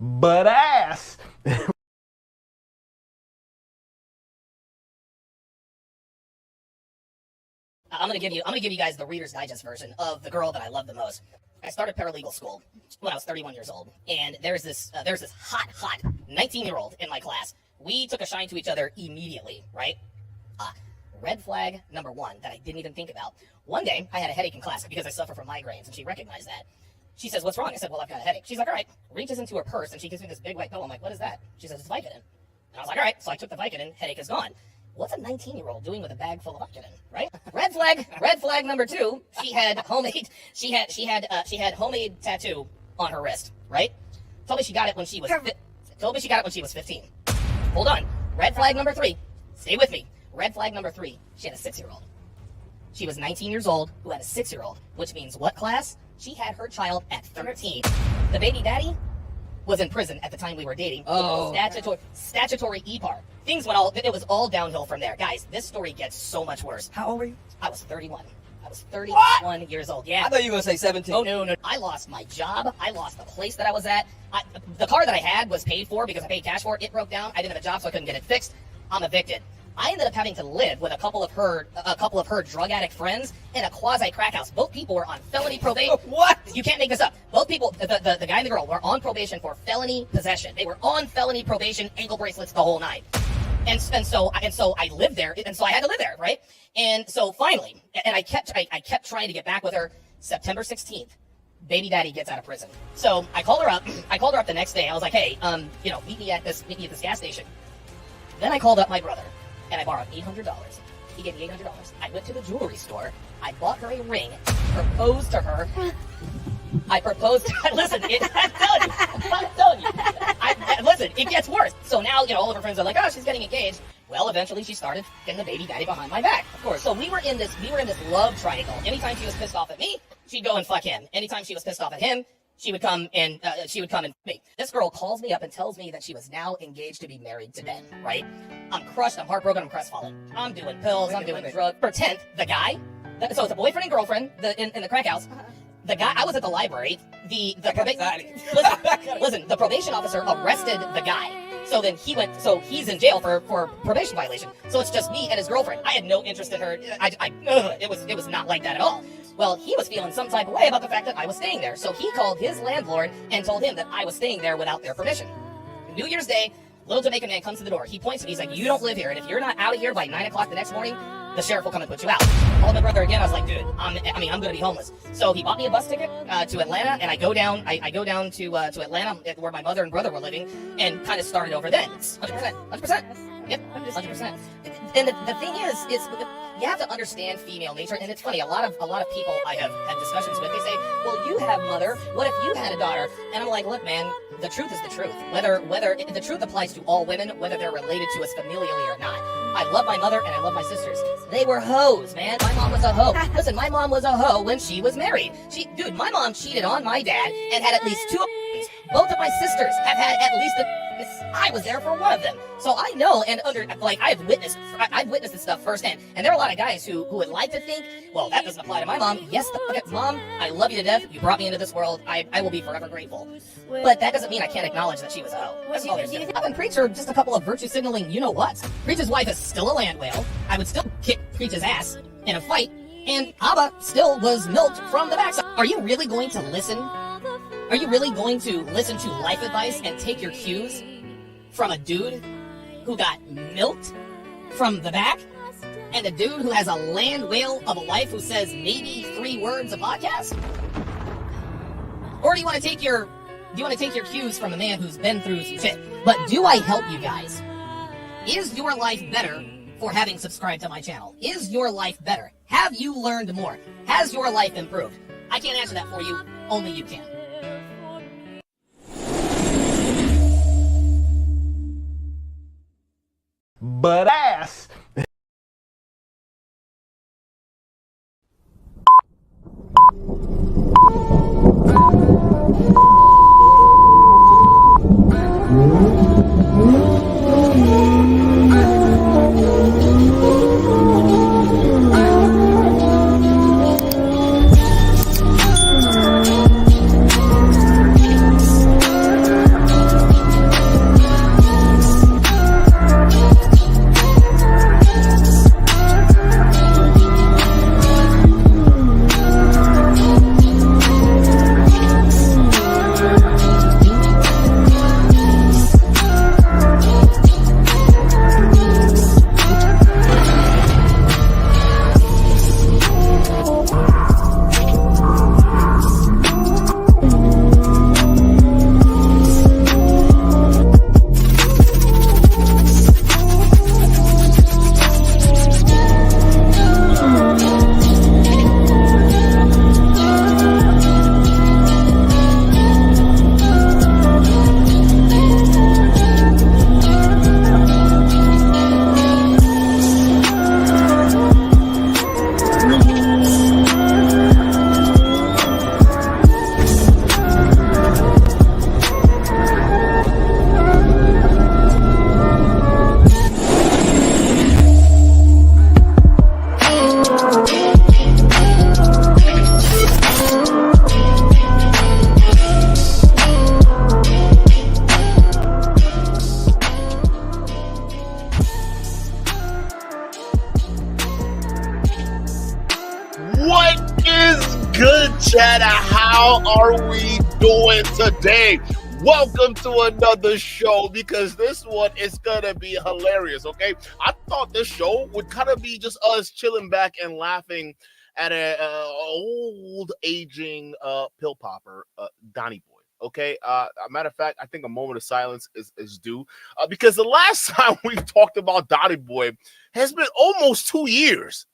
But ass. I'm gonna give you guys the Reader's Digest version of the girl that I love the most. I started paralegal school when I was 31 years old, and there's this hot 19-year-old in my class. We took a shine to each other immediately, right? Red flag number one that I didn't even think about. One day I had a headache in class because I suffer from migraines, and she recognized that. She says, "What's wrong?" I said, "Well, I've got a headache." She's like, "All right." Reaches into her purse and she gives me this big white pill. I'm like, "What is that?" She says, "It's Vicodin." And I was like, "All right." So I took the Vicodin. Headache is gone. What's a 19-year-old doing with a bag full of Vicodin, right? Red flag number two. She had homemade tattoo on her wrist, right? Told me she got it when she was 15. Hold on. Red flag number three. Stay with me. Red flag number three. She had a 6-year-old. She was 19 years old who had a 6-year-old, which means what class? She had her child at 13. The baby daddy was in prison at the time we were dating. Oh. Statutory EPAR. It was all downhill from there. Guys, this story gets so much worse. How old were you? I was 31. I was 31 years old. Yeah. I thought you were going to say 17. Oh, no. I lost my job. I lost the place that I was at. The car that I had was paid for because I paid cash for it. It broke down. I didn't have a job, so I couldn't get it fixed. I'm evicted. I ended up having to live with a couple of her drug addict friends in a quasi crack house. Both people were on felony probation. What? You can't make this up. Both people, the guy and the girl, were on probation for felony possession. They were on felony probation, ankle bracelets, the whole night. And so I lived there, and so I had to live there, right? And so finally, and I kept trying to get back with her. September 16th, baby daddy gets out of prison. So I called her up. The next day. I was like, "Hey, meet me at this gas station." Then I called up my brother, and I borrowed $800. He gave me $800. I went to the jewelry store. I bought her a ring, proposed to her. Listen, I'm telling you. Listen, it gets worse. So now, all of her friends are like, "Oh, she's getting engaged." Well, eventually she started getting the baby daddy behind my back, of course. So we were in this love triangle. Anytime she was pissed off at me, she'd go and fuck him. Anytime she was pissed off at him, she would come and me. This girl calls me up and tells me that she was now engaged to be married to Ben, right? I'm crushed, I'm heartbroken, I'm crestfallen. I'm doing pills, I'm doing drugs. For 10th, the guy, so it's a boyfriend and girlfriend in the crack house. The guy, I was at the library, the probation officer arrested the guy. So then he's in jail for probation violation. So it's just me and his girlfriend. I had no interest in her. It was not like that at all. Well, he was feeling some type of way about the fact that I was staying there. So he called his landlord and told him that I was staying there without their permission. New Year's Day, little Jamaican man comes to the door. He points to me. He's like, "You don't live here. And if you're not out of here by 9 o'clock the next morning, the sheriff will come and put you out." Called my brother again. I was like, "Dude, I'm going to be homeless." So he bought me a bus ticket to Atlanta, and I go down to Atlanta where my mother and brother were living and kind of started over then. 100%. Yep, 100%. And the thing is you have to understand female nature, and it's funny. A lot of people I have had discussions with, they say, "Well, you have mother. What if you had a daughter?" And I'm like, "Look, man, the truth is the truth. Whether the truth applies to all women, whether they're related to us familially or not. I love my mother and I love my sisters. They were hoes, man. My mom was a hoe. Listen, my mom was a hoe when she was married. Dude, my mom cheated on my dad and had at least 2 abortions. Both of my sisters have had at least I was there for one of them. So I know, and I've witnessed this stuff firsthand. And there are a lot of guys who would like to think, "Well, that doesn't apply to my mom." Yes, Mom, I love you to death. You brought me into this world. I will be forever grateful. But that doesn't mean I can't acknowledge that she was a hoe. That's all there's to it. I've been Preacher just a couple of virtue signaling you-know-whats. Preach's wife is still a land whale. I would still kick Preach's ass in a fight. And Abba still was milked from the backside. Are you really going to listen? Are you really going to listen to life advice and take your cues from a dude who got milked from the back, and a dude who has a land whale of a wife who says maybe 3 words a podcast? Or do you want to take your cues from a man who's been through some shit? But do I help you guys? Is your life better for having subscribed to my channel? Is your life better? Have you learned more? Has your life improved? I can't answer that for you. Only you can. But ass. is good, chat? How are we doing today? Welcome to another show, because this one is gonna be hilarious. Okay, I thought this show would kind of be just us chilling back and laughing at a old aging pill popper, Donnie Boy. Okay, a matter of fact, I think a moment of silence is due, because the last time we talked about Donnie Boy has been almost 2 years.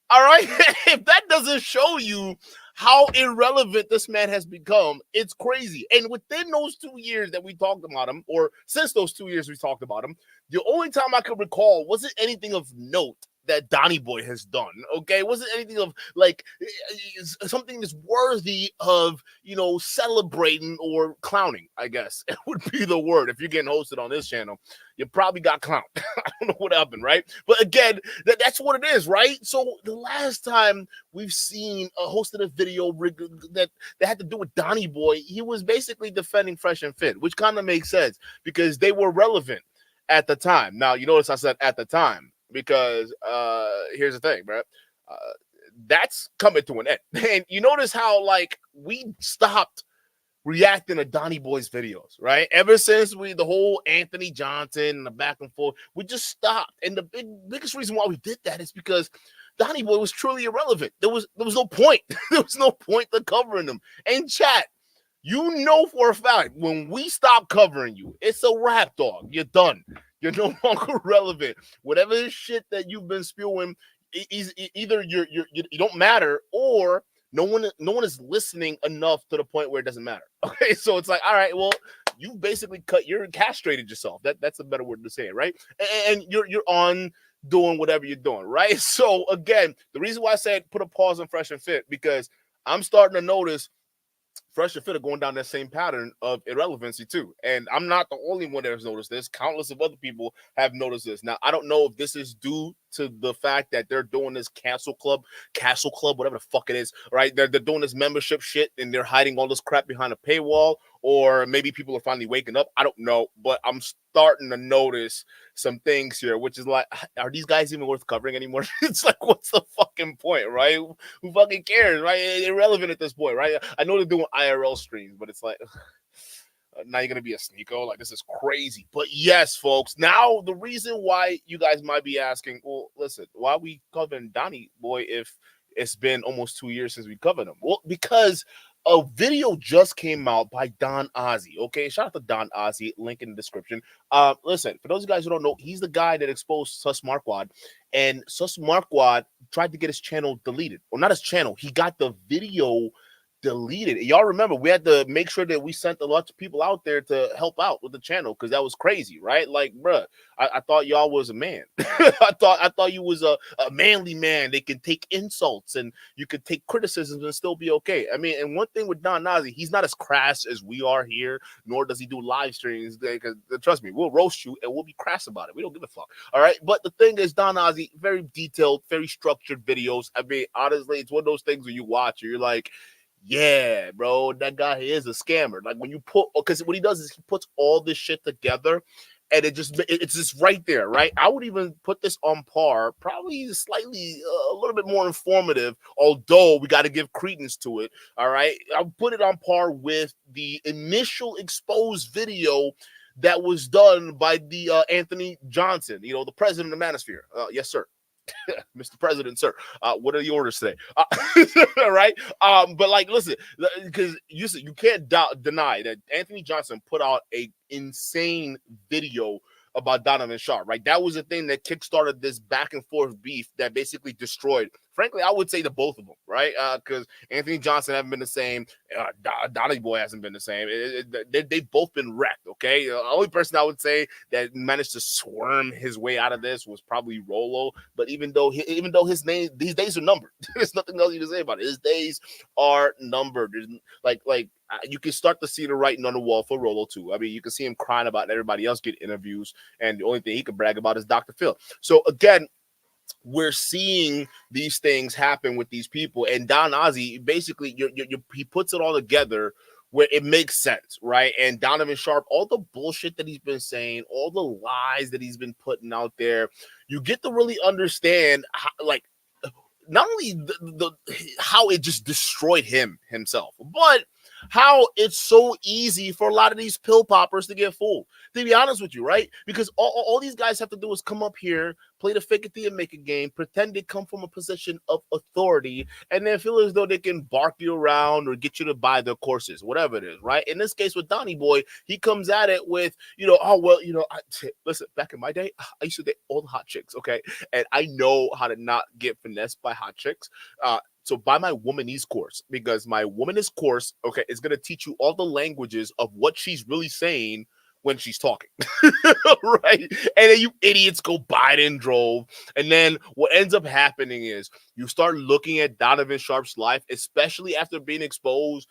All right. If that doesn't show you how irrelevant this man has become, it's crazy. And within those 2 years that we talked about him, or since those 2 years we talked about him, the only time I could recall wasn't anything of note that Donnie Boy has done. Okay, it wasn't anything of like something that's worthy of, celebrating or clowning, I guess it would be the word. If you're getting hosted on this channel, you probably got clowned. I don't know what happened, right? But again, that's what it is, right? So the last time we've seen hosted a video that had to do with Donnie Boy, he was basically defending Fresh and Fit, which kind of makes sense because they were relevant at the time. Now, you notice I said at the time, because here's the thing, bro. That's coming to an end. And you notice how, like, we stopped reacting to Donnie Boy's videos, right? Ever since the whole Anthony Johnson and the back and forth, we just stopped. And the biggest reason why we did that is because Donnie Boy was truly irrelevant. There was no point. There was no point to covering him. And chat, you know for a fact, when we stop covering you, it's a wrap, dog. You're done. You're no longer relevant. Whatever shit that you've been spewing, either you don't matter, or no one is listening enough to the point where it doesn't matter. Okay, so it's like, all right, well, you basically you're castrated yourself. That's a better word to say it, right? And you're on doing whatever you're doing, right? So again, the reason why I said put a pause on Fresh and Fit, because I'm starting to notice Fresh and Fit are going down that same pattern of irrelevancy too. And I'm not the only one that has noticed this. Countless of other people have noticed this. Now, I don't know if this is due to the fact that they're doing this Castle Club, whatever the fuck it is, right? They're doing this membership shit and they're hiding all this crap behind a paywall, or maybe people are finally waking up. I don't know, but I'm starting to notice some things here, which is like, are these guys even worth covering anymore? It's like, what's the fucking point, right? Who fucking cares, right? Irrelevant at this point, right? I know they're doing IRL streams, but it's like, now you're gonna be a sneako. Like, this is crazy. But yes, folks, now the reason why you guys might be asking, well, listen, why are we covering Donnie Boy if it's been almost 2 years since we covered him? Well, because a video just came out by Don Ozzy. Okay, shout out to Don Ozzy. Link in the description. Listen, for those of you guys who don't know, he's the guy that exposed Sus Marquardt, and Sus Marquardt tried to get his channel deleted, or not his channel. He got the video deleted. Y'all remember we had to make sure that we sent a lot of people out there to help out with the channel, because that was crazy, right? Like, bruh, I thought y'all was a man. I thought you was a manly man. They can take insults and you could take criticisms and still be okay. I mean, and one thing with Don Ozzy, he's not as crass as we are here, nor does he do live streams. Because trust me, we'll roast you and we'll be crass about it. We don't give a fuck. All right. But the thing is, Don Ozzy, very detailed, very structured videos. I mean, honestly, it's one of those things where you watch and you're like, yeah, bro, that guy is a scammer. Like, when you put, because what he does is he puts all this shit together, and it's just right there, right? I would even put this on par, probably slightly a little bit more informative, although we got to give credence to it. All right, I'll put it on par with the initial exposed video that was done by the Anthony Johnson, the president of the Manosphere. Yes, sir. Mr. President, sir, what are the orders today? All right. But like, listen, because you can't deny that Anthony Johnson put out a insane video about Donovan Sharpe, right? That was the thing that kickstarted this back and forth beef that basically destroyed, frankly, I would say, the both of them, right? Because Anthony Johnson hasn't been the same. Donnie Boy hasn't been the same. They've both been wrecked, okay? The only person I would say that managed to squirm his way out of this was probably Rolo. But even though his name, these days are numbered. There's nothing else you can say about it. His days are numbered. There's like you can start to see the writing on the wall for Rolo too. I mean, you can see him crying about everybody else getting interviews, and the only thing he could brag about is Dr. Phil. So again, we're seeing these things happen with these people, and Don Ozzy basically he puts it all together where it makes sense, right? And Donovan Sharpe, all the bullshit that he's been saying, all the lies that he's been putting out there, you get to really understand how, like, not only the how it just destroyed himself, but how it's so easy for a lot of these pill poppers to get fooled. To be honest with you, right? Because all these guys have to do is come up here, play the fake it till you make it game, pretend they come from a position of authority, and then feel as though they can bark you around or get you to buy their courses, whatever it is, right? In this case with Donnie Boy, he comes at it with, oh, well, listen, back in my day, I used to date all the hot chicks, okay? And I know how to not get finessed by hot chicks. So buy my womanese course, because my womanese course, okay, is going to teach you all the languages of what she's really saying when she's talking, right? And then you idiots go buy it in drove. And then what ends up happening is you start looking at Donovan Sharpe's life, especially after being exposed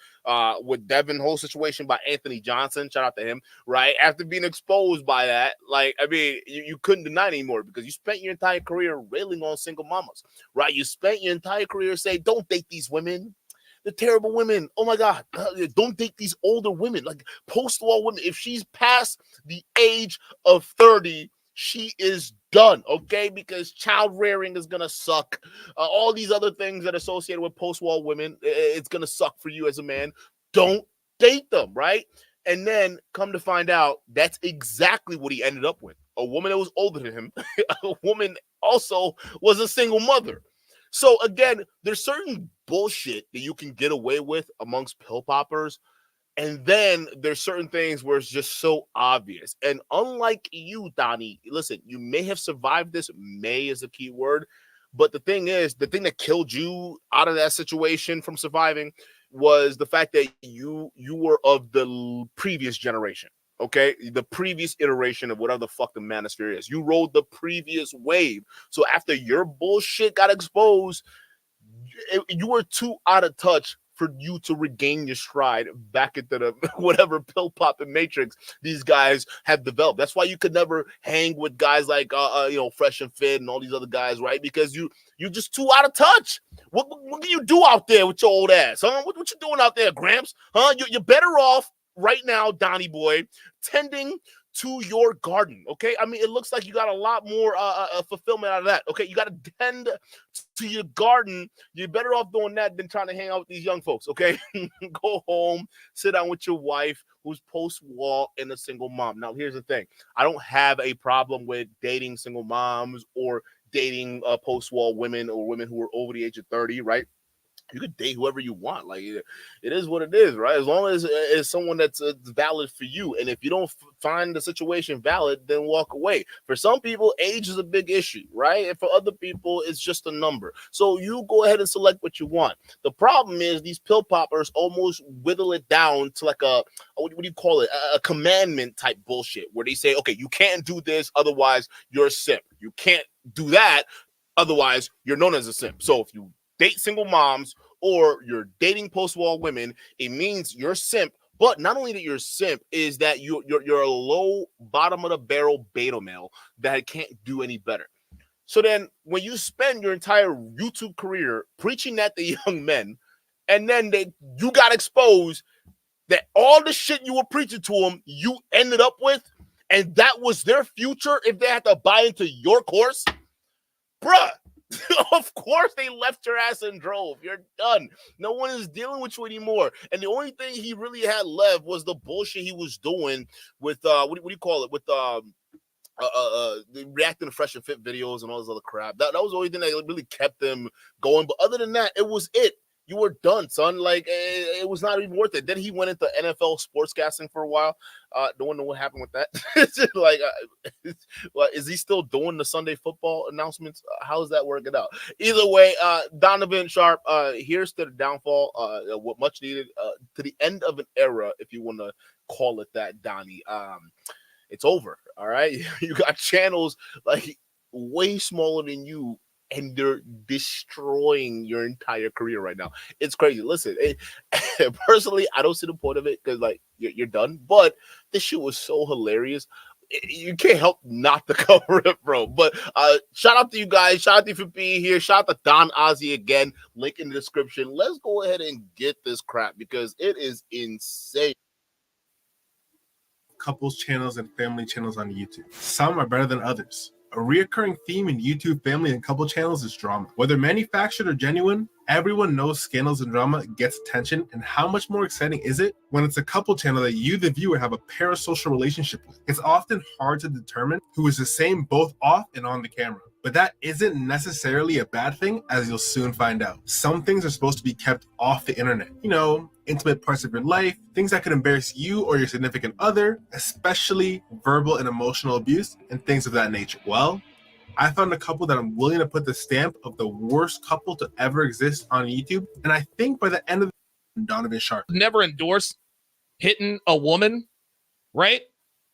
with Devin whole situation by Anthony Johnson. Shout out to him, right? After being exposed by that, like, I mean, you couldn't deny it anymore, because you spent your entire career railing on single mamas, right? You spent your entire career saying, don't date these women. The terrible women. Oh my God. Don't date these older women, like post-war women. If she's past the age of 30, she is done, okay? Because child rearing is going to suck. All these other things that are associated with post-war women, it's going to suck for you as a man. Don't date them, right? And then come to find out, that's exactly what he ended up with. A woman that was older than him. A woman also was a single mother. So again, there's certain bullshit that you can get away with amongst pill poppers. And then there's certain things where it's just so obvious. And unlike you, Donnie, listen, you may have survived this. May is a key word. But the thing is, the thing that killed you out of that situation from surviving was the fact that you were of the previous generation. Okay, the previous iteration of whatever the fuck the manosphere is. You rode the previous wave. So after your bullshit got exposed, you were too out of touch for you to regain your stride back into the whatever pill popping matrix these guys have developed. That's why you could never hang with guys like Fresh and Fit and all these other guys, right? Because you're just too out of touch. What can you do out there with your old ass, huh? What you doing out there, Gramps? Huh? You're better off right now, Donnie Boy, tending to your garden, okay? I mean, it looks like you got a lot more fulfillment out of that, okay? You got to tend to your garden. You're better off doing that than trying to hang out with these young folks, okay? Go home, sit down with your wife who's post-war and a single mom. Now, here's the thing. I don't have a problem with dating single moms or dating post-war women or women who are over the age of 30, right? You could date whoever you want. Like, it is what it is, right? As long as it's someone that's valid for you. And if you don't find the situation valid, then walk away. For some people, age is a big issue, right? And for other people, it's just a number. So you go ahead and select what you want. The problem is these pill poppers almost whittle it down to like what do you call it? A commandment type bullshit where they say, okay, you can't do this, otherwise you're a simp. You can't do that, otherwise you're known as a simp. So if you date single moms or you're dating post-war women, it means you're simp. But not only that you're simp, is that you're a low bottom of the barrel beta male that can't do any better. So then when you spend your entire YouTube career preaching that to young men, and then you got exposed that all the shit you were preaching to them, you ended up with, and that was their future if they had to buy into your course, bruh. Of course they left your ass and drove. You're done. No one is dealing with you anymore. And the only thing he really had left was the bullshit he was doing with what do you call it? With reacting to Fresh and Fit videos and all this other crap. That was the only thing that really kept them going. But other than that, it was it. You were done, son. Like, it was not even worth it. Then he went into NFL sportscasting for a while. Don't know what happened with that. It's just like, is he still doing the Sunday football announcements? How is that working out? Either way, Donovan Sharpe, here's to the downfall, what much needed, to the end of an era, if you want to call it that, Donnie. It's over, all right? You got channels like way smaller than you, and they're destroying your entire career right now. It's crazy. Listen, personally, I don't see the point of it because, like, you're done. But this shit was so hilarious. You can't help not to cover it, bro. But shout out to you guys. Shout out to you for being here. Shout out to Don Ozzy again. Link in the description. Let's go ahead and get this crap because it is insane. Couples channels and family channels on YouTube. Some are better than others. A reoccurring theme in YouTube family and couple channels is drama. Whether manufactured or genuine, everyone knows scandals and drama gets attention, and how much more exciting is it when it's a couple channel that you, the viewer, have a parasocial relationship with? It's often hard to determine who is the same both off and on the camera. But that isn't necessarily a bad thing, as you'll soon find out. Some things are supposed to be kept off the internet. You know, intimate parts of your life, things that could embarrass you or your significant other, especially verbal and emotional abuse, and things of that nature. Well, I found a couple that I'm willing to put the stamp of the worst couple to ever exist on YouTube, and I think by the end of the Donovan Sharpe. Never endorse hitting a woman, right?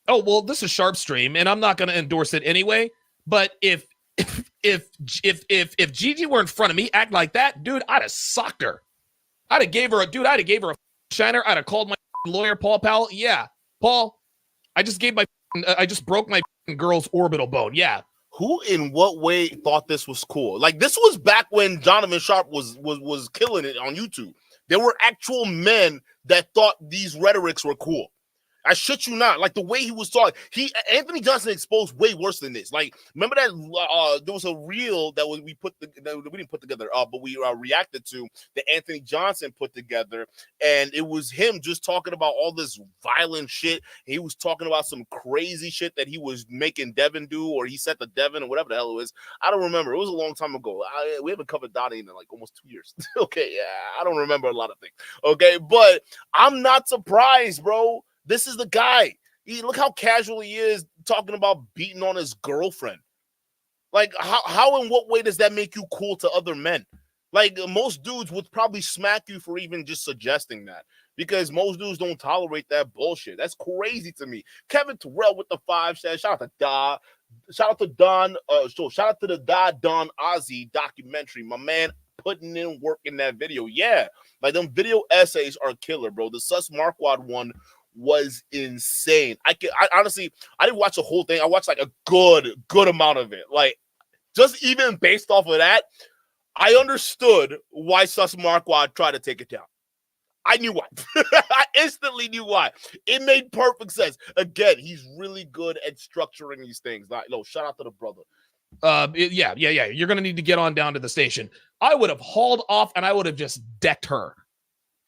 Oh, well, this is Sharpe stream, and I'm not going to endorse it anyway. But if Gigi were in front of me, act like that, dude, I'd have socked her. I'd have gave her a shiner. I'd have called my lawyer, Paul Powell. Yeah, Paul, I just broke my girl's orbital bone. Yeah. Who in what way thought this was cool? Like, this was back when Donovan Sharpe was killing it on YouTube. There were actual men that thought these rhetorics were cool. I shit you not. Like, the way he was talking, Anthony Johnson exposed way worse than this. Like, remember that there was a reel that we didn't put together, but we reacted to, that Anthony Johnson put together, and it was him just talking about all this violent shit. He was talking about some crazy shit that he was making Devin do, or he said to Devin, or whatever the hell it was. I don't remember. It was a long time ago. We haven't covered Donnie in like almost 2 years. Okay, yeah, I don't remember a lot of things. Okay, but I'm not surprised, bro. This is the guy. Look how casual he is talking about beating on his girlfriend. Like, how in what way does that make you cool to other men? Like, most dudes would probably smack you for even just suggesting that, because most dudes don't tolerate that bullshit. That's crazy to me. Kevin Terrell with the 5 says, shout out to Da. Shout out to Don. Shout out to the Don Ozzy documentary. My man putting in work in that video. Yeah. Like, them video essays are killer, bro. The Sus Marquardt one was insane. I honestly, I didn't watch the whole thing. I watched like a good amount of it. Like, just even based off of that, I understood why Sus Marquardt tried to take it down. I knew why. I instantly knew why. It made perfect sense. Again, he's really good at structuring these things. Like, no, shout out to the brother. Yeah. You're gonna need to get on down to the station. I would have hauled off and I would have just decked her.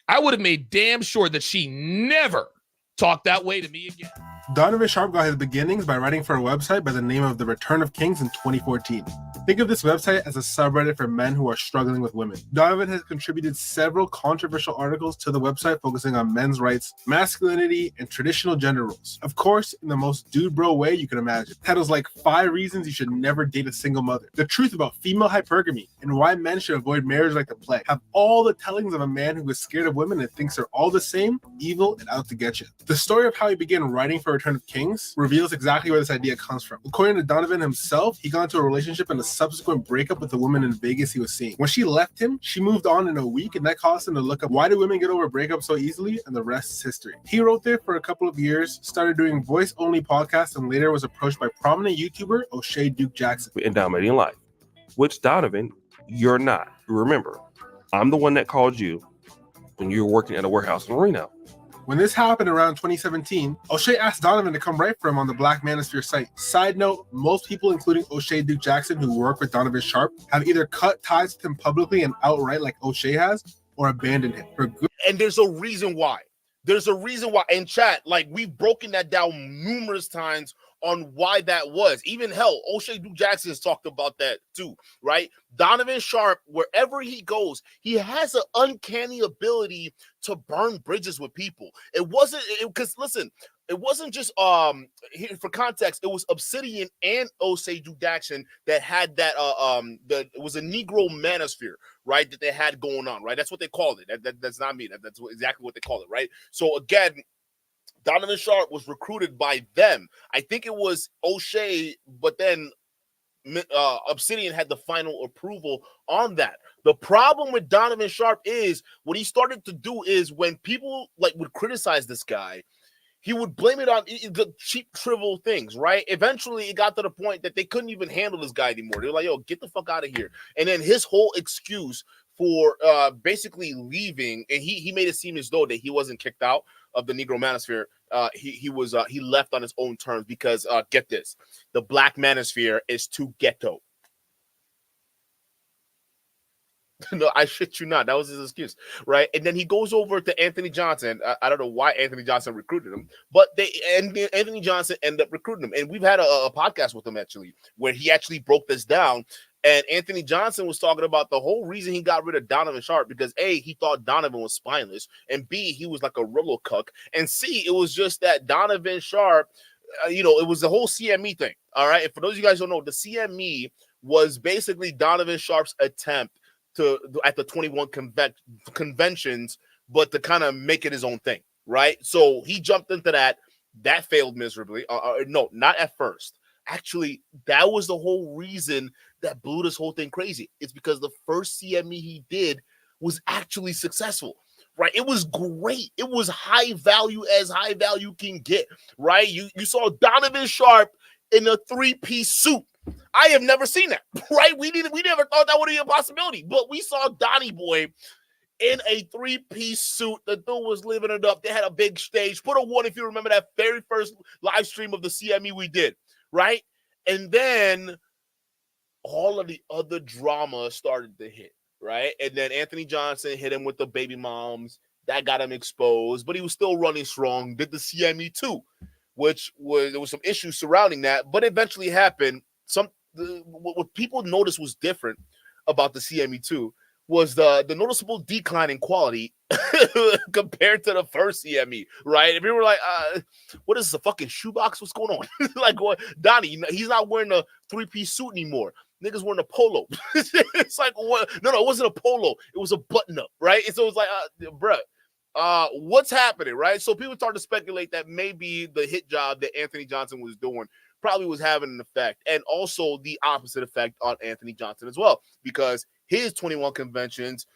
I would have made damn sure that she never talk that way to me again. Donovan Sharpe got his beginnings by writing for a website by the name of The Return of Kings in 2014. Think of this website as a subreddit for men who are struggling with women. Donovan has contributed several controversial articles to the website focusing on men's rights, masculinity, and traditional gender roles. Of course, in the most dude bro way you can imagine. Titles like 5 Reasons You Should Never Date a Single Mother, The Truth About Female Hypergamy, and Why Men Should Avoid Marriage Like the Plague have all the tellings of a man who is scared of women and thinks they're all the same, evil, and out to get you. The story of how he began writing for Return of Kings reveals exactly where this idea comes from. According to Donovan himself, he got into a relationship and a subsequent breakup with a woman in Vegas he was seeing. When she left him, she moved on in a week, and that caused him to look up why do women get over breakups so easily, and the rest is history. He wrote there for a couple of years, started doing voice-only podcasts, and later was approached by prominent YouTuber O'Shea Duke Jackson. In dominating life, which Donovan, you're not. Remember, I'm the one that called you when you were working at a warehouse in Reno. When this happened around 2017, O'Shea asked Donovan to come write for him on the Black Manosphere site. Side note, most people, including O'Shea Duke Jackson, who work with Donovan Sharpe, have either cut ties with him publicly and outright like O'Shea has, or abandoned him for good. And there's a reason why. There's a reason why. In chat, like, we've broken that down numerous times on why that was. Even hell, O'Shea Duke Jackson has talked about that too, right? Donovan Sharpe, wherever he goes, he has an uncanny ability to burn bridges with people. It wasn't just here for context, it was Obsidian and O'Shea Duke Jackson that had that it was a Negro manosphere, right? That they had going on, right? That's what they called it. That's not me. That's exactly what they call it, right? So again, Donovan Sharpe was recruited by them. I think it was O'Shea, but then Obsidian had the final approval on that. The problem with Donovan Sharpe is what he started to do is when people like would criticize this guy, he would blame it on the cheap, trivial things, right? Eventually, it got to the point that they couldn't even handle this guy anymore. They were like, yo, get the fuck out of here. And then his whole excuse for basically leaving, and he made it seem as though that he wasn't kicked out. of the Negro manosphere, he left on his own terms because get this, the black manosphere is too ghetto. No, I shit you not. That was his excuse, right? And then he goes over to Anthony Johnson. I don't know why Anthony Johnson recruited him, but Anthony Johnson ended up recruiting him. And we've had a podcast with him actually, where he actually broke this down. And Anthony Johnson was talking about the whole reason he got rid of Donovan Sharpe because A, he thought Donovan was spineless, and B, he was like a Rillo cuck, and C, it was just that Donovan Sharpe, it was the whole CME thing. All right, and for those of you guys who don't know, the CME was basically Donovan Sharpe's attempt at the 21 conventions, but to kind of make it his own thing, right? So he jumped into that. That failed miserably. No, not at first. Actually, that was the whole reason that blew this whole thing crazy. It's because the first CME he did was actually successful, right? It was great. It was high value as high value can get, right? You saw Donovan Sharpe in a 3-piece suit. I have never seen that, right? We never thought that would be a possibility, but we saw Donnie Boy in a 3-piece suit. The dude was living it up. They had a big stage. Put a 1 if you remember that very first live stream of the CME we did, right? And then all of the other drama started to hit, right? And then Anthony Johnson hit him with the baby moms. That got him exposed, but he was still running strong. Did the CME too, there was some issues surrounding that, but eventually happened. What people noticed was different about the CME2 was the noticeable decline in quality compared to the first CME, right? If you were like, what is this, a fucking shoebox? What's going on? Like, what, Donnie, he's not wearing a 3-piece suit anymore. Niggas wearing a polo. It's like, what? No, it wasn't a polo. It was a button-up, right? And so it's like, bruh, what's happening, right? So people started to speculate that maybe the hit job that Anthony Johnson was doing probably was having an effect, and also the opposite effect on Anthony Johnson as well, because his 21 conventions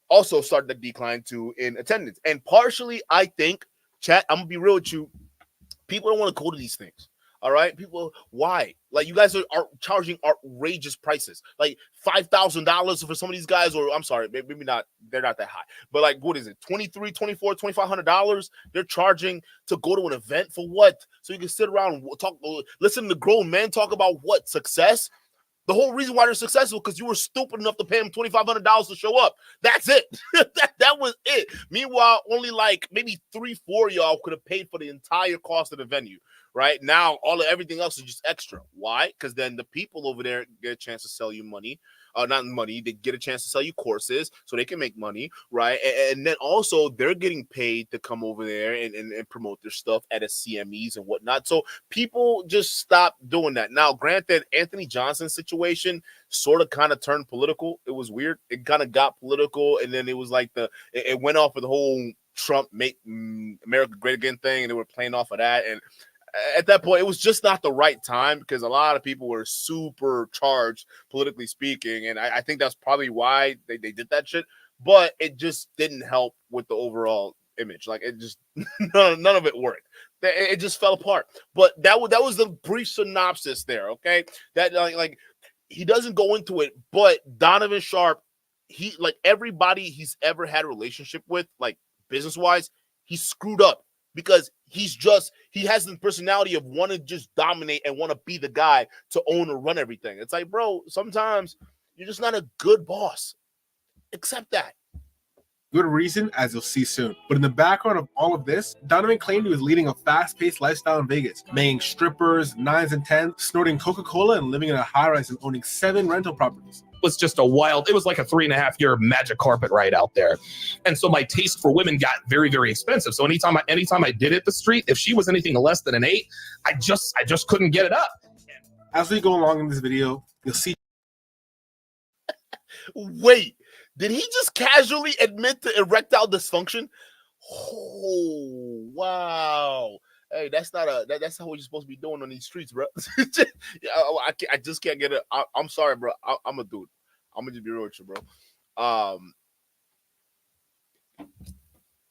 also started to decline too in attendance. And partially, I think, chat, I'm gonna be real with you, people don't want to go to these things. All right, people, why? Like, you guys are charging outrageous prices, like $5,000 for some of these guys, or I'm sorry, maybe not, they're not that high, but like, what is it, $2,300, $2,400, $2,500 they're charging to go to an event for what? So you can sit around and talk, listen to grown men talk about what? Success? The whole reason why they're successful because you were stupid enough to pay them $2,500 to show up. That's it. that was it. Meanwhile, only like maybe 3-4 y'all could have paid for the entire cost of the venue. Right now, everything else is just extra. Why? Because then the people over there get a chance to sell you money. Not money, they get a chance to sell you courses so they can make money, right? And then also they're getting paid to come over there and promote their stuff at a CMEs and whatnot. So people just stop doing that. Now, granted, Anthony Johnson's situation sort of kind of turned political. It was weird. It kind of got political, and then it was like it went off of the whole Trump make America great again thing, and they were playing off of that. And at that point, it was just not the right time because a lot of people were super charged, politically speaking. And I think that's probably why they did that shit. But it just didn't help with the overall image. Like, it just, none of it worked. It just fell apart. But that was the brief synopsis there, okay? That, like he doesn't go into it, but Donovan Sharpe, he, like everybody he's ever had a relationship with, like business-wise, he screwed up. Because he has the personality of want to just dominate and want to be the guy to own or run everything. It's like, bro, sometimes you're just not a good boss. Accept that. Good reason, as you'll see soon. But in the background of all of this, Donovan claimed he was leading a fast-paced lifestyle in Vegas, maying strippers, 9s and 10s, snorting Coca-Cola, and living in a high-rise and owning 7 rental properties. Was just it was like a 3.5-year magic carpet ride out there. And so my taste for women got very, very expensive. So anytime I did hit the street, if she was anything less than an 8, I just couldn't get it up. As we go along in this video, you'll see. Wait, did he just casually admit to erectile dysfunction? Oh, wow. Hey, that's not what you're supposed to be doing on these streets, bro. I just can't get it. I'm sorry, bro. I'm a dude. I'm gonna just be real with you, bro.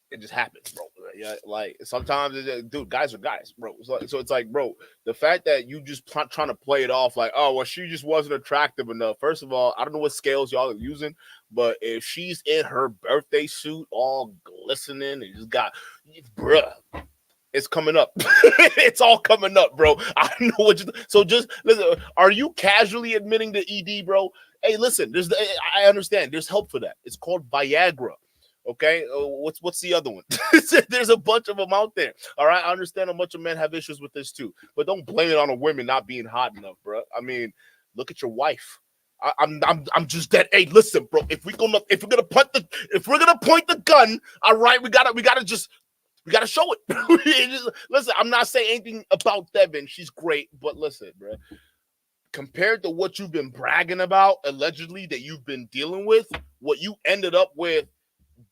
It just happens, bro. Yeah, like sometimes, dude, guys are guys, bro. So it's like, bro, the fact that you just trying to play it off like, oh, well, she just wasn't attractive enough. First of all, I don't know what scales y'all are using, but if she's in her birthday suit, all glistening, and just got, bruh, it's coming up. It's all coming up, bro. I don't know what you. So just listen. Are you casually admitting to ED, bro? Hey, listen. I understand. There's help for that. It's called Viagra. Okay, what's the other one? There's a bunch of them out there. All right, I understand a bunch of men have issues with this too, but don't blame it on a women not being hot enough, bro. I mean, look at your wife. I'm just that. Hey, listen, bro. If we're gonna point the gun, all right, we gotta show it. Listen, I'm not saying anything about Devin. She's great, but listen, bro. Compared to what you've been bragging about, allegedly that you've been dealing with, what you ended up with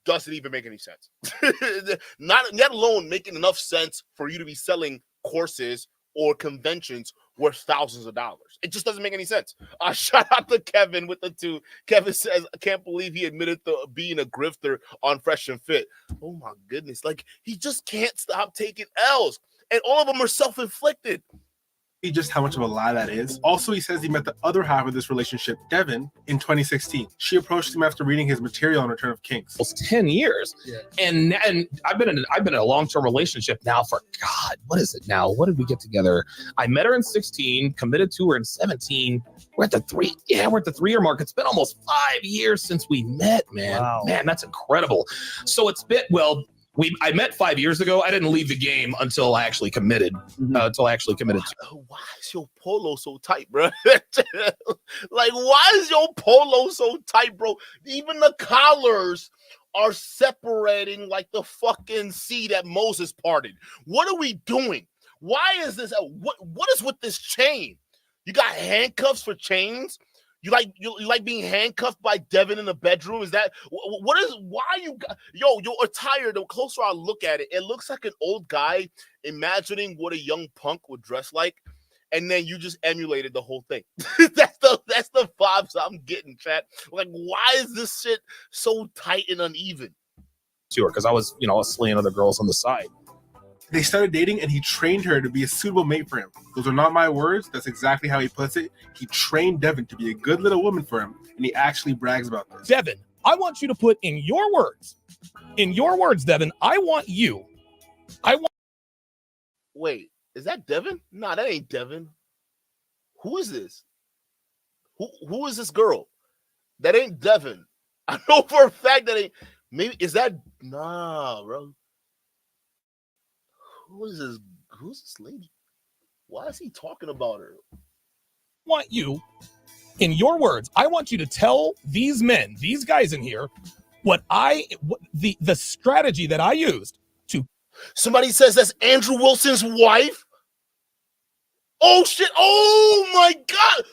doesn't even make any sense. Not alone making enough sense for you to be selling courses or conventions worth thousands of dollars. It just doesn't make any sense. Shout out to Kevin with the 2. Kevin says, I can't believe he admitted to being a grifter on Fresh and Fit. Oh my goodness. Like, he just can't stop taking L's. And all of them are self-inflicted. Just how much of a lie that is. Also, he says he met the other half of this relationship, Devin, in 2016. She approached him after reading his material on Return of Kings. Almost 10 years. Yeah. And I've been in a long-term relationship now for, God, what is it now? What did we get together? I met her in 16, committed to her in 17. We're at the 3-year mark. It's been almost 5 years since we met, man. Wow. Man, that's incredible. So it's been, I met 5 years ago. I didn't leave the game until I actually committed. Why is your polo so tight, bro? Like, why is your polo so tight, bro? Even the collars are separating like the fucking sea that Moses parted. What are we doing? Why is this? What is with this chain? You got handcuffs for chains? You like being handcuffed by Devin in the bedroom? Is that why you got your attire? The closer I look at it, it looks like an old guy imagining what a young punk would dress like, and then you just emulated the whole thing. that's the vibes I'm getting, chat. Like, why is this shit so tight and uneven? To her, because I was slaying other girls on the side. They started dating, and he trained her to be a suitable mate for him. Those are not my words. That's exactly how he puts it. He trained Devin to be a good little woman for him, and he actually brags about this. Devin, I want you to put in your words, Devin, Wait, is that Devin? Nah, that ain't Devin. Who is this? Who is this girl? That ain't Devin. I know for a fact that ain't. Maybe is that? Nah, bro. Who's this lady? Why is he talking about her? Want you, in your words, I want you to tell these men, these guys in here, the strategy that I used to. Somebody says that's Andrew Wilson's wife. Oh shit! Oh my god!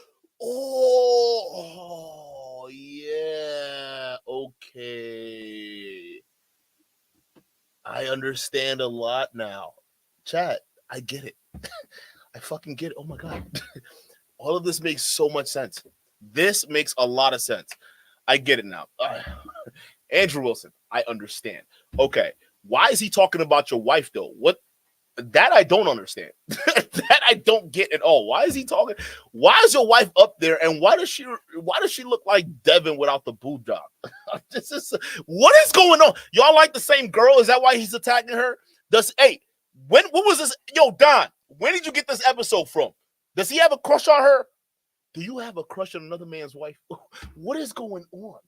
Oh yeah. Okay. I understand a lot now. Chat, I get it. I fucking get it. Oh my god. All of this makes so much sense. This makes a lot of sense. I get it now. Andrew Wilson, I understand. Okay. Why is he talking about your wife though? That I don't understand. That I don't get at all. Why is he talking? Why is your wife up there? And why does she look like Devin without the boob job? What is going on? Y'all like the same girl? Is that why he's attacking her? What was this? Yo, Don, when did you get this episode from? Does he have a crush on her? Do you have a crush on another man's wife? What is going on?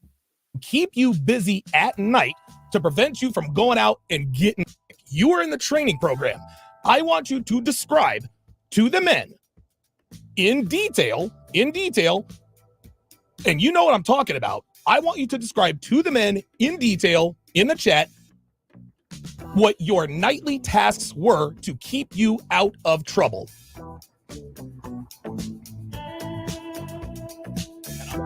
Keep you busy at night to prevent you from going out and getting. You are in the training program. I want you to describe to the men in detail, and you know what I'm talking about. I want you to describe to the men in detail in the chat what your nightly tasks were to keep you out of trouble.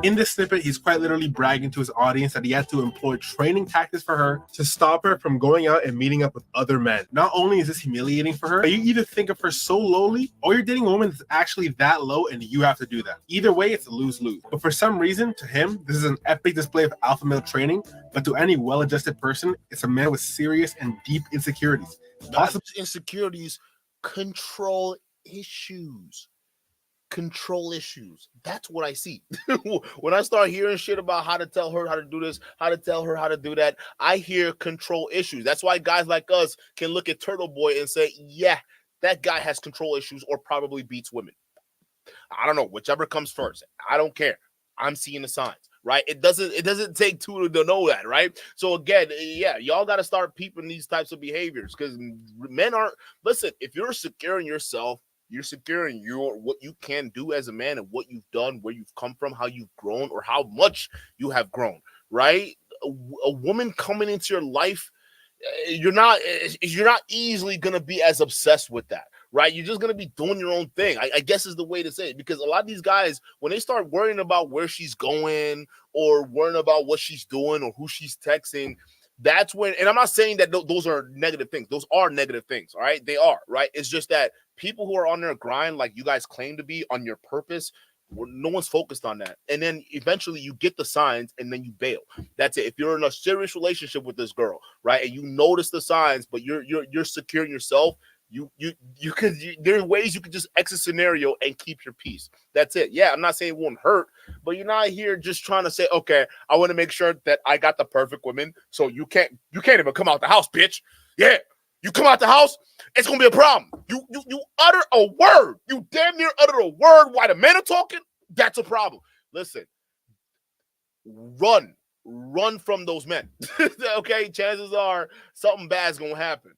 In this snippet, he's quite literally bragging to his audience that he had to employ training tactics for her to stop her from going out and meeting up with other men. Not only is this humiliating for her, but you either think of her so lowly, or you're dating a woman that's actually that low and you have to do that. Either way, it's a lose-lose. But for some reason, to him, this is an epic display of alpha male training, but to any well-adjusted person, it's a man with serious and deep insecurities. Possible insecurities, control issues. Control issues. That's what I see. When I start hearing shit about how to tell her how to do this, how to tell her how to do that, I hear control issues. That's why guys like us can look at Turtle Boy and say, yeah, that guy has control issues or probably beats women. I don't know, whichever comes first. I don't care. I'm seeing the signs, right? It doesn't take two to know that, right? So again, yeah, y'all got to start peeping these types of behaviors because men aren't. Listen, if you're secure in yourself, you're secure in what you can do as a man and what you've done, where you've come from, how you've grown, or how much you have grown, right? A woman coming into your life, you're not easily gonna be as obsessed with that, right? You're just gonna be doing your own thing. I guess is the way to say it, because a lot of these guys, when they start worrying about where she's going or worrying about what she's doing or who she's texting, that's when, and I'm not saying that those are negative things. Those are negative things, all right? They are, right? It's just that people who are on their grind, like you guys claim to be on your purpose, no one's focused on that. And then eventually you get the signs and then you bail. That's it. If you're in a serious relationship with this girl, right, and you notice the signs, but you're secure in yourself, there are ways you can just exit scenario and keep your peace. That's it. Yeah, I'm not saying it won't hurt, but you're not here just trying to say, okay, I want to make sure that I got the perfect woman, so you can't even come out the house, bitch. Yeah, you come out the house, it's gonna be a problem. You utter a word, you damn near utter a word while the men are talking. That's a problem. Listen, run from those men. Okay, chances are something bad's gonna happen.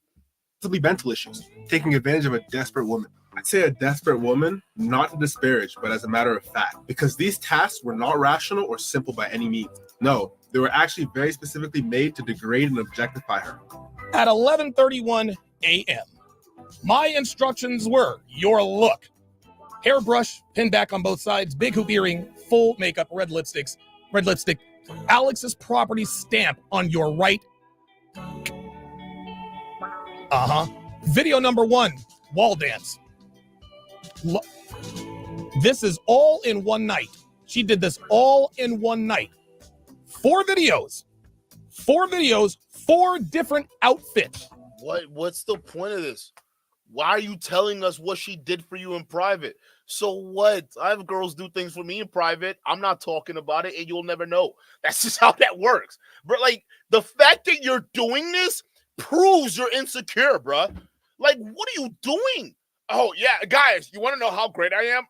Possibly mental issues, taking advantage of a desperate woman. I'd say a desperate woman, not to disparage, but as a matter of fact, because these tasks were not rational or simple by any means. No, they were actually very specifically made to degrade and objectify her. At 11:31 a.m., my instructions were your look: hairbrush, pin back on both sides, big hoop earring, full makeup, red lipstick, Alex's property stamp on your right. Video number 1, wall dance. This is all in one night. She did this all in one night. 4 videos, 4 different outfits. What's the point of this? Why are you telling us what she did for you in private? So what? I have girls do things for me in private. I'm not talking about it, and you'll never know. That's just how that works. But like, the fact that you're doing this proves you're insecure, bruh. Like, what are you doing? Oh, yeah, guys, you want to know how great I am?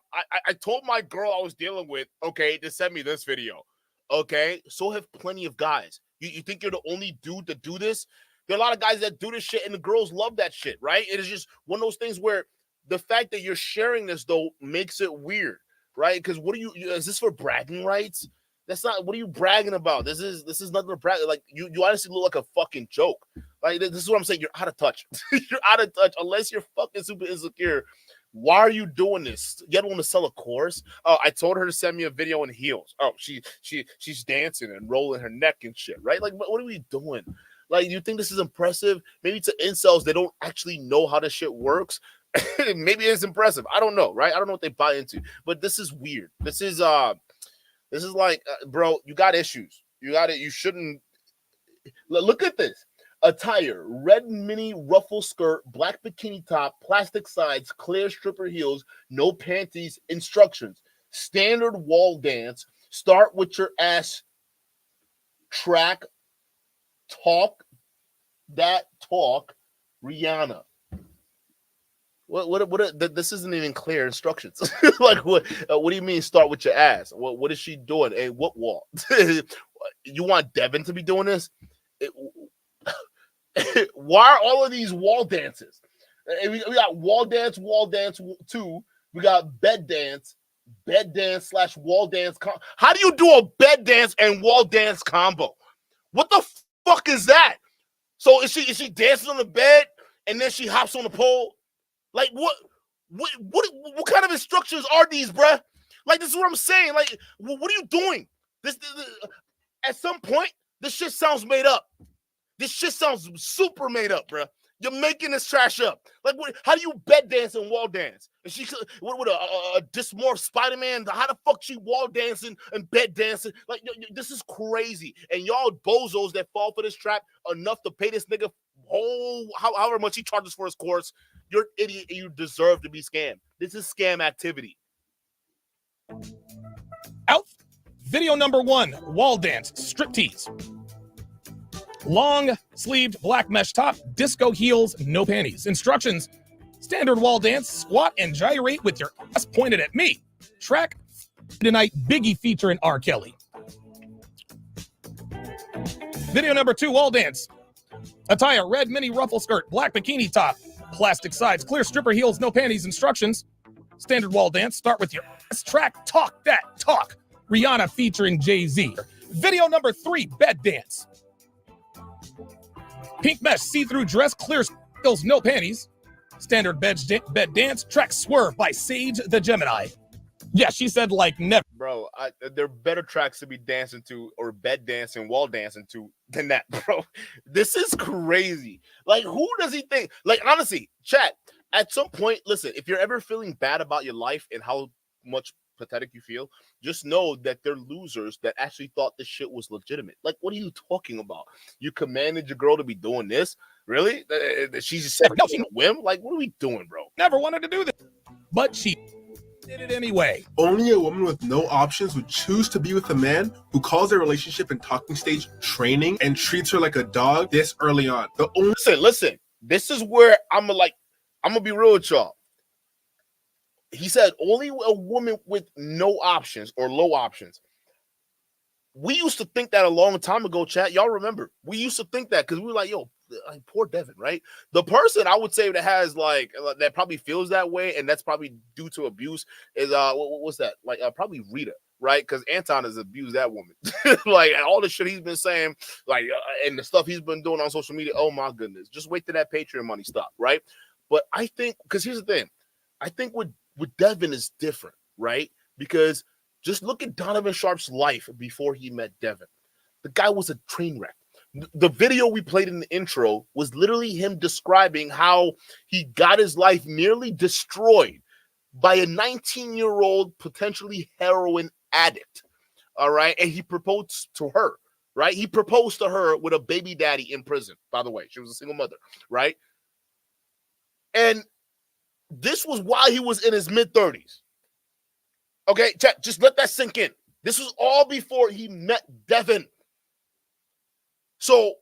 I told my girl I was dealing with, okay, to send me this video. Okay, so have plenty of guys. You think you're the only dude to do this? There are a lot of guys that do this shit, and the girls love that shit, right? It is just one of those things where the fact that you're sharing this, though, makes it weird, right? Because what are you, is this for bragging rights? That's not, what are you bragging about? This is nothing to brag. Like, you honestly look like a fucking joke. Like, this is what I'm saying. You're out of touch. You're out of touch unless you're fucking super insecure. Why are you doing this? You don't want to sell a course? Oh, I told her to send me a video in heels. Oh, she's dancing and rolling her neck and shit, right? Like, what are we doing? Like, you think this is impressive? Maybe to incels, they don't actually know how this shit works. Maybe it's impressive. I don't know, right? I don't know what they buy into. But this is weird. This is like, bro, you got issues. You shouldn't. Look at this. Attire: red mini ruffle skirt, black bikini top, plastic sides, clear stripper heels, no panties. Instructions: standard wall dance. Start with your ass. Track. Talk that talk. Rihanna. What this isn't even clear instructions. Like, what do you mean start with your ass? What is she doing? And what wall? You want Devin to be doing this? Why are all of these wall dances? We got wall dance 2. We got bed dance / wall dance. How do you do a bed dance and wall dance combo? What the fuck is that? So is she dancing on the bed and then she hops on the pole? Like, what kind of instructions are these, bruh? Like, this is what I'm saying. Like, what are you doing? This at some point, this shit sounds made up. This shit sounds super made up, bro. You're making this trash up. Like, how do you bed dance and wall dance? And she with a dysmorph Spider-Man? How the fuck she wall dancing and bed dancing? Like, this is crazy. And y'all bozos that fall for this trap enough to pay this nigga however much he charges for his course, you're an idiot and you deserve to be scammed. This is scam activity. Out. Video number 1, wall dance, striptease. Long sleeved black mesh top, disco heels, no panties. Instructions: standard wall dance, squat and gyrate with your ass pointed at me. Track tonight, Biggie featuring R. Kelly. Video number 2, wall dance. Attire: red mini ruffle skirt, black bikini top, plastic sides, clear stripper heels, no panties. Instructions: standard wall dance, start with your ass. Track talk that talk, Rihanna featuring Jay-Z. Video number 3, bed dance. Pink mesh see-through dress, clear heels, no panties. Standard bed dance. Track Swerve by Sage the Gemini. Yeah, she said like never. Bro, there are better tracks to be dancing to or bed dancing, wall dancing to than that, bro. This is crazy. Like, who does he think? Like, honestly, chat, at some point, listen, if you're ever feeling bad about your life and how much pathetic you feel, just know that they're losers that actually thought this shit was legitimate. Like, what are you talking about? You commanded your girl to be doing this? Really? She's just said no, she whim? Like, what are we doing, bro? Never wanted to do this, but she did it anyway. Only a woman with no options would choose to be with a man who calls their relationship and talking stage training and treats her like a dog this early on. Listen. This is where I'm gonna be real with y'all. He said only a woman with no options or low options. We used to think that a long time ago, chat. Y'all remember? We used to think that because we were like, yo, like, poor Devin, right? The person I would say that has that probably feels that way, and that's probably due to abuse is what's that? Like probably Rita, right? Because Anton has abused that woman. Like all the shit he's been saying, like and the stuff he's been doing on social media. Oh my goodness. Just wait till that Patreon money stop, right? But I think, because here's the thing, I think with Devin is different, right? Because just look at Donovan Sharpe's life before he met Devin. The guy was a train wreck. The video we played in the intro was literally him describing how he got his life nearly destroyed by a 19-year-old potentially heroin addict, all right? And he proposed to her, right? He proposed to her with a baby daddy in prison, by the way. She was a single mother, right? And this was while he was in his mid-30s. Okay, chat, just let that sink in. This was all before he met Devin. So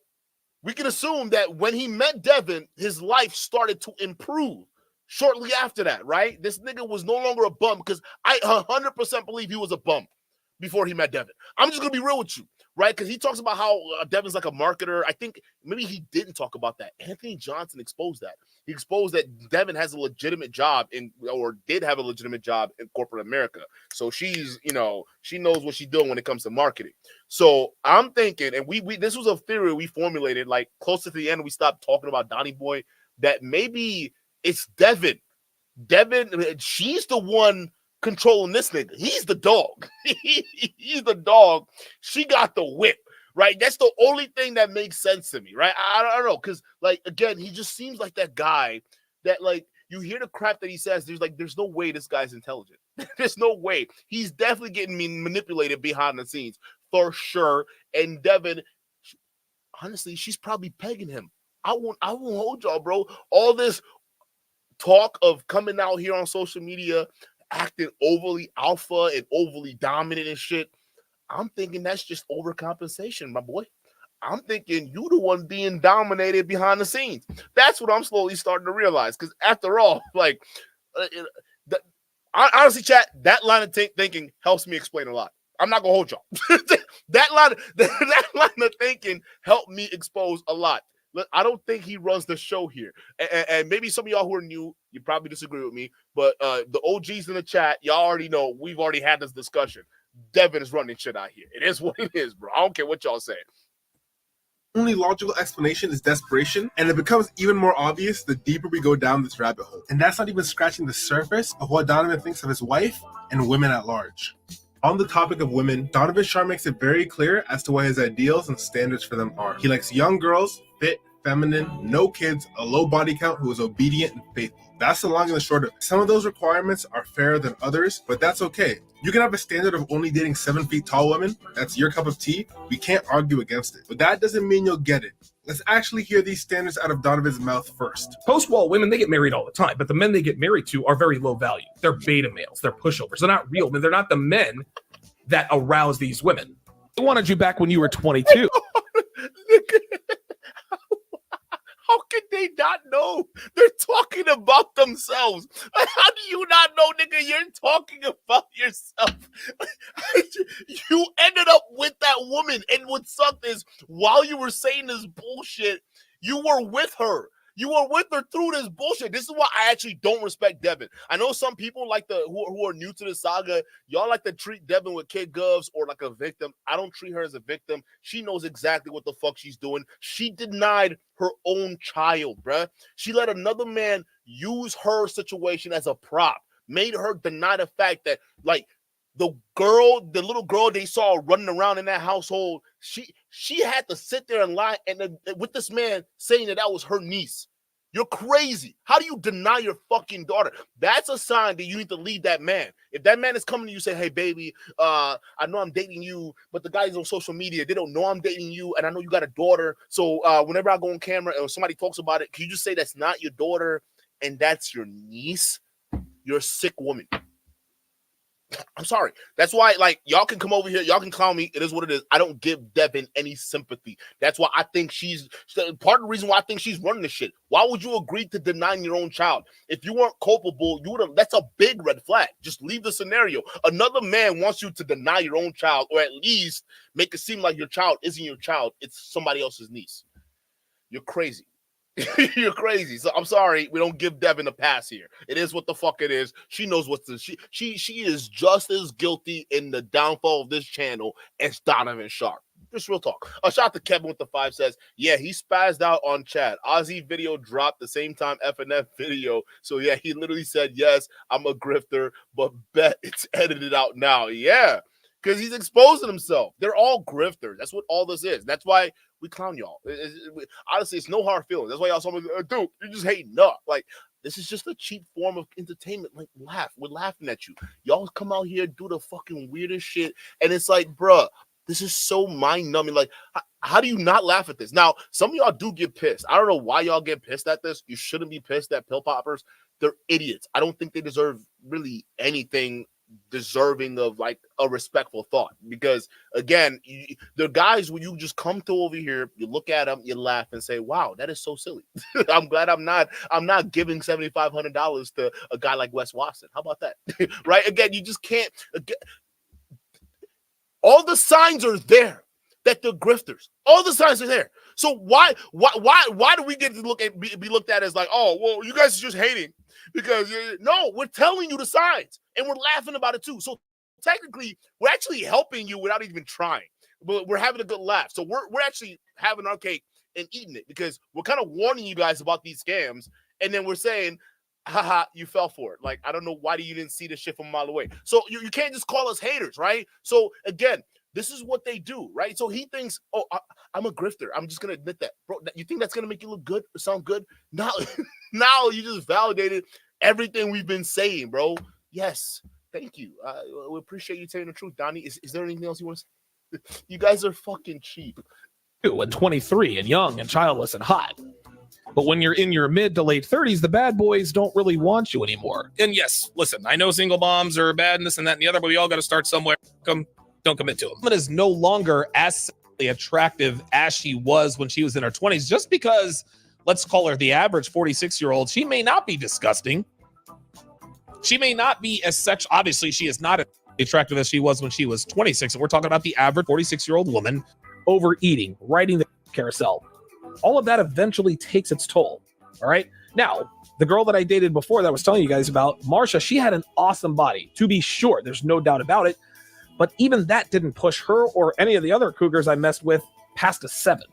we can assume that when he met Devin, his life started to improve shortly after that, right? This nigga was no longer a bum, because I 100% believe he was a bum before he met Devin. I'm just going to be real with you, right? Because he talks about how Devin's like a marketer. I think maybe he didn't talk about that. Anthony Johnson exposed that. He exposed that Devin has a legitimate job or did have a legitimate job in corporate America. So she's, she knows what she's doing when it comes to marketing. So I'm thinking, and we this was a theory we formulated like closer to the end. We stopped talking about Donnie Boy, that maybe it's Devin. She's the one controlling this nigga. He's the dog. He's the dog. She got the whip, right? That's the only thing that makes sense to me, right? I don't know, because, like, again, he just seems like that guy that, like, you hear the crap that he says, there's no way this guy's intelligent. There's no way. He's definitely getting manipulated behind the scenes, for sure. And Devin, honestly, she's probably pegging him. I won't hold y'all, bro. All this talk of coming out here on social media acting overly alpha and overly dominant and shit, I'm thinking that's just overcompensation, my boy. I'm thinking you the one being dominated behind the scenes. That's what I'm slowly starting to realize. Because after all, like, honestly, chat, that line of thinking helps me explain a lot. I'm not gonna hold y'all. that line of thinking helped me expose a lot. Look, I don't think he runs the show here. And maybe some of y'all who are new, you probably disagree with me, but the OGs in the chat, y'all already know, we've already had this discussion. Devin is running shit out here. It is what it is, bro. I don't care what y'all say. only logical explanation is desperation, and it becomes even more obvious the deeper we go down this rabbit hole. And that's not even scratching the surface of what Donovan thinks of his wife and women at large. On the topic of women, Donovan Sharpe makes it very clear as to what his ideals and standards for them are. He likes young girls, fit, feminine, no kids, a low body count, who is obedient and faithful. That's the long and the short of it. Some of those requirements are fairer than others, but that's okay. You can have a standard of only dating 7 feet tall women. That's your cup of tea. We can't argue against it. But that doesn't mean you'll get it. Let's actually hear these standards out of Donovan's mouth first. Post-wall women, they get married all the time, but the men they get married to are very low value. They're beta males. They're pushovers. They're not real men. They're not the men that arouse these women. They wanted you back when you were 22. How can they not know? They're talking about themselves. How do you not know, nigga? You're talking about yourself. You ended up with that woman, and what sucked is while you were saying this bullshit, you were with her. You were with her through this bullshit. This is why I actually don't respect Devin. I know some people like who are new to the saga. Y'all like to treat Devin with kid gloves or like a victim. I don't treat her as a victim. She knows exactly what the fuck she's doing. She denied her own child, bruh. She let another man use her situation as a prop. Made her deny the fact that, like, the little girl they saw running around in that household, she had to sit there and lie and with this man saying that was her niece. You're crazy. How do you deny your fucking daughter? That's a sign that you need to leave that man. If that man is coming to you, say, hey, baby, I know I'm dating you, but the guys on social media, they don't know I'm dating you, and I know you got a daughter. So whenever I go on camera or somebody talks about it, can you just say that's not your daughter and that's your niece? You're a sick woman. I'm sorry. That's why, like, y'all can come over here. Y'all can clown me. It is what it is. I don't give Devin any sympathy. That's why I think she's part of the reason why I think she's running this shit. Why would you agree to denying your own child? If you weren't culpable, you would have. That's a big red flag. Just leave the scenario. Another man wants you to deny your own child, or at least make it seem like your child isn't your child. It's somebody else's niece. You're crazy. You're crazy. So I'm sorry, we don't give Devin a pass here. It is what the fuck it is. She knows what's she is just as guilty in the downfall of this channel as Donovan Sharpe. Just real talk. A shout to Kevin with the 5 says, yeah, he spazzed out on chat. Ozzy video dropped the same time FNF video. So yeah, he literally said, yes, I'm a grifter, but bet it's edited out now. Yeah, because he's exposing himself. They're all grifters. That's what all this is. That's why we clown y'all. Honestly, it's no hard feelings. That's why y'all somebody, dude, you're just hating up. Like, this is just a cheap form of entertainment. Like, laugh. We're laughing at you. Y'all come out here, do the fucking weirdest shit. And it's like, bruh, this is so mind-numbing. Like, how do you not laugh at this? Now, some of y'all do get pissed. I don't know why y'all get pissed at this. You shouldn't be pissed at pill poppers. They're idiots. I don't think they deserve really anything deserving of like a respectful thought, because again, they're guys when you just come to over here, you look at them, you laugh and say, wow, that is so silly. I'm glad I'm not giving $7,500 to a guy like Wes Watson. How about that? Right? Again, you just can't. Again, all the signs are there that they're grifters. All the signs are there. So why do we get to be looked at as like, oh, well, you guys are just hating? Because no, we're telling you the signs and we're laughing about it too. So technically, we're actually helping you without even trying. But we're having a good laugh. So we're actually having our cake and eating it, because we're kind of warning you guys about these scams, and then we're saying, haha, you fell for it. Like, I don't know why you didn't see this shit from a mile away. So you can't just call us haters, right? So again, this is what they do, right? So he thinks, oh, I'm a grifter. I'm just going to admit that. Bro, you think that's going to make you look good or sound good? Now you just validated everything we've been saying, bro. Yes. Thank you. We appreciate you telling the truth, Donnie. Is there anything else you want to say? You guys are fucking cheap. And 23 and young and childless and hot. But when you're in your mid to late 30s, the bad boys don't really want you anymore. And yes, listen, I know single moms are bad and this and that and the other, but we all got to start somewhere. Don't commit to them. Woman is no longer as attractive as she was when she was in her 20s, just because, let's call her the average 46-year-old. She may not be disgusting. She may not be as such. Obviously, she is not as attractive as she was when she was 26. And we're talking about the average 46-year-old woman overeating, riding the carousel. All of that eventually takes its toll. All right. Now, the girl that I dated before that I was telling you guys about, Marsha, she had an awesome body, to be sure. There's no doubt about it. But even that didn't push her or any of the other cougars I messed with past a 7.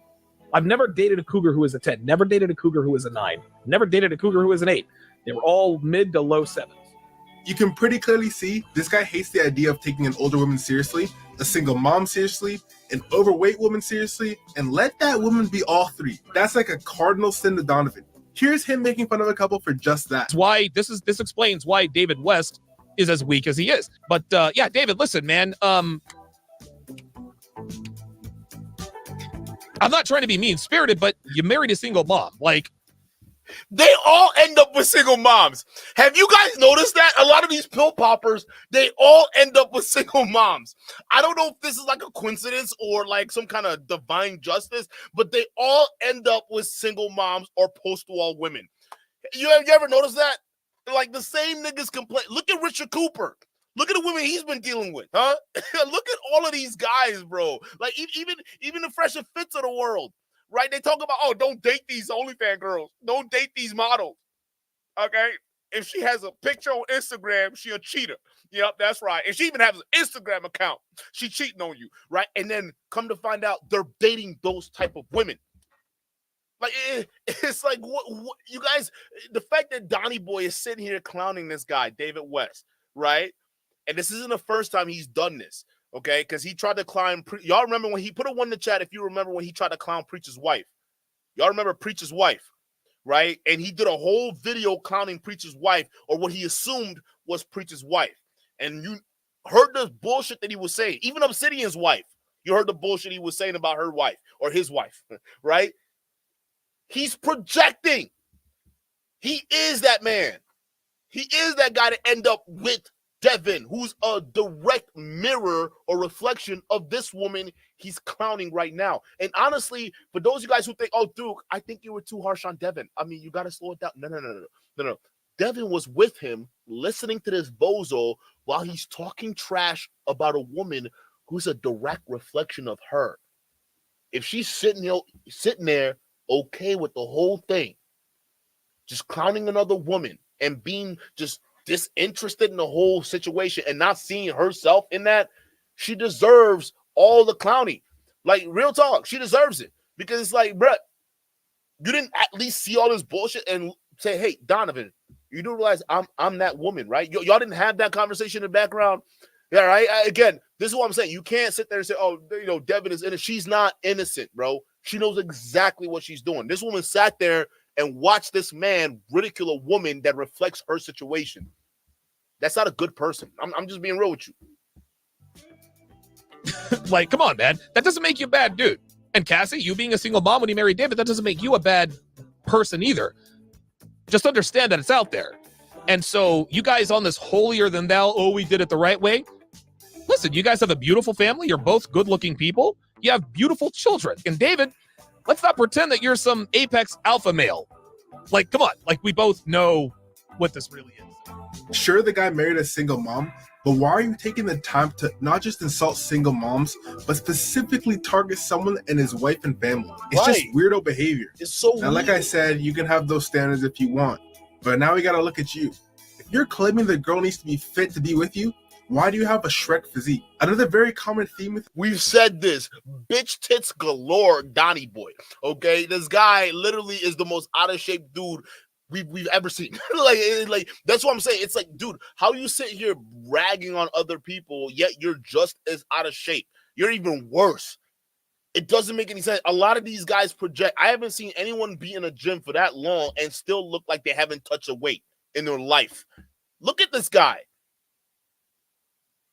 I've never dated a cougar who was a 10. Never dated a cougar who was a 9. Never dated a cougar who was an 8. They were all mid to low 7s. You can pretty clearly see this guy hates the idea of taking an older woman seriously, a single mom seriously, an overweight woman seriously, and let that woman be all three. That's like a cardinal sin to Donovan. Here's him making fun of a couple for just that. That's why this explains why David West is as weak as he is. But yeah, David, listen, man. I'm not trying to be mean-spirited, but you married a single mom. Like, They all end up with single moms. Have you guys noticed that? A lot of these pill poppers, they all end up with single moms. I don't know if this is like a coincidence or like some kind of divine justice, but they all end up with single moms or post-wall women. You ever noticed that? Like the same niggas complain. Look at Richard Cooper. Look at the women he's been dealing with, huh? Look at all of these guys, bro. Like even the Fresh and Fits of the world. Right? They talk about, oh, don't date these OnlyFans girls. Don't date these models. Okay? If she has a picture on Instagram, she a cheater. Yep, that's right. And she even has an Instagram account. She cheating on you, right? And then come to find out they're dating those type of women. Like, it's like, what you guys, the fact that Donnie Boy is sitting here clowning this guy, David West, right? And this isn't the first time he's done this. Okay, because he tried to clown. Y'all remember when he put a one in the chat? If you remember when he tried to clown Preacher's wife, y'all remember Preacher's wife, right? And he did a whole video clowning Preacher's wife, or what he assumed was Preacher's wife. And you heard the bullshit that he was saying. Even Obsidian's wife, you heard the bullshit he was saying about her wife or his wife, right? He's projecting. He is that man. He is that guy to end up with Devin, who's a direct mirror or reflection of this woman he's clowning right now. And honestly, for those of you guys who think, oh, Duke, I think you were too harsh on Devin. I mean, you got to slow it down. No. Devin was with him listening to this bozo while he's talking trash about a woman who's a direct reflection of her. If she's sitting there okay with the whole thing, just clowning another woman and being just disinterested in the whole situation and not seeing herself in that, she deserves all the clowning. Like, real talk, she deserves it. Because it's like, bruh, you didn't at least see all this bullshit and say, hey, Donovan, you do realize I'm that woman, right? Y'all didn't have that conversation in the background. Yeah, right? Again, this is what I'm saying. You can't sit there and say, oh, Devin is innocent. She's not innocent, bro. She knows exactly what she's doing. This woman sat there and watched this man ridicule a woman that reflects her situation. That's not a good person. I'm just being real with you. like, come on, man. That doesn't make you a bad dude. And Cassie, you being a single mom when you married David, that doesn't make you a bad person either. Just understand that it's out there. And so you guys on this holier than thou, oh, we did it the right way. Listen, you guys have a beautiful family. You're both good-looking people. You have beautiful children. And David, let's not pretend that you're some apex alpha male. Like, come on. Like, we both know what this really is. Sure, the guy married a single mom, but why are you taking the time to not just insult single moms, but specifically target someone and his wife and family? It's just weirdo behavior. It's so weird. Like I said, you can have those standards if you want, but now we got to look at you. If you're claiming the girl needs to be fit to be with you, why do you have a Shrek physique? Another very common theme with we've said this, bitch tits galore, Donnie Boy. Okay, this guy literally is the most out of shape dude we've ever seen. like that's what I'm saying. It's like, dude, how you sit here ragging on other people, yet you're just as out of shape. You're even worse. It doesn't make any sense. A lot of these guys project. I haven't seen anyone be in a gym for that long and still look like they haven't touched a weight in their life. Look at this guy.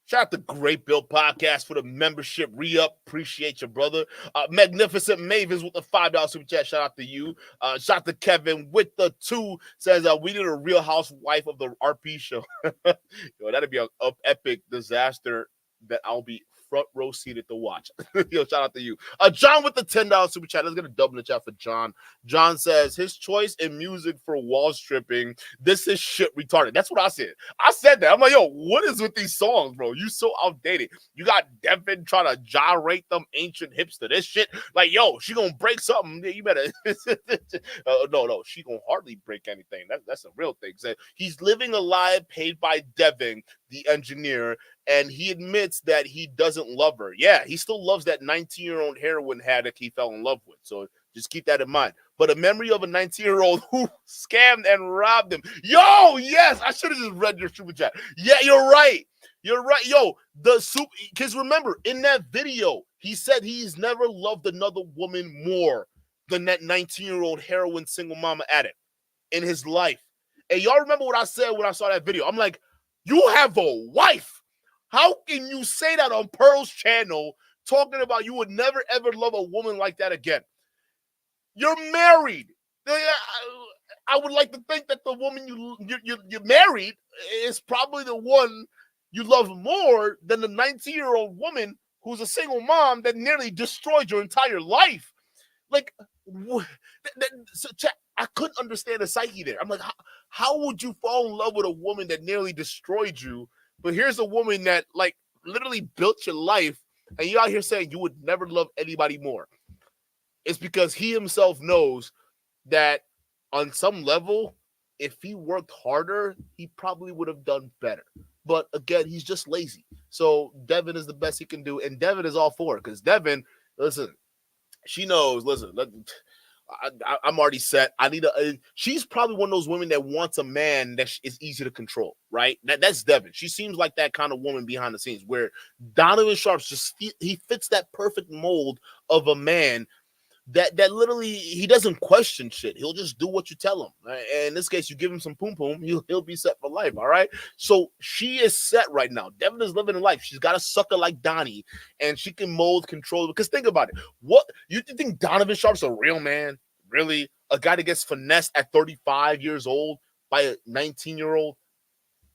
Shout out to Great Bill Podcast for the membership re-up. Appreciate you, brother. Magnificent Mavens with the $5 super chat. Shout out to you. Shout out to Kevin with the 2. Says, we need a Real Housewife of the RP show. Yo, that'd be an epic disaster that I'll be front row seated to watch. Yo, shout out to you. John with the $10 super chat. Let's get a double in the chat for John. John says, his choice in music for wall stripping, this is shit retarded. That's what I said. I said that. I'm like, yo, what is with these songs, bro? You so outdated. You got Devin trying to gyrate them ancient hips to this shit. Like, yo, she gonna break something. You better. No, she gonna hardly break anything. That's a real thing. So he's living a lie paid by Devin, the engineer, and he admits that he doesn't love her. Yeah, he still loves that 19-year-old heroin addict he fell in love with. So Just keep that in mind. But a memory of a 19-year-old who scammed and robbed him. Yo, yes, I should have just read your super chat. Yeah, you're right. You're right. Yo, because remember, in that video, he said he's never loved another woman more than that 19-year-old heroin single mama addict in his life. And y'all remember what I said when I saw that video? I'm like, you have a wife. How can you say that on Pearl's channel, talking about you would never, ever love a woman like that again? You're married. I would like to think that the woman you're married is probably the one you love more than the 19-year-old woman who's a single mom that nearly destroyed your entire life. Like, I couldn't understand the psyche there. I'm like, how would you fall in love with a woman that nearly destroyed you? But here's a woman that, like, literally built your life, and you out here saying you would never love anybody more. It's because he himself knows that on some level, if he worked harder, he probably would have done better. But again, he's just lazy. So Devin is the best he can do. And Devin is all for it. Because Devin, listen, she knows, I'm already set. She's probably one of those women that wants a man that is easy to control, right? That's Devin. She seems like that kind of woman behind the scenes where Donovan Sharpe he fits that perfect mold of a man that literally he doesn't question shit. He'll just do what you tell him. And in this case, you give him some poom poom, he'll be set for life. All right. So she is set right now. Devin is living a life. She's got a sucker like Donnie, and she can mold, control. Because think about it. What you think Donovan Sharpe's a real man? Really, a guy that gets finessed at 35 years old by a 19-year-old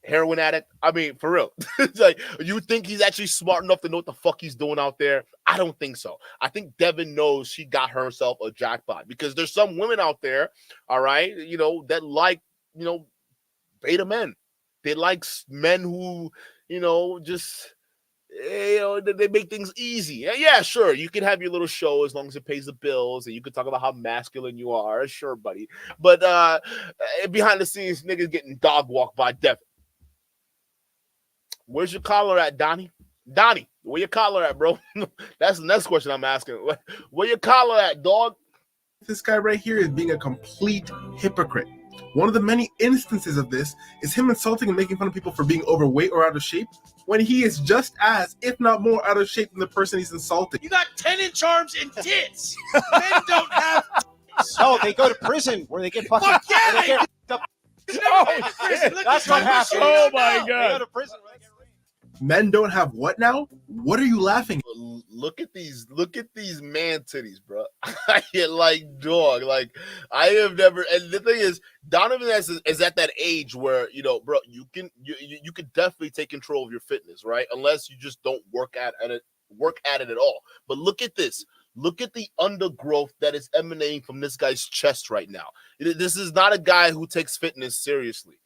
heroin addict? I mean, for real. It's like, you think he's actually smart enough to know what the fuck he's doing out there? I don't think so. I think Devin knows she got herself a jackpot, because there's some women out there, all right, that like, beta men. They like men who, just, they make things easy. Yeah, sure. You can have your little show as long as it pays the bills, and you can talk about how masculine you are. Sure, buddy. But behind the scenes, niggas getting dog walked by Devin. Where's your collar at, Donnie? Donnie, where your collar at, bro? That's the next question I'm asking. Where your collar at, dog? This guy right here is being a complete hypocrite. One of the many instances of this is him insulting and making fun of people for being overweight or out of shape, when he is just as, if not more, out of shape than the person he's insulting. You got 10-inch arms and tits. Men don't have tits. No, they go to prison where they get fucking. Fuck yeah, they get That's what happens. Oh my They go God. to prison where they get Men don't have what now? What are you laughing at? Look at these man titties, bro. I get like, dog. Like, I have never. And the thing is, Donovan is at that age where, bro, you can definitely take control of your fitness, right? Unless you just don't work at it at all. But look at this. Look at the undergrowth that is emanating from this guy's chest right now. This is not a guy who takes fitness seriously.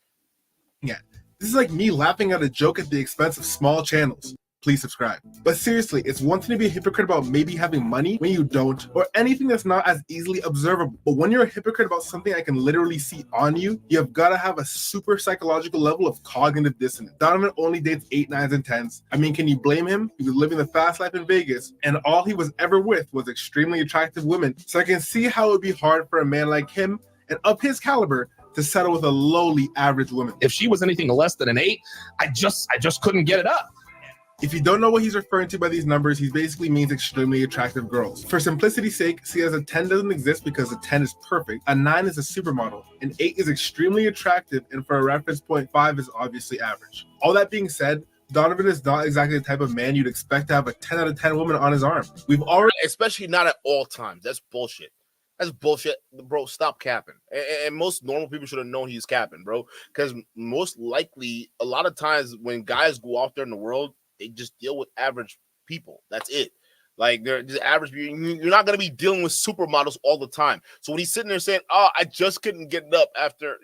Yeah. This is like me laughing at a joke at the expense of small channels. Please subscribe. But seriously, it's one thing to be a hypocrite about maybe having money when you don't, or anything that's not as easily observable. But when you're a hypocrite about something I can literally see on you, you've got to have a super psychological level of cognitive dissonance. Donovan only dates 8, 9s, and 10s. I mean, can you blame him? He was living the fast life in Vegas, and all he was ever with was extremely attractive women. So I can see how it would be hard for a man like him and of his caliber to settle with a lowly average woman. If she was anything less than an 8, I just couldn't get it up. If you don't know what he's referring to by these numbers, he basically means extremely attractive girls. For simplicity's sake, see as a 10 doesn't exist because a 10 is perfect, a 9 is a supermodel, an 8 is extremely attractive, and for a reference point, 5 is obviously average. All that being said, Donovan is not exactly the type of man you'd expect to have a 10 out of 10 woman on his arm. We've already... Especially not at all times. That's bullshit. That's bullshit, bro. Stop capping. And most normal people should have known he's capping, bro. Because most likely, a lot of times when guys go out there in the world, they just deal with average people. That's it. Like, they're just average. You're not going to be dealing with supermodels all the time. So when he's sitting there saying, "Oh, I just couldn't get it up after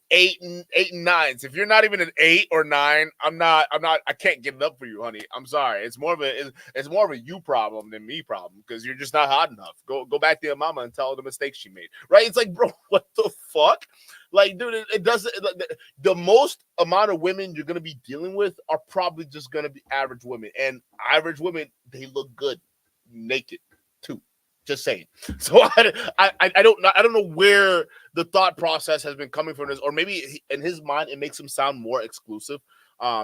8 and 9s," if you're not even an 8 or 9, I can't get it up for you, honey. I'm sorry. It's more of a you problem than me problem, because you're just not hot enough. Go back to your mama and tell her the mistakes she made. Right? It's like, bro, what the fuck? Like, dude, it doesn't. The most amount of women you're gonna be dealing with are probably just gonna be average women, and average women, they look good naked too. Just saying. So I don't know where the thought process has been coming from this, or maybe in his mind it makes him sound more exclusive.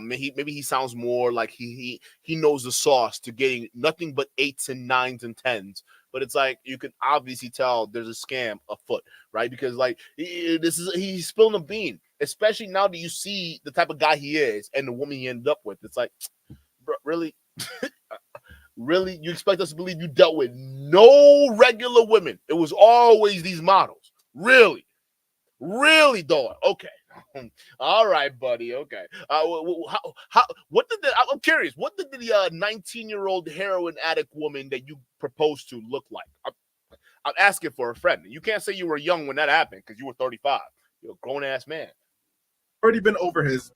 Maybe he sounds more like he knows the sauce to getting nothing but 8s and 9s and 10s. But it's like you can obviously tell there's a scam afoot, right? Because like he's spilling the bean, especially now that you see the type of guy he is and the woman he ended up with. It's like, bro, really. Really? You expect us to believe you dealt with no regular women? It was always these models. Really? Really, dog? Okay. All right, buddy. Okay. What did I'm curious. What did the 19-year-old heroin addict woman that you proposed to look like? I'm asking for a friend. You can't say you were young when that happened because you were 35. You're a grown-ass man. Already been over his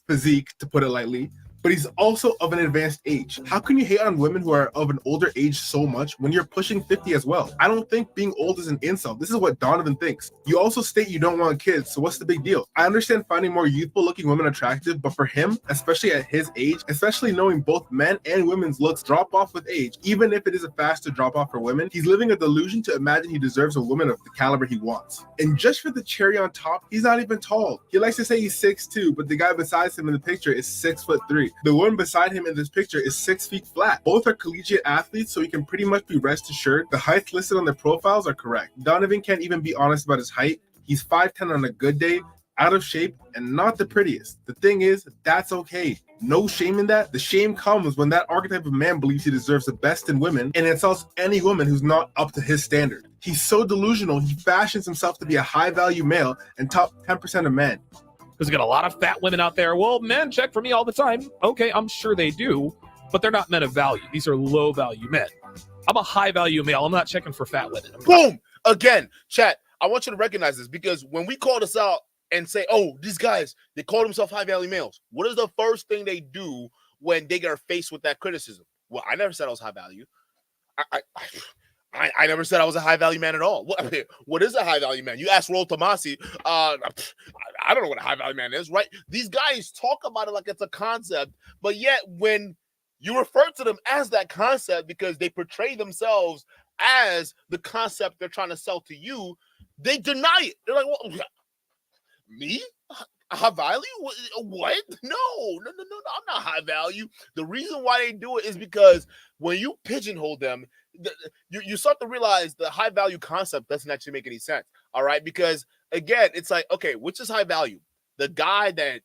physique, to put it lightly, but he's also of an advanced age. How can you hate on women who are of an older age so much when you're pushing 50 as well? I don't think being old is an insult. This is what Donovan thinks. You also state you don't want kids, so what's the big deal? I understand finding more youthful looking women attractive, but for him, especially at his age, especially knowing both men and women's looks drop off with age, even if it is a faster drop off for women, he's living a delusion to imagine he deserves a woman of the caliber he wants. And just for the cherry on top, he's not even tall. He likes to say he's 6'2", but the guy beside him in the picture is 6'3". The woman beside him in this picture is 6 feet flat. Both are collegiate athletes, so he can pretty much be rest assured the heights listed on their profiles are correct. Donovan can't even be honest about his height. He's 5'10" on a good day, out of shape, and not the prettiest. The thing is, that's okay. No shame in that. The shame comes when that archetype of man believes he deserves the best in women and insults any woman who's not up to his standard. He's so delusional, he fashions himself to be a high-value male and top 10% of men. Because we got a lot of fat women out there. Well, men check for me all the time. Okay, I'm sure they do, but they're not men of value. These are low-value men. I'm a high-value male. I'm not checking for fat women. Boom! Again, chat, I want you to recognize this because when we call this out and say, oh, these guys, they call themselves high-value males, what is the first thing they do when they get faced with that criticism? Well, I never said I was high-value. I never said I was a high-value man at all. What is a high-value man? You ask Roll Tomasi, I don't know what a high-value man is, right? These guys talk about it like it's a concept, but yet when you refer to them as that concept because they portray themselves as the concept they're trying to sell to you, they deny it. They're like, well, me? High value? What? No, I'm not high value. The reason why they do it is because when you pigeonhole them, you start to realize the high value concept doesn't actually make any sense. All right, because again, it's like, okay, which is high value? The guy that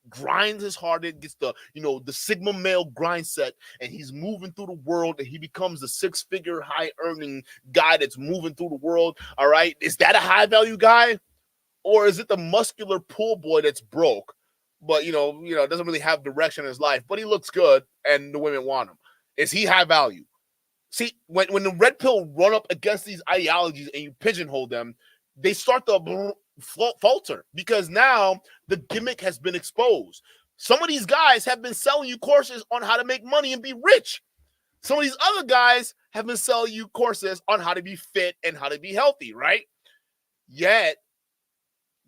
grinds his hardest, gets the the Sigma male grind set, and he's moving through the world, and he becomes the 6-figure high earning guy that's moving through the world. All right, is that a high value guy? Or is it the muscular pool boy that's broke, but doesn't really have direction in his life, but he looks good and the women want him? Is he high value? See, when the red pill run up against these ideologies and you pigeonhole them, they start to falter because now the gimmick has been exposed. Some of these guys have been selling you courses on how to make money and be rich. Some of these other guys have been selling you courses on how to be fit and how to be healthy, right? Yet,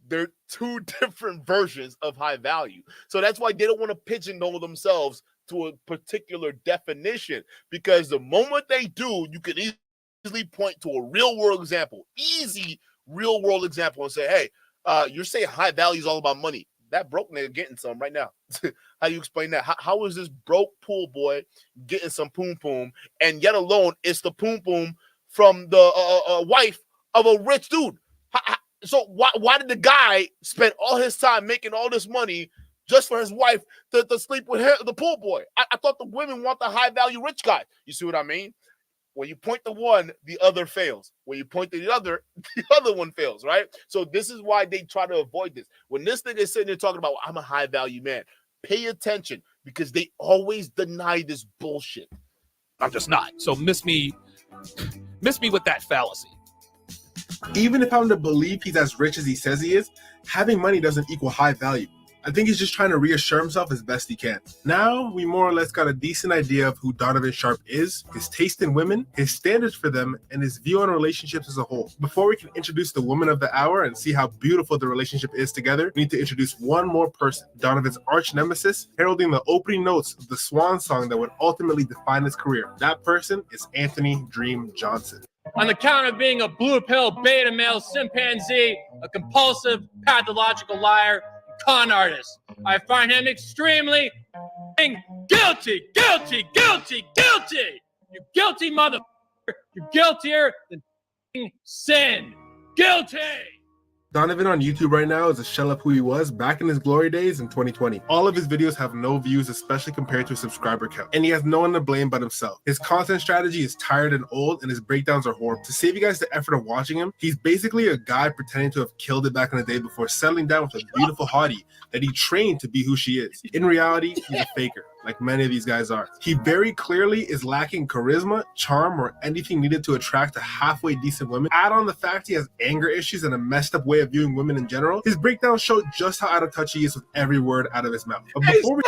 they're two different versions of high value. So that's why they don't want to pigeonhole themselves to a particular definition, because the moment they do, you can easily point to a real-world example, easy real-world example, and say, hey, you're saying high value is all about money. That broke nigga getting some right now. How do you explain that? How is this broke pool boy getting some poom-poom, and yet alone it's the poom-poom from the wife of a rich dude? So why did the guy spend all his time making all this money just for his wife to sleep with the pool boy? I thought the women want the high-value rich guy. You see what I mean? When you point to one, the other fails. When you point to the other one fails, right? So this is why they try to avoid this. When this thing is sitting there talking about, I'm a high-value man, pay attention because they always deny this bullshit. I'm just not. So miss me with that fallacy. Even if I'm to believe he's as rich as he says he is, having money doesn't equal high value. I think he's just trying to reassure himself as best he can. Now, we more or less got a decent idea of who Donovan Sharpe is, his taste in women, his standards for them, and his view on relationships as a whole. Before we can introduce the woman of the hour and see how beautiful the relationship is together, we need to introduce one more person, Donovan's arch nemesis, heralding the opening notes of the swan song that would ultimately define his career. That person is Anthony Dream Johnson. On the count of being a blue pill beta male chimpanzee, a compulsive pathological liar, and con artist, I find him extremely guilty. You guilty motherfucker. You're guiltier than sin. Guilty. Donovan on YouTube right now is a shell of who he was back in his glory days in 2020. All of his videos have no views, especially compared to his subscriber count, and he has no one to blame but himself. His content strategy is tired and old, and his breakdowns are horrible. To save you guys the effort of watching him, he's basically a guy pretending to have killed it back in the day before settling down with a beautiful hottie that he trained to be who she is. In reality, he's a faker, like many of these guys are. He very clearly is lacking charisma, charm, or anything needed to attract a halfway decent woman. Add on the fact he has anger issues and a messed up way of viewing women in general. His breakdown showed just how out of touch he is with every word out of his mouth. But before we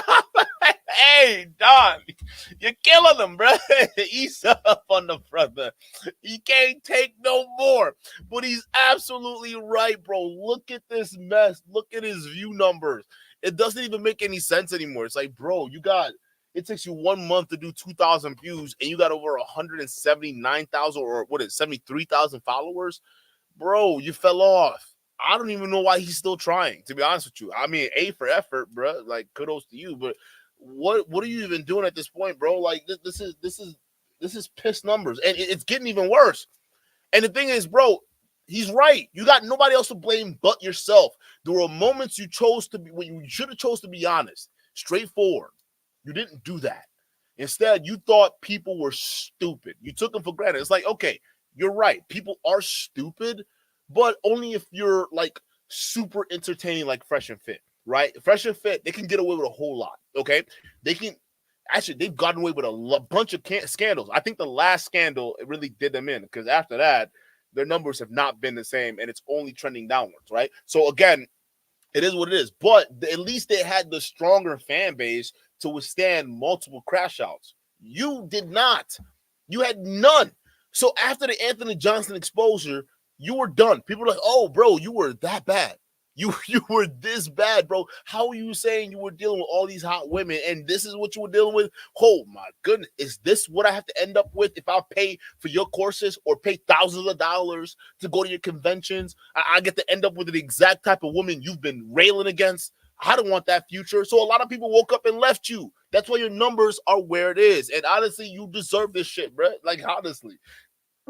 Hey, Don, you're killing him, bro. He's up on the front, man. He can't take no more. But he's absolutely right, bro. Look at this mess. Look at his view numbers. It doesn't even make any sense anymore. It's like, bro, it takes you 1 month to do 2,000 views, and you got over 179,000 or 73,000 followers. Bro, you fell off. I don't even know why he's still trying, to be honest with you. I mean, A for effort, bro. Like, kudos to you, but what are you even doing at this point, bro? Like, this is piss numbers, and it's getting even worse. And the thing is, bro, he's right. You got nobody else to blame but yourself. There were moments you chose to be when you should have chose to be honest, straightforward. You didn't do that. Instead, you thought people were stupid. You took them for granted. It's like, okay, you're right. People are stupid, but only if you're like super entertaining, like Fresh and Fit. Right? Fresh and Fit, they can get away with a whole lot, okay? They've gotten away with a bunch of scandals. I think the last scandal, it really did them in, because after that, their numbers have not been the same, and it's only trending downwards, right? So, again, it is what it is. But at least they had the stronger fan base to withstand multiple crash outs. You did not. You had none. So, after the Anthony Johnson exposure, you were done. People were like, oh, bro, you were that bad. You were this bad, bro. How are you saying you were dealing with all these hot women and this is what you were dealing with? Oh, my goodness. Is this what I have to end up with if I pay for your courses or pay thousands of dollars to go to your conventions? I get to end up with the exact type of woman you've been railing against. I don't want that future. So a lot of people woke up and left you. That's why your numbers are where it is. And honestly, you deserve this shit, bro. Like, honestly.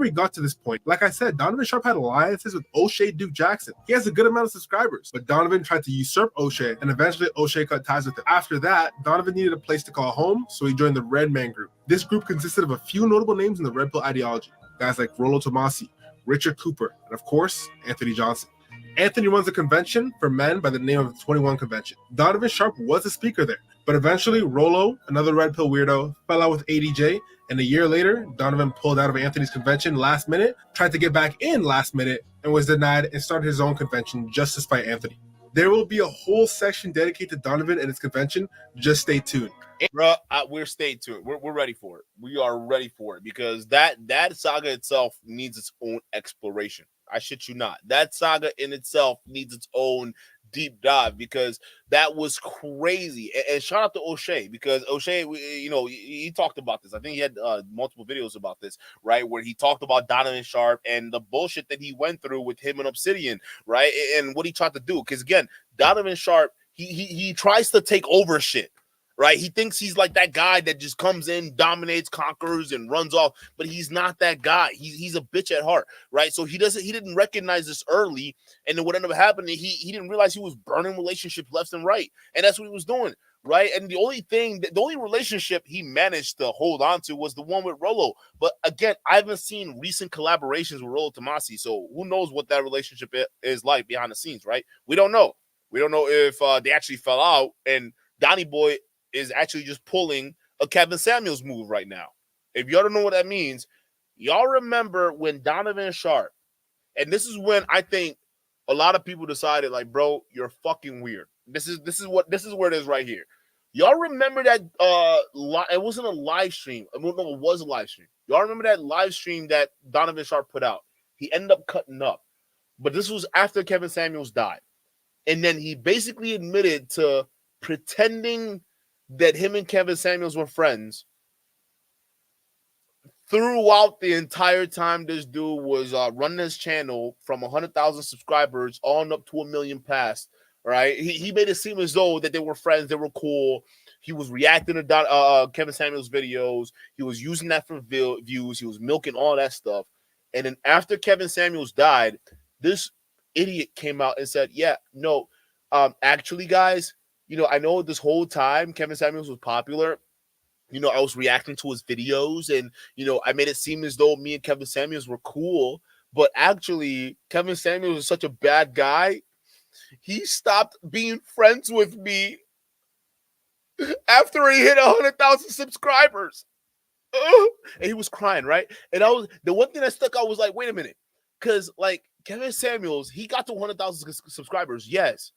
we got to this point, like I said, Donovan Sharpe had alliances with O'Shea Duke Jackson. He has a good amount of subscribers, but Donovan tried to usurp O'Shea, and eventually O'Shea cut ties with him. After that, Donovan needed a place to call home, so he joined the Red Man Group. This group consisted of a few notable names in the Red Pill ideology, guys like Rollo Tomasi, Richard Cooper, and of course, Anthony Johnson. Anthony runs a convention for men by the name of the 21 Convention. Donovan Sharpe was a speaker there, but eventually Rollo, another Red Pill weirdo, fell out with ADJ, and a year later, Donovan pulled out of Anthony's convention last minute, tried to get back in last minute, and was denied and started his own convention just to spite Anthony. There will be a whole section dedicated to Donovan and his convention. Just stay tuned. Bro, we're stayed tuned. We're ready for it. We are ready for it because that saga itself needs its own exploration. I shit you not. That saga in itself needs its own deep dive because that was crazy. And shout out to O'Shea because O'Shea, he talked about this. I think he had multiple videos about this, right? Where he talked about Donovan Sharpe and the bullshit that he went through with him and Obsidian, right? And what he tried to do. Because again, Donovan Sharpe, he tries to take over shit. Right, he thinks he's like that guy that just comes in, dominates, conquers, and runs off. But he's not that guy. He's a bitch at heart, right? So he didn't recognize this early, and then what ended up happening, he didn't realize he was burning relationships left and right, and that's what he was doing, right? And the only relationship he managed to hold on to was the one with Rollo. But again, I haven't seen recent collaborations with Rollo Tomasi, so who knows what that relationship is like behind the scenes, right? We don't know. We don't know if they actually fell out, and Donnie Boy is actually just pulling a Kevin Samuels move right now. If y'all don't know what that means, y'all remember when Donovan Sharpe, and this is when I think a lot of people decided, like, bro, you're fucking weird. This is where it is right here. Y'all remember that it wasn't a live stream. No, it was a live stream. Y'all remember that live stream that Donovan Sharpe put out? He ended up cutting up. But this was after Kevin Samuels died. And then he basically admitted to pretending that him and Kevin Samuels were friends throughout the entire time this dude was running his channel from 100,000 subscribers on up to 1 million past, right? He made it seem as though that they were friends, they were cool. He was reacting to Kevin Samuels' videos. He was using that for views. He was milking all that stuff. And then after Kevin Samuels died, this idiot came out and said, yeah, no, actually, guys, I know this whole time Kevin Samuels was popular. I was reacting to his videos and, I made it seem as though me and Kevin Samuels were cool. But actually, Kevin Samuels is such a bad guy. He stopped being friends with me after he hit 100,000 subscribers. And he was crying, right? And the one thing that stuck out was like, wait a minute. Because, like, Kevin Samuels, he got to 100,000 subscribers, yes.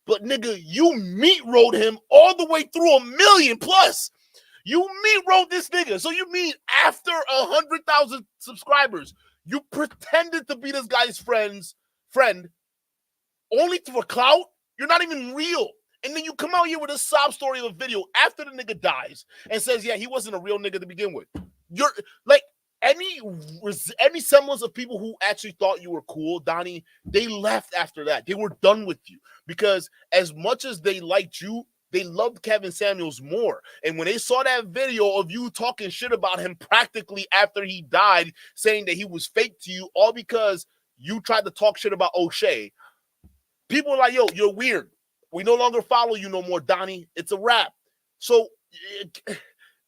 But, nigga, you meat rode him all the way through 1 million plus. You meat rode this nigga. So you mean after 100,000 subscribers, you pretended to be this guy's friend only for clout? You're not even real. And then you come out here with a sob story of a video after the nigga dies and says, yeah, he wasn't a real nigga to begin with. You're like any semblance of people who actually thought you were cool, Donnie, they left after that. They were done with you because as much as they liked you, they loved Kevin Samuels more. And when they saw that video of you talking shit about him practically after he died, saying that he was fake to you, all because you tried to talk shit about O'Shea, people are like, yo, you're weird. We no longer follow you no more, Donnie. It's a wrap. So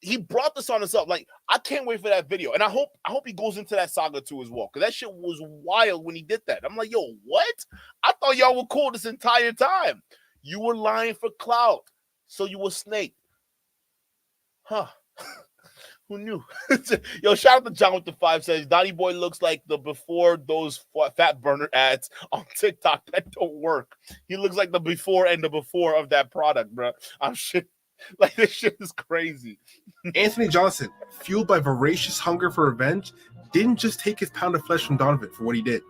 he brought this on himself. Like, I can't wait for that video. And I hope he goes into that saga too as well. Because that shit was wild when he did that. I'm like, yo, what? I thought y'all were cool this entire time. You were lying for clout. So you were snake. Huh. Who knew? Yo, shout out to John with the 5 says, Donnie Boy looks like the before those fat burner ads on TikTok that don't work. He looks like the before and the before of that product, bro. I'm shit. Like, this shit is crazy. Anthony Johnson, fueled by voracious hunger for revenge, didn't just take his pound of flesh from Donovan for what he did.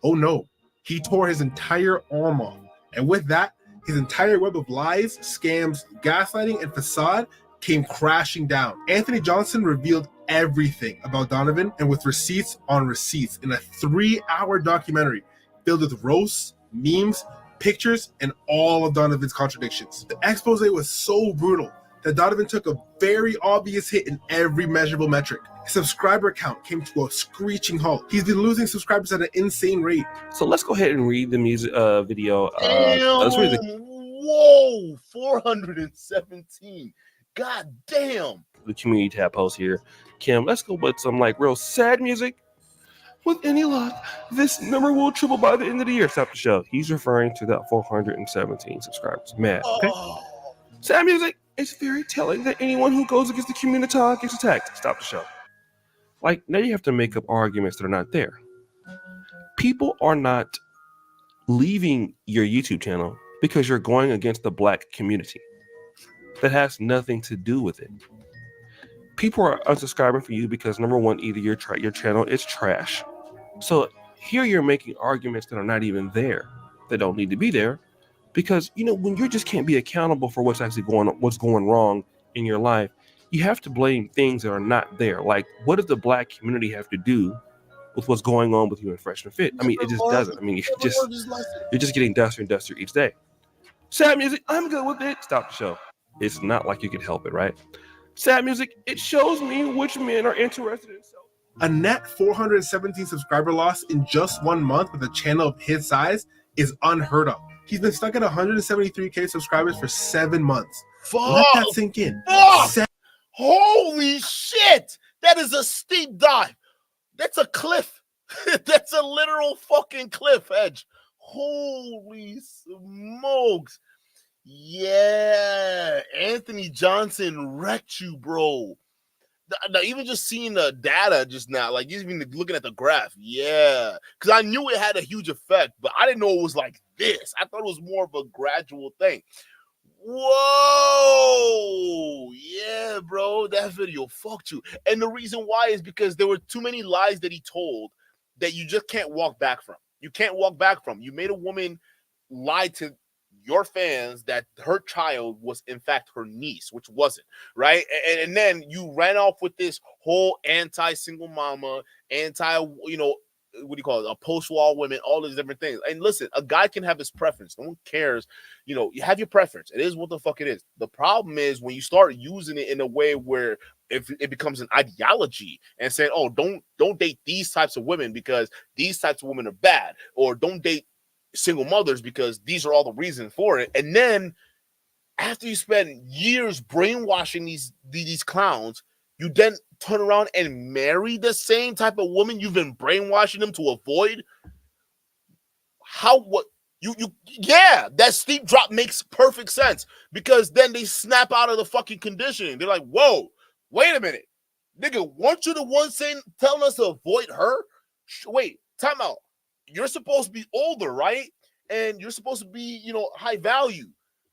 Oh no, he tore his entire arm off. And with that, his entire web of lies, scams, gaslighting, and facade came crashing down. Anthony Johnson revealed everything about Donovan and with receipts on receipts in a 3-hour documentary filled with roasts, memes, pictures, and all of Donovan's contradictions. The expose was so brutal that Donovan took a very obvious hit in every measurable metric. His subscriber count came to a screeching halt. He's been losing subscribers at an insane rate. So let's go ahead and read the music video. Whoa, 417. God damn. The community tab post here. Kim, let's go with some like real sad music. With any luck, this number will triple by the end of the year. Stop the show. He's referring to that 417 subscribers. Man, okay? Sad music. It's very telling that anyone who goes against the community gets attacked. Stop the show. Like, now you have to make up arguments that are not there. People are not leaving your YouTube channel because you're going against the black community. That has nothing to do with it. People are unsubscribing for you because, number one, either your channel is trash. So here you're making arguments that are not even there, that don't need to be there, because when you just can't be accountable for what's actually what's going wrong in your life, you have to blame things that are not there. Like, what does the black community have to do with what's going on with you in Fresh and Fit? I mean, it just doesn't. I mean, you're just getting dustier and dustier each day. Sad music, I'm good with it. Stop the show. It's not like you could help it, right? Sad music, it shows me which men are interested in self. A net 417 subscriber loss in just 1 month with a channel of his size is unheard of. He's been stuck at 173K subscribers for 7 months. Let that sink in. Holy shit! That is a steep dive. That's a cliff. That's a literal fucking cliff edge. Holy smokes. Yeah, Anthony Johnson wrecked you, bro. Now, even just seeing the data just now, like even looking at the graph, yeah, because I knew it had a huge effect, but I didn't know it was like this. I thought it was more of a gradual thing. Whoa, yeah, bro, that video fucked you. And the reason why is because there were too many lies that he told that you just can't walk back from. You can't walk back from. You made a woman lie to your fans that her child was in fact her niece, which wasn't, right? And then you ran off with this whole anti-single mama, what do you call it? A post-wall women, all these different things. And listen, a guy can have his preference. No one cares. You have your preference. It is what the fuck it is. The problem is when you start using it in a way where if it becomes an ideology and saying, oh, don't date these types of women because these types of women are bad, or don't date single mothers because these are all the reasons for it. And then after you spend years brainwashing these clowns, you then turn around and marry the same type of woman you've been brainwashing them to avoid. That steep drop makes perfect sense, because then they snap out of the fucking conditioning. They're like, whoa, wait a minute. Nigga, weren't you the one telling us to avoid her? Wait, time out. You're supposed to be older, right? And you're supposed to be, high value.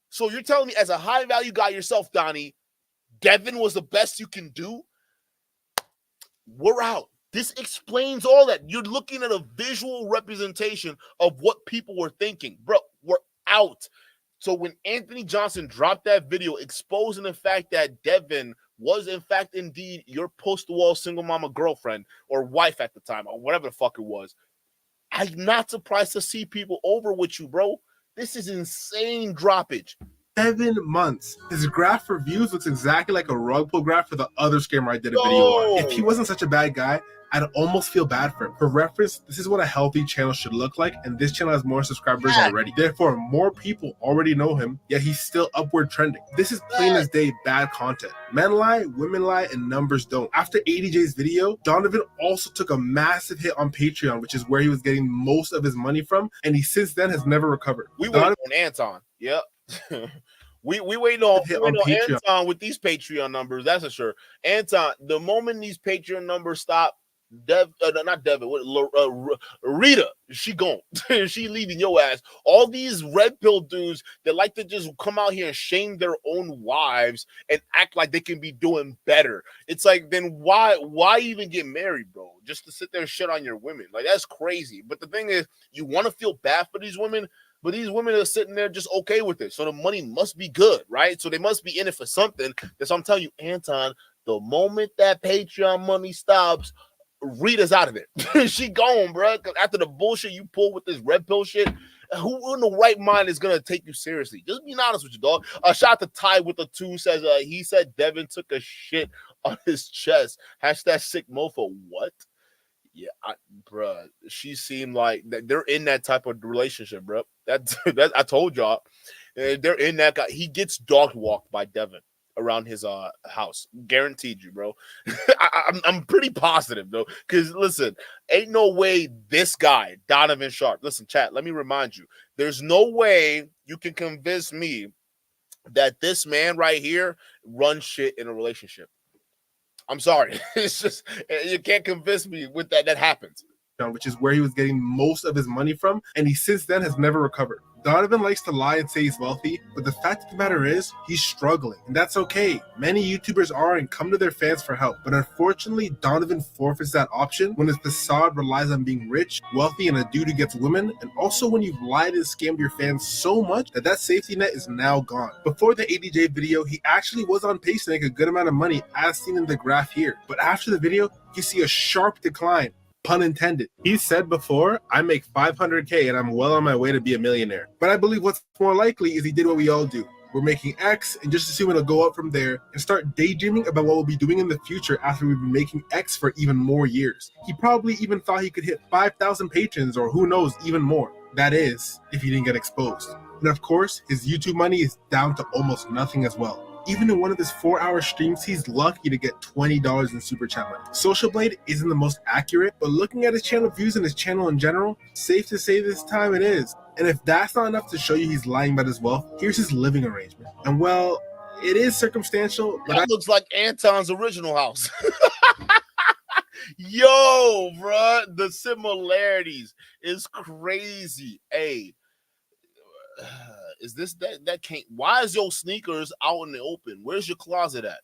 So you're telling me as a high value guy yourself, Donnie, Devin was the best you can do? We're out. This explains all that. You're looking at a visual representation of what people were thinking. Bro, we're out. So when Anthony Johnson dropped that video exposing the fact that Devin was in fact indeed your post-wall single mama girlfriend or wife at the time, or whatever the fuck it was, I'm not surprised to see people over with you, bro. This is insane droppage. 7 months. His graph for views looks exactly like a rug pull graph for the other scammer I did a video on. If he wasn't such a bad guy, I'd almost feel bad for him. For reference, this is what a healthy channel should look like, and this channel has more subscribers already. Therefore, more people already know him, yet he's still upward trending. This is plain as day bad content. Men lie, women lie, and numbers don't. After ADJ's video, Donovan also took a massive hit on Patreon, which is where he was getting most of his money from, and he since then has never recovered. We waiting on Anton. Yep. we waiting on Anton with these Patreon numbers. That's for sure. Anton, the moment these Patreon numbers stop, Rita, she gone. She leaving your ass. All these red pill dudes that like to just come out here and shame their own wives and act like they can be doing better. It's like, then why even get married, bro? Just to sit there and shit on your women. Like, that's crazy. But the thing is, you want to feel bad for these women, but these women are sitting there just okay with it. So the money must be good, right? So they must be in it for something. That's what I'm telling you, Anton, the moment that Patreon money stops, Rita's out of it. She gone, bro. Because after the bullshit you pull with this red pill shit, who in the right mind is gonna take you seriously? Just being honest with you, dog. Shout out to Ty with the 2 says he said Devin took a shit on his chest. Hashtag sick mofo. What? Yeah, bruh. She seemed like that they're in that type of relationship, bro. That I told y'all. They're in that guy. He gets dog walked by Devin around his house, guaranteed you, bro. I'm pretty positive though, because listen, ain't no way this guy Donovan Sharpe. Listen, chat. Let me remind you, there's no way you can convince me that this man right here runs shit in a relationship. I'm sorry, it's just you can't convince me with that. That happens. Which is where he was getting most of his money from, and he since then has never recovered. Donovan likes to lie and say he's wealthy, but the fact of the matter is, he's struggling, and that's okay. Many YouTubers are and come to their fans for help, but unfortunately, Donovan forfeits that option when his facade relies on being rich, wealthy, and a dude who gets women, and also when you've lied and scammed your fans so much that safety net is now gone. Before the ADJ video, he actually was on pace to make a good amount of money, as seen in the graph here, but after the video, you see a sharp decline. Pun intended. He said before, I make $500K and I'm well on my way to be a millionaire. But I believe what's more likely is he did what we all do. We're making X and just assume it'll go up from there and start daydreaming about what we'll be doing in the future after we've been making X for even more years. He probably even thought he could hit 5,000 patrons or who knows, even more. That is, if he didn't get exposed. And of course, his YouTube money is down to almost nothing as well. Even in one of his 4-hour streams, he's lucky to get $20 in super chat money. Social Blade isn't the most accurate, but looking at his channel views and his channel in general, safe to say this time it is. And if that's not enough to show you he's lying about his wealth, here's his living arrangement. And well, it is circumstantial, but that looks like Anton's original house. Yo, bro, the similarities is crazy. Hey, is this that can't? Why is your sneakers out in the open? Where's your closet at,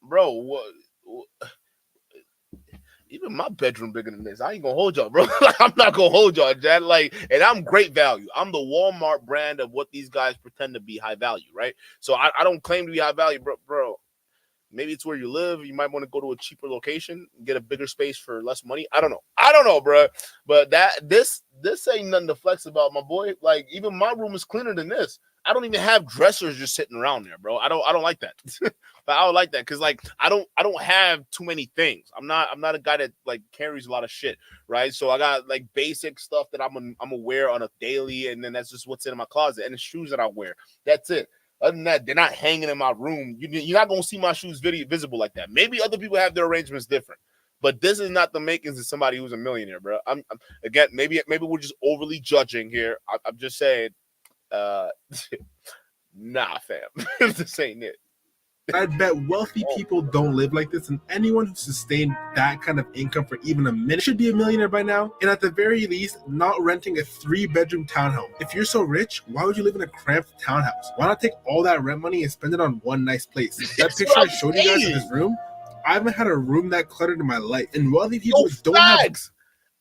bro? What even my bedroom bigger than this. I ain't gonna hold y'all, bro. Like, I'm not gonna hold y'all, Jad. Like, and I'm great value. I'm the Walmart brand of what these guys pretend to be high value, right? So I don't claim to be high value, bro. Maybe it's where you live. You might want to go to a cheaper location, get a bigger space for less money. I don't know, bro. But this ain't nothing to flex about, my boy. Like, even my room is cleaner than this. I don't even have dressers just sitting around there, bro. I don't like that. But I don't like that because, like, I don't have too many things. I'm not a guy that like carries a lot of shit, right? So I got like basic stuff that I'm gonna wear on a daily, and then that's just what's in my closet, and the shoes that I wear. That's it. Other than that, they're not hanging in my room. You're not gonna see my shoes visible like that. Maybe other people have their arrangements different, but this is not the makings of somebody who's a millionaire, bro. I'm again, maybe we're just overly judging here. I'm just saying, nah, fam, this ain't it. I bet wealthy people don't live like this, and anyone who sustained that kind of income for even a minute should be a millionaire by now, and at the very least, not renting a 3-bedroom townhome. If you're so rich, why would you live in a cramped townhouse? Why not take all that rent money and spend it on one nice place? That picture I showed you guys of this room, I haven't had a room that cluttered in my life, and wealthy people don't have...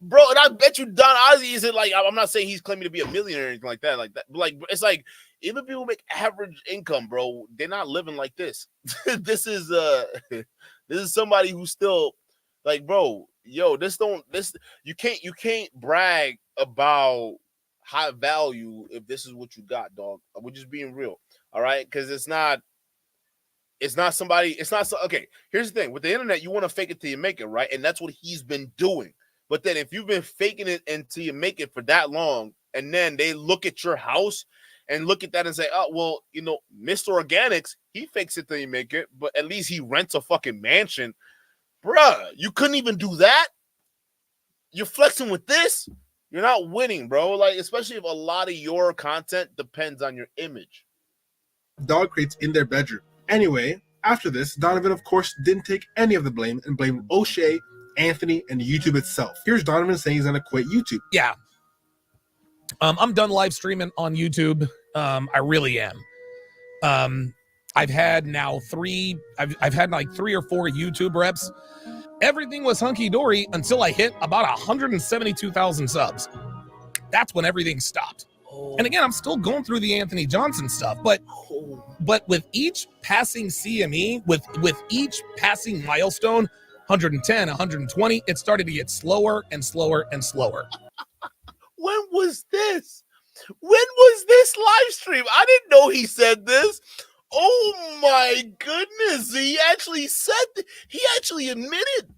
Bro, and I bet you Don Ozzy isn't like, I'm not saying he's claiming to be a millionaire or anything like that. But like, it's like, even people make average income, bro, they're not living like this. This is somebody who's still like, bro, yo, you can't brag about high value if this is what you got, dog. We're just being real, all right? Because it's not okay. Here's the thing with the internet, you want to fake it till you make it, right? And that's what he's been doing. But then if you've been faking it until you make it for that long, and then they look at your house and look at that and say, oh, well, you know, Mr. Organics, he fakes it till you make it, but at least he rents a fucking mansion. Bruh, you couldn't even do that? You're flexing with this? You're not winning, bro. Like, especially if a lot of your content depends on your image. Dog crates in their bedroom. Anyway, after this, Donovan, of course, didn't take any of the blame and blamed O'Shea, Anthony, and YouTube itself. Here's Donovan saying he's gonna quit YouTube. Yeah. I'm done live streaming on YouTube. I really am. I've had now I've had like 3 or 4 YouTube reps. Everything was hunky-dory until I hit about 172,000 subs. That's when everything stopped. And again, I'm still going through the Anthony Johnson stuff, but with each passing CME, with each passing milestone, 110, 120, it started to get slower and slower and slower. When was this? When was this live stream? I didn't know he said this. Oh my goodness. He actually admitted.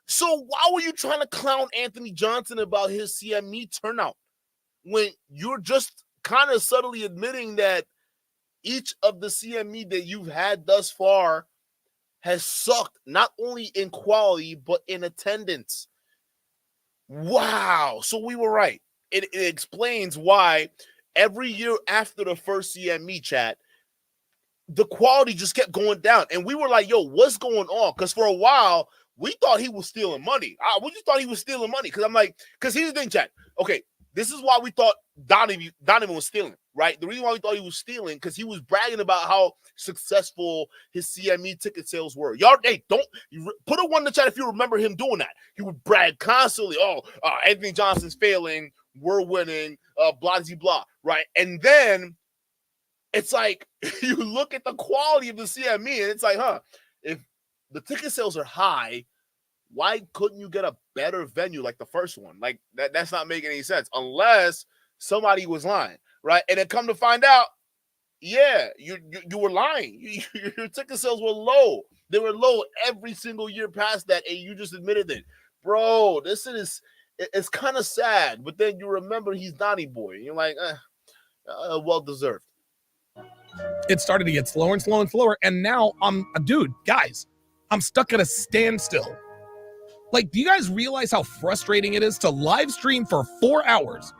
So why were you trying to clown Anthony Johnson about his CME turnout when you're just kind of subtly admitting that each of the CME that you've had thus far has sucked, not only in quality, but in attendance? Wow. So we were right. It explains why every year after the first CME chat, the quality just kept going down. And we were like, yo, what's going on? Because for a while, we thought he was stealing money. We just thought he was stealing money. Because I'm like, because here's the thing, chat. Okay, this is why we thought Donovan was stealing, right? The reason why we thought he was stealing, because he was bragging about how successful his CME ticket sales were. Y'all, hey, don't put a 1 in the chat if you remember him doing that. He would brag constantly, Anthony Johnson's failing, we're winning, blah, blah, blah, right? And then it's like, you look at the quality of the CME, and it's like, if the ticket sales are high, why couldn't you get a better venue like the first one? Like, that's not making any sense unless somebody was lying, right? And then come to find out, yeah, you were lying. Your ticket sales were low. They were low every single year past that, and you just admitted it. Bro, it's kind of sad, but then you remember he's Donnie Boy, and you're like, well-deserved. It started to get slower and slower and slower, and now guys, I'm stuck at a standstill. Like, do you guys realize how frustrating it is to live stream for 4 hours,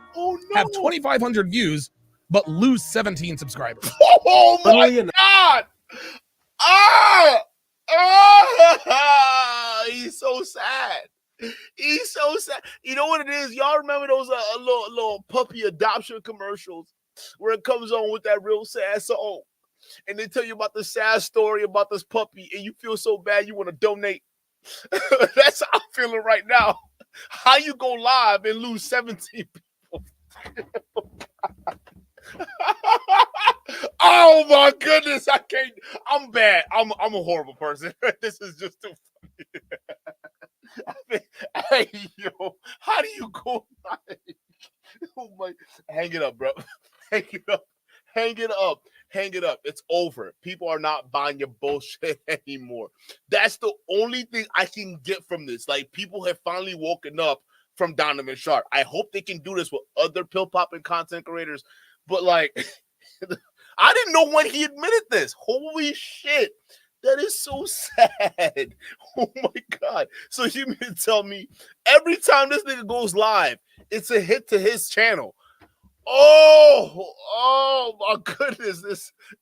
have 2,500 views, but lose 17 subscribers? Oh my God! He's so sad. He's so sad. You know what it is? Y'all remember those little puppy adoption commercials? where it comes on with that real sad song. And they tell you about the sad story about this puppy, and you feel so bad you want to donate. That's how I'm feeling right now. How you go live and lose 17 people? Oh my goodness, I can't. I'm bad. I'm a horrible person. This is just too funny. I mean, hey yo, how do you go live? Oh my, hang it up, bro. Hang it up. Hang it up. Hang it up. It's over. People are not buying your bullshit anymore. That's the only thing I can get from this. Like, people have finally woken up from Donovan Sharpe. I hope they can do this with other pill popping content creators. But like, I didn't know when he admitted this. Holy shit. That is so sad. Oh my God. So you mean to tell me every time this nigga goes live, it's a hit to his channel? Oh my goodness.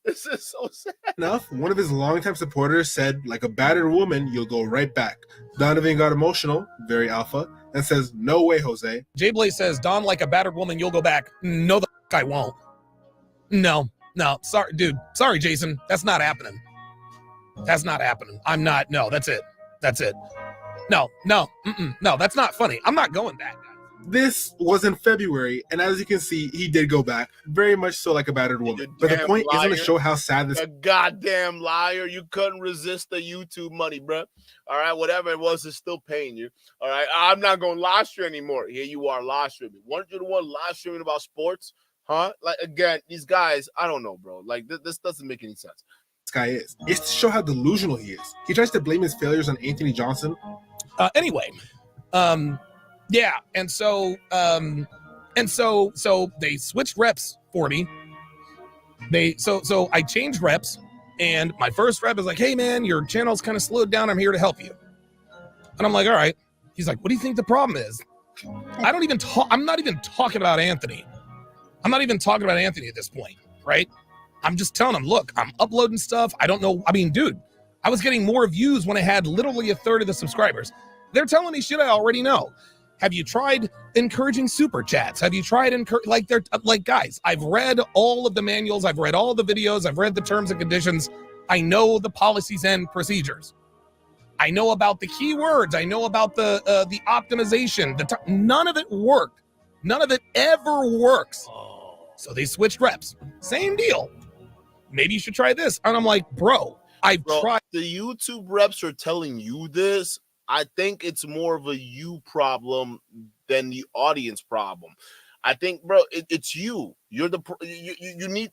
This is so sad. Enough, one of his longtime supporters said, like a battered woman, you'll go right back. Donovan got emotional, very alpha, and says, no way, Jose. Jay Blaze says, Don, like a battered woman, you'll go back. No, the I won't. No. Sorry, dude. Sorry, Jason. That's not happening. That's not happening. I'm not. No, that's it. No, that's not funny. I'm not going back. This was in February, and as you can see, he did go back, very much so like a battered woman. But the point isn't to show how sad this. A goddamn liar! You couldn't resist the YouTube money, bro. All right, whatever it was, it's still paying you. All right, I'm not going to live stream anymore. Here you are live streaming. Weren't you the one live streaming about sports? Huh? Like, again, these guys, I don't know, bro. Like, this doesn't make any sense. This guy is. It's to show how delusional he is. He tries to blame his failures on Anthony Johnson. Yeah, and so they switched reps for me. So I changed reps, and my first rep is like, "Hey man, your channel's kind of slowed down. I'm here to help you." And I'm like, "All right." He's like, "What do you think the problem is?" I'm not even talking about Anthony. I'm not even talking about Anthony at this point, right? I'm just telling him, "Look, I'm uploading stuff. I don't know. I mean, dude, I was getting more views when I had literally a third of the subscribers. They're telling me shit I already know. Have you tried encouraging super chats? Have you tried guys, I've read all of the manuals. I've read all the videos. I've read the terms and conditions. I know the policies and procedures. I know about the keywords. I know about the optimization. None of it worked. None of it ever works. So they switched reps. Same deal. Maybe you should try this. And I'm like, bro, I've tried. The YouTube reps are telling you this. I think it's more of a you problem than the audience problem. I think, bro, it's you. You're you need.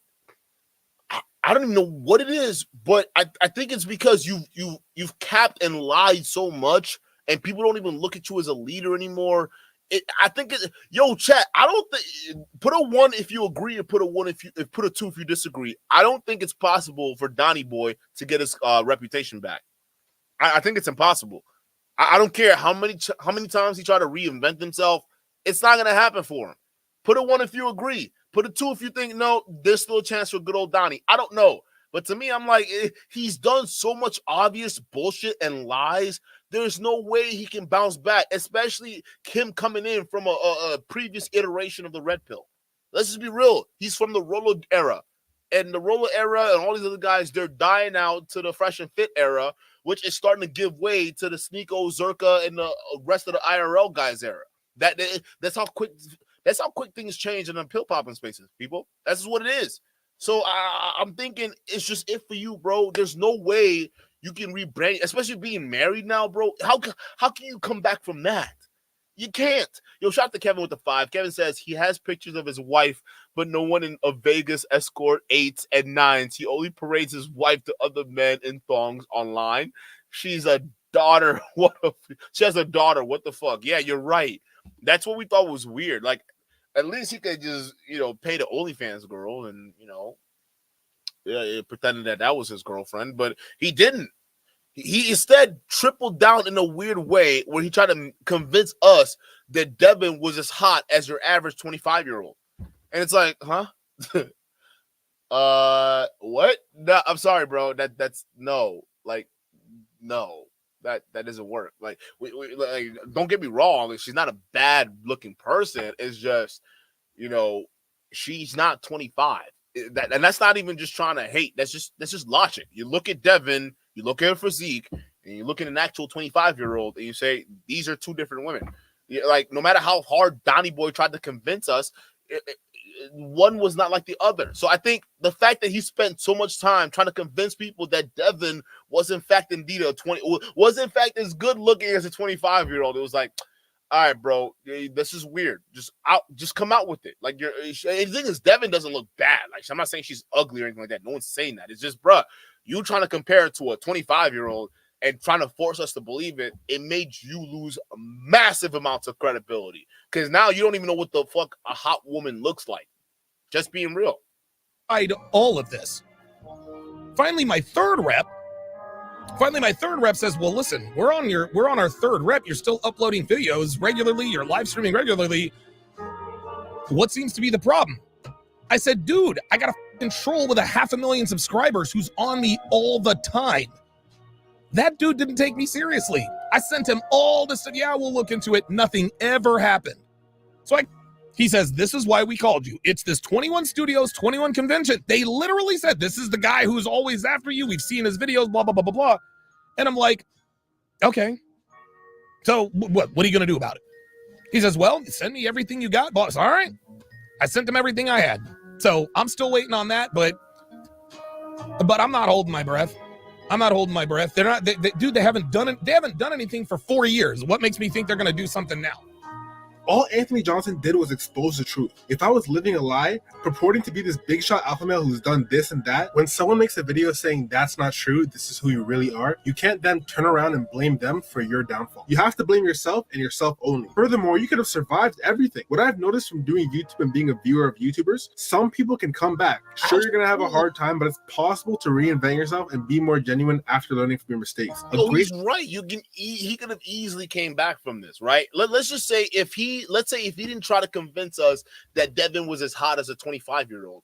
I don't even know what it is, but I think it's because you've capped and lied so much, and people don't even look at you as a leader anymore. I think yo, chat. I don't think put a 1 if you agree, and put a 1 put a 2 if you disagree. I don't think it's possible for Donnie Boy to get his reputation back. I think it's impossible. I don't care how many times he tried to reinvent himself. It's not going to happen for him. Put a 1 if you agree. Put a 2 if you think, no, there's still a chance for good old Donnie. I don't know. But to me, I'm like, he's done so much obvious bullshit and lies. There's no way he can bounce back, especially him coming in from a previous iteration of the Red Pill. Let's just be real. He's from the Rolo era. And the Rolo era and all these other guys, they're dying out to the Fresh and Fit era, which is starting to give way to the Sneeko, Zerka, and the rest of the IRL guys era. That's how quick things change in the pill popping spaces, people. That's just what it is. So I'm thinking it's just it for you, bro. There's no way you can rebrand, especially being married now, bro. How can you come back from that? You can't. Yo, shout out to Kevin with the 5. Kevin says he has pictures of his wife, but no one in a Vegas escort 8s and 9s. He only parades his wife to other men in thongs online. She's a daughter. She has a daughter. What the fuck? Yeah, you're right. That's what we thought was weird. Like, at least he could just, pay the OnlyFans girl and, pretending that was his girlfriend, but he didn't. He instead tripled down in a weird way where he tried to convince us that Devin was as hot as your average 25-year-old. And it's like, huh? What? No, I'm sorry, bro. That's no. Like, no. That doesn't work. Like, we don't get me wrong. She's not a bad looking person. It's just, she's not 25. And that's not even just trying to hate. That's just logic. You look at Devin, you look at her physique, and you look at an actual 25-year-old, and you say these are two different women. Like, no matter how hard Donnie Boy tried to convince us, one was not like the other. So I think the fact that he spent so much time trying to convince people that Devin was in fact indeed was in fact as good looking as a 25-year-old, it was like, all right, bro, this is weird. Just come out with it. Like, the thing is, Devin doesn't look bad. Like, I'm not saying she's ugly or anything like that. No one's saying that. It's just, bruh, you trying to compare it to a 25-year-old and trying to force us to believe it, it made you lose massive amounts of credibility. Because now you don't even know what the fuck a hot woman looks like. Just being real. All of this. Finally, my third rep says, well, listen, we're on our third rep. You're still uploading videos regularly. You're live streaming regularly. What seems to be the problem? I said, dude, I got a troll with 500,000 subscribers who's on me all the time. That dude didn't take me seriously. I sent him all this stuff. Yeah, we'll look into it. Nothing ever happened. So he says, this is why we called you. It's this 21 Studios, 21 convention. They literally said, this is the guy who's always after you. We've seen his videos, blah, blah, blah, blah, blah. And I'm like, okay. So what are you going to do about it? He says, well, send me everything you got, boss. All right. I sent him everything I had. So I'm still waiting on that, but I'm not holding my breath. I'm not holding my breath. They're not, dude, they haven't done it. They haven't done anything for 4 years. What makes me think they're going to do something now? All Anthony Johnson did was expose the truth. If I was living a lie, purporting to be this big shot alpha male who's done this and that, when someone makes a video saying that's not true, this is who you really are, you can't then turn around and blame them for your downfall. You have to blame yourself and yourself only. Furthermore, you could have survived everything. What I've noticed from doing YouTube and being a viewer of YouTubers, some people can come back. Sure, you're going to have a hard time, but it's possible to reinvent yourself and be more genuine after learning from your mistakes. He's right. He could have easily came back from this, right? Let's just say if he didn't try to convince us that Devin was as hot as a 25-year-old,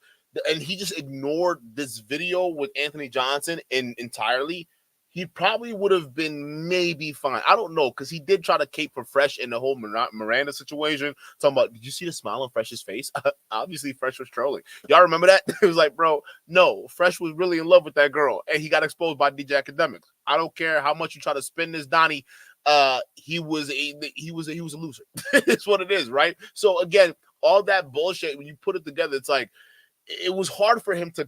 and he just ignored this video with Anthony Johnson entirely, he probably would have been maybe fine. I don't know, because he did try to cape for Fresh in the whole Miranda situation. Talking about, did you see the smile on Fresh's face? Obviously, Fresh was trolling. Y'all remember that? It was like, bro, no, Fresh was really in love with that girl, and he got exposed by DJ Academics. I don't care how much you try to spin this, Donnie. He was a loser. It's what it is, right? So again, all that bullshit, when you put it together, it's like it was hard for him to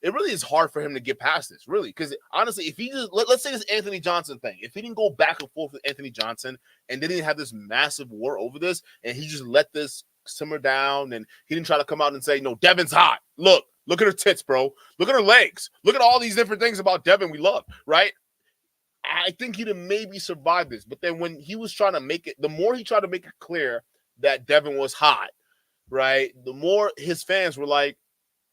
it really is hard for him to get past this, really, because honestly, if he just let's say this Anthony Johnson thing, if he didn't go back and forth with Anthony Johnson and didn't have this massive war over this, and he just let this simmer down, and he didn't try to come out and say, no, Devin's hot, look at her tits, bro, look at her legs, look at all these different things about Devin we love, right? I think he'd have maybe survived this. But then when he was trying to make it, the more he tried to make it clear that Devin was hot, right, the more his fans were like,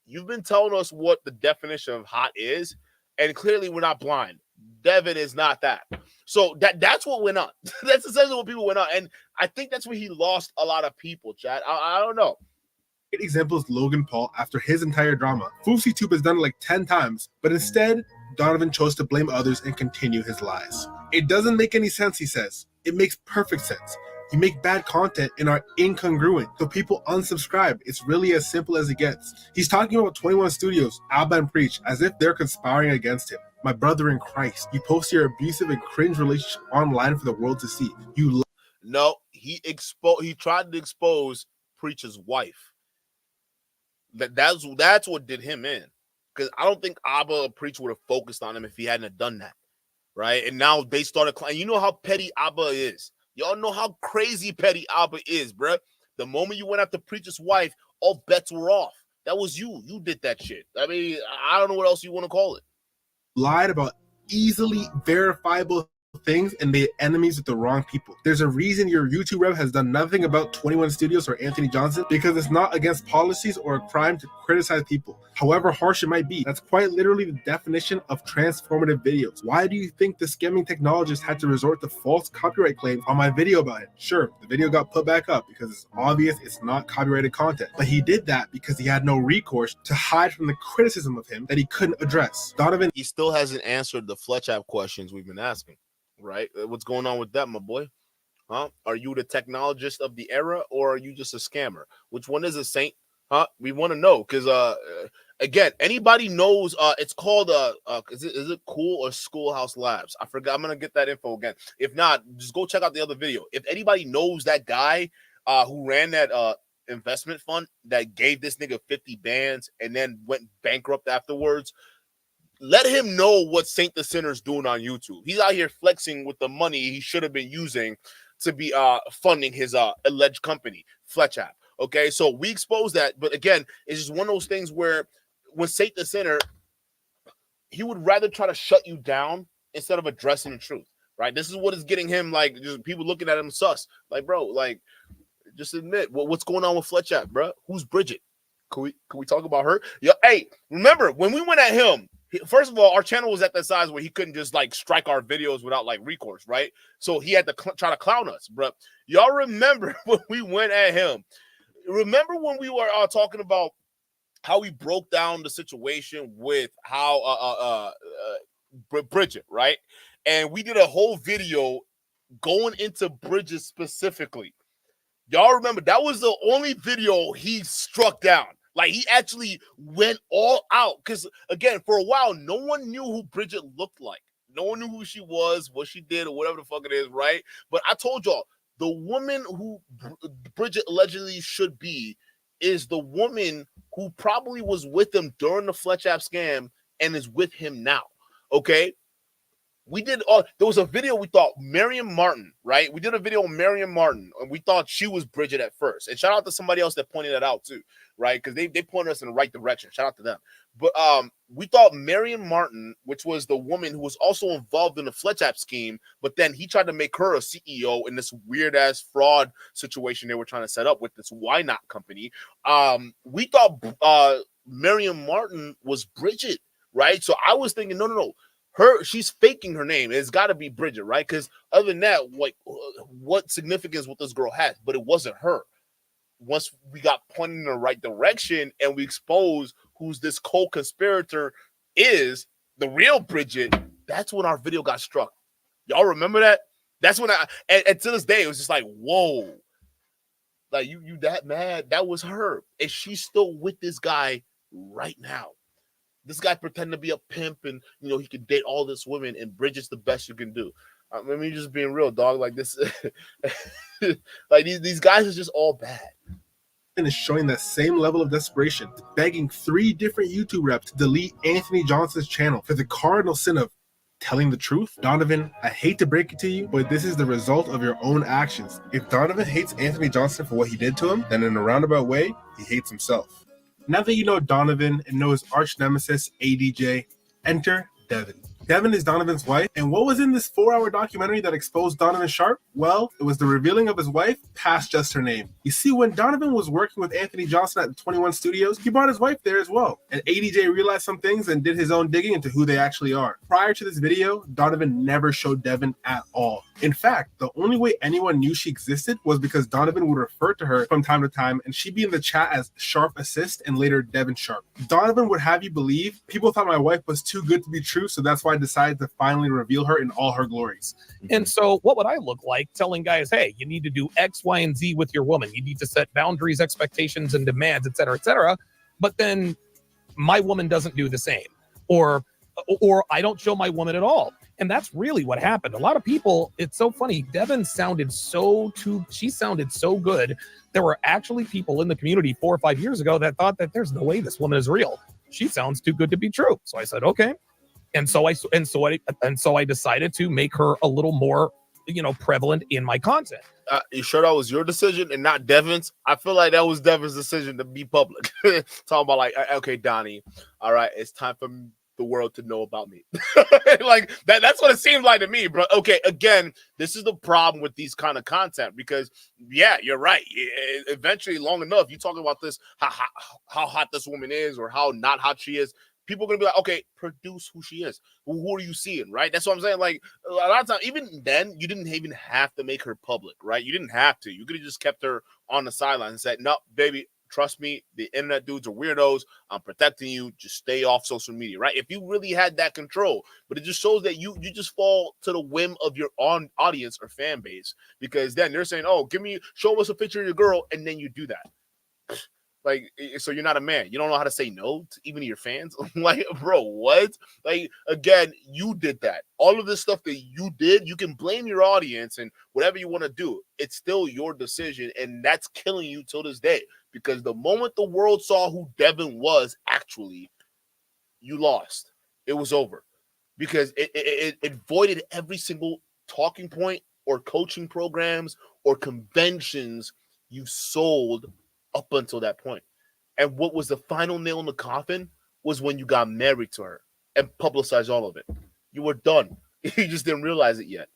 you've been telling us what the definition of hot is, and clearly we're not blind. Devin is not that. So that's what went on. That's essentially what people went on. And I think that's where he lost a lot of people, Chad. I don't know. Great example is Logan Paul after his entire drama. FoofyTube has done it like 10 times, but instead, Donovan chose to blame others and continue his lies. It doesn't make any sense, he says. It makes perfect sense. You make bad content and are incongruent, so people unsubscribe. It's really as simple as it gets. He's talking about 21 Studios, Alba and Preach, as if they're conspiring against him. My brother in Christ, you post your abusive and cringe relationship online for the world to see. No, he tried to expose Preach's wife. That's what did him in. Because I don't think Abba or Preach would have focused on him if he hadn't done that, right? And now they started crying. You know how petty Abba is. Y'all know how crazy petty Abba is, bruh. The moment you went after Preach's wife, all bets were off. That was you. You did that shit. I mean, I don't know what else you want to call it. Lied about easily verifiable things and made enemies with the wrong people. There's a reason your YouTube rev has done nothing about 21 Studios or Anthony Johnson, because it's not against policies or a crime to criticize people, however harsh it might be. That's quite literally the definition of transformative videos. Why do you think the scamming technologist had to resort to false copyright claims on my video about him? Sure, the video got put back up because it's obvious it's not copyrighted content, but he did that because he had no recourse to hide from the criticism of him that he couldn't address. Donovan, he still hasn't answered the Fletch app questions we've been asking. Right? What's going on with that, my boy? Huh? Are you the technologist of the era, or are you just a scammer? Which one is it, Saint? Huh? We want to know because again, anybody knows it's called is it Cool or Schoolhouse Labs? I forgot. I'm gonna get that info again. If not, just go check out the other video. If anybody knows that guy who ran that investment fund that gave this nigga 50 bands and then went bankrupt afterwards, let him know what Saint the Sinner's doing on YouTube. He's out here flexing with the money he should have been using to be funding his alleged company, Fletch App. Okay, so we expose that, but again, it's just one of those things where when Saint the Sinner, he would rather try to shut you down instead of addressing the truth, right? This is what is getting him, like, just people looking at him sus. Like, bro, like, just admit what's going on with Fletch App, bro. Who's Bridget? Can we talk about her? Yeah, hey, remember when we went at him, first of all, our channel was at that size where he couldn't just like strike our videos without like recourse, right? So he had to try to clown us, bro. Y'all remember when we went at him? Remember when we were talking about how we broke down the situation with how Bridget, right? And we did a whole video going into Bridget specifically. Y'all remember that was the only video he struck down. Like, he actually went all out. Because, again, for a while, no one knew who Bridget looked like. No one knew who she was, what she did, or whatever the fuck it is, right? But I told y'all, the woman who Bridget allegedly should be is the woman who probably was with him during the Fletch App scam and is with him now, okay? We did there was a video we thought Miriam Martin, right? We did a video on Miriam Martin, and we thought she was Bridget at first. And shout out to somebody else that pointed that out too, right? Because they pointed us in the right direction. Shout out to them. But we thought Miriam Martin, which was the woman who was also involved in the Fletch App scheme, but then he tried to make her a CEO in this weird ass fraud situation they were trying to set up with this Why Not company. We thought Miriam Martin was Bridget, right? So I was thinking, no. She's faking her name. It's got to be Bridget, right? Because other than that, like, what significance would this girl have? But it wasn't her. Once we got pointed in the right direction and we exposed who's this co-conspirator is, the real Bridget, that's when our video got struck. Y'all remember that? That's when and to this day, it was just like, whoa. Like, you that mad? That was her. And she's still with this guy right now. This guy pretending to be a pimp and, you know, he can date all this women, and Bridget's the best you can do. I mean, just being real, dog. Like this, like these guys are just all bad. And is showing that same level of desperation, begging 3 different YouTube reps to delete Anthony Johnson's channel for the cardinal sin of telling the truth. Donovan, I hate to break it to you, but this is the result of your own actions. If Donovan hates Anthony Johnson for what he did to him, then in a roundabout way, he hates himself. Now that you know Donovan and know his arch nemesis, ADJ, enter Devin. Devin is Donovan's wife, and what was in this 4-hour documentary that exposed Donovan Sharpe? Well, it was the revealing of his wife past just her name. You see, when Donovan was working with Anthony Johnson at the 21 Studios, he brought his wife there as well. And ADJ realized some things and did his own digging into who they actually are. Prior to this video, Donovan never showed Devin at all. In fact, the only way anyone knew she existed was because Donovan would refer to her from time to time, and she'd be in the chat as Sharpe Assist and later Devin Sharpe. Donovan would have you believe people thought my wife was too good to be true, so that's why I decided to finally reveal her in all her glories. And so what would I look like telling guys, hey, you need to do X, Y, and Z with your woman. You need to set boundaries, expectations, and demands, et cetera, et cetera. But then my woman doesn't do the same. Or I don't show my woman at all. And that's really what happened. A lot of people, it's so funny. Devin sounded she sounded so good. There were actually people in the community 4 or 5 years ago that thought that there's no way this woman is real. She sounds too good to be true. So I said, okay. And so I decided to make her a little more, prevalent in my content. You sure that was your decision and not Devin's? I feel like that was Devin's decision to be public. Talking about like, okay, Donnie, all right, it's time for the world to know about me. Like that's what it seems like to me, bro. Okay, again, this is the problem with these kind of content because, yeah, you're right. Eventually, long enough, you talking about this, how hot this woman is or how not hot she is. People are going to be like, okay, produce who she is. Who are you seeing, right? That's what I'm saying. Like, a lot of times, even then, you didn't even have to make her public, right? You didn't have to. You could have just kept her on the sidelines and said, no, baby, trust me, the internet dudes are weirdos. I'm protecting you. Just stay off social media, right? If you really had that control. But it just shows that you just fall to the whim of your own audience or fan base because then they're saying, oh, show us a picture of your girl, and then you do that. Like, so you're not a man. You don't know how to say no to even your fans. Like, bro, what? Like, again, you did that. All of this stuff that you did, you can blame your audience and whatever you want to do. It's still your decision, and that's killing you till this day. Because the moment the world saw who Devin was, actually, you lost. It was over. Because it voided every single talking point or coaching programs or conventions you sold up until that point. And what was the final nail in the coffin was when you got married to her and publicized all of it. You were done. You just didn't realize it yet.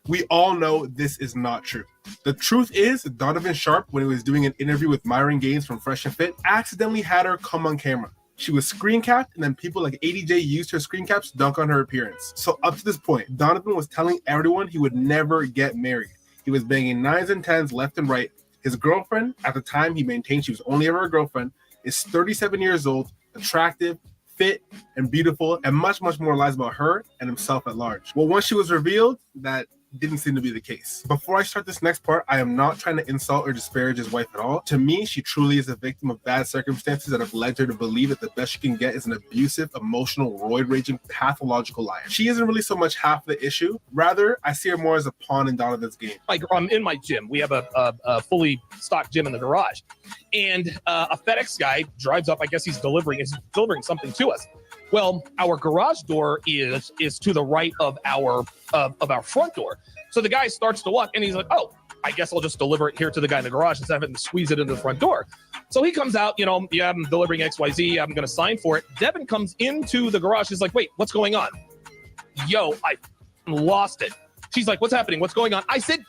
We all know this is not true. The truth is, Donovan Sharpe, when he was doing an interview with Myron Gaines from Fresh and Fit, accidentally had her come on camera. She was screen capped, and then people like ADJ used her screen caps to dunk on her appearance. So up to this point, Donovan was telling everyone he would never get married. He was banging 9s and 10s left and right. His girlfriend, at the time he maintained she was only ever a girlfriend, is 37 years old, attractive, fit, and beautiful, and much, much more lies about her and himself at large. Well, once she was revealed, that didn't seem to be the case. Before I start this next part, I am not trying to insult or disparage his wife at all. To me, she truly is a victim of bad circumstances that have led her to believe that the best she can get is an abusive, emotional, roid-raging, pathological liar. She isn't really so much half the issue. Rather, I see her more as a pawn in Donovan's game. Like, in my gym, we have a fully stocked gym in the garage, and a FedEx guy drives up. I guess he's delivering something to us. Well, our garage door is to the right of our front door. So the guy starts to walk, and he's like, "Oh, I guess I'll just deliver it here to the guy in the garage instead of having to squeeze it into the front door." So he comes out, yeah, I'm delivering XYZ. I'm going to sign for it. Devin comes into the garage. He's like, "Wait, what's going on?" "Yo, I lost it." She's like, "What's happening? What's going on?" I said,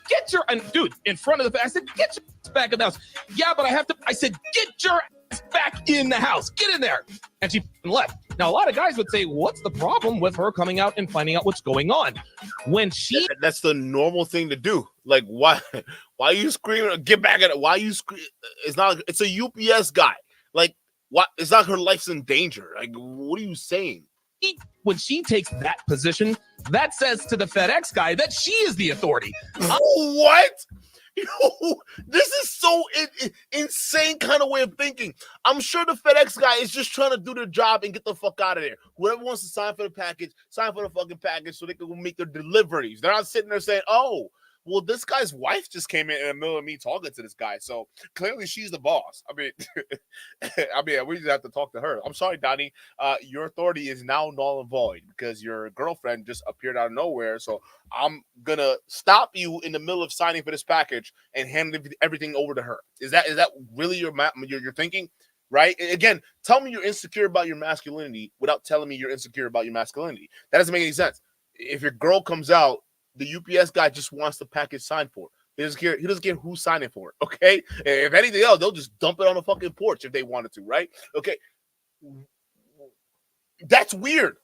dude, in front of I said, "Get your ass back in the house." "Yeah, but I have to." I said, "Get your ass back in the house. Get in there." And she left. Now, a lot of guys would say, what's the problem with her coming out and finding out what's going on? When that's the normal thing to do. Like, why are you screaming? Get back at it. Why are you screaming? It's a UPS guy. Like, what? It's not her life's in danger. Like, what are you saying? When she takes that position, that says to the FedEx guy that she is the authority. What? This is so insane kind of way of thinking. I'm sure the FedEx guy is just trying to do their job and get the fuck out of there. Whoever wants to sign for the package, sign for the fucking package so they can go make their deliveries. They're not sitting there saying, "Oh, well, this guy's wife just came in the middle of me talking to this guy, so clearly she's the boss." I mean, we just have to talk to her. I'm sorry, Donnie. Your authority is now null and void because your girlfriend just appeared out of nowhere. So I'm gonna stop you in the middle of signing for this package and hand everything over to her. Is that really your thinking? Right? Again, tell me you're insecure about your masculinity without telling me you're insecure about your masculinity. That doesn't make any sense. If your girl comes out, the UPS guy just wants the package signed for. He doesn't care who's signing for it, okay? If anything else, they'll just dump it on the fucking porch if they wanted to, right? Okay. That's weird.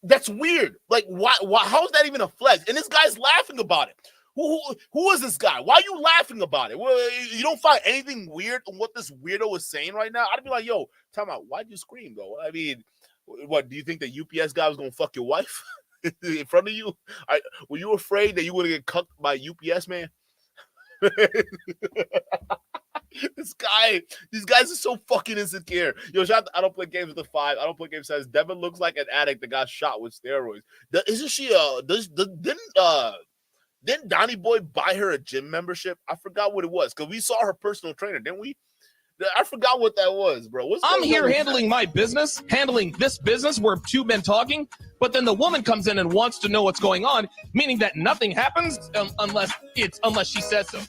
That's weird. Like, why? How is that even a flex? And this guy's laughing about it. Who is this guy? Why are you laughing about it? Well, you don't find anything weird on what this weirdo is saying right now? I'd be like, yo, time out. Why'd you scream, though? I mean, what, do you think the UPS guy was going to fuck your wife in front of you? Were you afraid that you would get cucked by UPS man? These guys are so fucking insecure. Yo, shout out to I Don't Play Games with the 5. I Don't Play Games says Devin looks like an addict that got shot with steroids. Isn't she didn't Donnie Boy buy her a gym membership? I forgot what it was because we saw her personal trainer, didn't we? I forgot what that was, bro. I'm here handling my business, handling this business where two men talking, but then the woman comes in and wants to know what's going on, meaning that nothing happens unless she says so.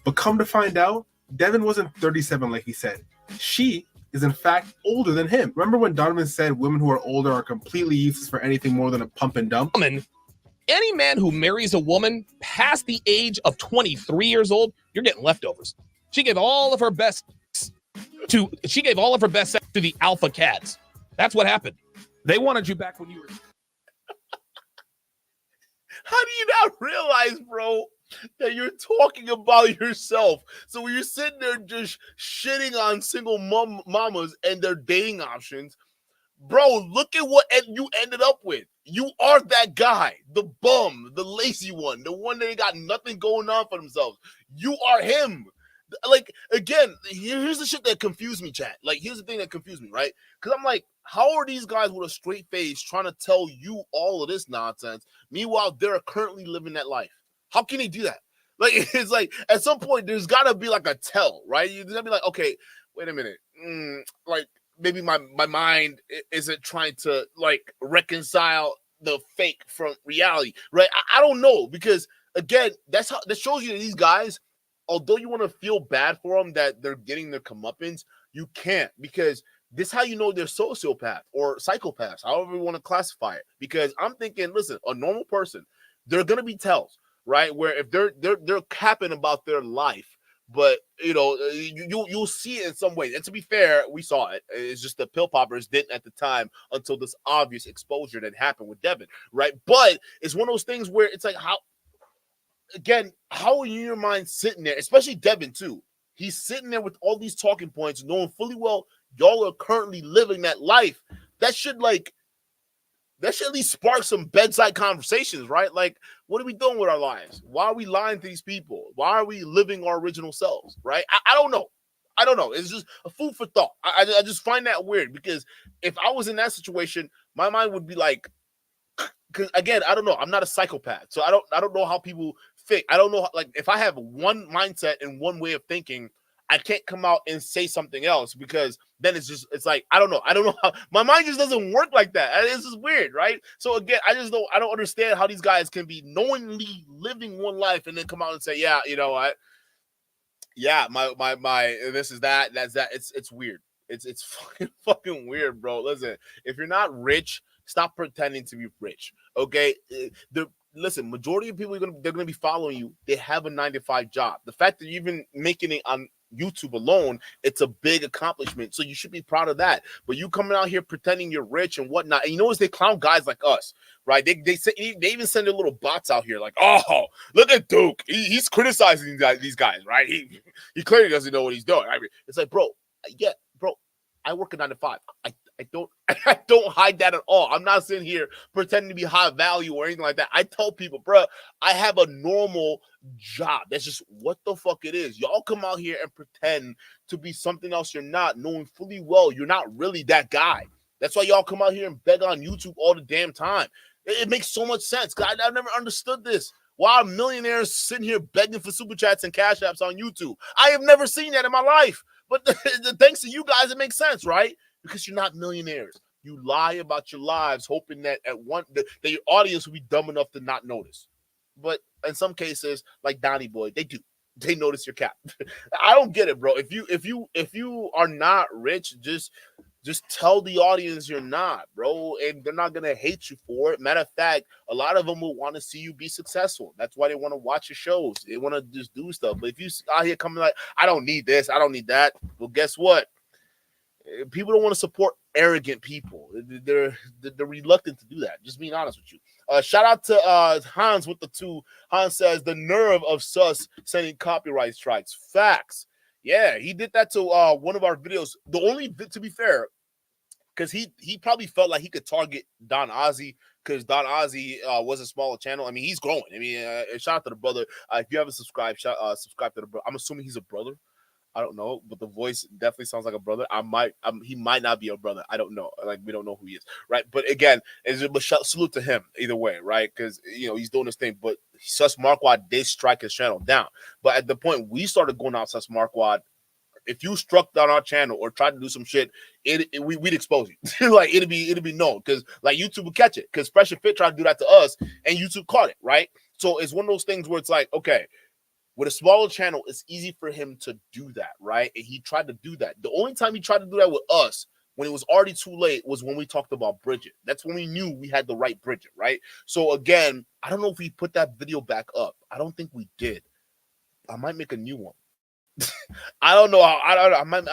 But come to find out, Devin wasn't 37 like he said. She is in fact older than him. Remember when Donovan said women who are older are completely useless for anything more than a pump and dump? Any man who marries a woman past the age of 23 years old, you're getting leftovers. She gave all of her best sex to the alpha cats. That's what happened. They wanted you back when you were. How do you not realize, bro, that you're talking about yourself? So when you're sitting there just shitting on single mamas and their dating options, bro, look at what you ended up with. You are that guy, the bum, the lazy one, the one that ain't got nothing going on for themselves. You are him. like, again, here's the shit that confused me, chat. Like, here's the thing that confused me, right? Because I'm like, how are these guys with a straight face trying to tell you all of this nonsense? Meanwhile, they're currently living that life. How can they do that? Like, it's like, at some point, there's got to be like a tell, right? You're going to be like, okay, wait a minute. Like, maybe my mind isn't trying to, like, reconcile the fake from reality, right? I don't know, because, again, that shows you that these guys, although you want to feel bad for them that they're getting their comeuppance, you can't, because this is how you know they're sociopath or psychopaths, however you want to classify it. Because I'm thinking, listen, a normal person, there are going to be tells, right? Where if they're capping about their life, but you'll see it in some way. And to be fair, we saw it. It's just the pill poppers didn't at the time until this obvious exposure that happened with Devin, right? But it's one of those things where it's like, how are you in your mind sitting there, especially Devin too? He's sitting there with all these talking points, knowing fully well y'all are currently living that life. That should at least spark some bedside conversations, right? Like, what are we doing with our lives? Why are we lying to these people? Why are we living our original selves, right? I don't know. I don't know. It's just a food for thought. I just find that weird, because if I was in that situation, my mind would be like, because again, I don't know. I'm not a psychopath, so I don't know how people think. I don't know. Like, if I have one mindset and one way of thinking, I can't come out and say something else, because then it's like, I don't know how my mind just doesn't work like that. It's just weird, right? So again, I don't understand how these guys can be knowingly living one life and then come out and say, yeah, you know what? Yeah, my this is that's that. It's weird. It's fucking weird, bro. Listen, if you're not rich, stop pretending to be rich. Okay, listen, majority of people they're gonna be following you. They have a 9-to-5 job. The fact that you're even making it on YouTube alone, it's a big accomplishment. So you should be proud of that. But you coming out here pretending you're rich and whatnot, and you know, as they clown guys like us, right? They even send their little bots out here like, oh, look at Duke. He's criticizing these guys, right? He clearly doesn't know what he's doing. I mean, it's like, bro, yeah, bro, I work a 9-to-5. I don't hide that at all. I'm not sitting here pretending to be high value or anything like that. I tell people, bro, I have a normal job. That's just what the fuck it is. Y'all come out here and pretend to be something else you're not, knowing fully well you're not really that guy. That's why y'all come out here and beg on YouTube all the damn time. It makes so much sense. God, I've never understood this. Why are millionaires sitting here begging for super chats and cash apps on YouTube? I have never seen that in my life. But thanks to you guys, it makes sense, right? Because you're not millionaires. You lie about your lives, hoping that that your audience will be dumb enough to not notice. But in some cases, like Donnie Boy, they do. They notice your cap. I don't get it, bro. If you are not rich, just tell the audience you're not, bro, and they're not gonna hate you for it. Matter of fact, a lot of them will want to see you be successful. That's why they want to watch your shows. They want to just do stuff. But if you out here coming like, I don't need this, I don't need that, well, guess what? People don't want to support arrogant people. They're reluctant to do that. Just being honest with you. Shout out to Hans with the 2. Hans says the nerve of Sus sending copyright strikes. Facts. Yeah, he did that to one of our videos. The only, to be fair, because he probably felt like he could target Don Ozzy, because Don Ozzy was a smaller channel. I mean, he's growing. I mean, shout out to the brother. If you haven't subscribed, subscribe to the brother. I'm assuming he's a brother. I don't know, but the voice definitely sounds like a brother. He might not be a brother. I don't know. Like, we don't know who he is, right? But again, it's a salute to him either way, right? Because, you know, he's doing his thing. But Sus Marquardt did strike his channel down. But at the point we started going out Sus Marquardt, if you struck down our channel or tried to do some shit, we'd expose you. Like, it'd be known, because like YouTube would catch it. Because Fresh and Fit tried to do that to us, and YouTube caught it, right? So it's one of those things where it's like, okay, with a smaller channel, it's easy for him to do that, right? And he tried to do that. The only time he tried to do that with us, when it was already too late, was when we talked about Bridget. That's when we knew we had the right Bridget, right? So again, I don't know if we put that video back up. I don't think we did. I might make a new one. I don't know. I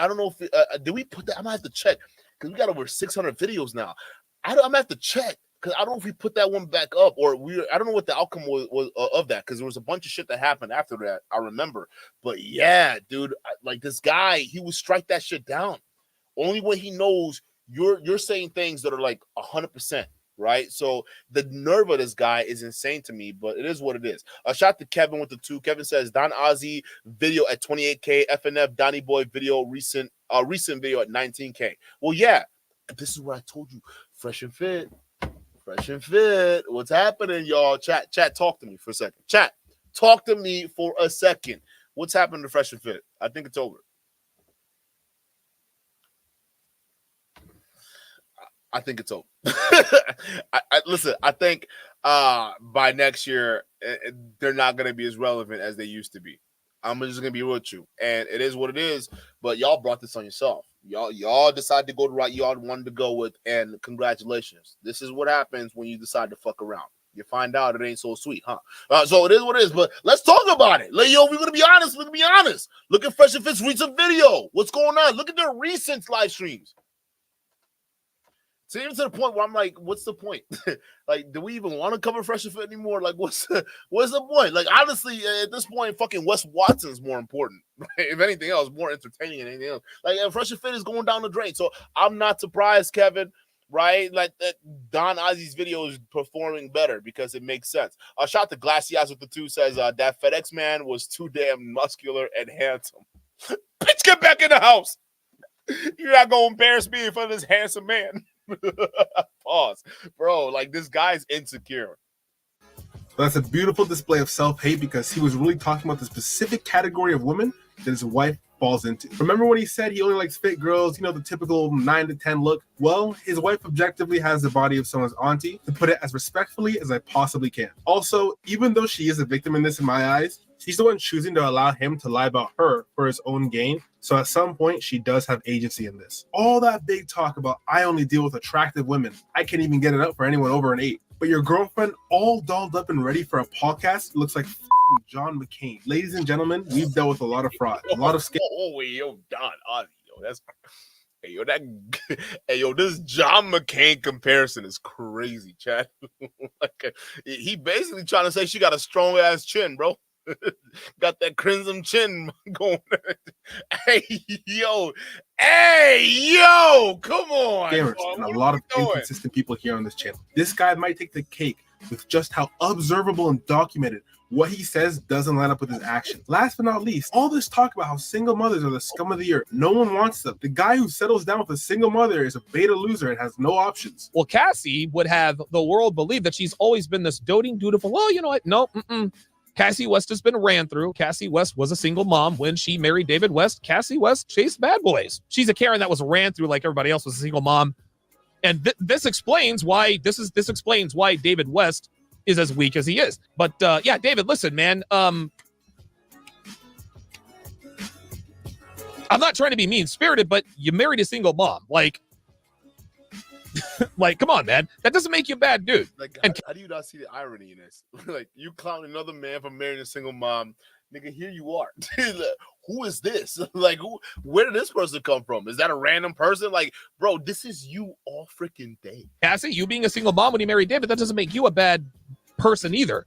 don't know if did we put that? I might have to check, because we got over 600 videos now. I'm gonna have to check, because I don't know if we put that one back up, or I don't know what the outcome was of that, because there was a bunch of shit that happened after that, I remember. But yeah, dude, like, this guy, he would strike that shit down only when he knows you're saying things that are like 100%, right? So the nerve of this guy is insane to me, but it is what it is. A shout to Kevin with the 2. Kevin says Don Ozzy video at 28K, FNF Donny Boy video recent video at 19K. Well, yeah, this is what I told you. Fresh and fit. Fresh and fit. What's happening, y'all? Chat, talk to me for a second. Chat, talk to me for a second. What's happening to Fresh and Fit? I think it's over. I think it's over. Listen, I think by next year, they're not going to be as relevant as they used to be. I'm just going to be real with you. And it is what it is, but y'all brought this on yourself. Y'all decided to go the route y'all wanted to go with, and congratulations. This is what happens when you decide to fuck around. You find out it ain't so sweet, huh? So it is what it is, but let's talk about it. Like, yo, we're going to be honest. We're going to be honest. Look at Fresh and Fit's recent video. What's going on? Look at their recent live streams. So even to the point where I'm like, what's the point? Like, do we even want to cover Fresh and Fit anymore? Like, what's the point? Like, honestly, at this point, fucking Wes Watson's more important. Right? If anything else, more entertaining than anything else. Like, Fresh and Fit is going down the drain. So I'm not surprised, Kevin, right? Like, that Don Ozzy's video is performing better because it makes sense. A shout to Glassy Eyes with the 2 says that FedEx man was too damn muscular and handsome. Bitch, get back in the house. You're not going to embarrass me in front of this handsome man. Pause, bro. Like, this guy's insecure. That's a beautiful display of self-hate because he was really talking about the specific category of women that his wife falls into. Remember when he said he only likes fit girls, you know, the typical 9 to 10 look? Well, his wife objectively has the body of someone's auntie, to put it as respectfully as I possibly can. Also, even though she is a victim in this in my eyes, she's the one choosing to allow him to lie about her for his own gain. So at some point, she does have agency in this. All that big talk about I only deal with attractive women. I can't even get it up for anyone over an 8. But your girlfriend all dolled up and ready for a podcast looks like John McCain. Ladies and gentlemen, we've dealt with a lot of fraud, a lot of scam. Oh, yo, Don Ozzy, yo, that's this John McCain comparison is crazy, Chad. Like, he basically trying to say she got a strong ass chin, bro. Got that crimson chin going. Hey yo, come on. Gamers and a lot of inconsistent people here on this channel. This guy might take the cake with just how observable and documented what he says doesn't line up with his actions. Last but not least, all this talk about how single mothers are the scum of the earth. No one wants them. The guy who settles down with a single mother is a beta loser and has no options. Well, Cassie would have the world believe that she's always been this doting, dutiful. Well, you know what? No, Cassie West has been ran through. Cassie West was a single mom when she married David West. Cassie West chased bad boys. She's a Karen that was ran through like everybody else was a single mom. And this explains why this explains why David West is as weak as he is. But yeah, David, listen, man. I'm not trying to be mean-spirited, but you married a single mom. Like, come on, man. That doesn't make you a bad dude. Like, how do you not see the irony in this? Like, you clown another man for marrying a single mom. Nigga, here you are. Who is this? Like, where did this person come from? Is that a random person? Like, bro, this is you all freaking day. Cassie, you being a single mom when you married David, that doesn't make you a bad person either.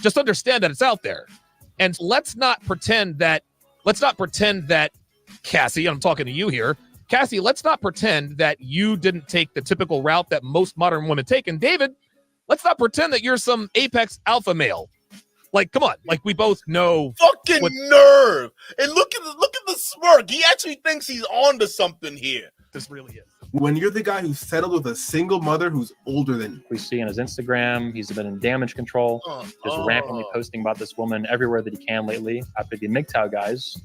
Just understand that it's out there. And let's not pretend that Cassie, I'm talking to you here, Cassie, let's not pretend that you didn't take the typical route that most modern women take. And David, let's not pretend that you're some apex alpha male. Like, come on. Like, we both know. Fucking nerve. And look at the smirk. He actually thinks he's on to something here. This really is. When you're the guy who settled with a single mother who's older than you. We see on his Instagram, he's been in damage control, just randomly posting about this woman everywhere that he can lately after the MGTOW guys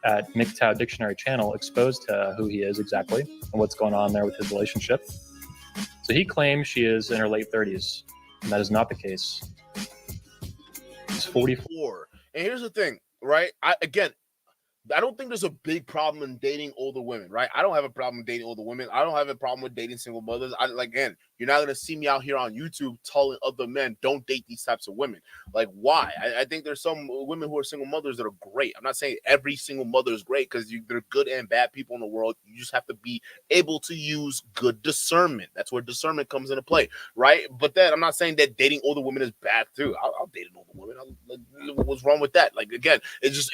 at MGTOW Dictionary Channel exposed to who he is exactly and what's going on there with his relationship. So he claims she is in her late 30s, and that is not the case. She's 44. And here's the thing, right? I don't think there's a big problem in dating older women, right? I don't have a problem dating older women. I don't have a problem with dating single mothers. Again, you're not going to see me out here on YouTube telling other men, don't date these types of women. Like, why? I think there's some women who are single mothers that are great. I'm not saying every single mother is great because they're good and bad people in the world. You just have to be able to use good discernment. That's where discernment comes into play, right? But then I'm not saying that dating older women is bad too. I'll date an older woman. What's wrong with that? Like, again, it's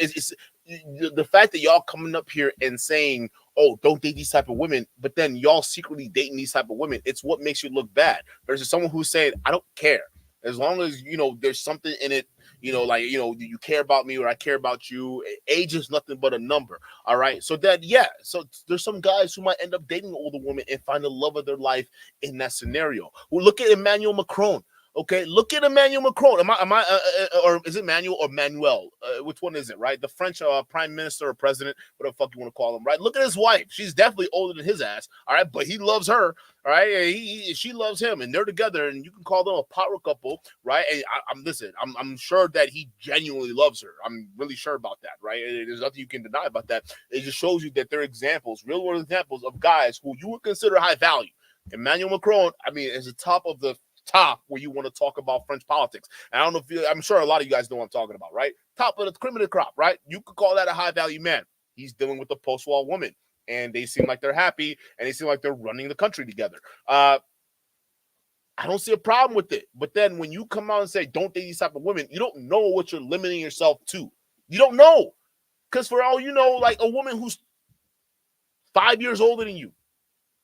the fact that y'all coming up here and saying oh, don't date these type of women, but then y'all secretly dating these type of women. It's what makes you look bad versus someone who's saying, I don't care. As long as, there's something in it, you care about me or I care about you. Age is nothing but a number. All right. So so there's some guys who might end up dating an older woman and find the love of their life in that scenario. Well, look at Emmanuel Macron. Okay, look at Emmanuel Macron. Or is it Manuel or Manuel? Which one is it, right? The French prime minister or president, whatever the fuck you want to call him, right? Look at his wife. She's definitely older than his ass, all right? But he loves her, all right? She loves him, and they're together, and you can call them a power couple, right? And I'm sure that he genuinely loves her. I'm really sure about that, right? There's nothing you can deny about that. It just shows you that they're examples, real world examples of guys who you would consider high value. Emmanuel Macron, is the top of the top where you want to talk about French politics. And I don't know if I'm sure a lot of you guys know what I'm talking about, right? Top of the cream of the crop, right? You could call that a high value man. He's dealing with a post-war woman, and they seem like they're happy, and they seem like they're running the country together. I don't see a problem with it. But then when you come out and say, don't date these type of women, you don't know what you're limiting yourself to. You don't know. Because for all you know, like a woman who's 5 years older than you,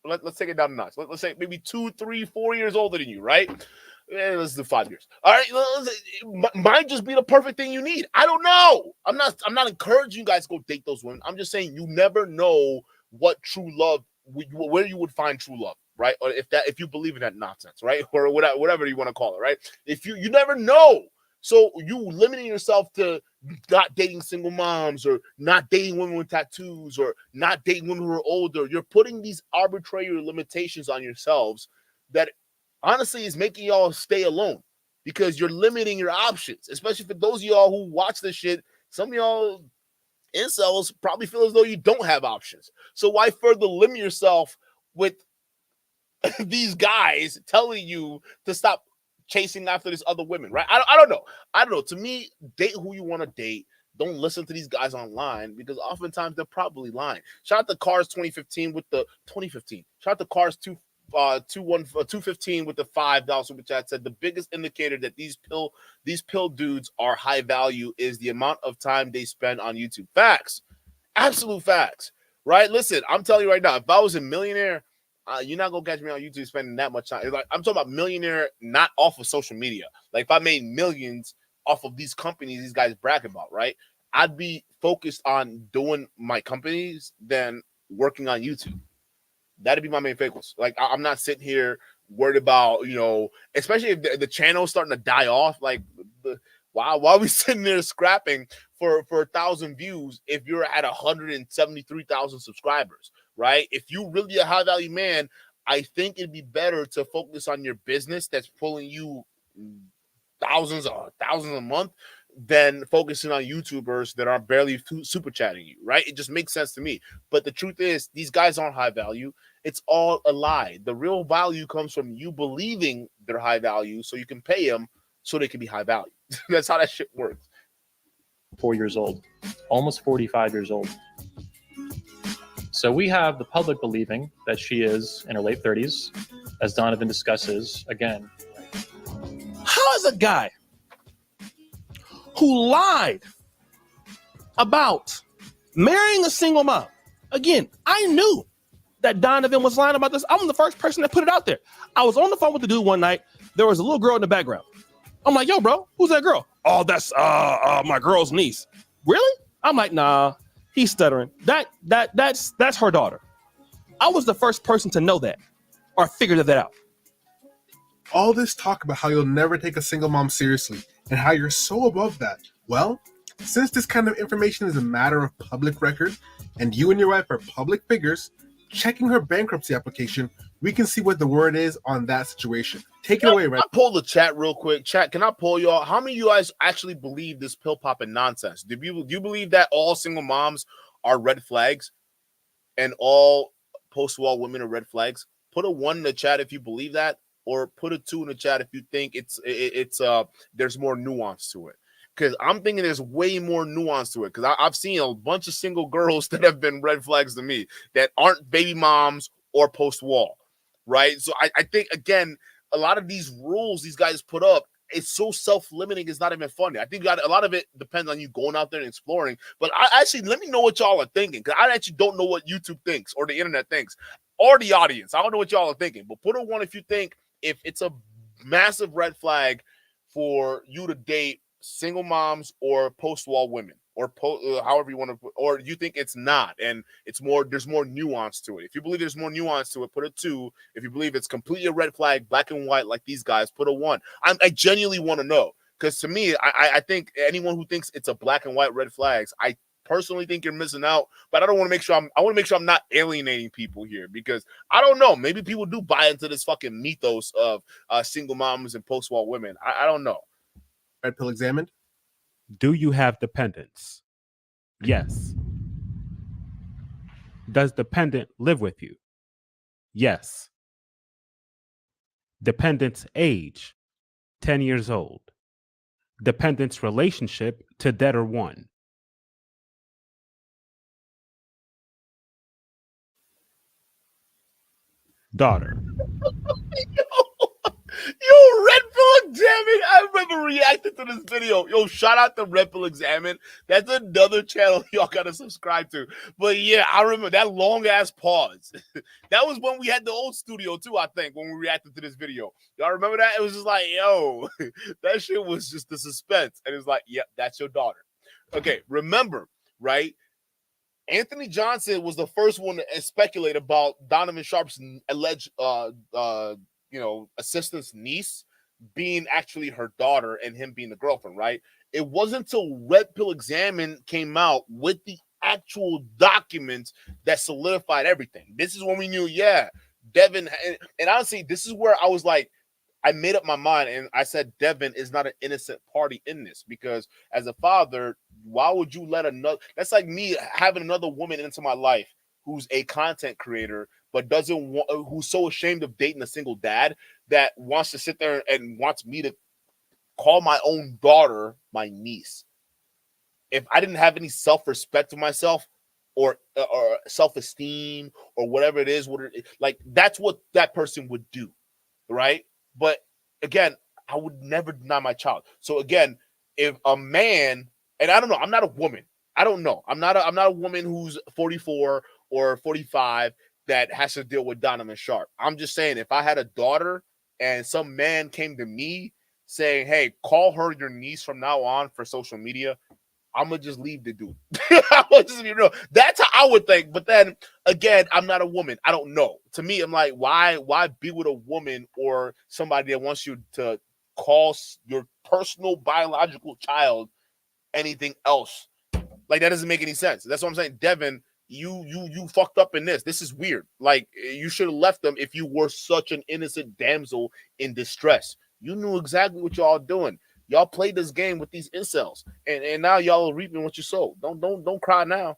let's take it down a notch. Let's say maybe 2, 3, 4 years older than you, right? Let's do 5 years. All right, might just be the perfect thing you need. I don't know. I'm not encouraging you guys to go date those women. I'm just saying you never know what true love, where you would find true love, right? Or if you believe in that nonsense, right? Or whatever you want to call it, right? If you never know. So you limiting yourself to not dating single moms or not dating women with tattoos or not dating women who are older. You're putting these arbitrary limitations on yourselves that honestly is making y'all stay alone because you're limiting your options, especially for those of y'all who watch this shit. Some of y'all incels probably feel as though you don't have options. So why further limit yourself with these guys telling you to stop chasing after these other women, right? I don't know. To me, date who you want to date. Don't listen to these guys online because oftentimes they're probably lying. Shout out to Cars 2015 with the 2015. Shout out to Cars 215 with the $5 super chat. Said the biggest indicator that these pill dudes are high value is the amount of time they spend on YouTube. Facts, absolute facts, right? Listen, I'm telling you right now, if I was a millionaire, you're not gonna catch me on YouTube spending that much time. Like I'm talking about millionaire, not off of social media. Like if I made millions off of these companies these guys brag about, right? I'd be focused on doing my companies than working on YouTube. That'd be my main focus. Like I'm not sitting here worried about, especially if the channel's starting to die off. Like why are we sitting there scrapping for 1,000 views if you're at 173,000 subscribers? Right? If you really a high value man, I think it'd be better to focus on your business that's pulling you thousands a month than focusing on YouTubers that are barely super chatting you, right? It just makes sense to me. But the truth is, these guys aren't high value. It's all a lie. The real value comes from you believing they're high value so you can pay them so they can be high value. That's how that shit works. 4 years old, almost 45 years old. So we have the public believing that she is in her late 30s, as Donovan discusses again. How is a guy who lied about marrying a single mom? Again, I knew that Donovan was lying about this. I'm the first person that put it out there. I was on the phone with the dude one night. There was a little girl in the background. I'm like, yo, bro, who's that girl? Oh, that's my girl's niece. Really? I'm like, nah. He's stuttering. That's her daughter. I was the first person to know that or figure that out. All this talk about how you'll never take a single mom seriously and how you're so above that. Well, since this kind of information is a matter of public record and you and your wife are public figures, checking her bankruptcy application, we can see what the word is on that situation. Take it away, Red. I'll pull the chat real quick. Chat, can I pull y'all? How many of you guys actually believe this pill popping nonsense? Do you believe that all single moms are red flags and all post-war women are red flags? Put a 1 in the chat if you believe that, or put a 2 in the chat if you think it's there's more nuance to it. Because I'm thinking there's way more nuance to it. Because I've seen a bunch of single girls that have been red flags to me that aren't baby moms or post-war, right? So I think, again, a lot of these rules these guys put up, it's so self-limiting. It's not even funny. I think a lot of it depends on you going out there and exploring. But I actually, let me know what y'all are thinking, because I actually don't know what YouTube thinks or the internet thinks or the audience. I don't know what y'all are thinking. But put a 1 if you think if it's a massive red flag for you to date single moms or post-wall women, or however you want to, or you think it's not, and it's more, there's more nuance to it. If you believe there's more nuance to it, put a 2. If you believe it's completely a red flag, black and white, like these guys, put a 1. I genuinely want to know, because to me, I think anyone who thinks it's a black and white red flags, I personally think you're missing out. But I don't want to make sure I want to make sure I'm not alienating people here, because I don't know, maybe people do buy into this fucking mythos of single moms and post-wall women. I don't know. Red pill examined. Do you have dependents? Yes. Does dependent live with you? Yes. Dependent's age, 10 years old. Dependent's relationship to debtor 1. Daughter. Yo, Red Pill Examine. I remember reacting to this video. Yo, shout out to Red Pill Examine. That's another channel y'all gotta subscribe to. But yeah, I remember that long ass pause. That was when we had the old studio too, I think, when we reacted to this video. Y'all remember that? It was just like, yo, that shit was just the suspense. And it's like, yep, that's your daughter. Okay, remember, right? Anthony Johnson was the first one to speculate about Donovan Sharpe's alleged assistant's niece being actually her daughter and him being the girlfriend, right? It wasn't until Red Pill Examine came out with the actual documents that solidified everything. This is when we knew, yeah, Devin, and honestly, this is where I was like, I made up my mind and I said Devin is not an innocent party in this, because as a father, why would you let that's like me having another woman into my life who's a content creator, but doesn't want, who's so ashamed of dating a single dad that wants to sit there and wants me to call my own daughter my niece. If I didn't have any self-respect of myself or self-esteem or whatever it is, like that's what that person would do, right? But again, I would never deny my child. So again, if a man, and I don't know, I'm not a woman. I don't know. I'm not a woman who's 44 or 45 that has to deal with Donovan Sharpe. I'm just saying, if I had a daughter and some man came to me saying, hey, call her your niece from now on for social media, I'm going to just leave the dude. That's how I would think. But then again, I'm not a woman. I don't know. To me, I'm like, why be with a woman or somebody that wants you to call your personal biological child anything else? Like, that doesn't make any sense. That's what I'm saying. Devin, you fucked up in this. This is weird. Like, you should have left them if you were such an innocent damsel in distress. You knew exactly what y'all doing. Y'all played this game with these incels, and now y'all are reaping what you sowed. Don't cry now.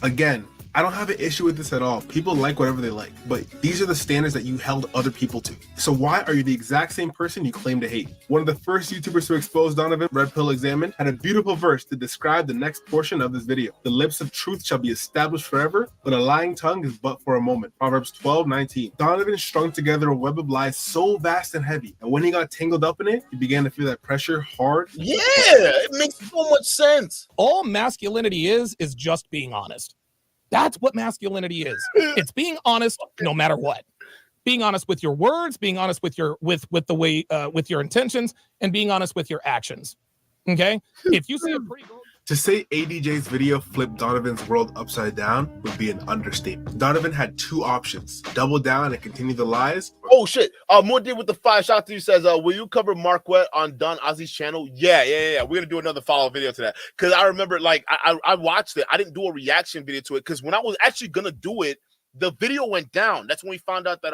Again, I don't have an issue with this at all. People like whatever they like, but these are the standards that you held other people to. So why are you the exact same person you claim to hate? One of the first YouTubers to expose Donovan, Red Pill Examine, had a beautiful verse to describe the next portion of this video. The lips of truth shall be established forever, but a lying tongue is but for a moment. Proverbs 12:19. Donovan strung together a web of lies so vast and heavy, and when he got tangled up in it, he began to feel that pressure hard. Yeah, it makes so much sense. All masculinity is just being honest. That's what masculinity is. It's being honest no matter what. Being honest with your words, being honest with your with the way with your intentions, and being honest with your actions. Okay? If you see a pretty girl, to say ADJ's video flipped Donovan's world upside down would be an understatement. Donovan had two options: double down and continue the lies. Oh shit. More did with the 5 shout to you says, will you cover Marquette on Don Ozzy's channel? Yeah. We're gonna do another follow video to that. Cause I remember, like, I watched it. I didn't do a reaction video to it because when I was actually gonna do it, the video went down. That's when we found out that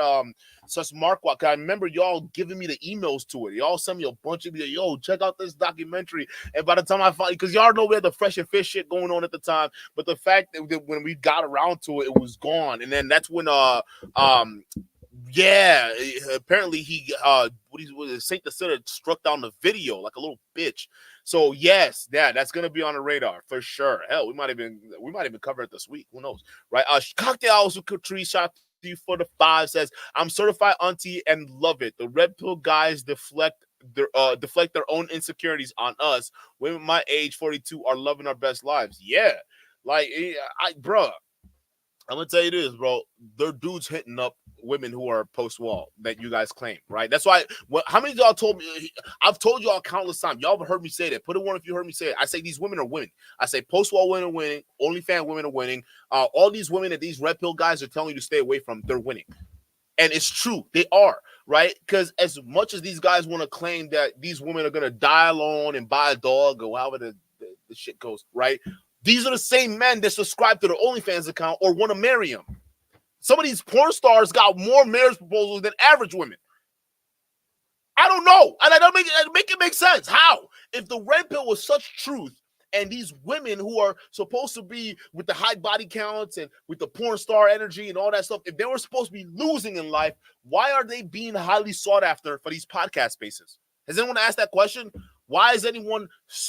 such Marquette. I remember y'all giving me the emails to it. Y'all sent me a bunch of videos. Yo, check out this documentary. And by the time I found, because y'all know we had the Fresh and Fish shit going on at the time, but the fact that when we got around to it, it was gone. And then that's when yeah, apparently he Saint the Sinner struck down the video like a little bitch. So yes, that's gonna be on the radar for sure. Hell, we might even cover it this week. Who knows, right? Cocktails with Catrice, shout for the 5 says, I'm certified auntie and love it. The red pill guys deflect their own insecurities on us. Women my age, 42, are loving our best lives. Yeah. Like, bruh, I'm gonna tell you this, bro. There are dudes hitting up women who are post-wall that you guys claim, right? That's why. How many of y'all told me? I've told y'all countless times. Y'all have heard me say that. Put a one if you heard me say it. I say these women are winning. I say post-wall women are winning. OnlyFans women are winning. All these women that these red pill guys are telling you to stay away from, they're winning. And it's true. They are, right? Because as much as these guys want to claim that these women are gonna die alone and buy a dog or however the shit goes, right? These are the same men that subscribe to their OnlyFans account or want to marry them. Some of these porn stars got more marriage proposals than average women. I don't know. And I don't make it make sense. How? If the red pill was such truth and these women who are supposed to be with the high body counts and with the porn star energy and all that stuff, if they were supposed to be losing in life, why are they being highly sought after for these podcast spaces? Has anyone asked that question? Why is anyone,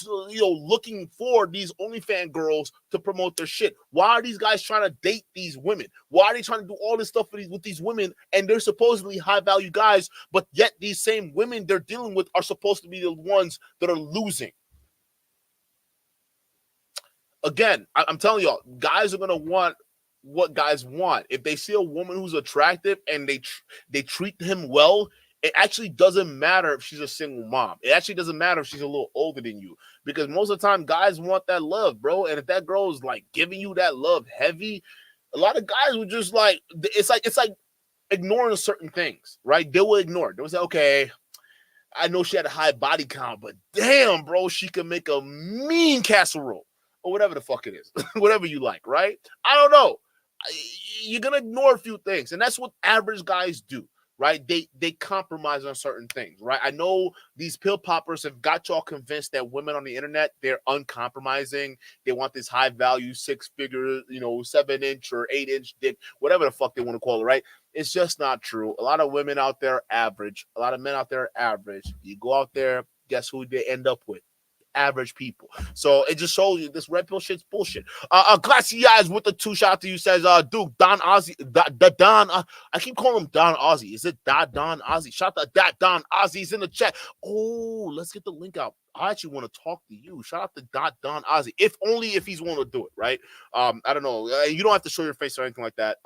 looking for these OnlyFans girls to promote their shit? Why are these guys trying to date these women? Why are they trying to do all this stuff with these women? And they're supposedly high-value guys, but yet these same women they're dealing with are supposed to be the ones that are losing. Again, I'm telling y'all, guys are going to want what guys want. If they see a woman who's attractive and they treat him well, it actually doesn't matter if she's a single mom. It actually doesn't matter if she's a little older than you, because most of the time guys want that love, bro. And if that girl is like giving you that love heavy, a lot of guys would just like, it's like ignoring certain things, right? They will ignore it. They'll say, okay, I know she had a high body count, but damn, bro, she can make a mean casserole or whatever the fuck it is, whatever you like, right? I don't know. You're going to ignore a few things. And that's what average guys do. Right? They compromise on certain things, right? I know these pill poppers have got y'all convinced that women on the internet, they're uncompromising. They want this high value 6-figure, 7-inch or 8-inch dick, whatever the fuck they want to call it, right? It's just not true. A lot of women out there are average. A lot of men out there are average. You go out there, guess who they end up with? Average people. So it just shows you this red pill shit's bullshit. Classy Eyes with the 2 shout to you says, Duke, Don Ozzy, Don, I keep calling him Don Ozzy. Is it Don Ozzy? Shout out to Don Ozzy's in the chat. Oh, let's get the link out. I actually want to talk to you. Shout out to Don Ozzy. If only if he's willing to do it, right? I don't know. You don't have to show your face or anything like that.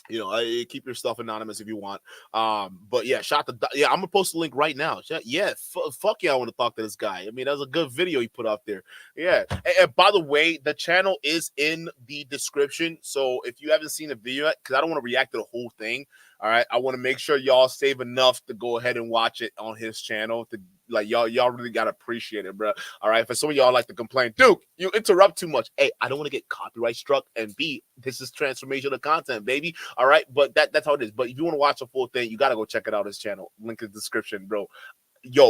Keep your stuff anonymous if you want. But yeah, I'm gonna post the link right now. Yeah, fuck yeah, I want to talk to this guy. I mean, that was a good video he put out there. Yeah, and by the way, the channel is in the description. So if you haven't seen the video yet, because I don't want to react to the whole thing. All right, I want to make sure y'all save enough to go ahead and watch it on his channel. Y'all really gotta appreciate it, bro. All right, for some of y'all like to complain, Duke, you interrupt too much. Hey, I don't want to get copyright struck, and B, this is transformational content, baby. All right, but that's how it is. But if you want to watch the full thing, you gotta go check it out. His channel, link in the description, bro.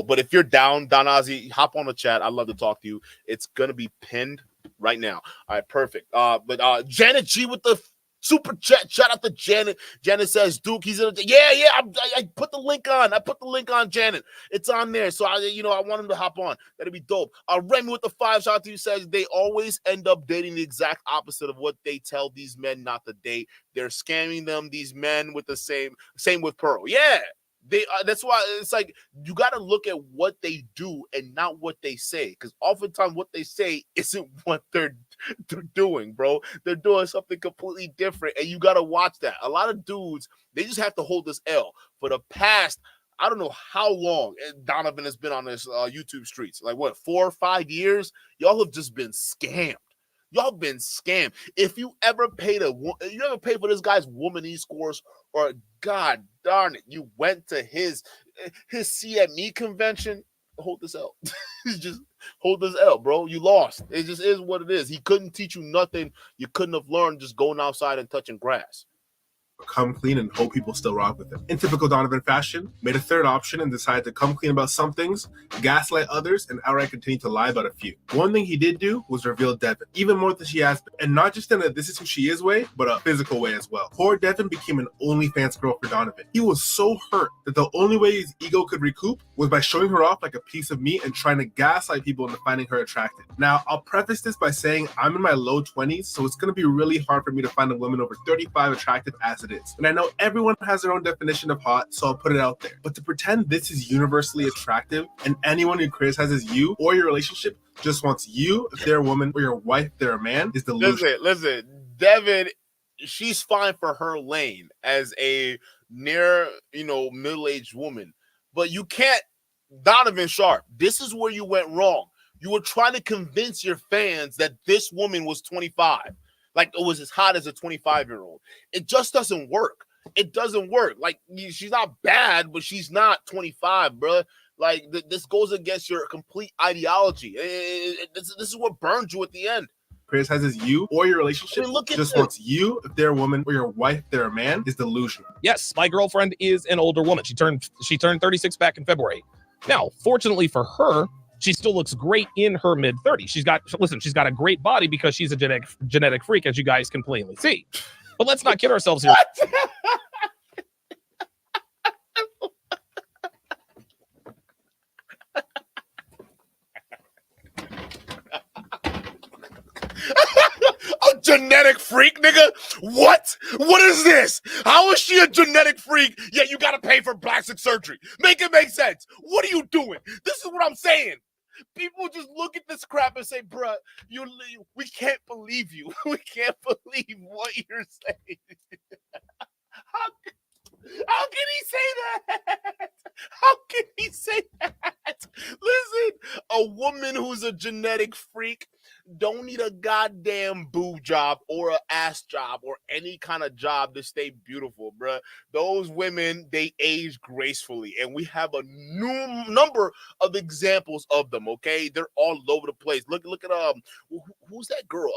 But if you're down, Don Ozzy, hop on the chat. I'd love to talk to you. It's gonna be pinned right now. All right, perfect. But Janet G with the super chat. Shout out to Janet. Janet says, Duke, he's in the I put the link on. I put the link on, Janet. It's on there. So I want him to hop on. That'd be dope. Remy with the 5 shout out to you says they always end up dating the exact opposite of what they tell these men not to date. They're scamming them, these men, with the same with Pearl. Yeah. That's why it's like you got to look at what they do and not what they say, because oftentimes what they say isn't what they're doing, bro. They're doing something completely different, and you got to watch that. A lot of dudes, they just have to hold this L for the past, I don't know how long Donovan has been on this YouTube streets, like what, 4 or 5 years. Y'all have just been scammed. Y'all been scammed. If you ever paid for this guy's woman scores, or God darn it, you went to his CME convention, hold this L. Just hold this L, bro. You lost. It just is what it is. He couldn't teach you nothing you couldn't have learned just going outside and touching grass. Come clean and hope people still rock with it. In typical Donovan fashion, made a third option and decided to come clean about some things, gaslight others, and outright continue to lie about a few. One thing he did do was reveal Devin, even more than she has been, and not just in a this is who she is way, but a physical way as well. Poor Devin became an OnlyFans girl for Donovan. He was so hurt that the only way his ego could recoup was by showing her off like a piece of meat and trying to gaslight people into finding her attractive. Now, I'll preface this by saying I'm in my low 20s, so it's going to be really hard for me to find a woman over 35 attractive as it is. And I know everyone has their own definition of hot, so I'll put it out there. But to pretend this is universally attractive and anyone who criticizes you or your relationship just wants you if they're a woman or your wife if they're a man is delusional. Listen, Devin, she's fine for her lane as a near, middle-aged woman. But you can't, Donovan Sharpe, this is where you went wrong. You were trying to convince your fans that this woman was 25. Like, it was as hot as a 25-year-old. It just doesn't work. It doesn't work. Like, she's not bad, but she's not 25, bro. Like, this goes against your complete ideology. This is what burns you at the end. Criticizes you or your relationship just wants you if they're a woman or your wife if they're a man is delusional. Yes, my girlfriend is an older woman. She turned 36 back in February. Now, fortunately for her, she still looks great in her mid-30s. She's got a great body because she's a genetic freak, as you guys can plainly see. But let's not kid ourselves here. A genetic freak, nigga? What? What is this? How is she a genetic freak, yet you gotta pay for plastic surgery? Make it make sense. What are you doing? This is what I'm saying. People just look at this crap and say, bruh, we can't believe you. We can't believe what you're saying. How can he say that? How can he say that? Listen, a woman who's a genetic freak don't need a goddamn boob job or an ass job or any kind of job to stay beautiful, bruh. Those women, they age gracefully, and we have a new number of examples of them, okay? They're all over the place. Look at who's that girl?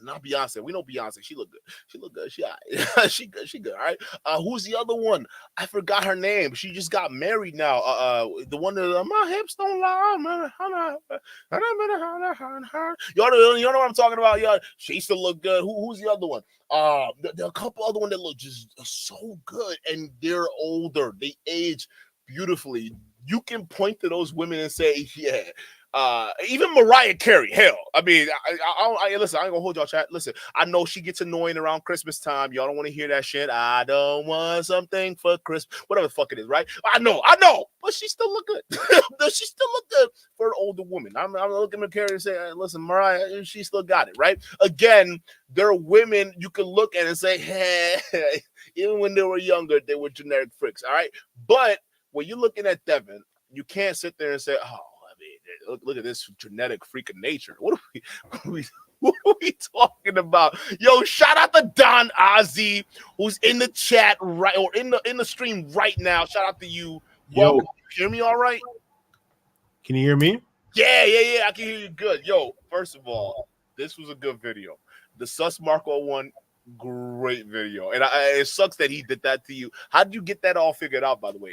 Not Beyonce. We know Beyonce. She look good. She look good. She all right. She good. She good. All right. Who's the other one? I forgot her name. She just got married now. The one that my hips don't lie. Y'all know what I'm talking about. Y'all. She still look good. Who's the other one? There are a couple other ones that look just so good, and they're older. They age beautifully. You can point to those women and say, yeah. Even Mariah Carey, hell, I mean, I listen, I ain't gonna hold y'all chat. Listen, I know she gets annoying around Christmas time. Y'all don't want to hear that shit. I don't want something for Christmas, whatever the fuck it is, right? I know, but she still look good. She still look good for an older woman. I'm looking at Carey and say, hey, listen, Mariah, she still got it, right? Again, there are women you can look at and say, hey, even when they were younger, they were genetic freaks, all right? But when you're looking at Devin, you can't sit there and say, oh, look at this genetic freak of nature. What are we talking about? Yo, shout out to Don Ozzy, who's in the chat right or in the stream right now. Shout out to you. Yo, can you hear me all right? Can you hear me? Yeah. I can hear you good. Yo, first of all, this was a good video. The Sus Marco one, great video. And it sucks that he did that to you. How did you get that all figured out, by the way?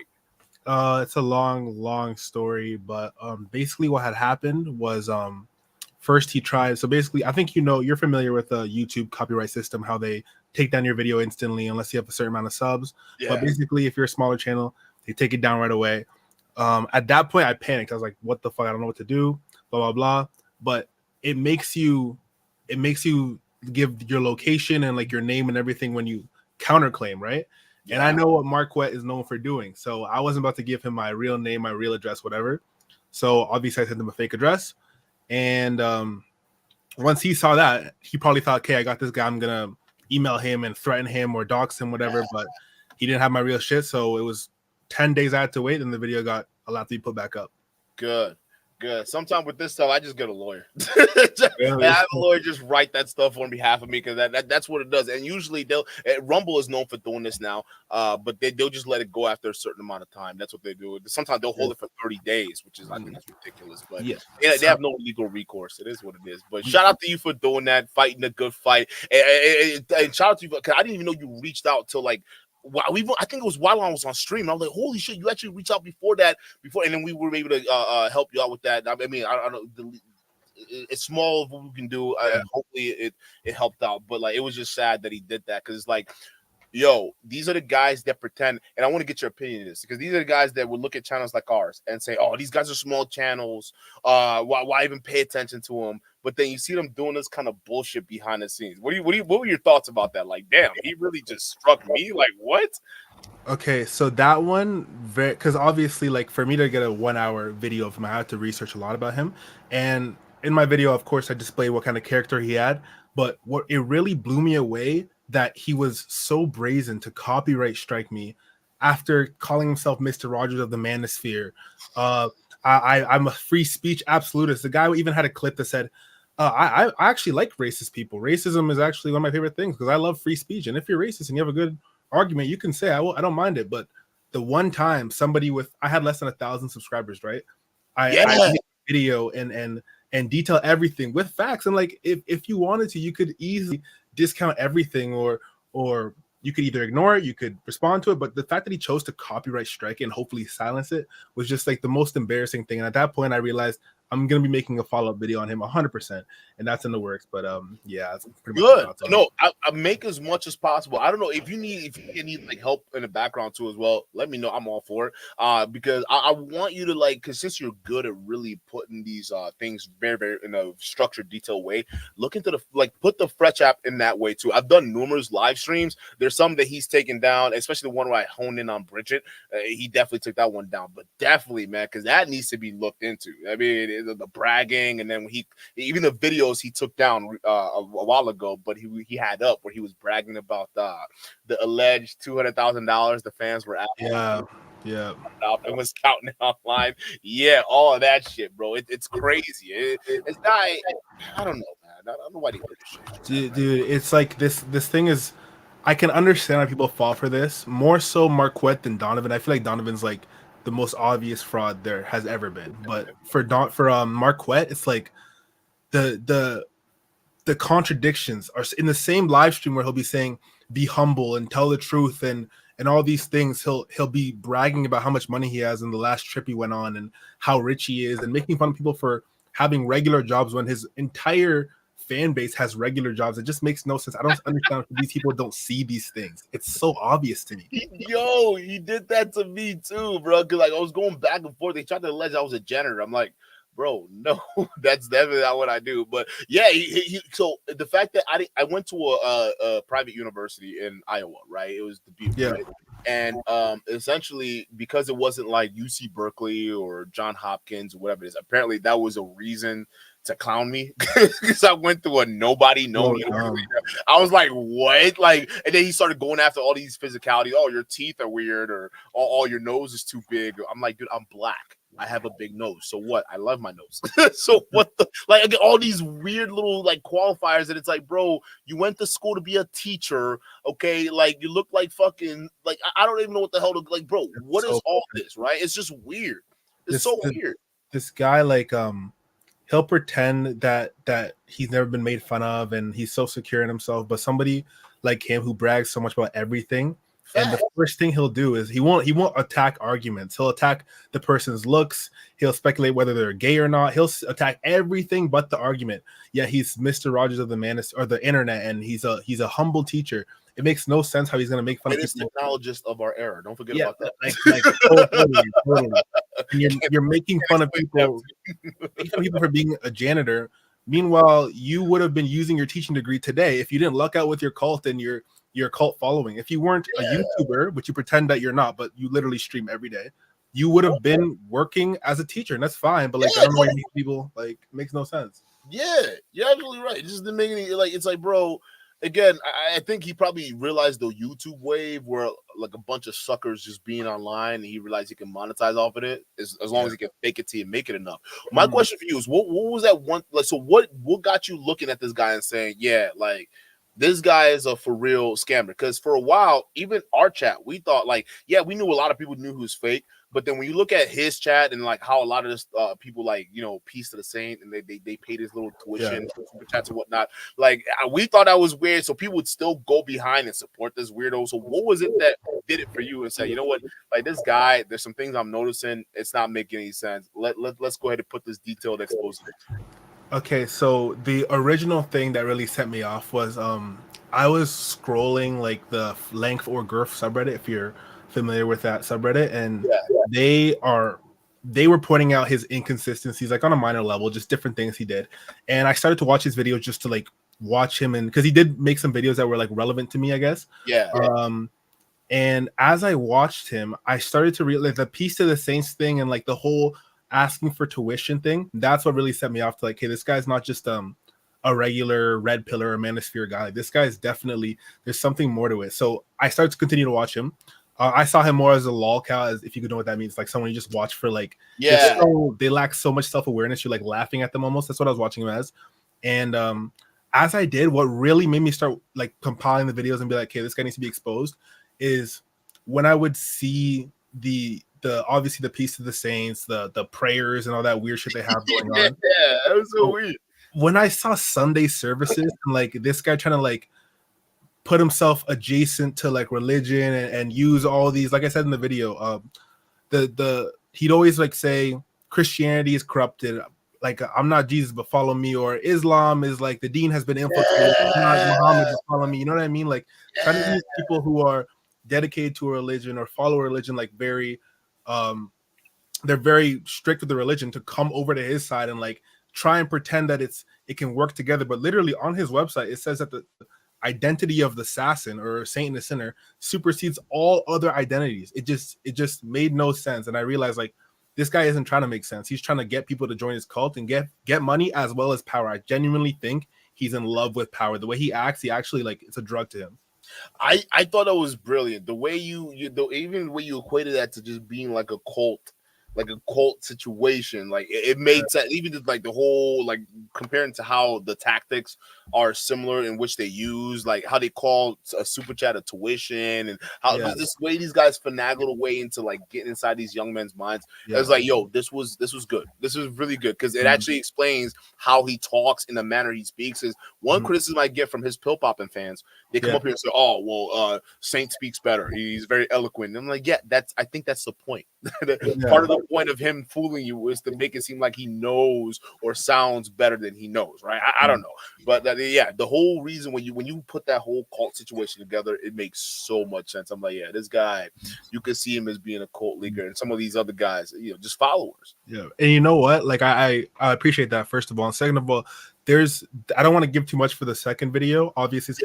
It's a long story, but basically what had happened was first he tried. So basically, I think you're familiar with the YouTube copyright system, how they take down your video instantly unless you have a certain amount of subs. Yeah. But basically, if you're a smaller channel, they take it down right away. At that point, I panicked. I was like, "What the fuck? I don't know what to do." Blah blah blah. But it makes you give your location and like your name and everything when you counterclaim, right? Yeah. And I know what Marquette is known for doing. So I wasn't about to give him my real name, my real address, whatever. So obviously I sent him a fake address. And once he saw that, he probably thought, okay, I got this guy. I'm going to email him and threaten him or dox him, whatever. But he didn't have my real shit. So it was 10 days I had to wait. And the video got allowed to be put back up. Good. Sometimes with this stuff, I just get a lawyer. I have a lawyer just write that stuff on behalf of me because that's what it does. And usually Rumble is known for doing this now, but they'll just let it go after a certain amount of time. That's what they do. Sometimes they'll hold it for 30 days, which is I think that's ridiculous. But they have no legal recourse. It is what it is. But shout out to you for doing that, fighting a good fight, and shout out to you because I didn't even know you reached out till like. I think it was while I was on stream. I was like, "Holy shit!" You actually reached out before, and then we were able to help you out with that. I mean, I don't know. It's small of what we can do. Hopefully, it helped out. But like, it was just sad that he did that because it's like yo, these are the guys that pretend, and I want to get your opinion on this, because these are the guys that would look at channels like ours and say, oh, these guys are small channels. Why even pay attention to them? But then you see them doing this kind of bullshit behind the scenes. What were your thoughts about that? Like, damn, he really just struck me. Like, what? Okay, so that one, because obviously, like, for me to get a 1 hour video of him, I had to research a lot about him. And in my video, of course, I displayed what kind of character he had. But what it really blew me away that he was so brazen to copyright strike me after calling himself Mr. Rogers of the Manosphere. I'm a free speech absolutist. The guy even had a clip that said, I actually like racist people. Racism is actually one of my favorite things because I love free speech. And if you're racist and you have a good argument, you can say I don't mind it. But the one time somebody I had less than 1,000 subscribers, right? I made a video and detail everything with facts. And like if you wanted to, you could easily discount everything or you could either ignore it, you could respond to it. But the fact that he chose to copyright strike it and hopefully silence it was just like the most embarrassing thing. And at that point I realized I'm gonna be making a follow-up video on him 100%, and that's in the works. But yeah, that's pretty good. Much No, I make as much as possible. I don't know if you need like help in the background too as well. Let me know. I'm all for it. Because I want you to like, because since you're good at really putting these things very, very in a structured, detailed way, look into put the Fretch app in that way too. I've done numerous live streams. There's some that he's taken down, especially the one where I honed in on Bridget. He definitely took that one down, but definitely, man, because that needs to be looked into. I mean, the bragging, and then even the videos he took down a while ago, but he had up where he was bragging about the alleged $200,000 the fans were after. Yeah. And was counting online. Yeah, all of that shit, bro. It's crazy. It's not. I don't know, man. I don't know why they do this shit. Dude, it's like this thing is. I can understand why people fall for this more so Marquette than Donovan. I feel like Donovan's like the most obvious fraud there has ever been. But for Marquette, it's like the contradictions are in the same live stream where he'll be saying be humble and tell the truth and all these things. He'll be bragging about how much money he has in the last trip he went on and how rich he is and making fun of people for having regular jobs when his entire fan base has regular jobs. It just makes no sense. I don't understand if these people don't see these things. It's so obvious to me. Yo, he did that to me too, bro. Because like I was going back and forth. They tried to allege I was a janitor. I'm like, bro, no, that's definitely not what I do. But yeah, so the fact that I went to a private university in Iowa, right? It was the Butte, right? And essentially because it wasn't like UC Berkeley or John Hopkins or whatever it is, apparently that was a reason to clown me because I went through a nobody known. I was like, what? Like, and then he started going after all these physicalities. Oh, your teeth are weird, or oh, your nose is too big. I'm like, dude, I'm black. I have a big nose. So what? I love my nose. So what the like? I get all these weird little like qualifiers, and it's like, bro, you went to school to be a teacher, okay? Like you look like fucking like I don't even know what the hell to like, bro. What is all this? Right? It's just weird. It's so weird. This guy like he'll pretend that he's never been made fun of and he's so secure in himself, but somebody like him who brags so much about everything, and the first thing he'll do is he won't attack arguments. He'll attack the person's looks. He'll speculate whether they're gay or not. He'll attack everything but the argument. Yeah, he's Mr. Rogers of the Manosphere or the internet, and he's a humble teacher. It makes no sense how he's going to make fun of people. Technologist of our era. Don't forget about that. Totally. You're making fun of people, for being a janitor. Meanwhile, you would have been using your teaching degree today if you didn't luck out with your cult and your cult following. If you weren't a YouTuber, which you pretend that you're not, but you literally stream every day, you would have been working as a teacher, and that's fine. But like, I don't know why people like it makes no sense. Yeah, you're absolutely right. It just didn't make any like. It's like, bro. Again, I think he probably realized the YouTube wave where like a bunch of suckers just being online, and he realized he can monetize off of it as long as he can fake it to you and make it enough. My question for you is, what was that one? Like, so what got you looking at this guy and saying, yeah, like this guy is a for real scammer? Because for a while, even our chat, we thought like, yeah, we knew a lot of people knew he was fake. But then when you look at his chat and like how a lot of this people like, you know, piece to the saint and they paid his little tuition, super chats and whatnot. Like we thought that was weird. So people would still go behind and support this weirdo. So what was it that did it for you and say, you know what, like this guy, there's some things I'm noticing. It's not making any sense. Let's go ahead and put this detailed exposure. Okay, so the original thing that really set me off was I was scrolling like the length or girth subreddit, if you're familiar with that subreddit, and they were pointing out his inconsistencies, like on a minor level, just different things he did. And I started to watch his videos just to like watch him, and because he did make some videos that were like relevant to me, I guess. And as I watched him, I started to realize the Peace to the Saints thing and like the whole asking for tuition thing. That's what really set me off to like, hey, this guy's not just a regular red pillar or manosphere guy. Like, this guy is definitely, there's something more to it. So I started to continue to watch him. I saw him more as a lol cow, as if you could know what that means, like someone you just watch for like, they lack so much self-awareness, you're like laughing at them almost. That's what I was watching him as. And as I did, what really made me start like compiling the videos and be like, okay, this guy needs to be exposed, is when I would see the obviously the Peace to the Saints, the prayers and all that weird shit they have going on. Yeah, that was so weird. When I saw Sunday services and like this guy trying to like put himself adjacent to like religion and use all these, like I said in the video, he'd always like say Christianity is corrupted, like I'm not Jesus but follow me, or Islam is like the deen has been infiltrated, Muhammad just follow me, you know what I mean? Like trying to use people who are dedicated to a religion or follow a religion like very they're very strict with the religion to come over to his side and like try and pretend that it can work together. But literally on his website it says that the identity of the assassin or saint and the sinner supersedes all other identities. It just made no sense. And I realized like this guy isn't trying to make sense. He's trying to get people to join his cult and get money as well as power. I genuinely think he's in love with power. The way he acts, he actually like it's a drug to him. I thought that was brilliant. The way even the way you equated that to just being like a cult situation, like it made sense. Even just like the whole like comparing to how the tactics are similar in which they use, like how they call a super chat a tuition, and how this way these guys finagled a way into like getting inside these young men's minds. It was like, yo, this was good. This was really good because it actually explains how he talks in the manner he speaks. Is one criticism I get from his pill popping fans. They come up here and say, "Oh, well, Saint speaks better. He's very eloquent." And I'm like, "Yeah, I think that's the point. Part of the point of him fooling you is to make it seem like he knows or sounds better than he knows, right? I don't know, but the whole reason when you put that whole cult situation together, it makes so much sense. I'm like, yeah, this guy, you can see him as being a cult leader, and some of these other guys, just followers. Yeah, and you know what? Like I appreciate that first of all, and second of all, I don't want to give too much for the second video. Obviously, it's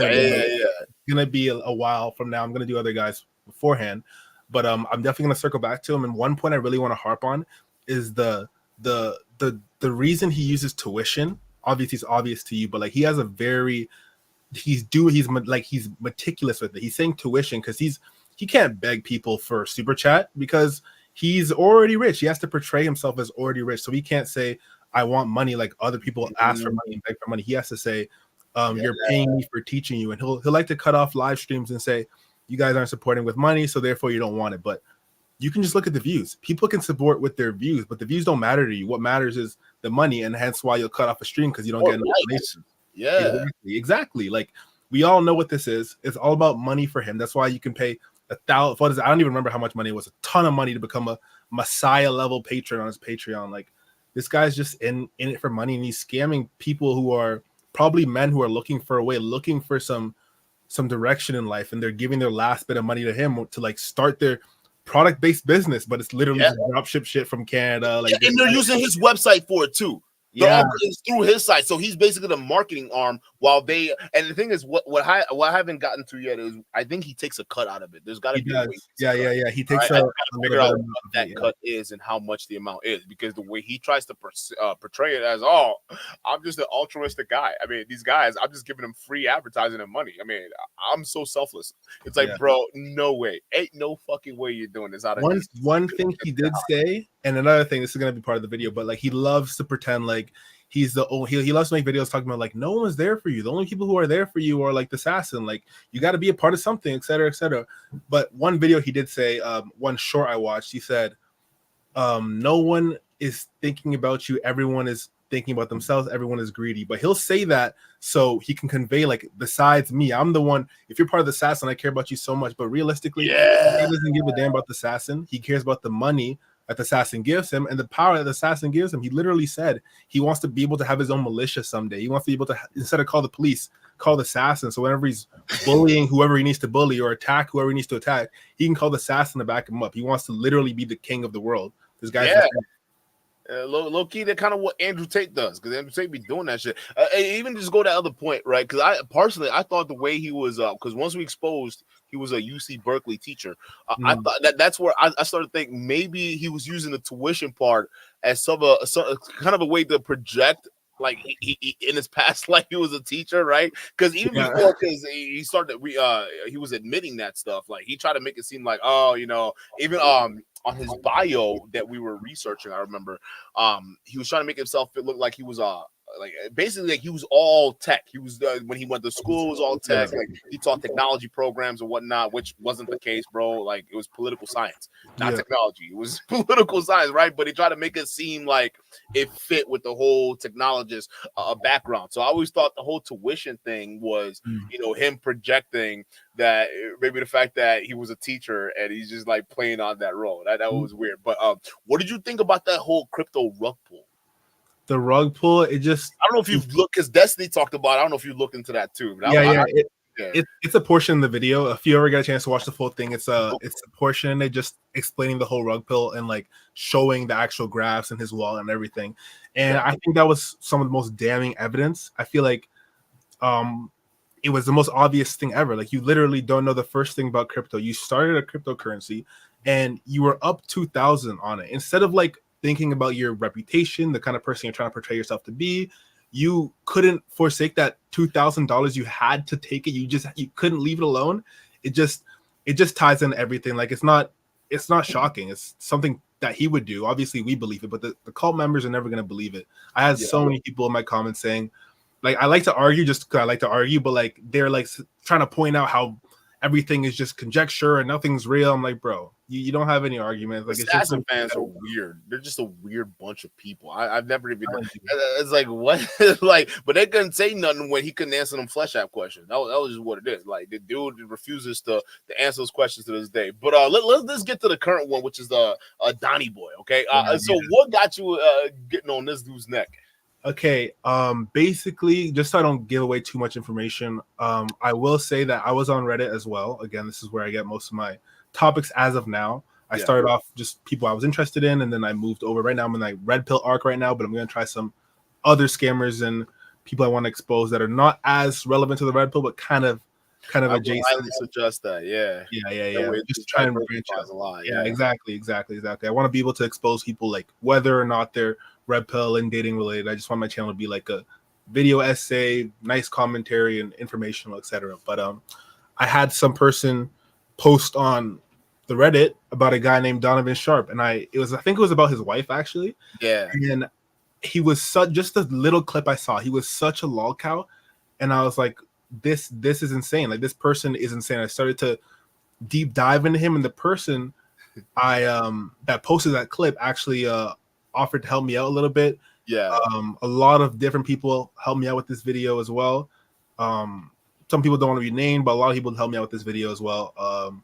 gonna be a while from now. I'm gonna do other guys beforehand, but I'm definitely gonna circle back to him. And one point I really want to harp on is the reason he uses tuition. Obviously, it's obvious to you, but like he has he's meticulous with it. He's saying tuition because he can't beg people for super chat because he's already rich. He has to portray himself as already rich, so he can't say I want money like other people ask for money and beg for money. He has to say, you're paying me for teaching you. And he'll like to cut off live streams and say, you guys aren't supporting with money, so therefore you don't want it. But you can just look at the views. People can support with their views, but the views don't matter to you. What matters is the money, and hence why you'll cut off a stream because you don't get enough donations. Yeah, exactly. Like we all know what this is. It's all about money for him. That's why you can pay $1,000. What is it? I don't even remember how much money it was. A ton of money to become a Messiah level patron on his Patreon. Like this guy's just in it for money, and he's scamming people who are probably men who are looking for a way, looking for some direction in life, and they're giving their last bit of money to him to like start their product-based business, but it's literally dropship shit from Canada. Like, and they're using his website for it too. It's through his site, so he's basically the marketing arm. While they, and the thing is, what I haven't gotten to yet is I think he takes a cut out of it. There's got to be a way. He takes I gotta figure out what that cut is and how much the amount is, because the way he tries to portray it as, oh, I'm just an altruistic guy. I mean, these guys, I'm just giving them free advertising and money. I mean, I'm so selfless. It's like, bro, no way, ain't no fucking way you're doing this out of one thing he did say. And another thing, this is gonna be part of the video, but like he loves to pretend like he's the only. He loves to make videos talking about like no one's there for you. The only people who are there for you are like the assassin. Like you got to be a part of something, etc., etc. But one video he did say, one short I watched, he said, "No one is thinking about you. Everyone is thinking about themselves. Everyone is greedy." But he'll say that so he can convey like, besides me, I'm the one. If you're part of the assassin, I care about you so much. But realistically, he doesn't give a damn about the assassin. He cares about the money that the assassin gives him and the power that the assassin gives him. He literally said he wants to be able to have his own militia someday. He wants to be able to, instead of call the police, called assassin. So whenever he's bullying whoever he needs to bully or attack whoever he needs to attack, he can call the assassin to back him up. He wants to literally be the king of the world. This guy's low key, that kind of what Andrew Tate does, because Andrew Tate be doing that shit. Even just go to that other point, right? Because I personally, I thought the way he was, because once we exposed he was a UC Berkeley teacher, I thought that's where I started thinking maybe he was using the tuition part as some kind of a way to project. Like he in his past life, he was a teacher, right? Because even before, because he started, he was admitting that stuff. Like he tried to make it seem like, oh, you know, even on his bio that we were researching, I remember, he was trying to make himself look like he was like basically like he was all tech. He was when he went to school, it was all tech. Like he taught technology programs and whatnot, which wasn't the case, bro. Like it was political science, not technology. It was political science, right? But he tried to make it seem like it fit with the whole technologist background. So I always thought the whole tuition thing was, you know, him projecting that maybe the fact that he was a teacher and he's just like playing on that role. That was weird. But what did you think about that whole crypto rug pull? The rug pull, it just, I don't know if you've looked, because Destiny talked about it. I don't know if you looked into that too. But it's a portion in the video. If you ever get a chance to watch the full thing, it's a portion they just explaining the whole rug pull and like showing the actual graphs and his wallet and everything. And I think that was some of the most damning evidence. I feel like it was the most obvious thing ever. Like you literally don't know the first thing about crypto. You started a cryptocurrency and you were up 2,000 on it. Instead of like thinking about your reputation, the kind of person you're trying to portray yourself to be, you couldn't forsake that $2,000. You had to take it. You couldn't leave it alone. It just ties in everything. Like it's not shocking. It's something that he would do. Obviously we believe it, but the cult members are never going to believe it. I had so many people in my comments saying, like, I like to argue just because I like to argue, but like they're like trying to point out how everything is just conjecture and nothing's real. I'm like, bro, you don't have any arguments. Like, assassin fans are weird. They're just a weird bunch of people. I've never even. It's like what, like, but they couldn't say nothing when he couldn't answer them Flesh App questions. That was just what it is. Like the dude refuses to answer those questions to this day. But let's get to the current one, which is the Donnie Boy. Okay, so what got you getting on this dude's neck? Okay, basically, just so I don't give away too much information, I will say that I was on Reddit as well. Again, this is where I get most of my topics as of now. I started off just people I was interested in, and then I moved over. Right now, I'm in like Red Pill arc right now, but I'm going to try some other scammers and people I want to expose that are not as relevant to the Red Pill, but kind of adjacent. I highly suggest that. Yeah. Just try and branch out a lot. Yeah, exactly. I want to be able to expose people like whether or not they're Red Pill and dating related. I just want my channel to be like a video essay, nice commentary and informational, etc. But I had some person post on the Reddit about a guy named Donovan Sharpe, and I think it was about his wife actually. Yeah. And he was just a little clip I saw. He was such a lol cow, and I was like, this is insane. Like this person is insane. I started to deep dive into him, and the person I that posted that clip actually offered to help me out a little bit. Yeah. A lot of different people helped me out with this video as well. Some people don't want to be named, but a lot of people helped me out with this video as well.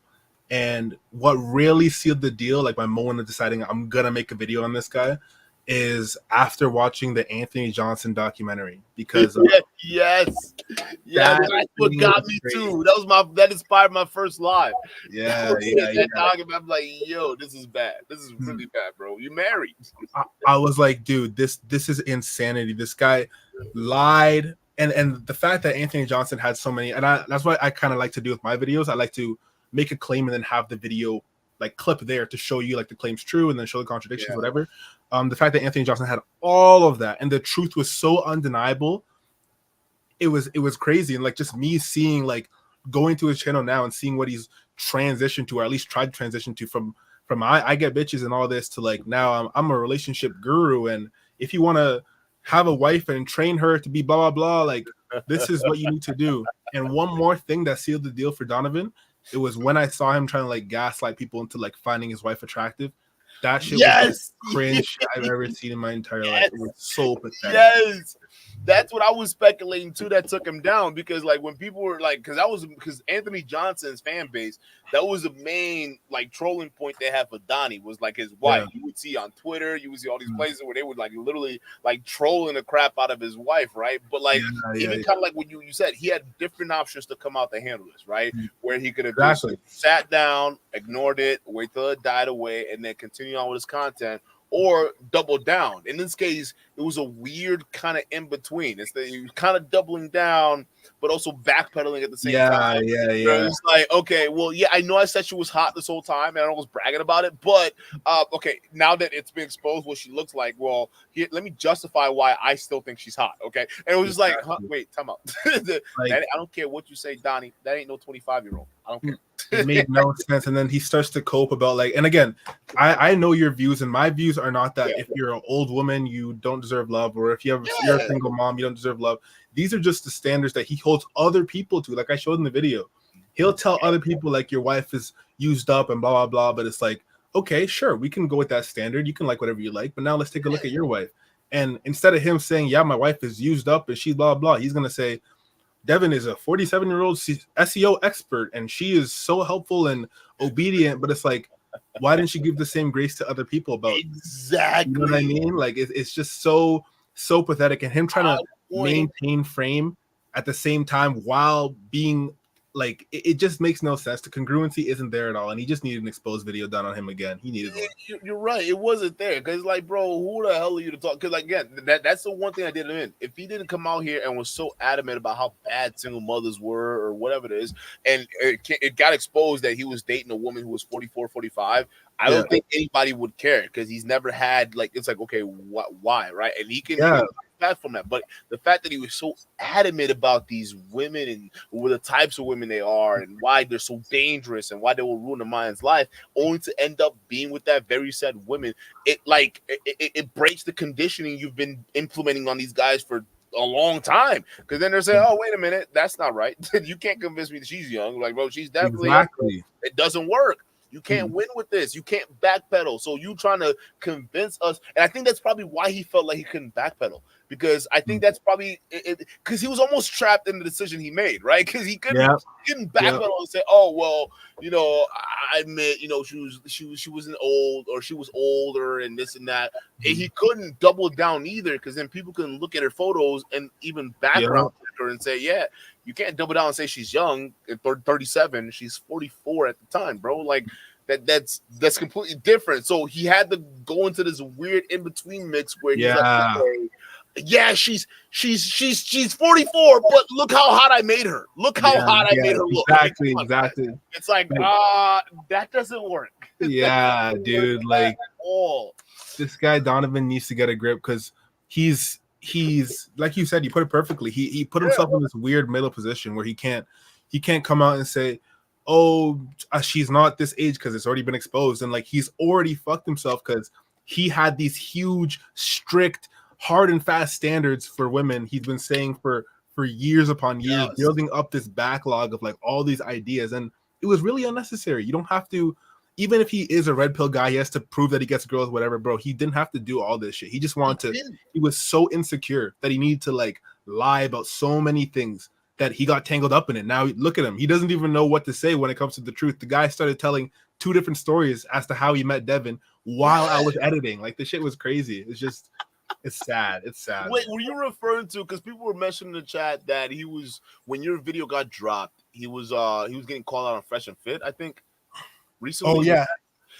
And what really sealed the deal, like my moment of deciding I'm gonna make a video on this guy, is after watching the Anthony Johnson documentary, because that's what got me too. That inspired my first live. I'm like, yo, this is bad. This is really bad, bro. You married. I was like, dude, this is insanity. This guy lied, and the fact that Anthony Johnson had so many, and that's what I kind of like to do with my videos. I like to make a claim and then have the video like clip there to show you like the claim's true and then show the contradictions, whatever. The fact that Anthony Johnson had all of that and the truth was so undeniable, it was crazy. And like just me seeing, like going to his channel now and seeing what he's transitioned to, or at least tried to transition to from I get bitches and all this to like now I'm a relationship guru, and if you want to have a wife and train her to be blah blah blah, like this is what you need to do. And one more thing that sealed the deal for Donovan, it was when I saw him trying to like gaslight people into like finding his wife attractive. That shit was the cringe shit I've ever seen in my entire life. It was so pathetic. that's what I was speculating too. That took him down because like when people were like, because Anthony Johnson's fan base, that was the main like trolling point they had for Donnie was like his wife. You would see on Twitter, you would see all these places where they would like literally like trolling the crap out of his wife, right? But like even kind of like what you said, he had different options to come out to handle this, right? Where he could have just sat down, ignored it, wait till it died away, and then continue on with his content, or double down. In this case, it was a weird kind of in between. He was kind of doubling down, but also backpedaling at the same time. It's like, okay, well, yeah, I know I said she was hot this whole time, and I was bragging about it, but okay, now that it's been exposed what she looks like, well, let me justify why I still think she's hot, okay? And it was just like, wait, time out. I don't care what you say, Donnie. That ain't no 25-year-old. I don't care. It made no sense. And then he starts to cope about like, and again, I know your views, and my views are not that if you're an old woman, you don't deserve love, or if you're a single mom, you don't deserve love. These are just the standards that he holds other people to. Like I showed in the video, he'll tell other people like your wife is used up and blah, blah, blah. But it's like, okay, sure, we can go with that standard. You can like whatever you like, but now let's take a look at your wife. And instead of him saying, yeah, my wife is used up and she's blah, blah, he's going to say, Devin is a 47-year-old SEO expert, and she is so helpful and obedient. But it's like, why didn't she give the same grace to other people about exactly? You know what I mean? Like it's just so pathetic, and him trying to maintain frame at the same time while being like it just makes no sense. The congruency isn't there at all, and he just needed an exposed video done on him again. He needed one. You're right. It wasn't there because, like, bro, who the hell are you to talk? Because, like, again, that's the one thing I didn't in. If he didn't come out here and was so adamant about how bad single mothers were or whatever it is, and it got exposed that he was dating a woman who was 44, 45, I don't think anybody would care because he's never had like it's like okay, why, right? And he can back from that, but the fact that he was so adamant about these women and the types of women they are and why they're so dangerous and why they will ruin a man's life, only to end up being with that very said women, it breaks the conditioning you've been implementing on these guys for a long time. Because then they're saying, "Oh, wait a minute, that's not right. You can't convince me that she's young." Like, bro, she's definitely young. It doesn't work. You can't win with this. You can't backpedal. So you trying to convince us, and I think that's probably why he felt like he couldn't backpedal. Because I think that's probably because he was almost trapped in the decision he made, right? Because he couldn't backpedal and say, "Oh, well, you know, I admit, you know, she wasn't old or she was older and this and that." And he couldn't double down either, because then people can look at her photos and even background check her and say, "Yeah, you can't double down and say she's young at 37. She's 44 at the time, bro." Like that's completely different. So he had to go into this weird in between mix where he's like, okay, yeah, she's 44, but look how hot I made her. Look how hot I made her look. Exactly. It's like that doesn't work. Yeah, dude. Like this guy Donovan needs to get a grip because he's like you said, you put it perfectly. He put himself in this weird middle position where he can't come out and say, "Oh, she's not this age," because it's already been exposed, and like he's already fucked himself because he had these huge, strict, hard and fast standards for women. He's been saying for years upon years, building up this backlog of like all these ideas, and it was really unnecessary. You don't have to. Even if he is a red pill guy, he has to prove that he gets girls, whatever, bro. He didn't have to do all this shit. He just wanted to. He was so insecure that he needed to like lie about so many things that he got tangled up in it. Now look at him. He doesn't even know what to say when it comes to the truth. The guy started telling 2 different stories as to how he met Devin while I was editing. Like the shit was crazy. It's sad. It's sad. Wait, were you referring to, because people were mentioning in the chat that he was, when your video got dropped, he was getting called out on Fresh and Fit, I think. Recently. Oh yeah,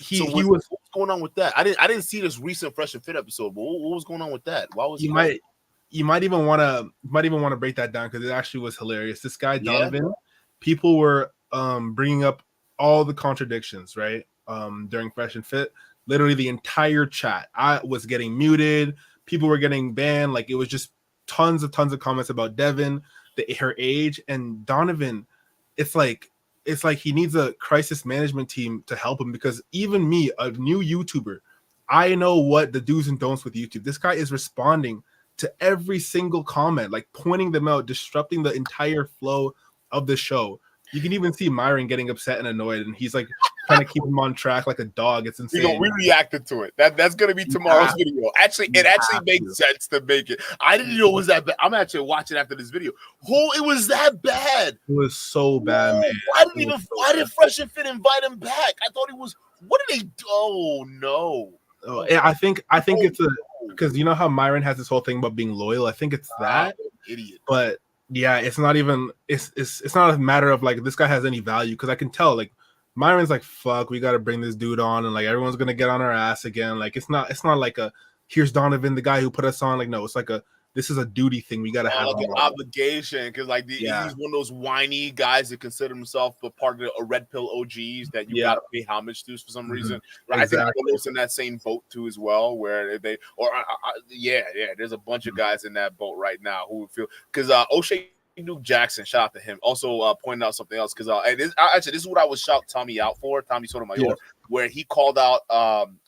he was. What's going on with that? I didn't see this recent Fresh and Fit episode, but what was going on with that? Why was you might even want to break that down because it actually was hilarious. This guy Donovan, people were bringing up all the contradictions, right? During Fresh and Fit, literally the entire chat. I was getting muted. People were getting banned. Like it was just tons of comments about Devin, her age, and Donovan. It's like he needs a crisis management team to help him, because even me, a new YouTuber, I know what the do's and don'ts with YouTube. This guy is responding to every single comment, like pointing them out, disrupting the entire flow of the show. You can even see Myron getting upset and annoyed, and he's like trying to keep him on track like a dog. It's insane. We reacted to it. That's gonna be tomorrow's video. Actually, it actually makes sense to make it. I didn't know it was that bad. I'm actually watching after this video. It was that bad. It was so bad, man. Why did Fresh and Fit invite him back? I thought he was. What did they do? Oh no. Oh, I think it's because you know how Myron has this whole thing about being loyal. I think it's that. Idiot. But yeah, it's not even. It's not a matter of like this guy has any value, because I can tell like Myron's like, fuck, we got to bring this dude on, and like everyone's gonna get on our ass again. Like it's not like a here's Donovan, the guy who put us on. Like no, it's like this is a duty thing. We gotta have like an obligation, because like he's one of those whiny guys that consider himself a part of a red pill OGs that you gotta pay homage to for some reason. Right? Exactly. I think Polo's in that same boat too as well, where there's a bunch of guys in that boat right now who feel, because O'Shea Duke Jackson, shout out to him, also pointed out something else, because this is what I was shout Tommy out for, Tommy Sotomayor, where he called out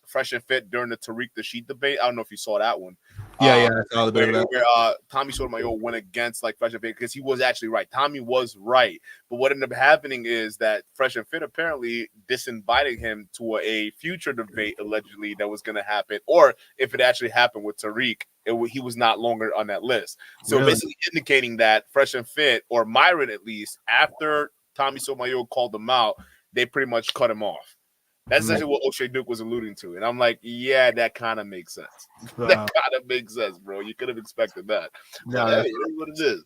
Fresh and Fit during the Tariq the Sheet debate. I don't know if you saw that one. I saw the bit of that. Where Tommy Sotomayor went against like Fresh and Fit, because he was actually right. Tommy was right, but what ended up happening is that Fresh and Fit apparently disinvited him to a future debate allegedly that was going to happen, or if it actually happened with Tariq, he was not longer on that list. So basically indicating that Fresh and Fit, or Myron at least, after Tommy Sotomayor called him out, they pretty much cut him off. That's essentially what O'Shea Duke was alluding to. And I'm like, yeah, that kind of makes sense. That kind of makes sense, bro. You could have expected that. Yeah, that's what it is.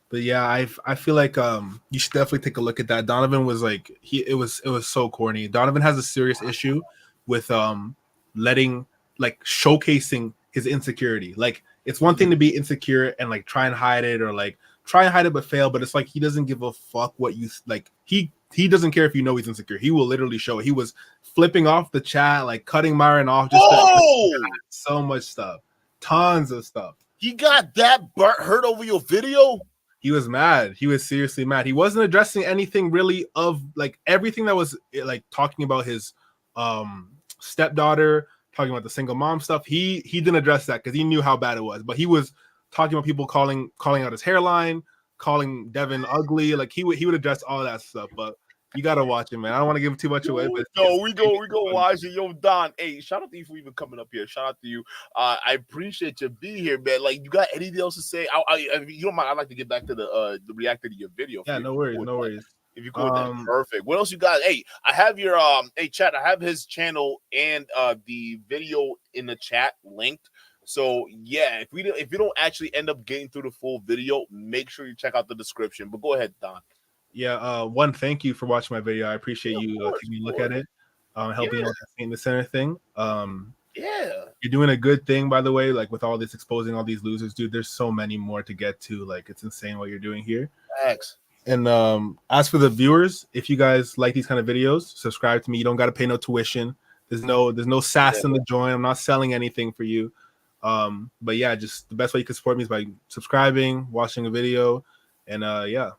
But yeah, I feel like you should definitely take a look at that. Donovan was like it was so corny. Donovan has a serious issue with showcasing his insecurity. Like it's one thing to be insecure and like try and hide it, or like try and hide it but fail, but it's like he doesn't give a fuck what you like. He doesn't care if you know he's insecure. He will literally show it. He was flipping off the chat, like cutting Myron off. So much stuff, tons of stuff. He got that hurt over your video. He was mad. He was seriously mad. He wasn't addressing anything really of like everything that was like talking about his stepdaughter, talking about the single mom stuff. He didn't address that because he knew how bad it was. But he was talking about people calling out his hairline, calling Devin ugly. Like he would address all that stuff. But you gotta watch it, man. I don't want to give too much away, but we go watch it. Yo, Don, hey, shout out to you for even coming up here. Shout out to you. I appreciate you being here, man. Like, you got anything else to say? If you don't mind, I'd like to get back to the reactor to your video. Yeah, no worries. If you could, that's perfect. What else you got? Hey, I have your chat. I have his channel and the video in the chat linked. So yeah, if you don't actually end up getting through the full video, make sure you check out the description. But go ahead, Don. Yeah, thank you for watching my video. I appreciate you taking a look at it, helping out in the center thing. You're doing a good thing, by the way. Like with all this exposing all these losers, dude. There's so many more to get to. Like it's insane what you're doing here. Thanks. And as for the viewers, if you guys like these kind of videos, subscribe to me. You don't got to pay no tuition. There's no sass in the joint. I'm not selling anything for you. But yeah, just the best way you can support me is by subscribing, watching a video, and yeah.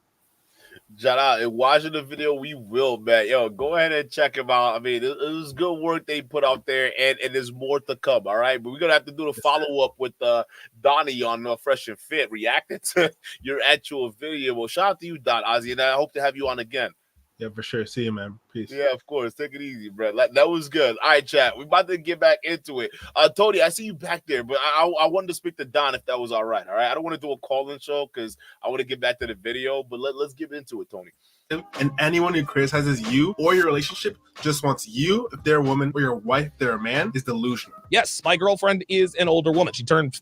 Shout out and watching the video, we will, man. Yo, go ahead and check him out. I mean, it was good work they put out there, and there's more to come. All right, but we're gonna have to do the follow up with Donnie on Fresh and Fit, reacting to your actual video. Well, shout out to you, Don Ozzy, and I hope to have you on again. Yeah, for sure. See you, man. Peace. Yeah, of course. Take it easy, bro. That was good. All right, chat. We're about to get back into it. Tony, I see you back there, but I wanted to speak to Don if that was all right. All right. I don't want to do a call-in show because I want to get back to the video, but let's get into it, Tony. And anyone who criticizes you or your relationship just wants you, if they're a woman, or your wife, if they're a man, is delusional. Yes, my girlfriend is an older woman. She turned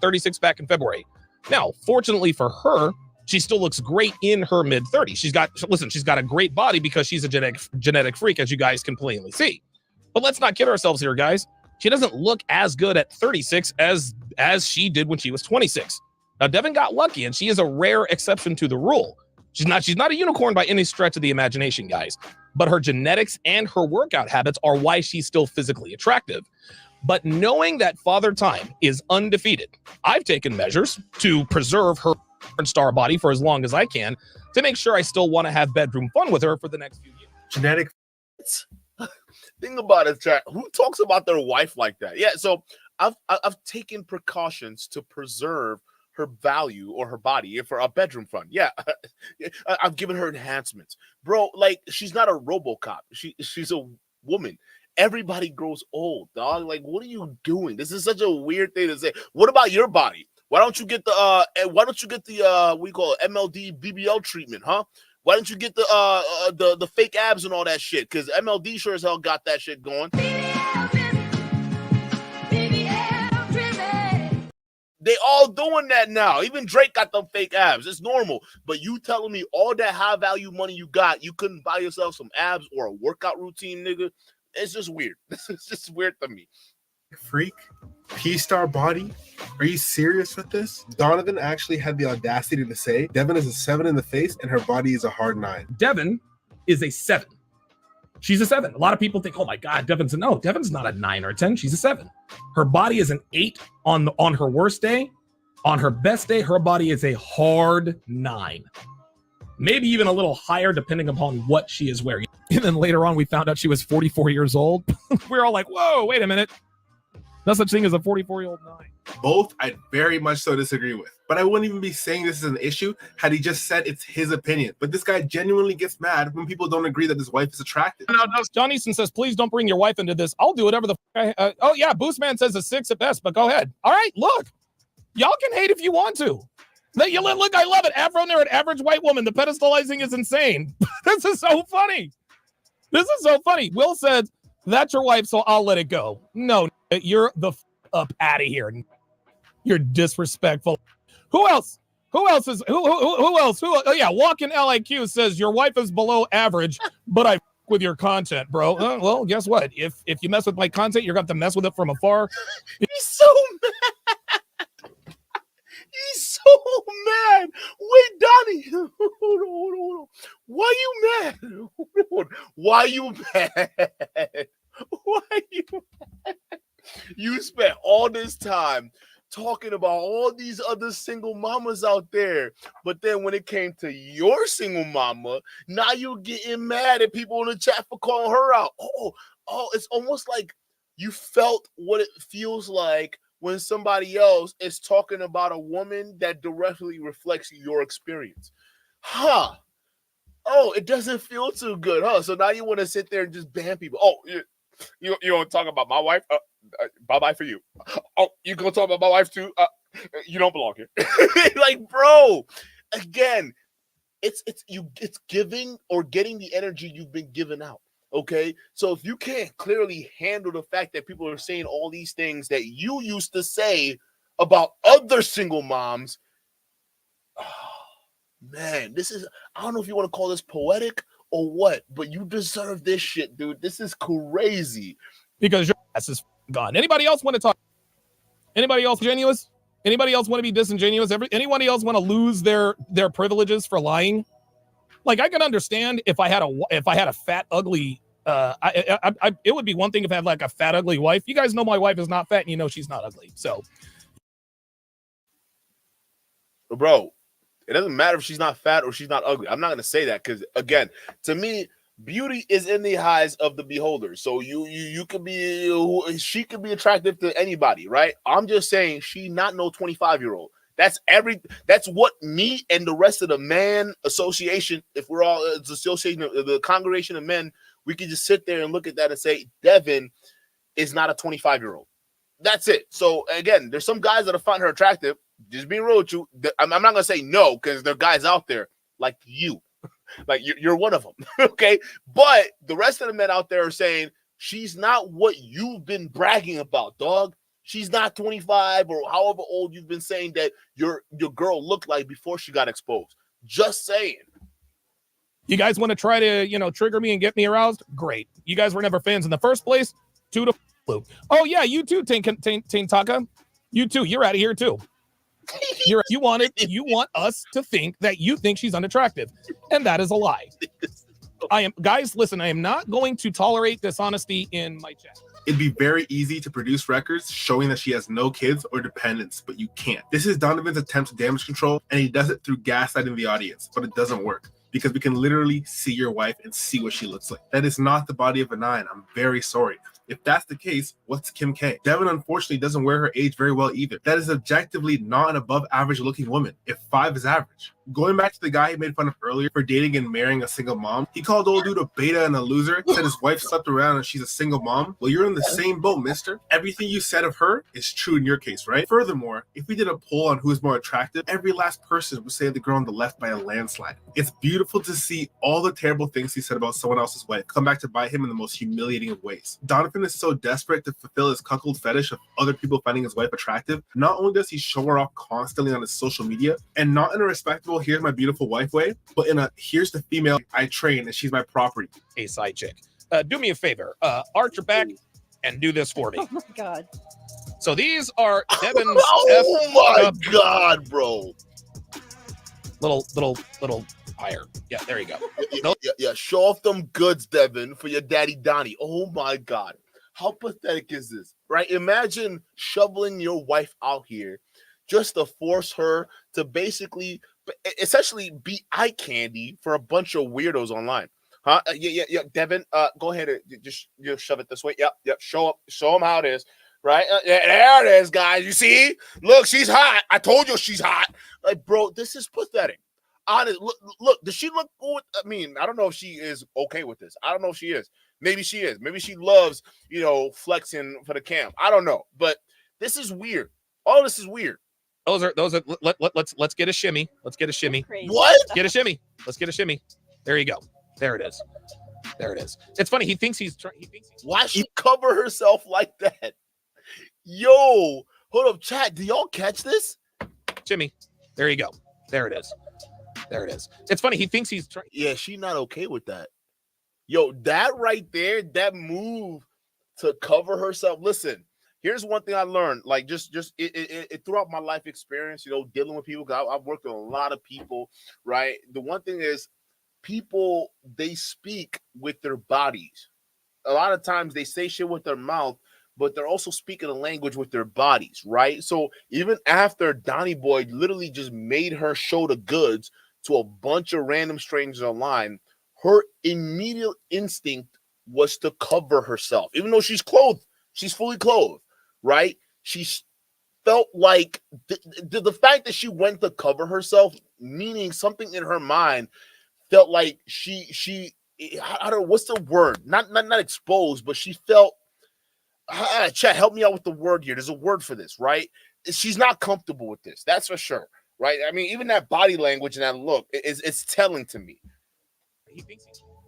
36 back in February. Now, fortunately for her, she still looks great in her mid-30s. She's got a great body because she's a genetic freak, as you guys can plainly see. But let's not kid ourselves here, guys. She doesn't look as good at 36 as she did when she was 26. Now, Devin got lucky, and she is a rare exception to the rule. She's not a unicorn by any stretch of the imagination, guys. But her genetics and her workout habits are why she's still physically attractive. But knowing that Father Time is undefeated, I've taken measures to preserve her star body for as long as I can to make sure I still want to have bedroom fun with her for the next few years. Genetic. Think about it, chat. Who talks about their wife like that? Yeah, so I've taken precautions to preserve her value or her body for a bedroom fund. Yeah, I'm giving her enhancements, bro. Like, she's not a RoboCop. She's a woman. Everybody grows old, dog. Like, what are you doing? This is such a weird thing to say. What about your body? Why don't you get the what do you call it, MLD BBL treatment, huh? Why don't you get the fake abs and all that shit? Because MLD sure as hell got that shit going. They all doing that now. Even Drake got them fake abs. It's normal. But you telling me all that high value money you got, you couldn't buy yourself some abs or a workout routine, nigga? It's just weird. It's just weird to me. Freak, P-Star body. Are you serious with this? Donovan actually had the audacity to say Devin is a 7 in the face and her body is a hard 9. Devin is a 7. She's a 7. A lot of people think, oh my God, Devin's not a 9 or a 10. She's a 7. Her body is an 8 on her worst day. On her best day, her body is a hard 9. Maybe even a little higher depending upon what she is wearing. And then later on, we found out she was 44 years old. We're all like, whoa, wait a minute. No such thing as a 44-year-old 9. Both I very much so disagree with. But I wouldn't even be saying this is an issue had he just said it's his opinion. But this guy genuinely gets mad when people don't agree that his wife is attractive. No, John Easton says, please don't bring your wife into this. I'll do whatever the oh, yeah, Boostman says a 6 at best, but go ahead. All right, look. Y'all can hate if you want to. Look, I love it. Afro nerd, average white woman. The pedestalizing is insane. This is so funny. This is so funny. Will said, that's your wife, so I'll let it go. No, you're the up out of here. You're disrespectful. Who else? Who else? Oh yeah, Walking LIQ says your wife is below average, but I with your content, bro. Well, guess what? If you mess with my content, you're going to have to mess with it from afar. He's so mad. He's so mad. Wait, Donnie. Hold on. Why you mad? Why you mad? Why you mad? You spent all this time talking about all these other single mamas out there, but then when it came to your single mama, now you're getting mad at people in the chat for calling her out. Oh, it's almost like you felt what it feels like when somebody else is talking about a woman that directly reflects your experience. Huh? Oh, it doesn't feel too good, huh? So now you want to sit there and just ban people. Oh, you want to talk about my wife? Bye-bye for you. Oh, you gonna talk about my wife too? You don't belong here. Like, bro, again, it's giving or getting the energy you've been given out. Okay, so if you can't clearly handle the fact that people are saying all these things that you used to say about other single moms, oh, man, this is, I don't know if you want to call this poetic or what, but you deserve this shit, dude. This is crazy. Because your ass is gone. Anybody else want to talk? Anybody else disingenuous? Anybody else want to be disingenuous? Anybody else want to lose their privileges for lying? Like, I can understand if I had a fat, ugly, it would be one thing if I had like a fat, ugly wife. You guys know my wife is not fat, and you know she's not ugly. So, bro, it doesn't matter if she's not fat or she's not ugly. I'm not gonna say that because, again, to me, beauty is in the eyes of the beholder. So you could be, she could be attractive to anybody, right? I'm just saying she not no 25-year-old. That's what me and the rest of the man association, if we're all the association, the congregation of men, we can just sit there and look at that and say, Devin is not a 25-year-old. That's it. So again, there's some guys that find her attractive. Just being real with you, I'm not gonna say no because there are guys out there like you, like you're one of them. Okay, but the rest of the men out there are saying she's not what you've been bragging about, dog. She's not 25 or however old you've been saying that your girl looked like before she got exposed. Just saying. You guys want to try to, trigger me and get me aroused? Great. You guys were never fans in the first place. 2 to blue. Oh yeah, you too, Taka. You too. You're out of here too. You want us to think that you think she's unattractive, and that is a lie. Guys, listen, I am not going to tolerate dishonesty in my chat. It'd be very easy to produce records showing that she has no kids or dependents, but you can't. This is Donovan's attempt to damage control, and he does it through gaslighting the audience, but it doesn't work because we can literally see your wife and see what she looks like. That is not the body of a 9. I'm very sorry. If that's the case, what's Kim K? Devin unfortunately doesn't wear her age very well either. That is objectively not an above average looking woman, if 5 is average. Going back to the guy he made fun of earlier for dating and marrying a single mom, he called old dude a beta and a loser, said his wife slept around and she's a single mom. Well, you're in the same boat, mister. Everything you said of her is true in your case, right? Furthermore, if we did a poll on who is more attractive, every last person would say the girl on the left by a landslide. It's beautiful to see all the terrible things he said about someone else's wife come back to bite him in the most humiliating of ways. Donovan is so desperate to fulfill his cuckold fetish of other people finding his wife attractive. Not only does he show her off constantly on his social media, and not in a respectable here's my beautiful wife way, but in a here's the female I train and she's my property. A side chick. Do me a favor. Arch your back and do this for me. Oh my God. So these are Devin's. Oh my God, bro. Little higher. Yeah, there you go. Yeah. Show off them goods, Devin, for your daddy Donnie. Oh my God. How pathetic is this, right? Imagine shoveling your wife out here just to force her to basically, essentially be eye candy for a bunch of weirdos online. Huh? Yeah. Devin, go ahead and just shove it this way. Yep. Show them how it is. Right? There it is, guys. You see? Look, she's hot. I told you she's hot. Like, bro, this is pathetic. Honest, look, does she look good? I mean, I don't know if she is okay with this. I don't know if she is. Maybe she is. Maybe she loves, flexing for the cam. I don't know. But this is weird. All this is weird. Those are let's get a shimmy. Let's get a shimmy. What? Get a shimmy. Let's get a shimmy. There you go. There it is. It's funny. He thinks he's trying. Why she cover herself like that? Yo, hold up, chat. Do y'all catch this? Shimmy. There you go. There it is. It's funny. He thinks he's trying. Yeah, she's not okay with that. Yo, that right there, that move to cover herself. Listen, here's one thing I learned. Like just it throughout my life experience, dealing with people. I've worked with a lot of people, right? The one thing is, people, they speak with their bodies. A lot of times they say shit with their mouth, but they're also speaking a language with their bodies, right? So even after Donnie Boy literally just made her show the goods to a bunch of random strangers online, her immediate instinct was to cover herself. Even though she's clothed, she's fully clothed, right? She felt like the fact that she went to cover herself, meaning something in her mind felt like she I don't know, what's the word? Not exposed, but she felt, chat, help me out with the word here. There's a word for this, right? She's not comfortable with this. That's for sure, right? I mean, even that body language and that look, it's telling to me.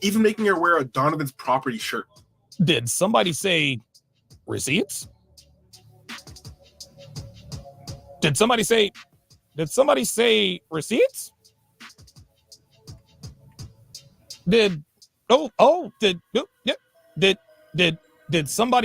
Even making her wear a Donovan's property shirt. Did somebody say receipts? Did somebody say receipts? Did somebody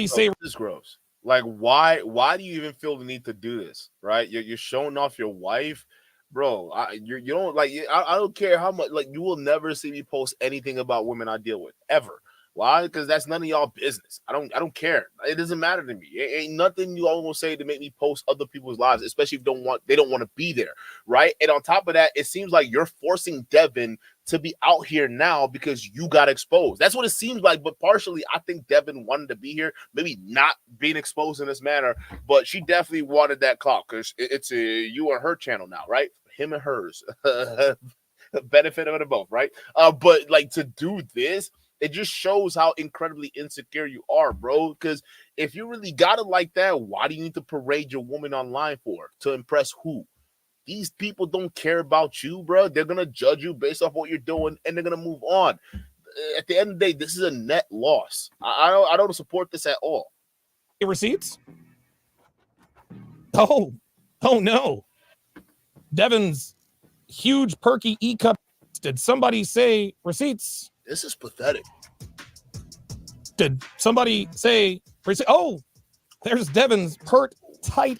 say this is gross? Like, why do you even feel the need to do this, right? You're showing off your wife, bro. You don't like. I don't care how much. Like, you will never see me post anything about women I deal with ever. Why? Because that's none of y'all business. I don't care. It doesn't matter to me. It ain't nothing you all gonna say to make me post other people's lives, especially if they don't want to be there, right? And on top of that, it seems like you're forcing Devin to be out here now because you got exposed. That's what it seems like. But partially, I think Devin wanted to be here, maybe not being exposed in this manner, but she definitely wanted that clout because it's a you and her channel now, right? Him and hers. Benefit of them both, right? But like, to do this, it just shows how incredibly insecure you are, bro. Because if you really got it like that, why do you need to parade your woman online for? To impress who? These people don't care about you, bro. They're going to judge you based off what you're doing, and they're going to move on. At the end of the day, this is a net loss. I don't support this at all. Receipts? Oh no. Devin's huge perky E-cup. Did somebody say receipts? This is pathetic. Did somebody say receipts? Oh, there's Devin's pert, tight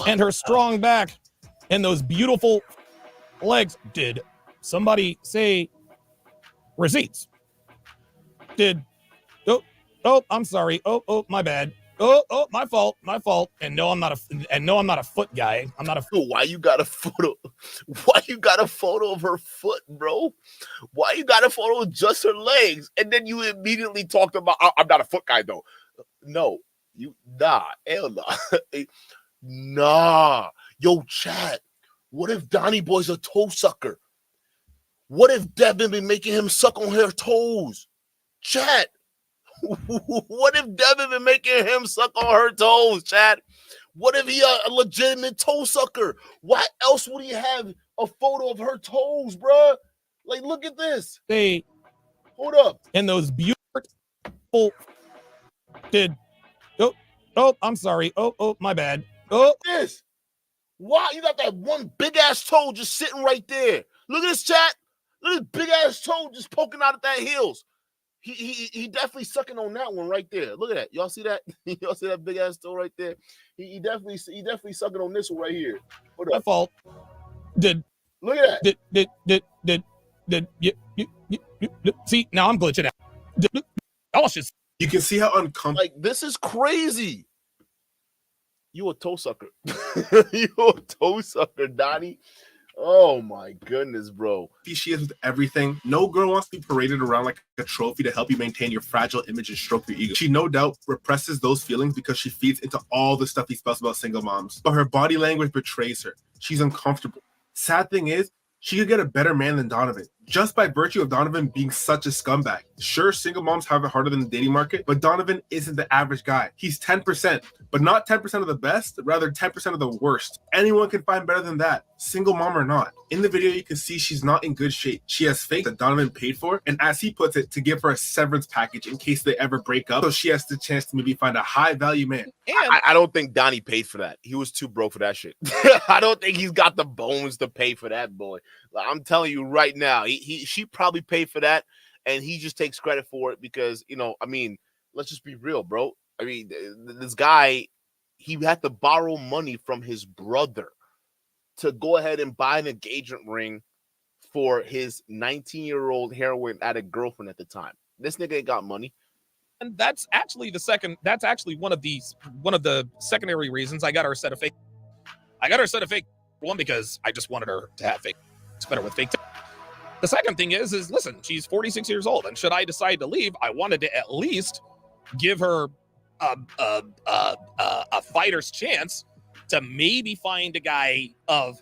and her strong back and those beautiful legs. Did somebody say receipts? I'm sorry. Oh, my bad. Oh, my fault. And no, I'm not a foot guy. I'm not a. Why you got a photo? Why you got a photo of her foot, bro? Why you got a photo of just her legs? And then you immediately talked about, I'm not a foot guy though. No, hell nah. Nah. Yo, chat. What if Donnie Boy's a toe sucker? What if Devin been making him suck on her toes? Chat. What if Devin been making him suck on her toes, chat? What if he a legitimate toe sucker? Why else would he have a photo of her toes, bruh? Like, look at this. They hold up. And those beautiful I'm sorry. Oh, my bad. Oh, this. Wow, you got that one big ass toe just sitting right there. Look at this, chat. Look at this big ass toe just poking out at that heels. He definitely sucking on that one right there. Look at that. Y'all see that? Y'all see that big ass toe right there? He definitely sucking on this one right here. What up? My fault. Look at that. See, now I'm glitching out. Oh, shit. You can see how uncomfortable. Like, this is crazy. You a toe sucker. You a toe sucker, Donnie. Oh my goodness, bro. She is with everything. No girl wants to be paraded around like a trophy to help you maintain your fragile image and stroke your ego. She no doubt represses those feelings because she feeds into all the stuff he spells about single moms. But her body language betrays her. She's uncomfortable. Sad thing is, she could get a better man than Donovan, just by virtue of Donovan being such a scumbag. Sure, single moms have it harder than the dating market, but Donovan isn't the average guy. He's 10%, but not 10% of the best, rather 10% of the worst. Anyone can find better than that, single mom or not. In the video, you can see she's not in good shape. She has fake that Donovan paid for, and as he puts it, to give her a severance package in case they ever break up, so she has the chance to maybe find a high-value man. I don't think Donnie paid for that. He was too broke for that shit. I don't think he's got the bones to pay for that, boy. I'm telling you right now, she probably paid for that, and he just takes credit for it because, I mean, let's just be real, bro. I mean, this guy, he had to borrow money from his brother to go ahead and buy an engagement ring for his 19-year-old heroin addict girlfriend at the time. This nigga ain't got money. And that's actually one of the secondary reasons I got her a set of fake. I got her a set of fake. One, because I just wanted her to have fake. It's better with fake. The second thing is listen, she's 46 years old, and should I decide to leave, I wanted to at least give her a fighter's chance to maybe find a guy of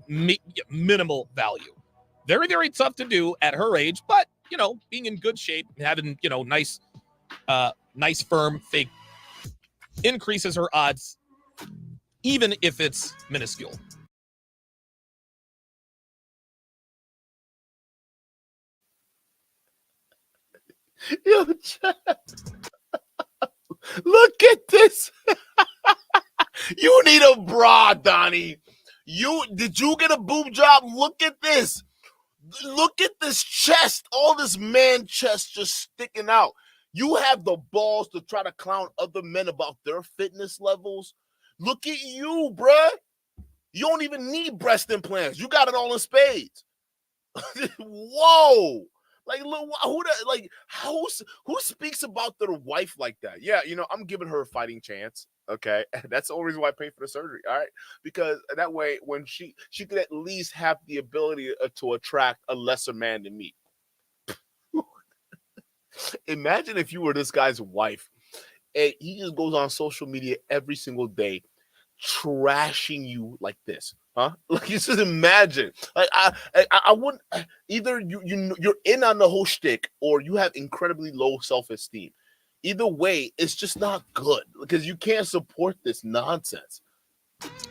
minimal value. Very, very tough to do at her age, but being in good shape, having nice firm fake increases her odds, even if it's minuscule. Yo, chat. Look at this. You need a bra, Donnie. Did you get a boob job? Look at this. Look at this chest. All this man chest just sticking out. You have the balls to try to clown other men about their fitness levels. Look at you, bruh. You don't even need breast implants. You got it all in spades. Whoa. Like, look, who speaks about their wife like that? Yeah, I'm giving her a fighting chance. Okay, that's the only reason why I pay for the surgery. All right, because that way, when she could at least have the ability to attract a lesser man than me. Imagine if you were this guy's wife, and he just goes on social media every single day, trashing you like this. Huh? Like, you just imagine. Like, I wouldn't. Either you're in on the whole shtick, or you have incredibly low self-esteem. Either way, it's just not good because you can't support this nonsense,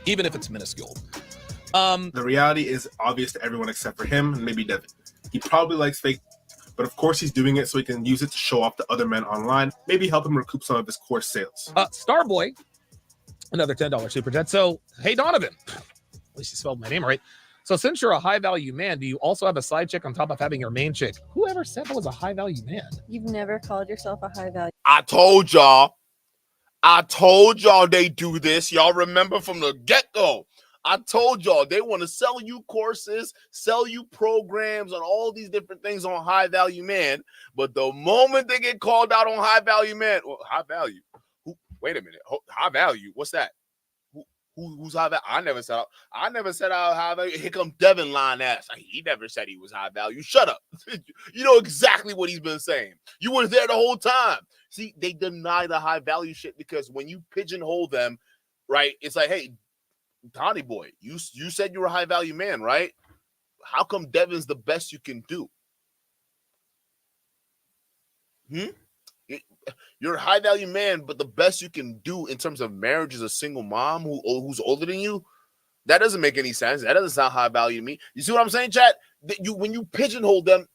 even if it's minuscule. The reality is obvious to everyone except for him and maybe Devin. He probably likes fake, but of course he's doing it so he can use it to show off to other men online. Maybe help him recoup some of his course sales. Starboy, another $10 super chat. So, hey Donovan. At least you spelled my name right. So since you're a high-value man, do you also have a side chick on top of having your main chick? Whoever said I was a high-value man? You've never called yourself a high-value. I told y'all they do this. Y'all remember from the get-go. I told y'all they want to sell you courses, sell you programs on all these different things on high-value man. But the moment they get called out on high-value man, well, high value. wait a minute, high value. What's that? Who's high value? I never said high value. Here come Devin lying ass. He never said he was high value. Shut up. You know exactly what he's been saying. You were there the whole time. See, they deny the high value shit because when you pigeonhole them, right? It's like, hey, Donnie boy, you said you were a high value man, right? How come Devin's the best you can do? You're a high value man, but the best you can do in terms of marriage is a single mom who's older than you. That doesn't make any sense. That doesn't sound high value to me. You see what I'm saying, chat? When you pigeonhole them,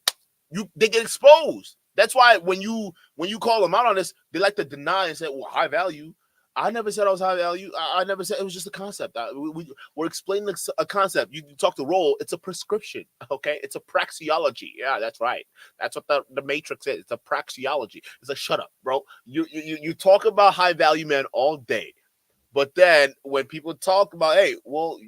they get exposed. That's why when you call them out on this, they like to deny and say, "Well, high value." I never said I was high value. I never said it was just a concept. We're explaining a concept. You talk to Roll, it's a prescription, okay? It's a praxeology. Yeah, that's right. That's what the Matrix is. It's a praxeology. It's like, shut up, bro. You talk about high value men all day, but then when people talk about, hey, well,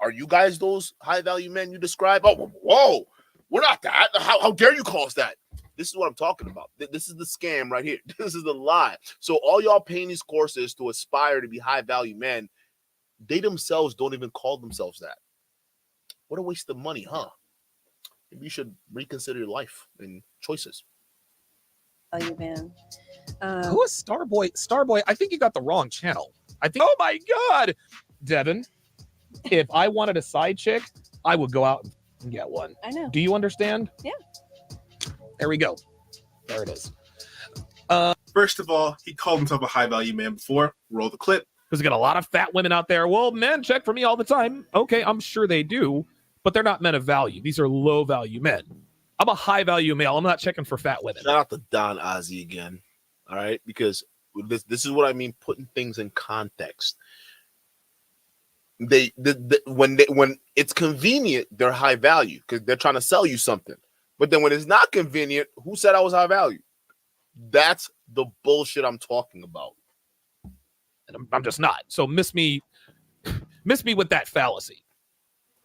are you guys those high value men you describe? Oh, whoa, we're not that. How dare you call us that? This is what I'm talking about. This is the scam right here. This is the lie. So all y'all paying these courses to aspire to be high value men, they themselves don't even call themselves that. What a waste of money, huh? Maybe you should reconsider your life and choices. Value man. Who is Starboy? Starboy, I think you got the wrong channel. I think, oh my God, Devin, if I wanted a side chick, I would go out and get one. I know. Do you understand? Yeah. There we go. There it is. First of all, he called himself a high value man before. Roll the clip. Because we got a lot of fat women out there. Well, men check for me all the time. Okay, I'm sure they do, but they're not men of value. These are low value men. I'm a high value male. I'm not checking for fat women. Shout out to Don Ozzy again. All right, because this is what I mean, putting things in context. When it's convenient, they're high value because they're trying to sell you something. But then when it's not convenient, who said I was high value? That's the bullshit I'm talking about. And I'm just not. So miss me with that fallacy.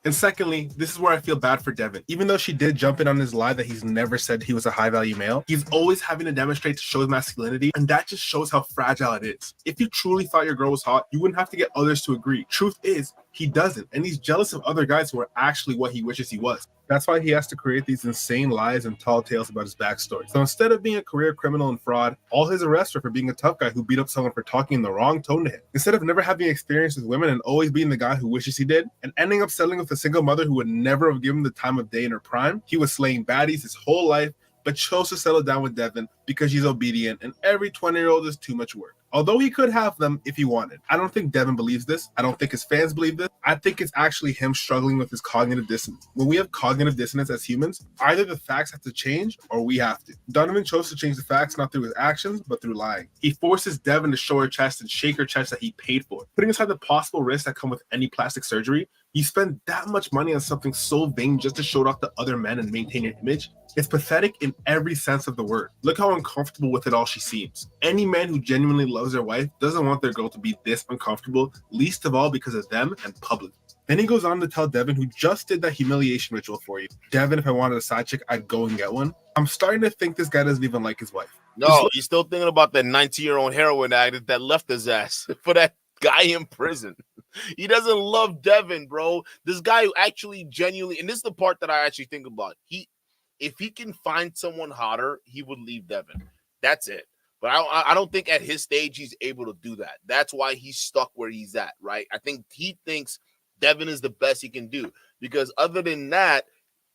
And secondly, this is where I feel bad for Devin. Even though she did jump in on his lie that he's never said he was a high value male, he's always having to demonstrate to show his masculinity, and that just shows how fragile it is. If you truly thought your girl was hot, you wouldn't have to get others to agree. Truth is, he doesn't, and he's jealous of other guys who are actually what he wishes he was. That's why he has to create these insane lies and tall tales about his backstory. So instead of being a career criminal and fraud, all his arrests are for being a tough guy who beat up someone for talking in the wrong tone to him. Instead of never having experience with women and always being the guy who wishes he did, and ending up settling with a single mother who would never have given him the time of day in her prime, he was slaying baddies his whole life, but chose to settle down with Devin because she's obedient and every 20-year-old is too much work. Although he could have them if he wanted. I don't think Devin believes this. I don't think his fans believe this. I think it's actually him struggling with his cognitive dissonance. When we have cognitive dissonance as humans, either the facts have to change or we have to. Donovan chose to change the facts not through his actions, but through lying. He forces Devin to show her chest and shake her chest that he paid for. Putting aside the possible risks that come with any plastic surgery, you spend that much money on something so vain just to show it off to other men and maintain your image. It's pathetic in every sense of the word. Look how uncomfortable with it all she seems. Any man who genuinely loves their wife doesn't want their girl to be this uncomfortable, least of all because of them and public. Then he goes on to tell Devin, who just did that humiliation ritual for you, Devin, if I wanted a side chick, I'd go and get one. I'm starting to think this guy doesn't even like his wife. No, he's still thinking about that 19-year-old heroin addict that left his ass for that guy in prison. He doesn't love Devin, bro. This guy who actually genuinely, and this is the part that I actually think about. If he can find someone hotter, he would leave Devin. That's it. But I don't think at his stage he's able to do that. That's why he's stuck where he's at, right? I think he thinks Devin is the best he can do. Because other than that,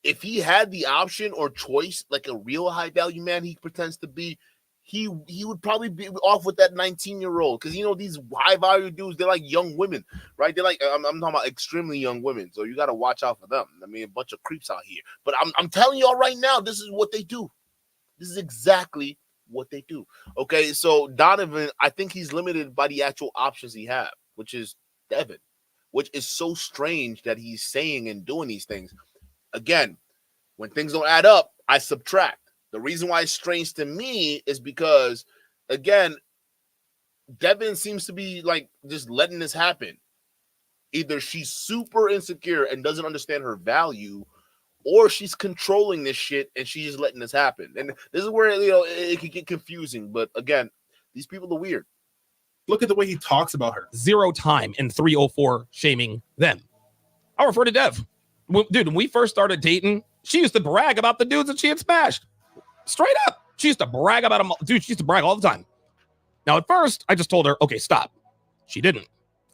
if he had the option or choice, like a real high-value man he pretends to be, he would probably be off with that 19-year-old. Because, you know, these high-value dudes, they're like young women, right? They're like, I'm talking about extremely young women. So you got to watch out for them. I mean, a bunch of creeps out here. But I'm telling y'all right now, this is what they do. This is exactly what they do. Okay, so Donovan, I think he's limited by the actual options he have, which is Devin, which is so strange that he's saying and doing these things. Again, when things don't add up, I subtract. The reason why it's strange to me is because, again, Devin seems to be like just letting this happen. Either she's super insecure and doesn't understand her value, or she's controlling this shit and she's just letting this happen. And this is where, you know, it can get confusing. But again, these people are weird. Look at the way he talks about her. 0 time in 304 shaming them. I'll refer to Dev. Dude, when we first started dating, she used to brag about the dudes that she had smashed. Straight up. She used to brag about them. Dude, she used to brag all the time. Now, at first, I just told her, okay, stop. She didn't.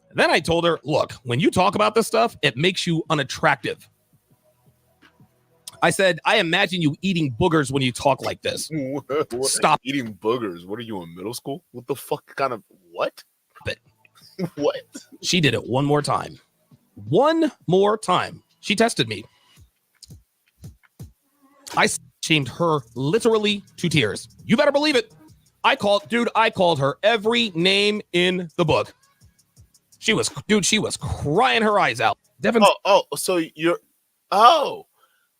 And then I told her, look, when you talk about this stuff, it makes you unattractive. I said, I imagine you eating boogers when you talk like this. Stop eating boogers. What are you in middle school? What the fuck kind of what? What? She did it one more time. One more time. She tested me. I shamed her literally to tears. You better believe it. I called her every name in the book. She was crying her eyes out. Devin.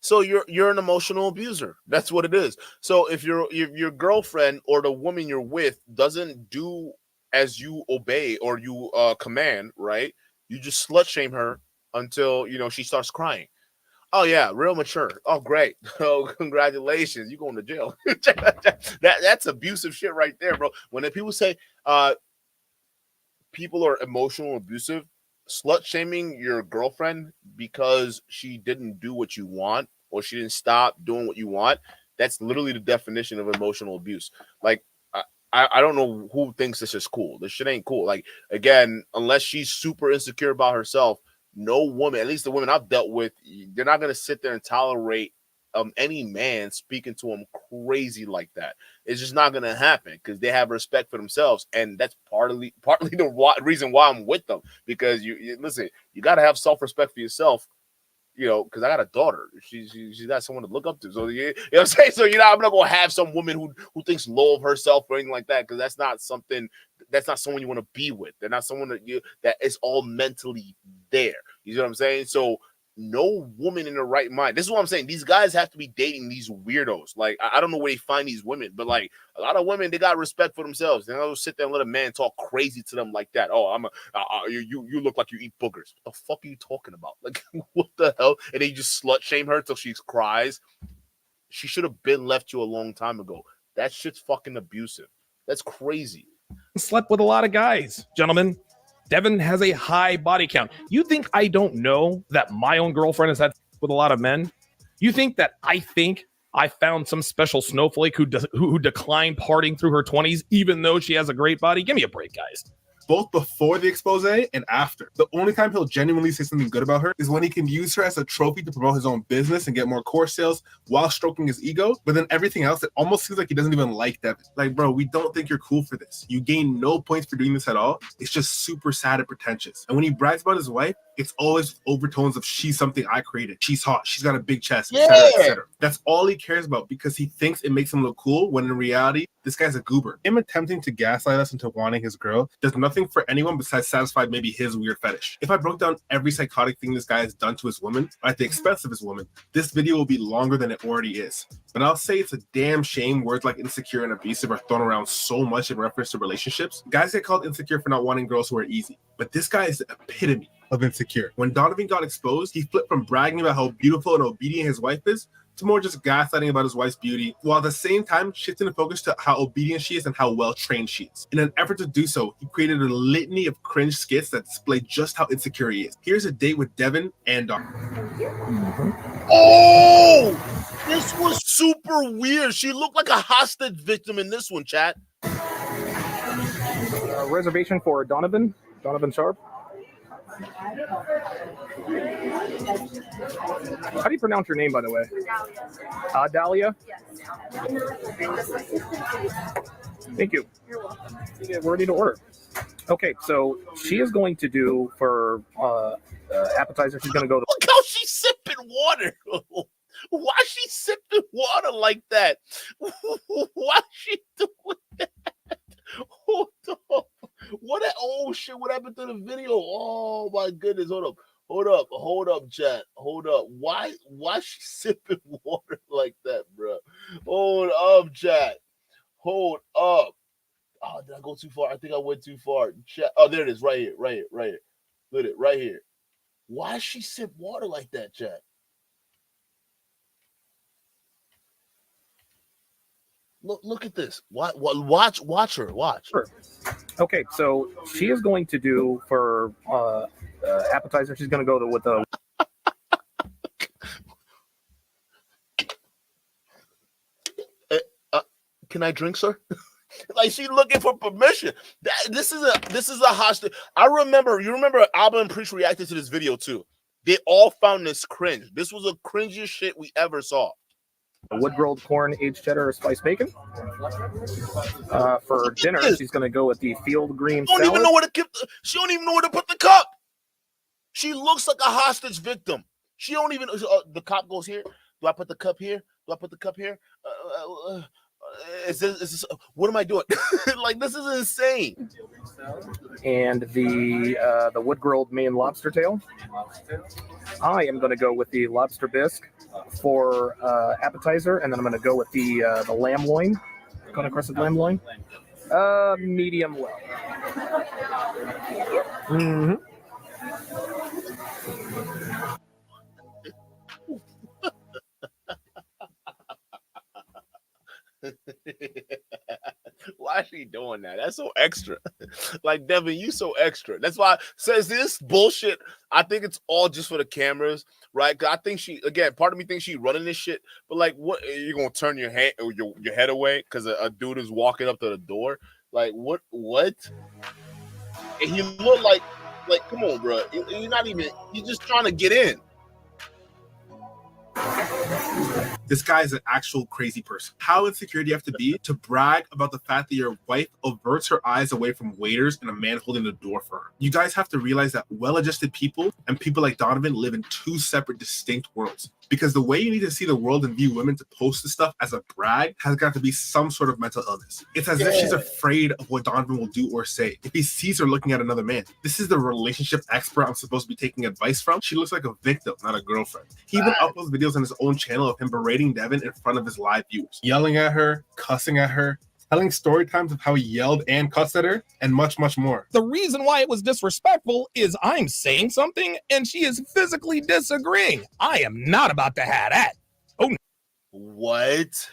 So you're an emotional abuser. That's what it is. So if your girlfriend or the woman you're with doesn't do as you obey or you command, right? You just slut shame her until she starts crying. Oh yeah, real mature. Oh great. Oh congratulations, you going to jail. That's abusive shit right there, bro. When people say people are emotional abusive, slut shaming your girlfriend because she didn't do what you want or she didn't stop doing what you want, that's literally the definition of emotional abuse. Like I don't know who thinks this is cool. This shit ain't cool. Like again, unless she's super insecure about herself, no woman, at least the women I've dealt with, they're not going to sit there and tolerate any man speaking to them crazy like that. It's just not going to happen because they have respect for themselves, and that's partly the reason why I'm with them. Because you listen, you got to have self-respect for yourself. Because I got a daughter. She's got someone to look up to. So you know what I'm saying. So I'm not gonna have some woman who thinks low of herself or anything like that. Because that's not someone you want to be with. They're not someone that is all mentally there. You know what I'm saying? So no woman in her right mind. This is what I'm saying. These guys have to be dating these weirdos. Like I don't know where they find these women, but like a lot of women, they got respect for themselves. They don't sit there and let a man talk crazy to them like that. Oh, you look like you eat boogers. What the fuck are you talking about? Like what the hell? And they just slut shame her till she cries. She should have been left you a long time ago. That shit's fucking abusive. That's crazy. Slept with a lot of guys, gentlemen. Devin has a high body count. You think I don't know that my own girlfriend has had with a lot of men? You think that I found some special snowflake who declined partying through her 20s, even though she has a great body? Give me a break, guys. Both before the expose and after. The only time he'll genuinely say something good about her is when he can use her as a trophy to promote his own business and get more course sales while stroking his ego. But then everything else, it almost seems like he doesn't even like Devin. Like, bro, we don't think you're cool for this. You gain no points for doing this at all. It's just super sad and pretentious. And when he brags about his wife, it's always with overtones of she's something I created. She's hot. She's got a big chest, etc., etc. That's all he cares about because he thinks it makes him look cool when in reality, this guy's a goober. Him attempting to gaslight us into wanting his girl does nothing for anyone besides satisfy maybe his weird fetish. If I broke down every psychotic thing this guy has done to his woman at the expense of his woman, this video will be longer than it already is. But I'll say it's a damn shame words like insecure and abusive are thrown around so much in reference to relationships. Guys get called insecure for not wanting girls who are easy. But this guy is the epitome of insecure. When Donovan got exposed, he flipped from bragging about how beautiful and obedient his wife is to more just gaslighting about his wife's beauty, while at the same time shifting the focus to how obedient she is and how well-trained she is. In an effort to do so, he created a litany of cringe skits that display just how insecure he is. Here's a date with Devin and Donovan. Oh, this was super weird. She looked like a hostage victim in this one, chat. Reservation for Donovan Sharpe. How do you pronounce your name, by the way? Dahlia? Yes. Thank you. You're welcome. Yeah, we're ready to order. Okay, so she is going to do for appetizer. She's going to go to. Look how she's sipping water. Why is she sipping water like that? Why is she doing that? Hold up. Oh shit, what happened to the video? Oh my goodness. Hold up, chat. Hold up. Why she sipping water like that, bro? Hold up, chat. Hold up. Oh, did I go too far? I think I went too far. Chat. Oh, there it is. Right here. Look at it right here. Why she sip water like that, chat? Look at this. Watch her. Watch. Sure. Okay, so she is going to do for appetizer. She's going to go with the. Can I drink, sir? Like she's looking for permission. This is a hostage. You remember Alba and Priest reacted to this video too. They all found this cringe. This was the cringiest shit we ever saw. Wood-grilled corn, aged cheddar, spiced bacon. For dinner, she's going to go with the field green salad. She don't even know where to put the cup. She looks like a hostage victim. She don't even. The cop goes here. Do I put the cup here? Do I put the cup here? Is this what am I doing? Like, this is insane. And the wood-grilled Maine lobster tail. I am going to go with the lobster bisque for appetizer, and then I'm going to go with the lamb loin, crusted lamb loin, medium well. Mm-hmm. Why is she doing that? That's so extra. Like, Devin, you so extra. That's why says this bullshit. I think it's all just for the cameras, right? I think part of me thinks she running this shit. But like, what? You gonna turn your head away because a dude is walking up to the door? Like, what? And he looked like, come on, bro. You're not even. You're just trying to get in. This guy is an actual crazy person. How insecure do you have to be to brag about the fact that your wife averts her eyes away from waiters and a man holding the door for her? You guys have to realize that well-adjusted people and people like Donovan live in two separate, distinct worlds. Because the way you need to see the world and view women to post this stuff as a brag has got to be some sort of mental illness. It's as if she's afraid of what Donovan will do or say if he sees her looking at another man. This is the relationship expert I'm supposed to be taking advice from. She looks like a victim, not a girlfriend. He even uploads videos on his own channel of him berating Devin in front of his live viewers, yelling at her, cussing at her, telling story times of how he yelled and cussed at her, and much, much more. The reason why it was disrespectful is I'm saying something and she is physically disagreeing. I am not about to have that. Oh, no. What?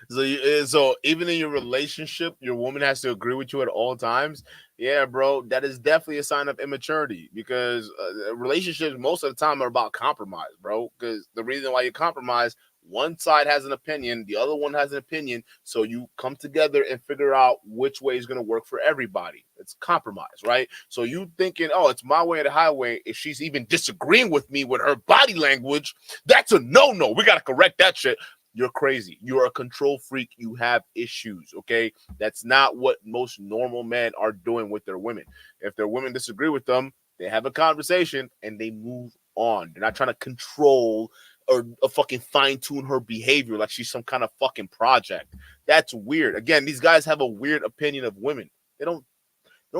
So even in your relationship, your woman has to agree with you at all times? Yeah, bro, that is definitely a sign of immaturity because relationships most of the time are about compromise, bro. Because the reason why you compromise, one side has an opinion, the other one has an opinion, so you come together and figure out which way is going to work for everybody. It's compromise, right? So you thinking, oh, it's my way or the highway. If she's even disagreeing with me with her body language, that's a no-no. We got to correct that shit. You're crazy. You're a control freak. You have issues, okay? That's not what most normal men are doing with their women. If their women disagree with them, they have a conversation and they move on. They're not trying to control or fucking fine-tune her behavior like she's some kind of fucking project. That's weird. Again, these guys have a weird opinion of women. They don't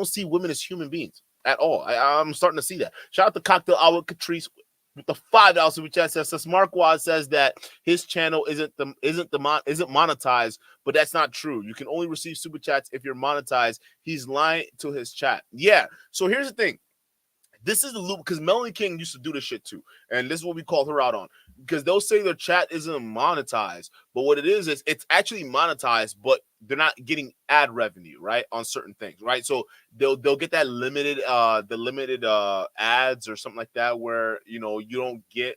see women as human beings at all. I'm starting to see that. Shout out to Cocktail Hour Catrice with the $5 super chat. Says Marquaz says that his channel isn't monetized, but that's not true. You can only receive super chats if you're monetized. He's lying to his chat. Yeah. So here's the thing. This is the loop because Melanie King used to do this shit too, and this is what we called her out on because they'll say their chat isn't monetized, but what it is it's actually monetized, but they're not getting ad revenue, right, on certain things, right? So they'll get that limited ads or something like that where you don't get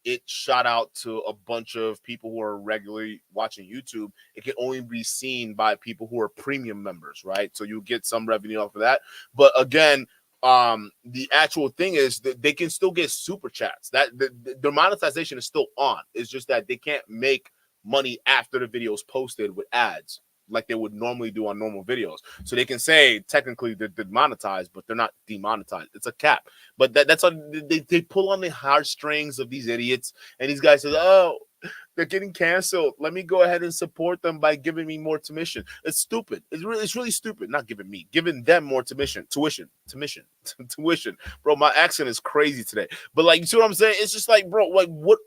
it shot out to a bunch of people who are regularly watching YouTube. It can only be seen by people who are premium members, right? So you get some revenue off of that, but again. The actual thing is that they can still get super chats. That their monetization is still on. It's just that they can't make money after the video is posted with ads like they would normally do on normal videos. So they can say technically they're demonetized, but they're not demonetized. It's a cap. But that's how they pull on the heartstrings of these idiots. And these guys say, oh, they're getting canceled. Let me go ahead and support them by giving me more tuition. It's stupid. It's really stupid. Not giving them more tuition. Bro, my accent is crazy today. But like, you see what I'm saying? It's just like, bro, like what?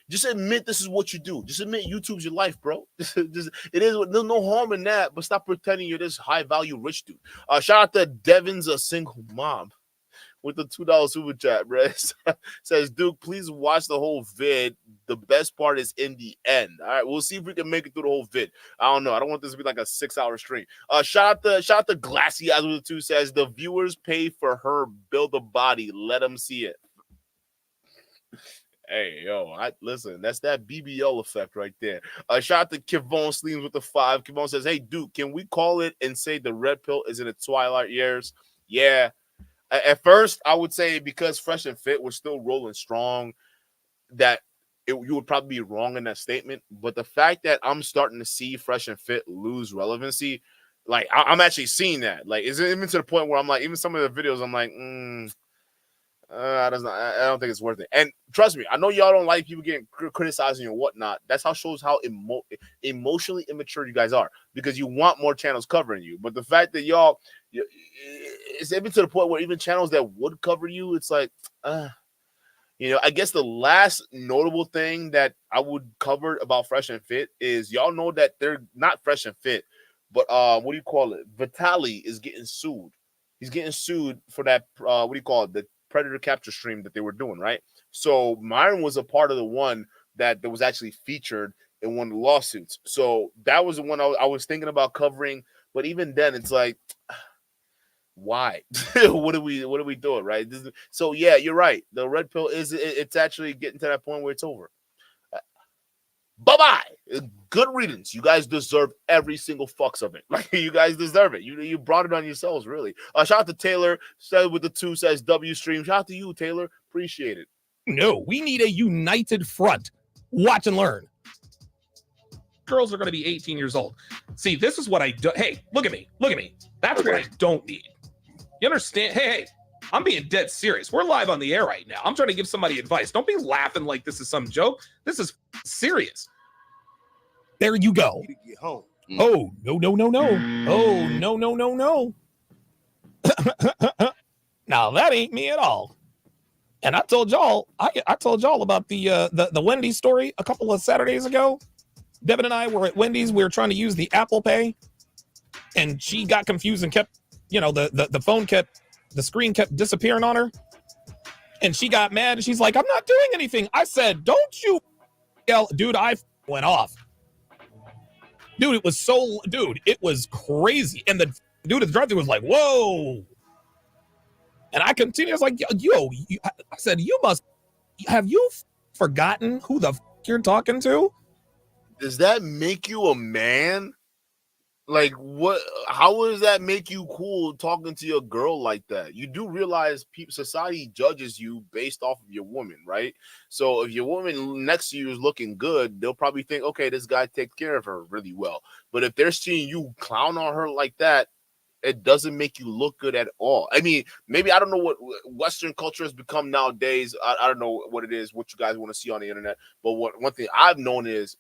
Just admit this is what you do. Just admit YouTube's your life, bro. It is. There's no harm in that. But stop pretending you're this high value rich dude. Shout out to Devin's a single mom. with the $2 super chat, bro. Says, Duke, please watch the whole vid. The best part is in the end. All right, we'll see if we can make it through the whole vid. I don't know. I don't want this to be like a 6-hour stream. Shout out to Glassy Eyes with the 2 says, the viewers pay for her build a body. Let them see it. Hey, yo, listen, that's that BBL effect right there. Shout out to Kivon Sleeves with the 5. Kivon says, hey, Duke, can we call it and say the red pill is in its twilight years? Yeah. At first, I would say because Fresh and Fit was still rolling strong, that you would probably be wrong in that statement. But the fact that I'm starting to see Fresh and Fit lose relevancy, like, I'm actually seeing that. Like, is it even to the point where I'm like, even some of the videos, I'm like, I don't think it's worth it. And trust me, I know y'all don't like people getting criticizing and whatnot. That's how shows how emotionally immature you guys are, because you want more channels covering you. But the fact that y'all, it's even to the point where even channels that would cover you, it's like, I guess the last notable thing that I would cover about Fresh and Fit is y'all know that they're not Fresh and Fit, but what do you call it? Vitaly is getting sued. He's getting sued for that, the predator capture stream that they were doing, right? So Myron was a part of the one that was actually featured in one of the lawsuits. So that was the one I was thinking about covering. But even then, it's like, why? what are we doing, right? So yeah, you're right. The red pill it's actually getting to that point where it's over. Bye-bye. Good riddance. You guys deserve every single fucks of it. Like, you guys deserve it. You brought it on yourselves, really. Shout out to Taylor. Said with the 2 says W stream. Shout out to you, Taylor. Appreciate it. No, we need a united front. Watch and learn. Girls are going to be 18 years old. See, this is what I do. Hey, look at me. Look at me. That's what I don't need. You understand? Hey, I'm being dead serious. We're live on the air right now. I'm trying to give somebody advice. Don't be laughing like this is some joke. This is serious. There you go. Oh, no. Oh, no. Now, that ain't me at all. And I told y'all, I told y'all about the Wendy's story a couple of Saturdays ago. Devin and I were at Wendy's. We were trying to use the Apple Pay, and she got confused and kept, the screen kept disappearing on her, and she got mad, and she's like, I'm not doing anything. I said, don't you yell. Dude, I went off. Dude, it was crazy. And the dude at the drive-thru was like, whoa. And I continued, I was like, I said, have you forgotten who the you're talking to? Does that make you a man? Like, what? How does that make you cool talking to your girl like that? You do realize society judges you based off of your woman, right? So if your woman next to you is looking good, they'll probably think, okay, this guy takes care of her really well. But if they're seeing you clown on her like that, it doesn't make you look good at all. I mean, maybe I don't know what Western culture has become nowadays. I don't know what it is, what you guys want to see on the internet. But one thing I've known is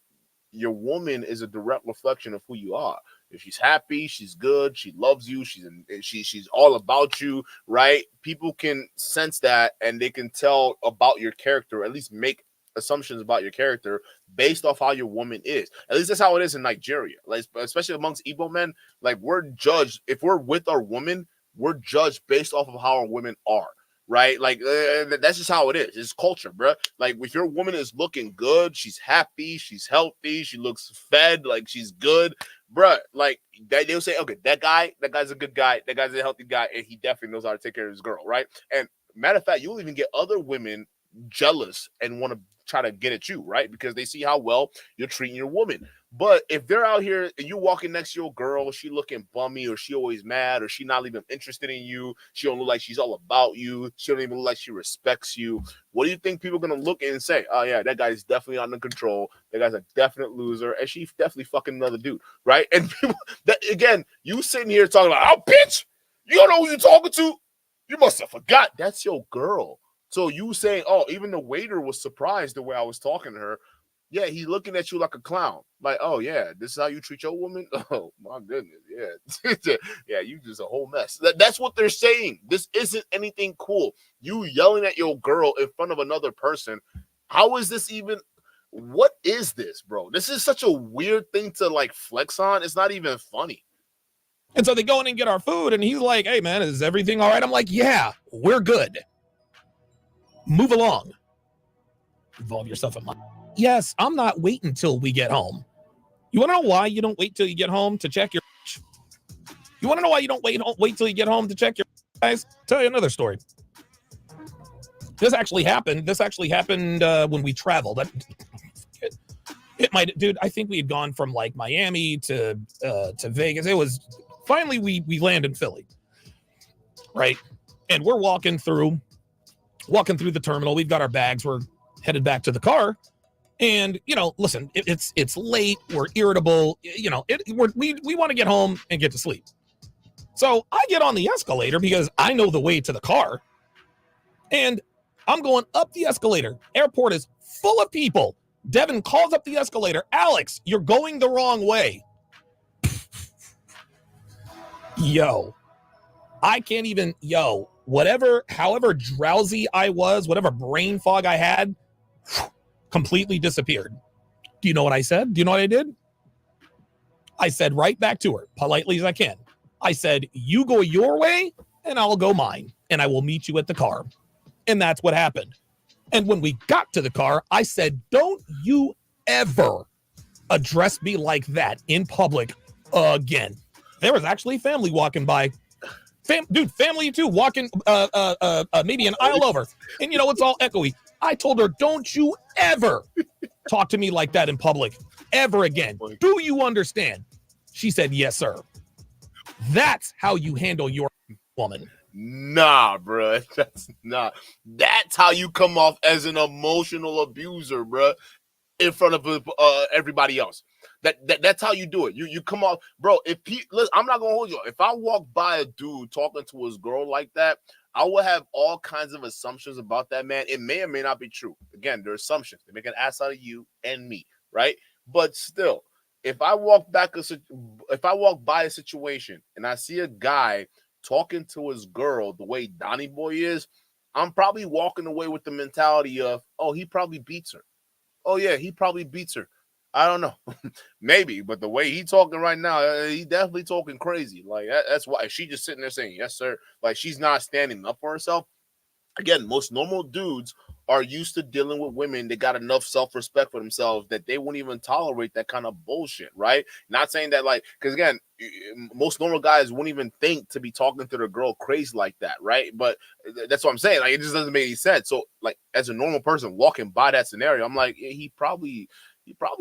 your woman is a direct reflection of who you are. If she's happy, she's good, she loves you, she's all about you, right? People can sense that, and they can tell about your character, at least make assumptions about your character based off how your woman is. At least that's how it is in Nigeria, like especially amongst Igbo men. Like, we're judged, if we're with our woman, we're judged based off of how our women are. Right, like that's just how it is. It's culture, bro. Like, if your woman is looking good, she's happy, she's healthy, she looks fed, like she's good, bro. Like, they'll say, okay, that guy's a good guy, that guy's a healthy guy, and he definitely knows how to take care of his girl, right? And matter of fact, you'll even get other women jealous and want to try to get at you, right? Because they see how well you're treating your woman. But if they're out here and you walking next to your girl, she looking bummy, or she always mad, or she not even interested in you, she don't look like she's all about you, she don't even look like she respects you, what do you think people are gonna look and say? Oh yeah, that guy's definitely under control, that guy's a definite loser, and she's definitely fucking another dude, right? And people, that again, you sitting here talking about, oh bitch, you don't know who you're talking to, you must have forgot that's your girl. So you saying, oh, even the waiter was surprised the way I was talking to her. Yeah, he's looking at you like a clown. Like, oh, yeah, this is how you treat your woman? Oh, my goodness, yeah. Yeah, you just a whole mess. That's what they're saying. This isn't anything cool. You yelling at your girl in front of another person. How is this even? What is this, bro? This is such a weird thing to, like, flex on. It's not even funny. And so they go in and get our food, and he's like, hey, man, is everything all right? I'm like, yeah, we're good. Move along. Involve yourself in mine. Yes, I'm not waiting till we get home. You want to know why you don't wait till you get home to check your... You want to know why you don't wait till you get home to check your... Guys, tell you another story. This actually happened. When we traveled. It might, dude. I think we had gone from like Miami to Vegas. It was finally we land in Philly, right? And we're walking through the terminal. We've got our bags. We're headed back to the car, and listen, it's late. We're irritable. We want to get home and get to sleep. So I get on the escalator because I know the way to the car, and I'm going up the escalator. Airport is full of people. Devin calls up the escalator. Alex, you're going the wrong way. I can't even, however drowsy I was, whatever brain fog I had, completely disappeared. Do you know what I said? Do you know what I did? I said right back to her, politely as I can. I said, you go your way and I'll go mine, and I will meet you at the car. And that's what happened. And when we got to the car, I said, don't you ever address me like that in public again. There was actually family walking by. Family too, walking maybe an aisle over. And it's all echoey. I told her, don't you ever talk to me like that in public ever again. Do you understand? She said, yes, sir. That's how you handle your woman. Nah, bro. That's how you come off as an emotional abuser, bro, in front of everybody else. That's how you do it. You come off, bro. Listen, I'm not gonna hold you. If I walk by a dude talking to his girl like that, I will have all kinds of assumptions about that man. It may or may not be true. Again, they're assumptions. They make an ass out of you and me, right? But still, if I walk by a situation and I see a guy talking to his girl the way Donnie Boy is, I'm probably walking away with the mentality of, oh, he probably beats her. Oh, yeah, he probably beats her. I don't know. Maybe, but the way he's talking right now, he definitely talking crazy. Like, that's why she just sitting there saying, yes, sir. Like, she's not standing up for herself. Again, most normal dudes are used to dealing with women that got enough self-respect for themselves that they wouldn't even tolerate that kind of bullshit, right? Not saying that, like, because again, most normal guys wouldn't even think to be talking to their girl crazy like that, right? But that's what I'm saying. Like, it just doesn't make any sense. So, like, as a normal person walking by that scenario, I'm like, yeah, he probably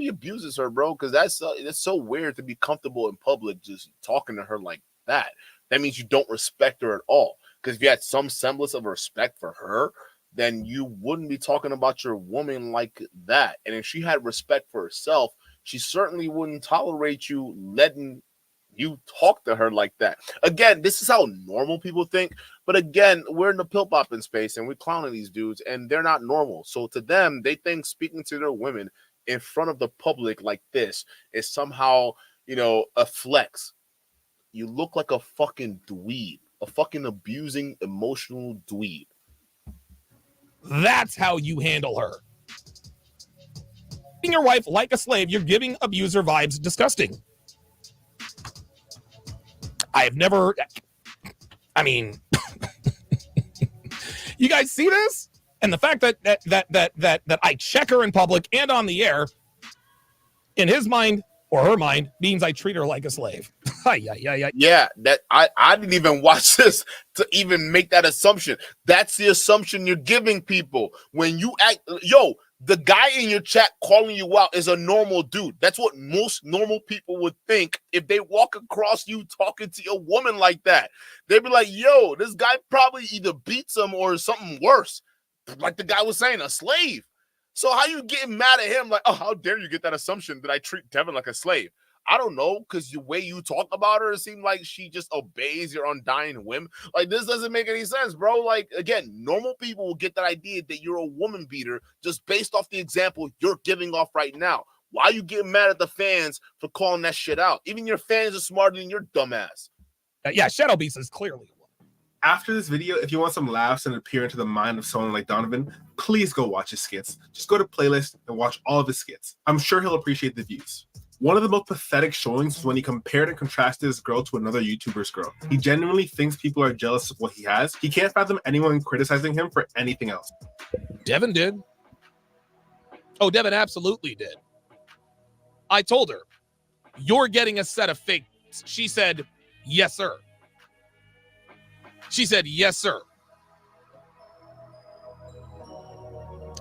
abuses her, bro, because that's so weird to be comfortable in public just talking to her like that. That means you don't respect her at all. Because if you had some semblance of respect for her, then you wouldn't be talking about your woman like that. And if she had respect for herself, she certainly wouldn't tolerate you letting you talk to her like that. Again, this is how normal people think. But again, we're in the pill popping space and we're clowning these dudes and they're not normal. So to them, they think speaking to their women in front of the public like this is somehow, a flex. You look like a fucking dweeb. A fucking abusing, emotional dweeb. That's how you handle her. Treating your wife like a slave, you're giving abuser vibes. Disgusting. You guys see this? And the fact that I check her in public and on the air, in his mind or her mind, means I treat her like a slave. Yeah, that I didn't even watch this to even make that assumption. That's the assumption you're giving people when you act. The guy in your chat calling you out is a normal dude. That's what most normal people would think if they walk across you talking to a woman like that. They'd be like, yo, this guy probably either beats him or something worse. Like the guy was saying, a slave. So how you getting mad at him? Like, oh, how dare you get that assumption that I treat Devin like a slave? I don't know, because the way you talk about her, it seemed like she just obeys your undying whim. Like, this doesn't make any sense, bro. Like, again, normal people will get that idea that you're a woman beater just based off the example you're giving off right now. Why are you getting mad at the fans for calling that shit out? Even your fans are smarter than your dumbass. Yeah, Shadow Beast is clearly. After this video, if you want some laughs and a peer into the mind of someone like Donovan, please go watch his skits. Just go to playlist and watch all of his skits. I'm sure he'll appreciate the views. One of the most pathetic showings was when he compared and contrasted this girl to another YouTuber's girl. He genuinely thinks people are jealous of what he has. He can't fathom anyone criticizing him for anything else. Devin did. Oh, Devin absolutely did. I told her, you're getting a set of fakes. She said, yes, sir. She said, yes, sir.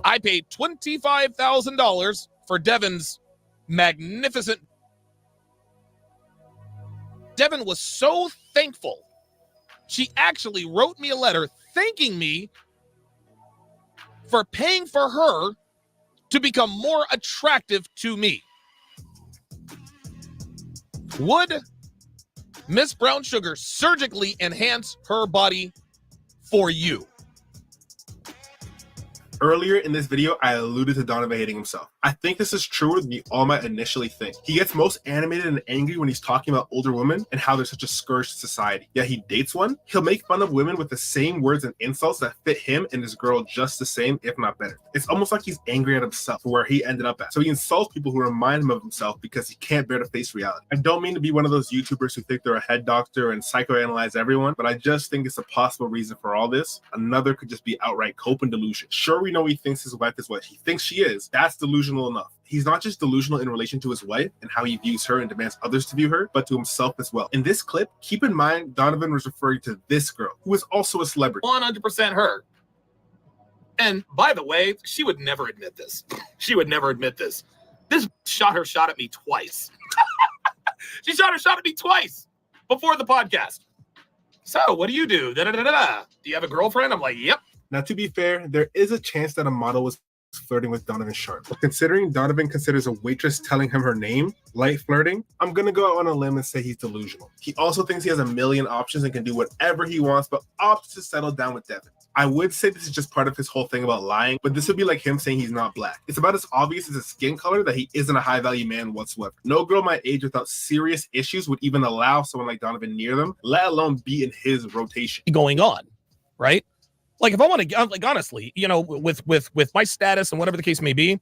I paid $25,000 for Devin's magnificent. Devin was so thankful. She actually wrote me a letter thanking me for paying for her to become more attractive to me. Would Miss Brown Sugar surgically enhance her body for you? Earlier in this video, I alluded to Donovan hating himself. I think this is truer than you all might initially think. He gets most animated and angry when he's talking about older women and how they're such a scourge to society. Yet he dates one. He'll make fun of women with the same words and insults that fit him and his girl just the same, if not better. It's almost like he's angry at himself for where he ended up at. So he insults people who remind him of himself because he can't bear to face reality. I don't mean to be one of those YouTubers who think they're a head doctor and psychoanalyze everyone, but I just think it's a possible reason for all this. Another could just be outright cope and delusion. Sure, we know he thinks his wife is what he thinks she is. That's delusional enough. He's not just delusional in relation to his wife and how he views her and demands others to view her, but to himself as well. In this clip, keep in mind Donovan was referring to this girl, who is also a celebrity. 100% her. And by the way, she would never admit this. She would never admit this. This shot at me twice. She shot at me twice before the podcast. So what do you do? Da-da-da-da-da. Do you have a girlfriend? I'm like, yep. Now, to be fair, there is a chance that a model was flirting with Donovan Sharpe. But considering Donovan considers a waitress telling him her name light flirting, I'm gonna go out on a limb and say he's delusional. He also thinks he has a million options and can do whatever he wants, but opts to settle down with Devin. I would say this is just part of his whole thing about lying, but this would be like him saying he's not black. It's about as obvious as his skin color that he isn't a high-value man whatsoever. No girl my age without serious issues would even allow someone like Donovan near them, let alone be in his rotation. Going on, right? Like if I want to, like honestly, you know, with my status and whatever the case may be,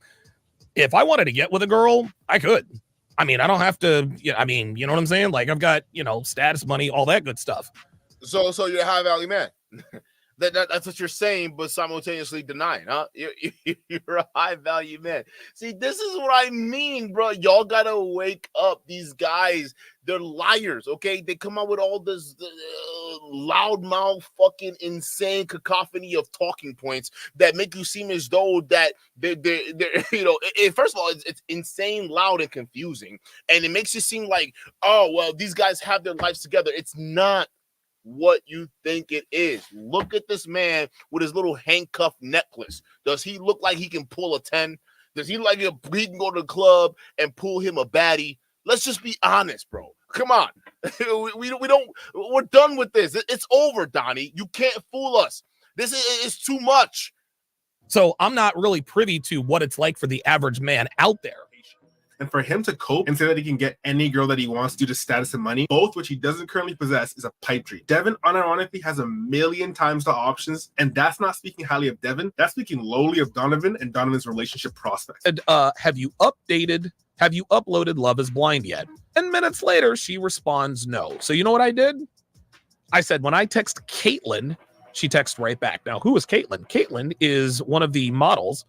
if I wanted to get with a girl, I could. I mean, I don't have to. I mean, you know what I'm saying? Like I've got, you know, status, money, all that good stuff. So you're a high value man. That's what you're saying, but simultaneously denying, huh? You're a high value man. See, this is what I mean, bro. Y'all gotta wake up. These guys, they're liars, okay? They come out with all this loudmouth, fucking insane cacophony of talking points that make you seem as though that they're you know. First of all, it's insane, loud, and confusing, and it makes you seem like, oh well, these guys have their lives together. It's not what you think it is. Look at this man with his little handcuff necklace. Does he look like he can pull a 10? Does he like he can go to the club and pull him a baddie? Let's just be honest, bro. Come on. we don't, we're done with this. It's over, Donnie. You can't fool us. This is too much. So I'm not really privy to what it's like for the average man out there. And for him to cope and say that he can get any girl that he wants due to status and money, both which he doesn't currently possess, is a pipe dream. Devin unironically has a million times the options, and that's not speaking highly of Devin. That's speaking lowly of Donovan and Donovan's relationship prospects. And, have you uploaded Love is Blind yet? And minutes later, she responds no. So you know what I did? I said, when I text Caitlin, she texts right back. Now, who is Caitlin? Caitlin is one of the models.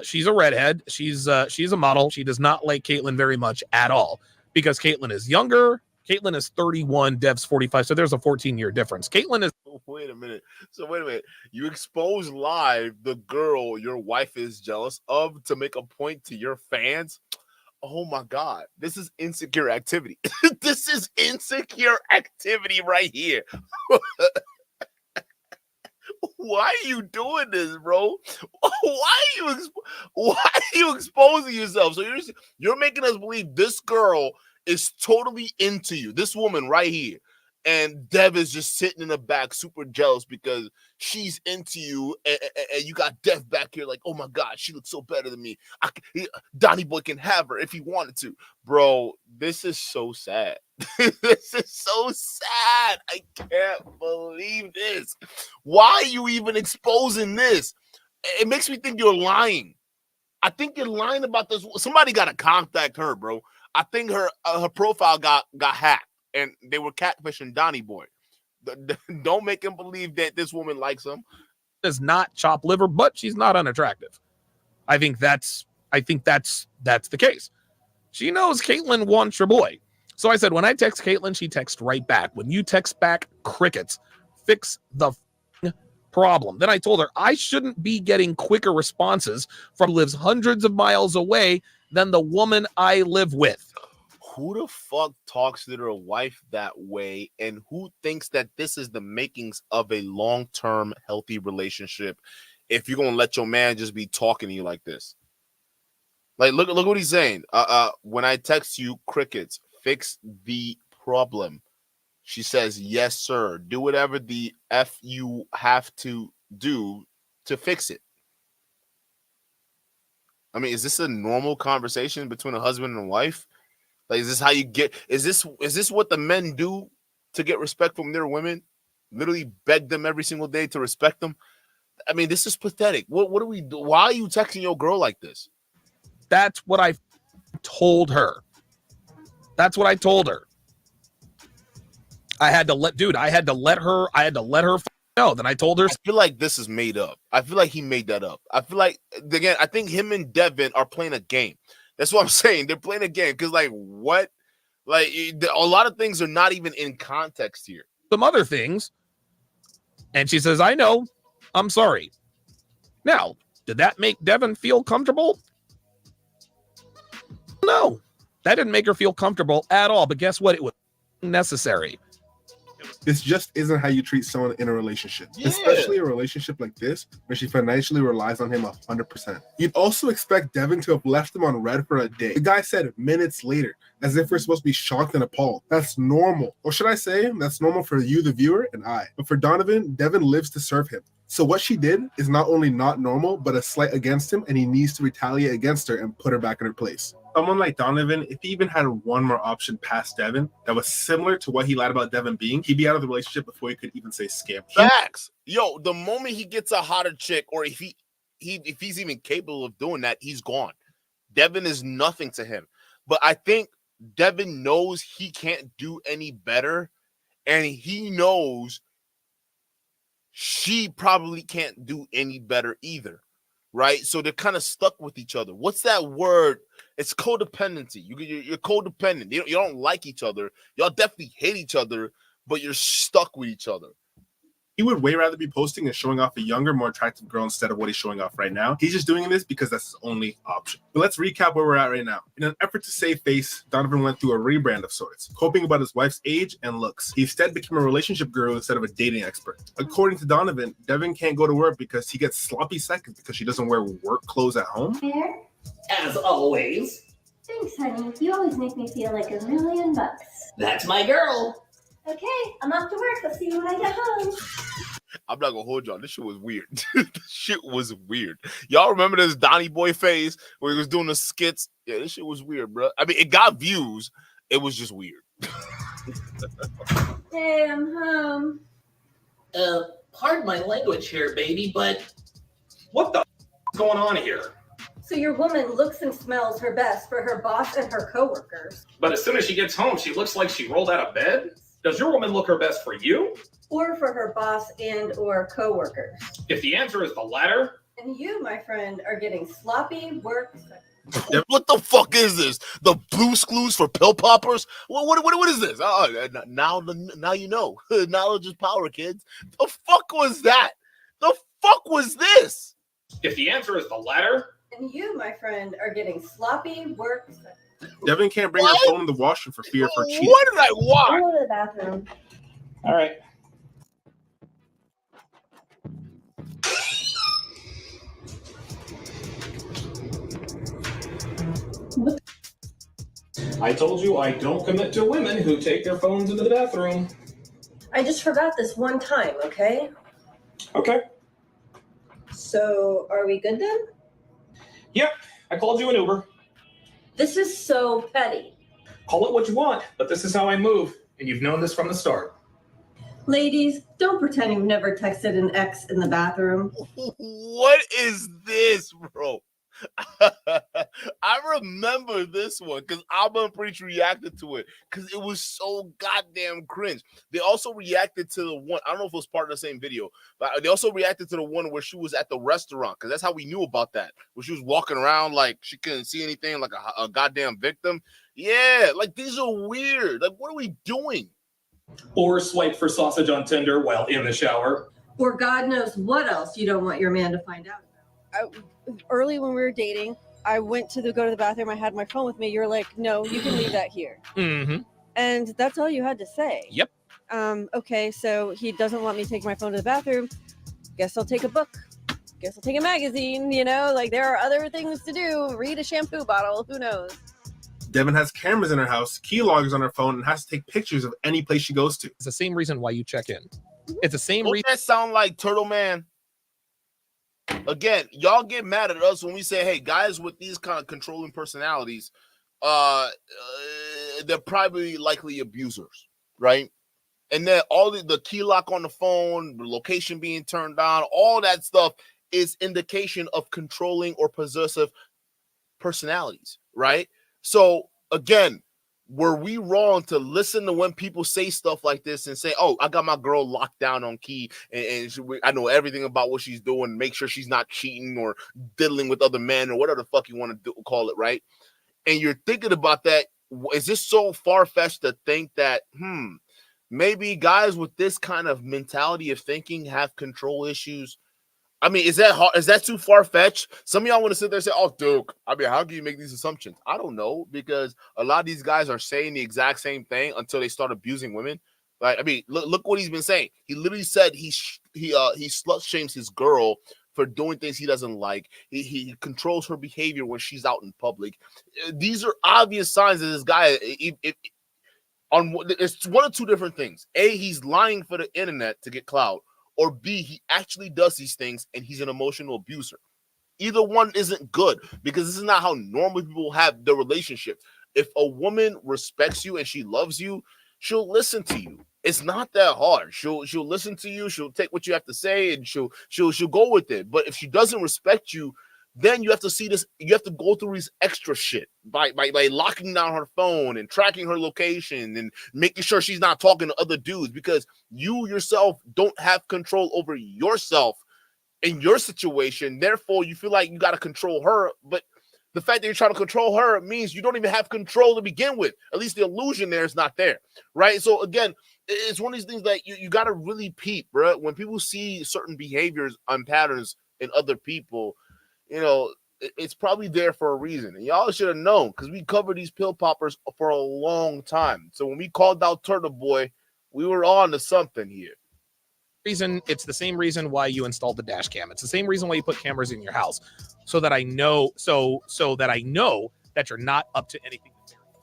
She's a redhead. She's a model. She does not like Caitlyn very much at all because Caitlyn is younger. Caitlyn is 31, Dev's 45. So there's a 14-year difference. Caitlyn is. Wait a minute. You expose live the girl your wife is jealous of to make a point to your fans. Oh my God. This is insecure activity. This is insecure activity right here. Why are you doing this, bro? Why are you exposing yourself? So you're making us believe this girl is totally into you. This woman right here. And Dev is just sitting in the back super jealous because she's into you and you got Dev back here like, oh my God, she looks so better than me. Donnie Boy can have her if he wanted to. Bro, this is so sad. This is so sad. I can't believe this. Why are you even exposing this? It makes me think you're lying. I think you're lying about this. Somebody got to contact her, bro. I think her profile got hacked, and they were catfishing Donnie Boy. Don't make him believe that this woman likes him. Is not chopped liver, but she's not unattractive. I think that's the case. She knows Caitlyn wants your boy. So I said, when I text Caitlyn, she texts right back. When you text back, crickets. Fix the problem. Then I told her I shouldn't be getting quicker responses from who lives hundreds of miles away than the woman I live with. Who the fuck talks to their wife that way, and who thinks that this is the makings of a long-term healthy relationship if you're gonna let your man just be talking to you like this? Like, look what he's saying. When I text you, crickets, fix the problem. She says, yes, sir. Do whatever the F you have to do to fix it. I mean, is this a normal conversation between a husband and a wife? Like, is this how you get? Is this what the men do to get respect from their women? Literally beg them every single day to respect them. I mean, this is pathetic. What do we do? Why are you texting your girl like this? That's what I told her. That's what I told her. I had to let her know. Then I told her. I feel like this is made up. I feel like he made that up. I feel like, again, I think him and Devin are playing a game. That's what I'm saying. They're playing a game because, like, what? Like, a lot of things are not even in context here. Some other things. And she says, I know. I'm sorry. Now, did that make Devin feel comfortable? No. That didn't make her feel comfortable at all. But guess what? It was necessary. This just isn't how you treat someone in a relationship, especially a relationship like this, where she financially relies on him 100%. You'd also expect Devin to have left him on red for a day. The guy said minutes later, as if we're supposed to be shocked and appalled. That's normal. Or should I say, that's normal for you, the viewer, and I. But for Donovan, Devin lives to serve him. So what she did is not only not normal, but a slight against him, and he needs to retaliate against her and put her back in her place. Someone like Donovan, if he even had one more option past Devin that was similar to what he lied about Devin being, he'd be out of the relationship before he could even say scam. Facts. Yo, the moment he gets a hotter chick, or if he's even capable of doing that, he's gone. Devin is nothing to him. But I think Devin knows he can't do any better, and he knows she probably can't do any better either, right? So they're kind of stuck with each other. What's that word? It's codependency. You're codependent. You don't like each other. Y'all definitely hate each other, but you're stuck with each other. He would way rather be posting and showing off a younger, more attractive girl instead of what he's showing off right now. He's just doing this because that's his only option. But let's recap where we're at right now. In an effort to save face, Donovan went through a rebrand of sorts, hoping about his wife's age and looks. He instead became a relationship guru instead of a dating expert. According to Donovan, Devin can't go to work because he gets sloppy seconds because she doesn't wear work clothes at home. Fair? As always. Thanks, honey. You always make me feel like $1,000,000. That's my girl. Okay, I'm off to work. I'll see you when I get home. I'm not gonna hold y'all. This shit was weird. This shit was weird. Y'all remember this Donnie Boy phase where he was doing the skits? Yeah, this shit was weird, bro. I mean, it got views. It was just weird. Hey, I'm home. Pardon my language here, baby, but what the is going on here? So your woman looks and smells her best for her boss and her coworkers. But as soon as she gets home, she looks like she rolled out of bed? Does your woman look her best for you? Or for her boss and or coworkers. If the answer is the latter. And you, my friend, are getting sloppy work. What the fuck is this? The Blue's Clues for pill poppers? What is this? Now you know. Knowledge is power, kids. The fuck was that? The fuck was this? If the answer is the latter. And you, my friend, are getting sloppy work. Devin can't bring her phone in the washroom for fear for cheating. What did I watch? I'll go to the bathroom. All right. I told you I don't commit to women who take their phones into the bathroom. I just forgot this one time, okay? Okay. So, are we good then? Yep, I called you an Uber. This is so petty. Call it what you want, but this is how I move, and you've known this from the start. Ladies, don't pretend you've never texted an ex in the bathroom. What is this, bro? I remember this one because Alba and Preach reacted to it because it was so goddamn cringe. They also reacted to the one, I don't know if it was part of the same video, but they also reacted to the one where she was at the restaurant because that's how we knew about that. Where she was walking around like she couldn't see anything, like a goddamn victim. Yeah, like these are weird. Like, what are we doing? Or swipe for sausage on Tinder while in the shower. Or God knows what else you don't want your man to find out about. Early when we were dating, I went to go to the bathroom. I had my phone with me. You're like, no, you can leave that here. Mm-hmm. And that's all you had to say. Yep. Okay, so he doesn't want me to take my phone to the bathroom. Guess I'll take a book. Guess I'll take a magazine. You know, like there are other things to do. Read a shampoo bottle. Who knows? Devin has cameras in her house, key logs on her phone, and has to take pictures of any place she goes to. It's the same reason why you check in. It's the same Don't reason. that sound like Turtle Man? Again, y'all get mad at us when we say, hey, guys with these kind of controlling personalities, they're probably likely abusers, right? And then all the key lock on the phone, the location being turned on, all that stuff is indication of controlling or possessive personalities, right? So again, were we wrong to listen to when people say stuff like this and say, oh, I got my girl locked down on key and I know everything about what she's doing, make sure she's not cheating or diddling with other men or whatever the fuck you want to call it, right? And you're thinking about that. Is this so far-fetched to think that, maybe guys with this kind of mentality of thinking have control issues? I mean, is that hard? Is that too far-fetched? Some of y'all want to sit there and say, oh, Duke, I mean, how can you make these assumptions? I don't know, because a lot of these guys are saying the exact same thing until they start abusing women. Like, I mean, look what he's been saying. He literally said he slut shames his girl for doing things he doesn't like. He controls her behavior when she's out in public. These are obvious signs that this guy, it's one of two different things. A, he's lying for the internet to get clout. Or B, he actually does these things and he's an emotional abuser. Either one isn't good because this is not how normal people have their relationship. If a woman respects you and she loves you, she'll listen to you. It's not that hard. She'll listen to you. She'll take what you have to say and she'll go with it. But if she doesn't respect you, then you have to see this. You have to go through this extra shit by locking down her phone and tracking her location and making sure she's not talking to other dudes, because you yourself don't have control over yourself in your situation. Therefore, you feel like you got to control her. But the fact that you're trying to control her means you don't even have control to begin with. At least the illusion there is not there, right? So again, it's one of these things that you got to really peep, bro. When people see certain behaviors and patterns in other people, you know, it's probably there for a reason. And y'all should have known, because we covered these pill poppers for a long time. So when we called out Turtle Boy, we were on to something here. It's the same reason why you installed the dash cam. It's the same reason why you put cameras in your house, so that I know, so that I know that you're not up to anything.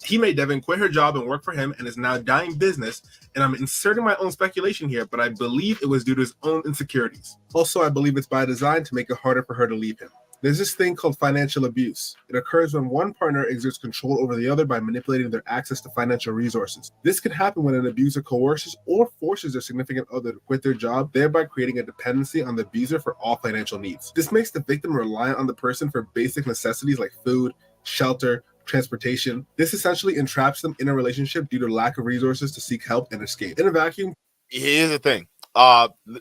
He made Devin quit her job and work for him and is now dying business. And I'm inserting my own speculation here, but I believe it was due to his own insecurities. Also, I believe it's by design to make it harder for her to leave him. There's this thing called financial abuse. It occurs when one partner exerts control over the other by manipulating their access to financial resources. This can happen when an abuser coerces or forces their significant other to quit their job, thereby creating a dependency on the abuser for all financial needs. This makes the victim reliant on the person for basic necessities like food, shelter, transportation. This essentially entraps them in a relationship due to lack of resources to seek help and escape. In a vacuum, here's the thing.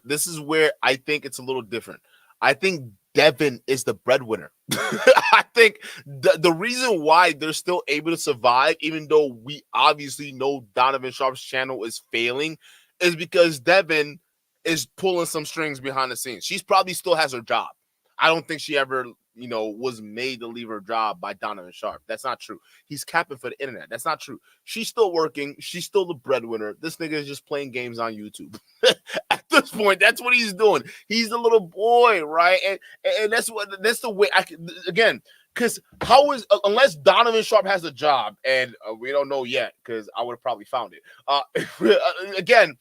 This is where I think it's a little different. I think Devin is the breadwinner. I think the reason why they're still able to survive, even though we obviously know Donovan Sharpe's channel is failing, is because Devin is pulling some strings behind the scenes. She's probably still has her job. I don't think she ever, was made to leave her job by Donovan Sharpe. That's not true. He's capping for the internet. That's not true. She's still working. She's still the breadwinner. This nigga is just playing games on YouTube. At this point, that's what he's doing. He's the little boy, right? And that's the way I can, again, because unless Donovan Sharpe has a job, and we don't know yet, because I would have probably found it. Again,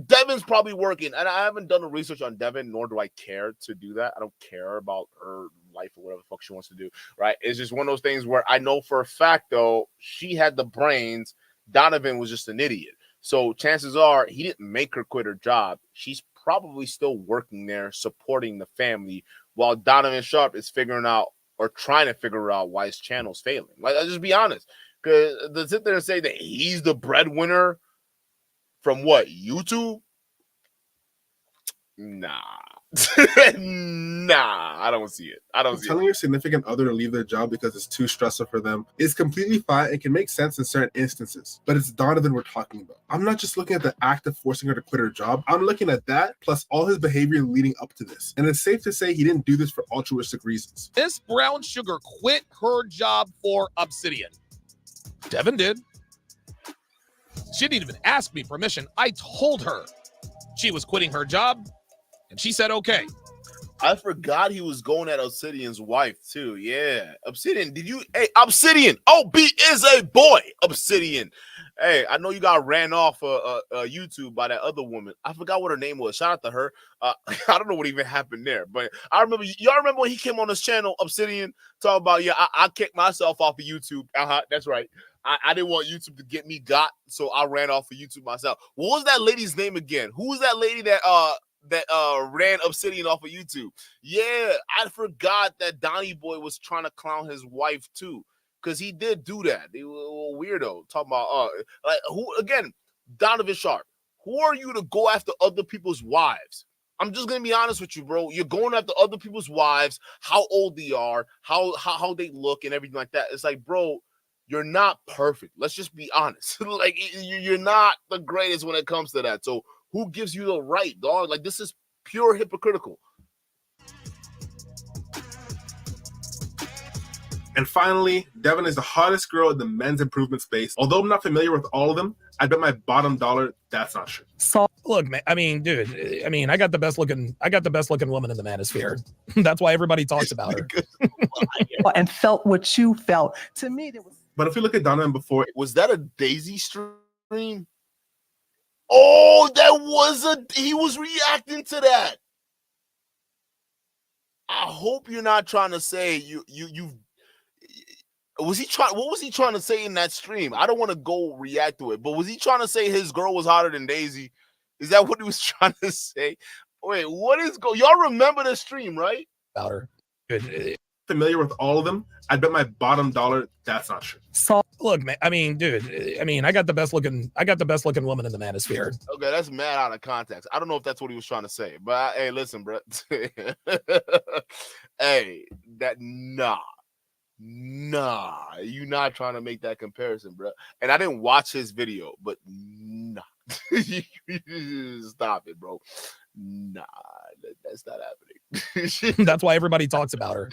Devin's probably working, and I haven't done the research on Devin, nor do I care to do that. I don't care about her life or whatever the fuck she wants to do, right? It's just one of those things where I know for a fact, though, she had the brains. Donovan was just an idiot. So chances are he didn't make her quit her job. She's probably still working there, supporting the family, while Donovan Sharpe is figuring out or trying to figure out why his channel's failing. Like, I'll just be honest. Because to sit there and say that he's the breadwinner from what, YouTube? Nah. Nah, I don't see it. I don't see Telling it. your significant other to leave their job because it's too stressful for them is completely fine and can make sense in certain instances. But it's Donovan we're talking about. I'm not just looking at the act of forcing her to quit her job. I'm looking at that plus all his behavior leading up to this. And it's safe to say he didn't do this for altruistic reasons. Miss Brown Sugar quit her job for Obsidian. Devin did. She didn't even ask me permission. I told her she was quitting her job, and she said okay. I forgot he was going at Obsidian's wife too. Yeah, Obsidian. Hey, Obsidian. OB is a boy. Obsidian. Hey, I know you got ran off YouTube by that other woman. I forgot what her name was. Shout out to her. I don't know what even happened there, but I remember. Y'all remember when he came on his channel, Obsidian, talking about I kicked myself off of YouTube. That's right. I didn't want YouTube to get me got, so I ran off of YouTube myself. What was that lady's name again? Who was that lady that ran Obsidian off of YouTube? Yeah, I forgot that Donnie Boy was trying to clown his wife too, because he did do that. He was a weirdo talking about like who again? Donovan Sharpe. Who are you to go after other people's wives? I'm just gonna be honest with you, bro. You're going after other people's wives, how old they are, how they look, and everything like that. It's like, bro, you're not perfect. Let's just be honest. Like, you're not the greatest when it comes to that. So who gives you the right, dog? Like, this is pure hypocritical. And finally, Devin is the hottest girl in the men's improvement space. Although I'm not familiar with all of them, I bet my bottom dollar that's not true. So look, man, I mean, dude, I got the best looking woman in the manosphere. That's why everybody talks about her. And felt what you felt. To me, there was. But if we look at Donovan before, was that a Daisy stream? Oh, he was reacting to that. I hope you're not trying to say what was he trying to say in that stream? I don't want to go react to it, but was he trying to say his girl was hotter than Daisy? Is that what he was trying to say? Wait, y'all remember the stream, right? About her. Good. Familiar with all of them, I bet my bottom dollar that's not true. So look, man, I mean, dude, I got the best looking woman in the manosphere. Okay, that's mad out of context. I don't know if that's what he was trying to say, but hey, listen, bro. Hey, nah, you not trying to make that comparison, bro. And I didn't watch his video, but nah. Stop it, bro. Nah, that's not happening. That's why everybody talks about her.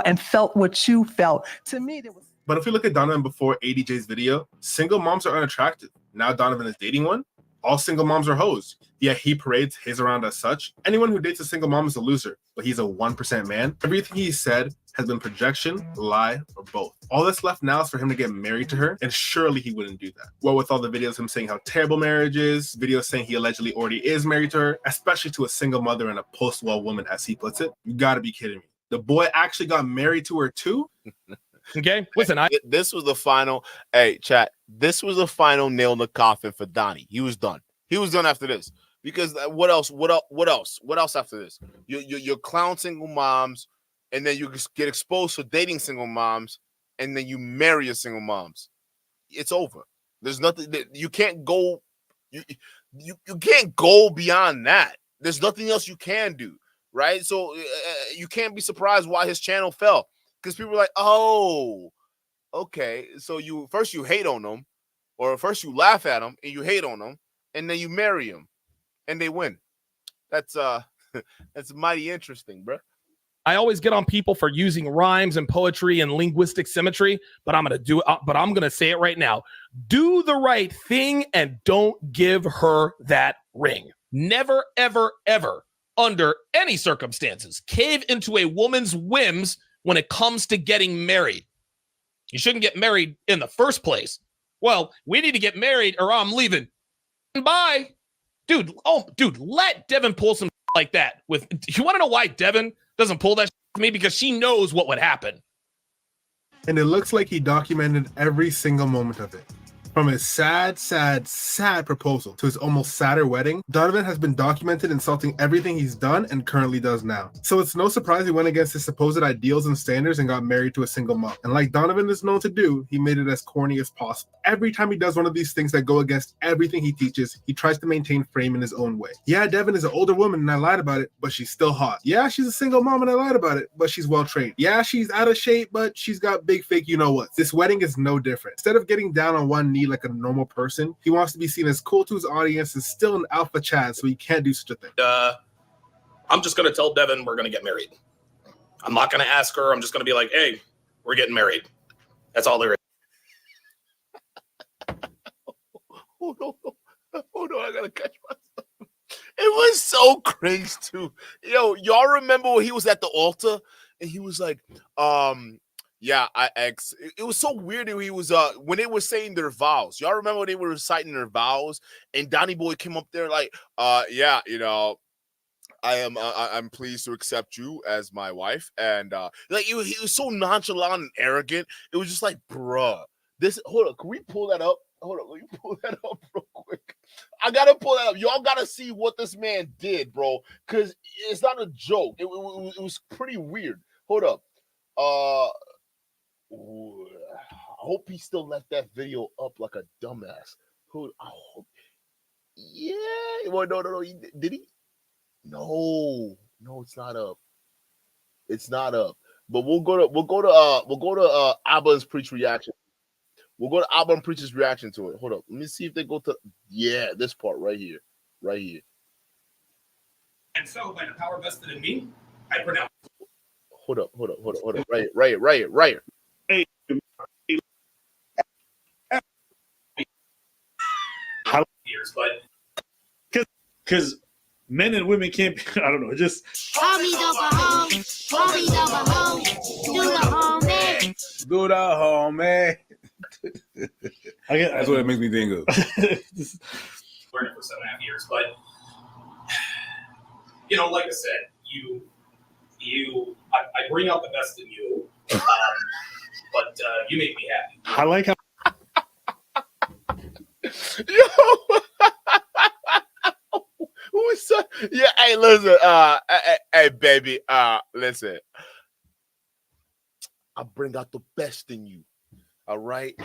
And felt what you felt. To me, there was. But if we look at Donovan before ADJ's video, single moms are unattractive. Now Donovan is dating one. All single moms are hoes. Yet he parades his around as such. Anyone who dates a single mom is a loser, but he's a 1% man. Everything he said has been projection, lie, or both. All that's left now is for him to get married to her, and surely he wouldn't do that. Well, with all the videos of him saying how terrible marriage is, videos saying he allegedly already is married to her, especially to a single mother and a post-well woman, as he puts it, you gotta be kidding me. The boy actually got married to her too? Okay, listen, this was the final. Hey, chat. This was the final nail in the coffin for Donnie. He was done. He was done after this. Because what else? What else after this? You clown single moms, and then you get exposed for dating single moms, and then you marry a single moms. It's over. There's nothing that you can't go. You can't go beyond that. There's nothing else you can do, right? So you can't be surprised why his channel fell, because people are like, oh, okay. So you hate on them, or first you laugh at them and you hate on them, and then you marry them, and they win. That's mighty interesting, bro. I always get on people for using rhymes and poetry and linguistic symmetry, but I'm gonna say it right now. Do the right thing and don't give her that ring. Never, ever, ever, under any circumstances, cave into a woman's whims when it comes to getting married. You shouldn't get married in the first place. Well, we need to get married or I'm leaving. Bye. Dude, let Devin pull some like that. You want to know why Devin doesn't pull that to me? Because she knows what would happen. And it looks like he documented every single moment of it. From his sad proposal to his almost sadder wedding, Donovan has been documented insulting everything he's done and currently does now. So it's no surprise he went against his supposed ideals and standards and got married to a single mom. And like Donovan is known to do, he made it as corny as possible. Every time he does one of these things that go against everything he teaches, he tries to maintain frame in his own way. Yeah, Devin is an older woman and I lied about it, but she's still hot. Yeah, she's a single mom and I lied about it, but she's well trained. Yeah, she's out of shape, but she's got big fake you-know-what. This wedding is no different. Instead of getting down on one knee like a normal person, he wants to be seen as cool to his audience and still an alpha Chad, so he can't do such a thing. I'm just going to tell Devin we're going to get married. I'm not going to ask her. I'm just going to be like, hey, we're getting married. That's all there is. Hold on, I got to catch myself. It was so crazy, too. Yo, y'all remember when he was at the altar and he was like, yeah, it was so weird that he was when they were saying their vows. Y'all remember when they were reciting their vows and Donnie Boy came up there like, yeah, you know, I'm pleased to accept you as my wife. And like he was so nonchalant and arrogant. It was just like, bruh. Hold on, can we pull that up? Hold on, let me pull that up real quick. I gotta pull that up. Y'all gotta see what this man did, bro. Cause it's not a joke. It was pretty weird. Hold up. I hope he still left that video up like a dumbass. Yeah. Well, no. Did he? No, it's not up. It's not up. But we'll go to Abba's Preach reaction. We'll go to Abba and Preach's reaction to it. Hold up. Let me see if they go to this part right here. Right here. And so by the power vested in me, I pronounce. Hold up. Right here. Hey. Years, but because men and women can't be, I don't know, just do the homie. That's what it makes me think of. Learning for 7.5 years, but you know, like I said, I bring out the best in you, but you make me happy. I like how. Yo, who is that? Yeah, hey, listen, hey, baby, listen. I bring out the best in you. All right,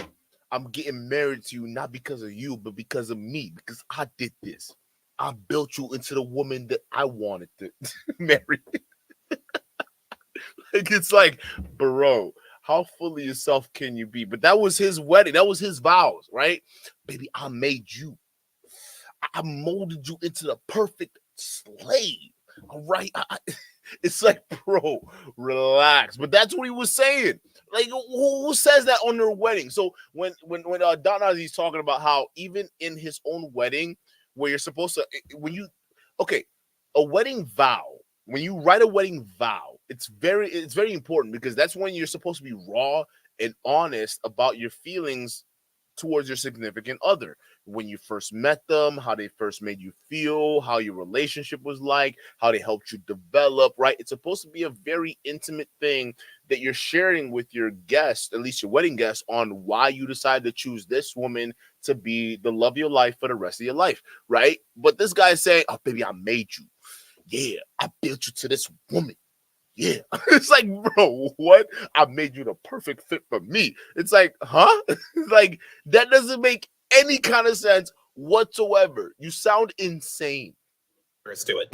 I'm getting married to you not because of you, but because of me. Because I did this. I built you into the woman that I wanted to marry. Like it's like, bro, how full of yourself can you be? But that was his wedding. That was his vows, right? Baby, I made you. I molded you into the perfect slave. All right. It's like, bro, relax. But that's what he was saying. Like, who says that on their wedding? So when Donna, he's talking about how even in his own wedding, where you're supposed to, a wedding vow, when you write a wedding vow, it's very important because that's when you're supposed to be raw and honest about your feelings towards your significant other. When you first met them, how they first made you feel, how your relationship was like, how they helped you develop, right? It's supposed to be a very intimate thing that you're sharing with your guest, at least your wedding guest, on why you decided to choose this woman to be the love of your life for the rest of your life, right? But this guy's saying, oh, baby, I made you. Yeah, I built you to this woman. Yeah. It's like, bro, what? I made you the perfect fit for me. It's like, huh? Like, that doesn't make any kind of sense whatsoever. You sound insane. Let's do it.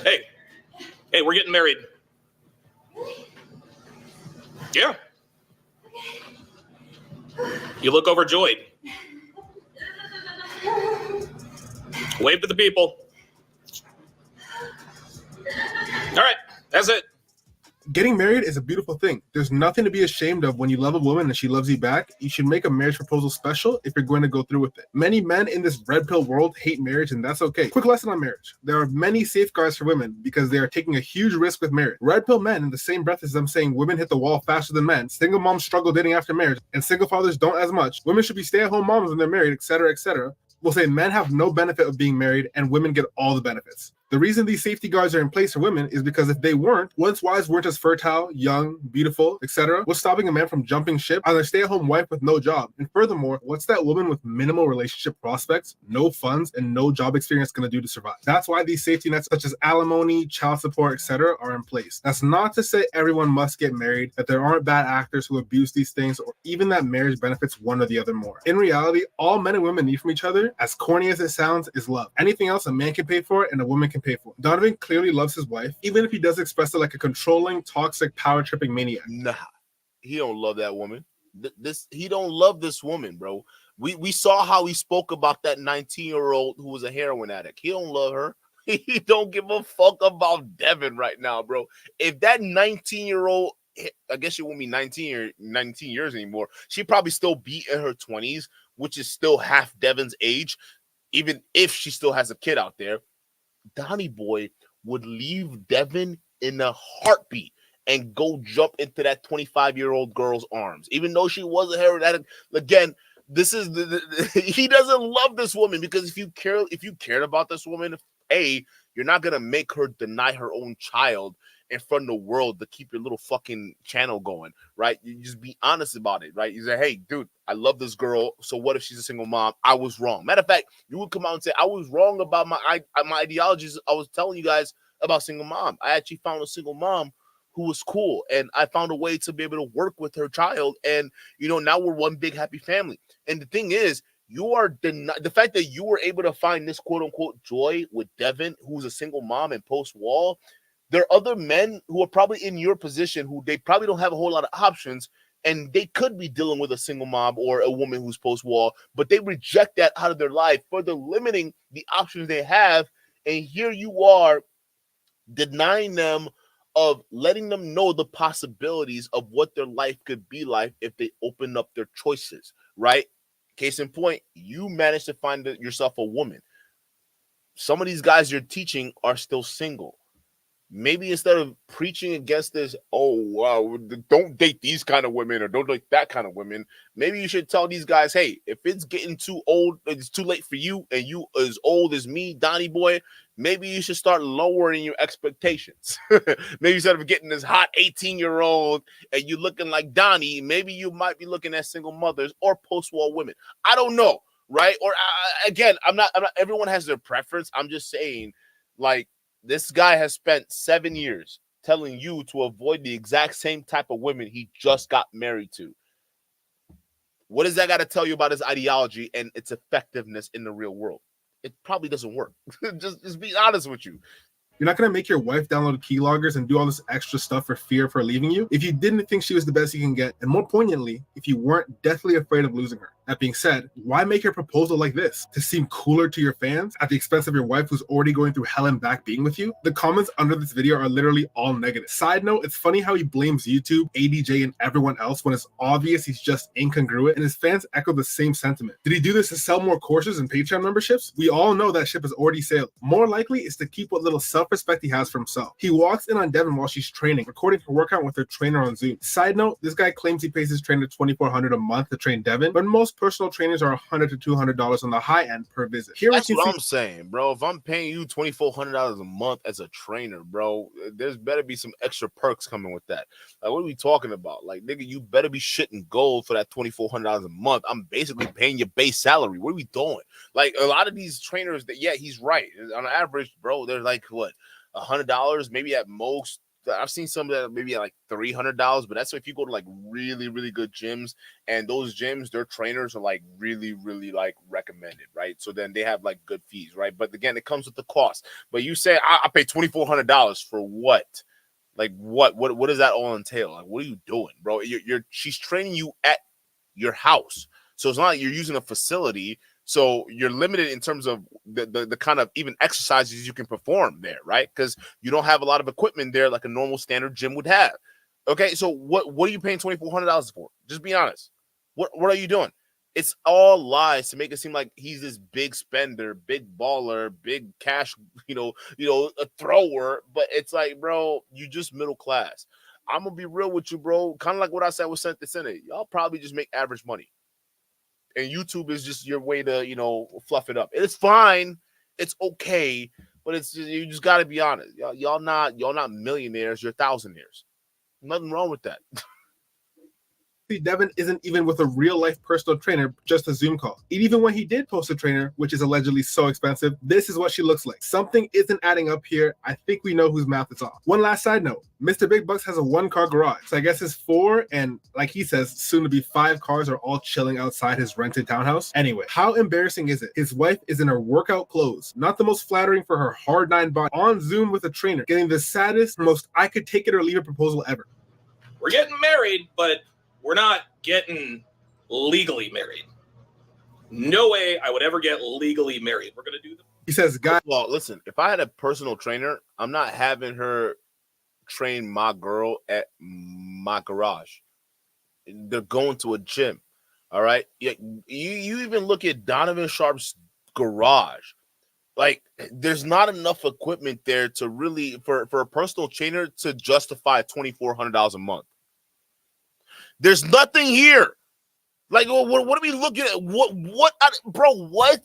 Hey, we're getting married. Yeah. You look overjoyed. Wave to the people. All right, that's it. Getting married is a beautiful thing. There's nothing to be ashamed of when you love a woman and she loves you back. You should make a marriage proposal special if you're going to go through with it. Many men in this red pill world hate marriage, and that's okay. Quick lesson on marriage. There are many safeguards for women because they are taking a huge risk with marriage. Red pill men, in the same breath as them saying women hit the wall faster than men, single moms struggle dating after marriage, and single fathers don't as much. Women should be stay-at-home moms when they're married, etc., etc. Will say men have no benefit of being married and women get all the benefits. The reason these safety guards are in place for women is because if they weren't, once wives weren't as fertile, young, beautiful, etc., what's stopping a man from jumping ship on a stay-at-home wife with no job? And furthermore, what's that woman with minimal relationship prospects, no funds, and no job experience going to do to survive? That's why these safety nets such as alimony, child support, etc. are in place. That's not to say everyone must get married, that there aren't bad actors who abuse these things, or even that marriage benefits one or the other more. In reality, all men and women need from each other, as corny as it sounds, is love. Anything else a man can pay for and a woman can pay for. Donovan clearly loves his wife, even if he does express it like a controlling, toxic, power-tripping maniac. Nah, he don't love that woman. He don't love this woman, bro. We saw how he spoke about that 19-year-old who was a heroin addict. He don't love her. He don't give a fuck about Devin right now, bro. If that 19-year-old, I guess she won't be 19 years anymore. She'd probably still be in her 20s, which is still half Devin's age, even if she still has a kid out there. Donnie Boy would leave Devin in a heartbeat and go jump into that 25-year-old girl's arms, even though she was a heroin addict. Again, this is he doesn't love this woman, because if you cared about this woman, you're not gonna make her deny her own child in front of the world to keep your little fucking channel going, right? You just be honest about it, right? You say, hey, dude, I love this girl. So what if she's a single mom? I was wrong. Matter of fact, you would come out and say, I was wrong about my ideologies. I was telling you guys about single mom. I actually found a single mom who was cool, and I found a way to be able to work with her child. And, now we're one big happy family. And the thing is, you are the fact that you were able to find this quote unquote joy with Devin, who's a single mom and post-wall. There are other men who are probably in your position who they probably don't have a whole lot of options, and they could be dealing with a single mom or a woman who's post-wall, but they reject that out of their life, further limiting the options they have. And here you are denying them of letting them know the possibilities of what their life could be like if they open up their choices, right? Case in point, you managed to find yourself a woman. Some of these guys you're teaching are still single. Maybe instead of preaching against this, oh, wow, don't date these kind of women or don't date that kind of women, maybe you should tell these guys, hey, if it's getting too old, it's too late for you, and you as old as me, Donnie Boy, maybe you should start lowering your expectations. Maybe instead of getting this hot 18-year-old and you looking like Donnie, maybe you might be looking at single mothers or post-war women. I don't know, right? Or again, I'm not. Everyone has their preference. I'm just saying, like, this guy has spent 7 years telling you to avoid the exact same type of women he just got married to. What does that got to tell you about his ideology and its effectiveness in the real world? It probably doesn't work. just be honest with you. You're not going to make your wife download keyloggers and do all this extra stuff for fear of her leaving you if you didn't think she was the best you can get, and more poignantly, if you weren't deathly afraid of losing her. That being said, why make your proposal like this? To seem cooler to your fans at the expense of your wife who's already going through hell and back being with you? The comments under this video are literally all negative. Side note, it's funny how he blames YouTube, ADJ, and everyone else when it's obvious he's just incongruent, and his fans echo the same sentiment. Did he do this to sell more courses and Patreon memberships? We all know that ship has already sailed. More likely is to keep what little self-respect he has for himself. He walks in on Devin while she's training, recording her workout with her trainer on Zoom. Side note, this guy claims he pays his trainer $2,400 a month to train Devin, but most personal trainers are $100 to $200 on the high end per visit. Here That's what I'm saying, bro. If I'm paying you $2,400 a month as a trainer, bro, there's better be some extra perks coming with that. Like, what are we talking about? Like, nigga, you better be shitting gold for that $2,400 a month. I'm basically paying your base salary. What are we doing? Like, a lot of these trainers, yeah, he's right. On average, bro, they're like, what, $100, maybe at most. I've seen some that maybe at like $300, but that's if you go to like really, really good gyms, and those gyms, their trainers are like really, really like recommended, right? So then they have like good fees, right? But again, it comes with the cost. But you say I pay $2,400 for what? Like what does that all entail? Like, what are you doing, bro? She's training you at your house, so it's not like you're using a facility. So you're limited in terms of the kind of even exercises you can perform there, right? Because you don't have a lot of equipment there like a normal standard gym would have. Okay, so what are you paying $2,400 for? Just be honest. What are you doing? It's all lies to make it seem like he's this big spender, big baller, big cash, a thrower. But it's like, bro, you just middle class. I'm gonna be real with you, bro. Kind of like what I said with Senate. Y'all probably just make average money. And YouTube is just your way to, fluff it up. It's fine. It's okay. But it's just, you just got to be honest. Y'all not millionaires. You're thousandaires. Nothing wrong with that. Devin isn't even with a real life personal trainer, just a Zoom call. And even when he did post a trainer, which is allegedly so expensive, this is what she looks like. Something isn't adding up here. I think we know whose math is off. One last side note, Mr. Big Bucks has a 1-car garage. So I guess his 4 and, like he says, soon to be 5 cars are all chilling outside his rented townhouse. Anyway, how embarrassing is it? His wife is in her workout clothes, not the most flattering for her hard 9 body, on Zoom with a trainer, getting the saddest, most I could take it or leave it proposal ever. We're getting married, but we're not getting legally married. No way I would ever get legally married. We're going to do the. He says, "Guys, well, listen, if I had a personal trainer, I'm not having her train my girl at my garage. They're going to a gym. All right. You even look at Donovan Sharpe's garage. Like, there's not enough equipment there to really for a personal trainer to justify $2,400 a month. There's nothing here. Like, what are we looking at? Bro, what?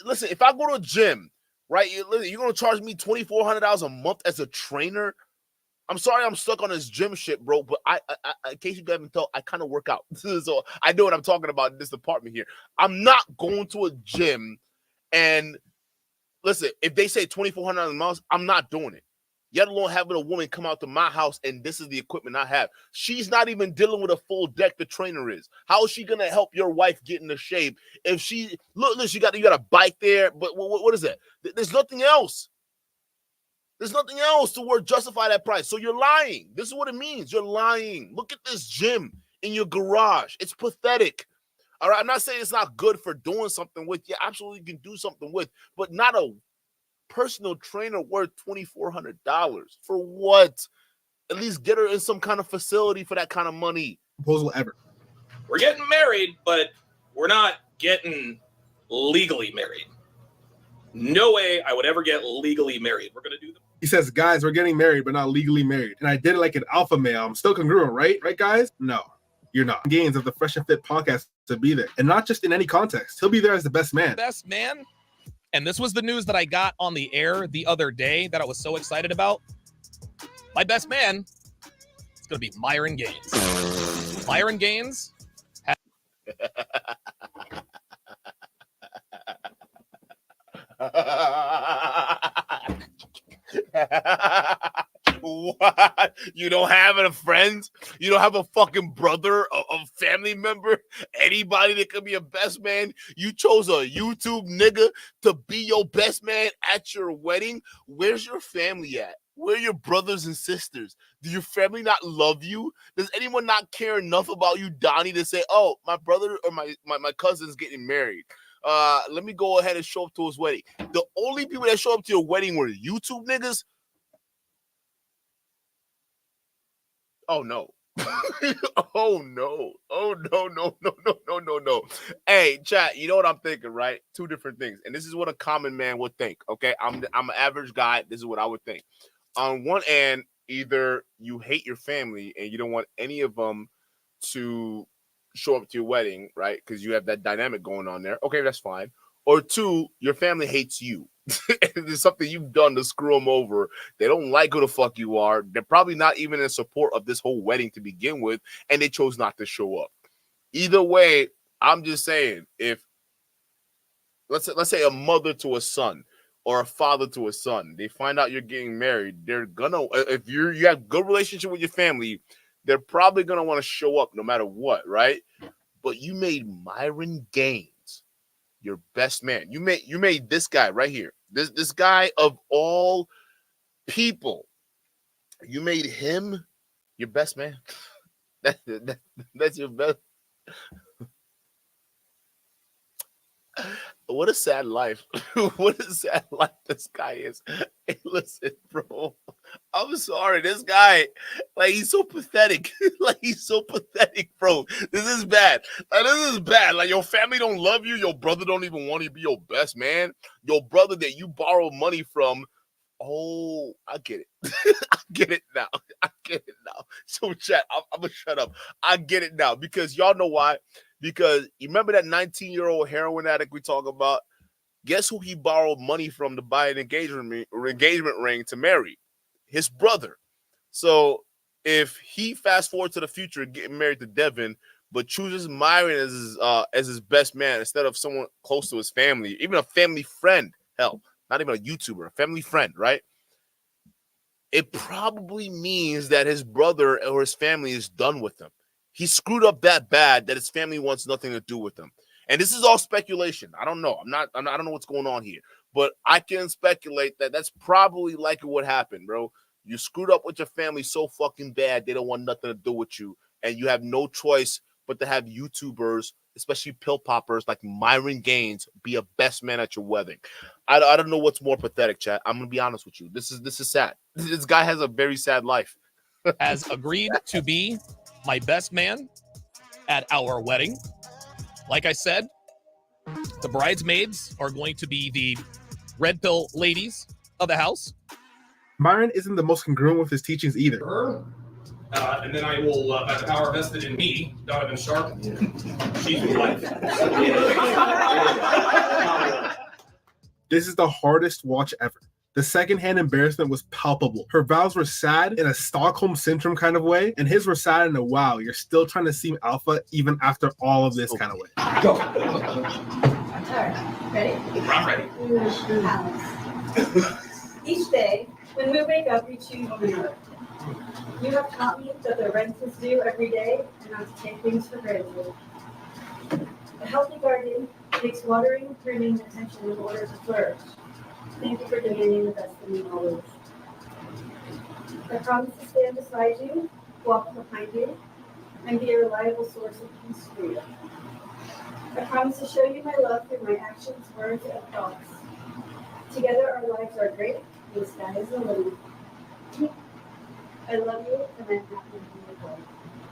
Listen, if I go to a gym, right, you're going to charge me $2,400 a month as a trainer? I'm sorry I'm stuck on this gym shit, bro, but I in case you haven't told, I kind of work out. So I know what I'm talking about in this department here. I'm not going to a gym and, listen, if they say $2,400 a month, I'm not doing it. Yet alone having a woman come out to my house and this is the equipment I have. She's not even dealing with a full deck the trainer is. How is she going to help your wife get into shape if she look you got a bike there, but what is that? There's nothing else. There's nothing else to justify that price. So you're lying. This is what it means. You're lying. Look at this gym in your garage. It's pathetic. All right, I'm not saying it's not good for doing something with. You absolutely can do something with, but not a personal trainer worth $2,400 for what? At least get her in some kind of facility for that kind of money. Proposal ever. We're getting married, but we're not getting legally married. No way I would ever get legally married. We're going to do the. He says, guys, we're getting married, but not legally married. And I did it like an alpha male. I'm still congruent, right? Right, guys? No, you're not. Gains of the Fresh and Fit podcast to be there. And not just in any context. He'll be there as the best man. Best man? And this was the news that I got on the air the other day that I was so excited about. My best man is going to be Myron Gaines. Myron Gaines. What? You don't have a friend? You don't have a fucking brother, a family member, anybody that could be a best man? You chose a YouTube nigga to be your best man at your wedding? Where's your family at? Where are your brothers and sisters? Do your family not love you? Does anyone not care enough about you, Donnie, to say, oh, my brother or my cousin's getting married? Let me go ahead and show up to his wedding. The only people that show up to your wedding were YouTube niggas. Oh no. Oh no. Oh no. Hey, chat, you know what I'm thinking, right? Two different things. And this is what a common man would think. Okay. I'm an average guy. This is what I would think. On one end, either you hate your family and you don't want any of them to show up to your wedding, right? Because you have that dynamic going on there. Okay, that's fine. Or two, your family hates you. There's something you've done to screw them over. They don't like who the fuck you are. They're probably not even in support of this whole wedding to begin with, and they chose not to show up. Either way, I'm just saying, if let's say a mother to a son or a father to a son, they find out you're getting married, they're gonna, if you have good relationship with your family, they're probably gonna want to show up no matter what, right? But you made Myron Gaines your best man. You made this guy right here. This guy of all people. You made him your best man. That's your best. What a sad life. What a sad life this guy is. Hey, listen, bro. I'm sorry. This guy, like, he's so pathetic. Like, he's so pathetic, bro. This is bad. Like, this is bad. Like, your family don't love you. Your brother don't even want you to be your best man. Your brother that you borrow money from. Oh, I get it. I get it now. I get it now. So, chat, I'm going to shut up. I get it now because y'all know why. Because you remember that 19-year-old heroin addict we talk about? Guess who he borrowed money from to buy an engagement ring to marry? His brother. So if he fast forward to the future getting married to Devin, but chooses Myron as his best man instead of someone close to his family, even a family friend, hell, not even a YouTuber, a family friend, right? It probably means that his brother or his family is done with him. He screwed up that bad that his family wants nothing to do with him. And this is all speculation. I don't know. I don't know what's going on here, but I can speculate that that's probably likely what happened, bro. You screwed up with your family so fucking bad they don't want nothing to do with you, and you have no choice but to have YouTubers, especially pill poppers like Myron Gaines, be a best man at your wedding. I don't know what's more pathetic, chat. I'm gonna be honest with you. This is sad. This guy has a very sad life. Has agreed to be my best man at our wedding. Like I said, the bridesmaids are going to be the red pill ladies of the house. Myron isn't the most congruent with his teachings either. And then I will, by the power vested in me, Donovan Sharpe, she's your wife. This is the hardest watch ever. The secondhand embarrassment was palpable. Her vows were sad in a Stockholm Syndrome kind of way, and his were sad in a wow, you're still trying to seem alpha even after all of this kind of way. All right, ready? I'm ready. Each day, when we wake up, we choose another. You have taught me that the rent is due every day and not to take things for granted. A healthy garden takes watering, pruning, and attention in order to flourish. Thank you for demanding the best of me always. I promise to stand beside you, walk behind you, and be a reliable source of peace for you. I promise to show you my love through my actions, words, and thoughts. Together our lives are great, and the sky is the limit. I love you, and I'm happy to be with you.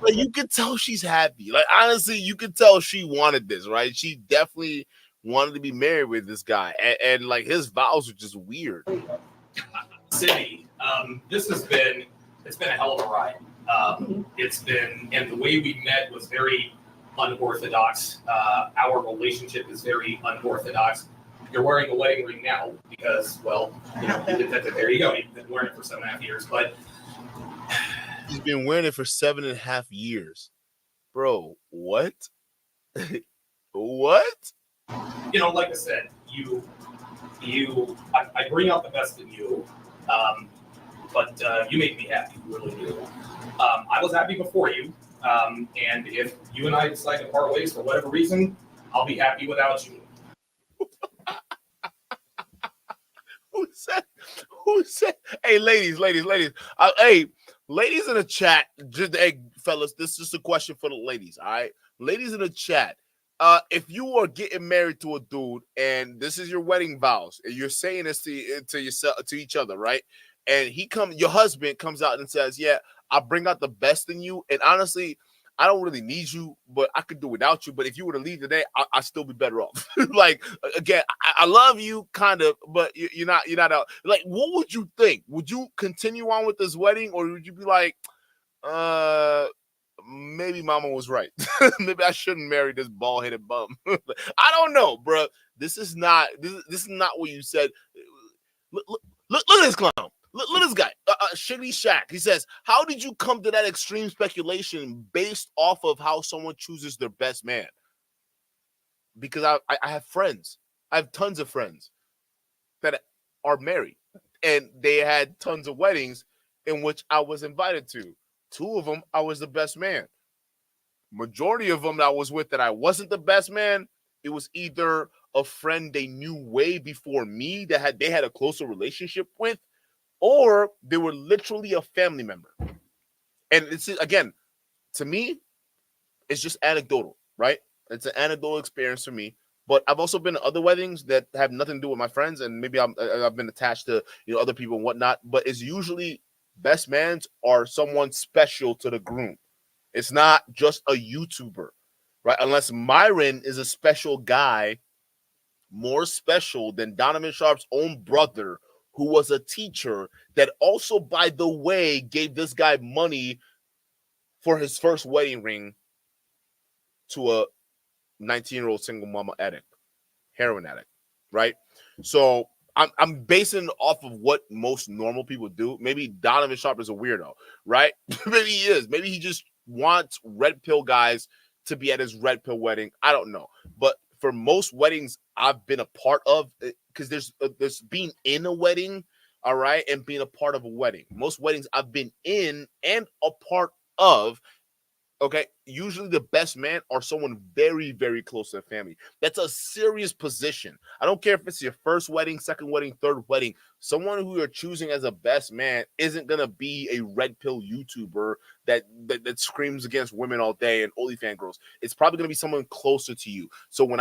Like, you could tell she's happy. Like, honestly, you could tell she wanted this, right? She definitely wanted to be married with this guy. And like, his vows are just weird. Cindy, it's been a hell of a ride. And the way we met was very unorthodox. Our relationship is very unorthodox. You're wearing a wedding ring now because, well, there you go. You've been wearing it for 7.5 years, but he's been wearing it for 7.5 years. Bro, what? What? Like I said, I bring out the best in you, but you make me happy, you really do. I was happy before you, and if you and I decide to part ways for whatever reason, I'll be happy without you. Who said? Hey, ladies. Hey, ladies in the chat. Hey, fellas, this is just a question for the ladies. All right, ladies in the chat. If you are getting married to a dude and this is your wedding vows, and you're saying this to yourself, to each other, right? And your husband comes out and says, "Yeah, I bring out the best in you." And honestly, I don't really need you, but I could do without you. But if you were to leave today, I'd still be better off. Like, again, I love you, kind of, but you're not out. Like, what would you think? Would you continue on with this wedding, or would you be like, maybe Mama was right. Maybe I shouldn't marry this bald-headed bum. I don't know, bro. This is not what you said. Look at this clown. Look at this guy, Shitty Shack. He says, how did you come to that extreme speculation based off of how someone chooses their best man? Because I have friends. I have tons of friends that are married, and they had tons of weddings in which I was invited to. 2 of them, I was the best man. Majority of them that I was with that I wasn't the best man, it was either a friend they knew way before me that they had a closer relationship with, or they were literally a family member. And it's, again, to me, it's just anecdotal, right? It's an anecdotal experience for me. But I've also been to other weddings that have nothing to do with my friends, and maybe I've been attached to other people and whatnot. But it's usually best mans are someone special to the groom. It's not just a YouTuber, right? Unless Myron is a special guy, more special than Donovan Sharpe's own brother, who was a teacher that also, by the way, gave this guy money for his first wedding ring to a 19-year-old single mama addict, heroin addict, right? So I'm basing it off of what most normal people do. Maybe Donovan Sharpe is a weirdo, right? Maybe he is. Maybe he just wants red pill guys to be at his red pill wedding. I don't know. But for most weddings I've been a part of, because there's being in a wedding, all right, and being a part of a wedding. Most weddings I've been in and a part of. Okay, usually the best man or someone very, very close to the family. That's a serious position. I don't care if it's your first wedding, second wedding, third wedding. Someone who you're choosing as a best man isn't gonna be a red pill YouTuber that screams against women all day and OnlyFans girls. It's probably gonna be someone closer to you. So when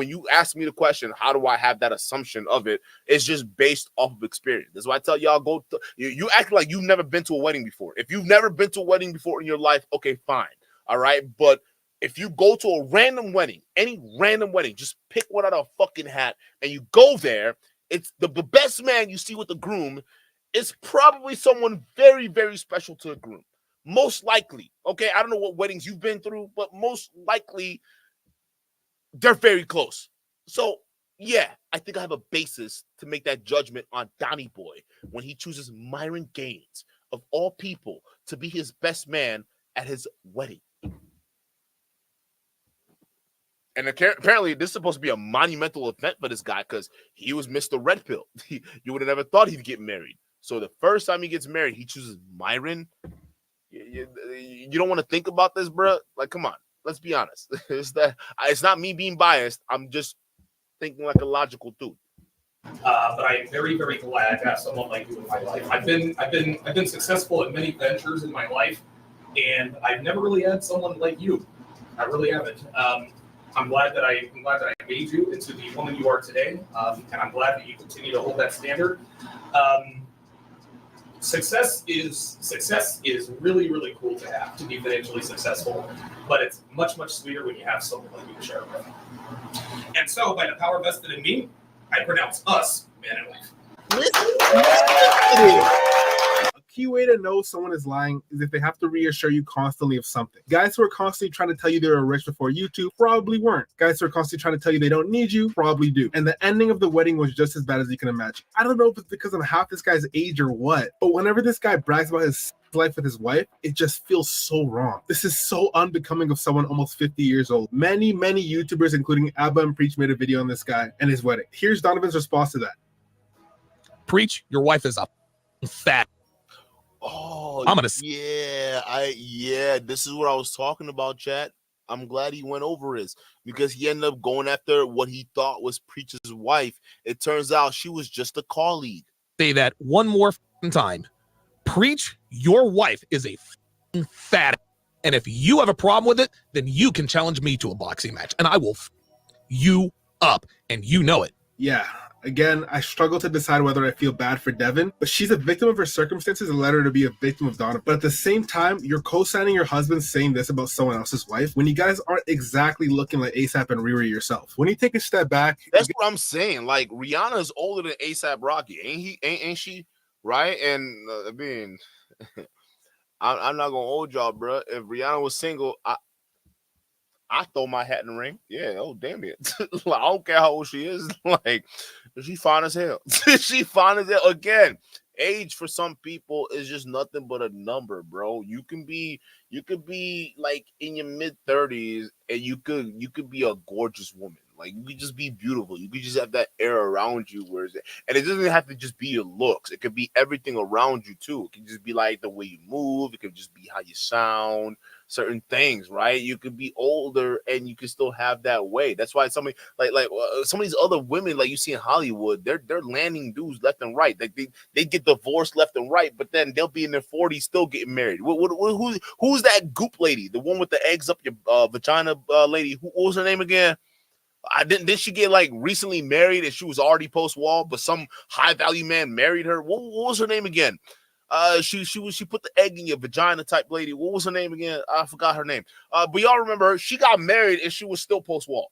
you ask me the question, how do I have that assumption of it? It's just based off of experience. That's why I tell y'all you act like you've never been to a wedding before. If you've never been to a wedding before in your life, okay, fine. All right, but if you go to a random wedding, any random wedding, just pick one out of a fucking hat and you go there, it's the best man you see with the groom is probably someone very, very special to the groom. Most likely, okay? I don't know what weddings you've been through, but most likely they're very close. So, yeah, I think I have a basis to make that judgment on Donnie Boy when he chooses Myron Gaines, of all people, to be his best man at his wedding. And apparently, this is supposed to be a monumental event for this guy because he was Mr. Red Pill. You would have never thought he'd get married. So the first time he gets married, he chooses Myron. You don't want to think about this, bro? Like, come on. Let's be honest. It's not me being biased. I'm just thinking like a logical dude. But I'm very, very glad to have someone like you in my life. I've been successful in many ventures in my life, and I've never really had someone like you. I really haven't. I'm glad that I made you into the woman you are today, and I'm glad that you continue to hold that standard. Success is really, really cool to have, to be financially successful, but it's much, much sweeter when you have someone like you to share it with. And so, by the power vested in me, I pronounce us man and wife. A key way to know someone is lying is if they have to reassure you constantly of something. Guys who are constantly trying to tell you they were rich before YouTube probably weren't. Guys who are constantly trying to tell you they don't need you probably do. And the ending of the wedding was just as bad as you can imagine. I don't know if it's because I'm half this guy's age or what, but whenever this guy brags about his life with his wife, it just feels so wrong. This is so unbecoming of someone almost 50 years old. Many YouTubers, including Abba and Preach, made a video on this guy and his wedding. Here's Donovan's response to that. Preach, your wife is a fat. Oh, I'm gonna. Yeah, this is what I was talking about, chat. I'm glad he went over this because he ended up going after what he thought was Preach's wife. It turns out she was just a colleague. Say that one more time. Preach, your wife is a fat. And if you have a problem with it, then you can challenge me to a boxing match and I will you up, and you know it. Yeah. Again, I struggle to decide whether I feel bad for Devin, but she's a victim of her circumstances and led her to be a victim of Donovan. But at the same time, you're co-signing your husband saying this about someone else's wife when you guys aren't exactly looking like ASAP and Riri yourself. When you take a step back, that's what I'm saying. Like, Rihanna's older than ASAP Rocky, ain't she? Right? And I mean, I'm not gonna hold y'all, bro. If Rihanna was single, I throw my hat in the ring. Yeah, oh damn it. Like, I don't care how old she is. Like, she fine as hell. She fine as hell. Again, age for some people is just nothing but a number, bro. You can be like in your mid-30s and you could be a gorgeous woman. Like, you could just be beautiful. You could just have that air around you. And it doesn't have to just be your looks. It could be everything around you too. It could just be like the way you move. It could just be how you sound. Certain things, right? You could be older and you can still have that way. That's why somebody like some of these other women, like you see in Hollywood, they're landing dudes left and right. Like they get divorced left and right, but then they'll be in their 40s still getting married. Who's that goop lady? The one with the eggs up your vagina lady? What was her name again? Didn't she get like recently married and she was already post-wall, but some high value man married her? What was her name again? She put the egg in your vagina type lady. What was her name again? I forgot her name. But y'all remember her. She got married and she was still post-wall.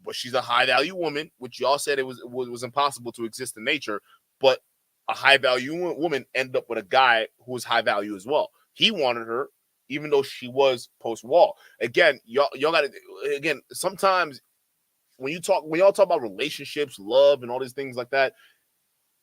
But she's a high value woman, which y'all said it was impossible to exist in nature. But a high value woman ended up with a guy who was high value as well. He wanted her, even though she was post-wall. Again, y'all got to. Again, sometimes when y'all talk about relationships, love, and all these things like that,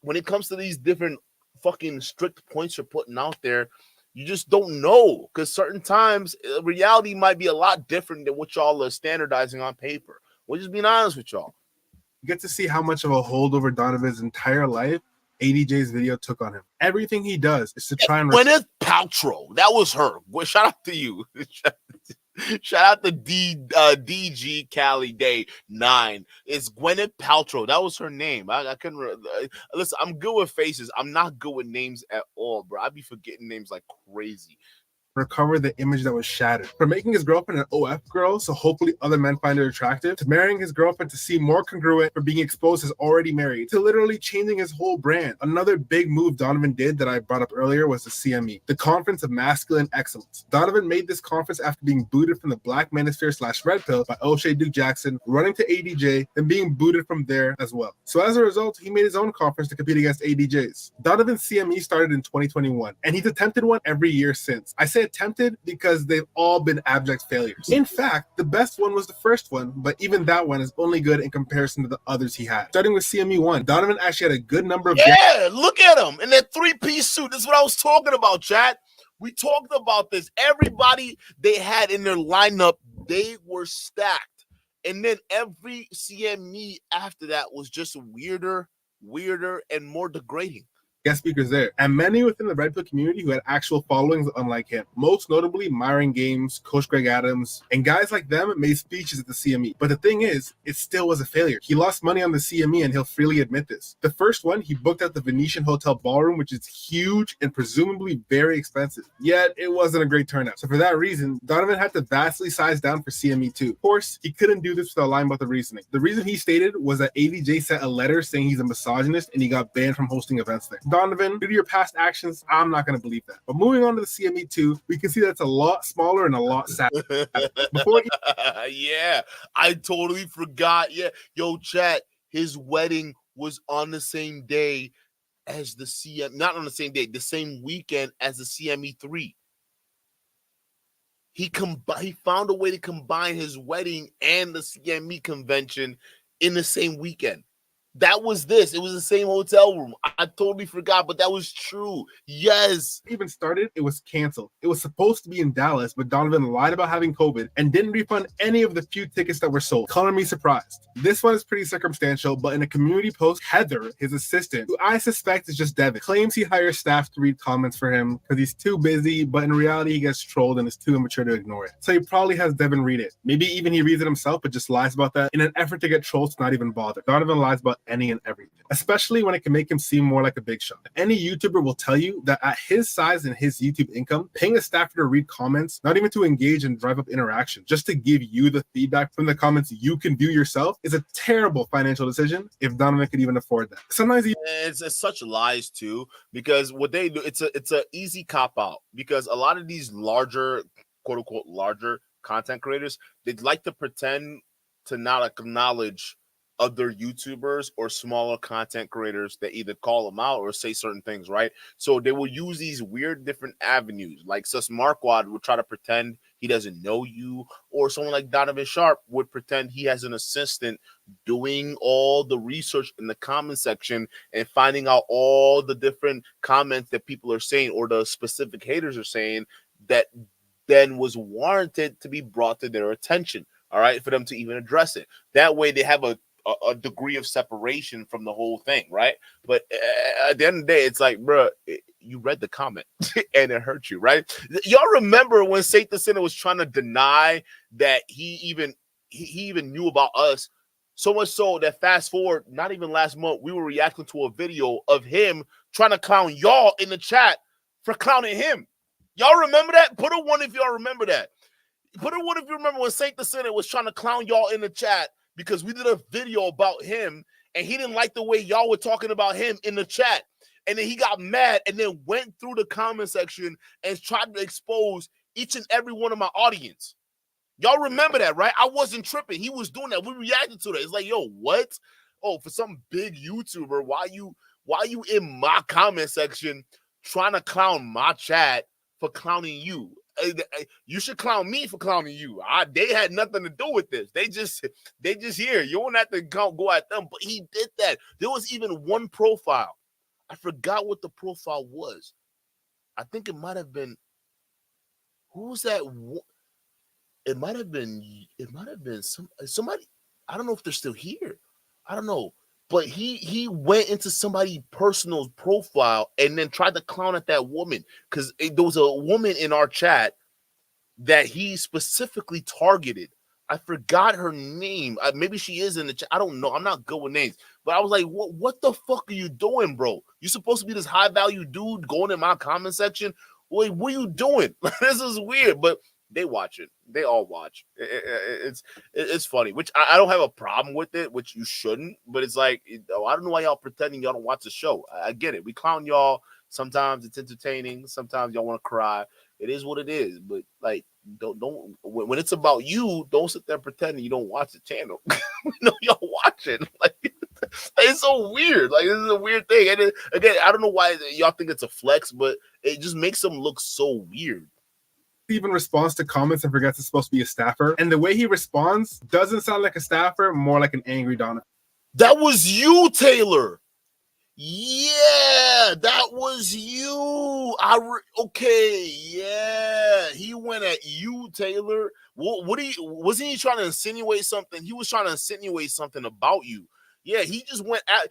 when it comes to these different fucking strict points you're putting out there, you just don't know, because certain times reality might be a lot different than what y'all are standardizing on paper. We're just being honest with y'all. You get to see how much of a hold over Donovan's entire life ADJ's video took on him. Everything he does is to try and Gwyneth Paltrow, that was her. Well, shout out to you. Shout out to DG Cali Day 9. It's Gwyneth Paltrow. That was her name. I couldn't listen. I'm good with faces. I'm not good with names at all, bro. I be forgetting names like crazy. recover the image that was shattered. From making his girlfriend an OF girl, so hopefully other men find her attractive, to marrying his girlfriend to seem more congruent, for being exposed as already married, to literally changing his whole brand. Another big move Donovan did that I brought up earlier was the CME, the Conference of Masculine Excellence. Donovan made this conference after being booted from the Black Manosphere / Red Pill by O'Shea Duke Jackson, running to ADJ, and being booted from there as well. So as a result, he made his own conference to compete against ADJ's. Donovan's CME started in 2021, and he's attempted one every year since. I say attempted because they've all been abject failures. In fact, the best one was the first one, but even that one is only good in comparison to the others he had. Starting with CME 1, Donovan actually had a good number of look at him in that three-piece suit. This is what I was talking about, chat. We talked about this. Everybody they had in their lineup, they were stacked. And then every CME after that was just weirder, and more degrading. guest speakers there, and many within the Red Pill community who had actual followings unlike him. Most notably, Myron Games, Coach Greg Adams, and guys like them made speeches at the CME. But the thing is, it still was a failure. He lost money on the CME, and he'll freely admit this. The first one, he booked at the Venetian Hotel Ballroom, which is huge and presumably very expensive. Yet, it wasn't a great turnout. So for that reason, Donovan had to vastly size down for CME 2. Of course, he couldn't do this without lying about the reasoning. The reason he stated was that ADJ sent a letter saying he's a misogynist and he got banned from hosting events there. Donovan, due to your past actions, I'm not going to believe that. But moving on to the CME 2, we can see that's a lot smaller and a lot sadder. Yeah, I totally forgot. Yeah, yo, chat, his wedding was on the same day as the CME, not on the same day, the same weekend as the CME 3. He found a way to combine his wedding and the CME convention in the same weekend. That was this. It was the same hotel room. I totally forgot, but that was true. Yes. Even started, it was canceled. It was supposed to be in Dallas, but Donovan lied about having COVID and didn't refund any of the few tickets that were sold. Color me surprised. This one is pretty circumstantial, but in a community post, Heather, his assistant, who I suspect is just Devin, claims he hires staff to read comments for him because he's too busy, but in reality, he gets trolled and is too immature to ignore it. So he probably has Devin read it. Maybe even he reads it himself, but just lies about that in an effort to get trolls to not even bother. Donovan lies about any and everything, especially when it can make him seem more like a big shot. Any YouTuber will tell you that at his size and his YouTube income, paying a staffer to read comments, not even to engage and drive up interaction, just to give you the feedback from the comments you can view yourself, is a terrible financial decision if Donovan could even afford that. Sometimes it's such lies too, because what they do, it's a easy cop out, because a lot of these larger, quote unquote, larger content creators, they'd like to pretend to not acknowledge other YouTubers or smaller content creators that either call them out or say certain things, right? So they will use these weird different avenues. Like Sus Marquardt would try to pretend he doesn't know you, or someone like Donovan Sharpe would pretend he has an assistant doing all the research in the comment section and finding out all the different comments that people are saying or the specific haters are saying that then was warranted to be brought to their attention, all right, for them to even address it. That way they have a degree of separation from the whole thing, right? But at the end of the day, it's like, bro, you read the comment and it hurt you, right? Y'all remember when Saint the Sinner was trying to deny that he even knew about us, so much so that fast forward, not even last month, we were reacting to a video of him trying to clown y'all in the chat for clowning him. Y'all remember that? Put a one if y'all remember that. Put a one if you remember when Saint the Sinner was trying to clown y'all in the chat because we did a video about him and he didn't like the way y'all were talking about him in the chat. And then he got mad and then went through the comment section and tried to expose each and every one of my audience. Y'all remember that, right? I wasn't tripping. He was doing that. We reacted to that. It's like, yo, what? Oh, for some big YouTuber, why you in my comment section trying to clown my chat for clowning you? you should clown me for clowning you. They had nothing to do with this. They just here. You don't have to go at them. But he did that. There was even one profile. I forgot what the profile was. I think it might have been. Who was that? It might have been somebody. I don't know if they're still here. I don't know. But he went into somebody's personal profile and then tried to clown at that woman because there was a woman in our chat that he specifically targeted. I forgot her name. Maybe she is in the chat. I don't know. I'm not good with names. But I was like, what the fuck are you doing, bro? You're supposed to be this high-value dude going in my comment section. Wait, what are you doing? This is weird. But they watch it. They all watch. It's funny, which I don't have a problem with it, which you shouldn't. But it's like, I don't know why y'all pretending y'all don't watch the show. I get it. We clown y'all. Sometimes it's entertaining. Sometimes y'all want to cry. It is what it is. But like, don't when it's about you, don't sit there pretending you don't watch the channel. No, y'all watching. Like, it's so weird. Like, this is a weird thing. And again, I don't know why y'all think it's a flex, but it just makes them look so weird. He even responds to comments and forgets it's supposed to be a staffer. And the way he responds doesn't sound like a staffer, more like an angry Donovan. That was you, Taylor. Yeah, that was you. Okay, yeah. He went at you, Taylor. Wasn't he trying to insinuate something? He was trying to insinuate something about you. Yeah, he just went at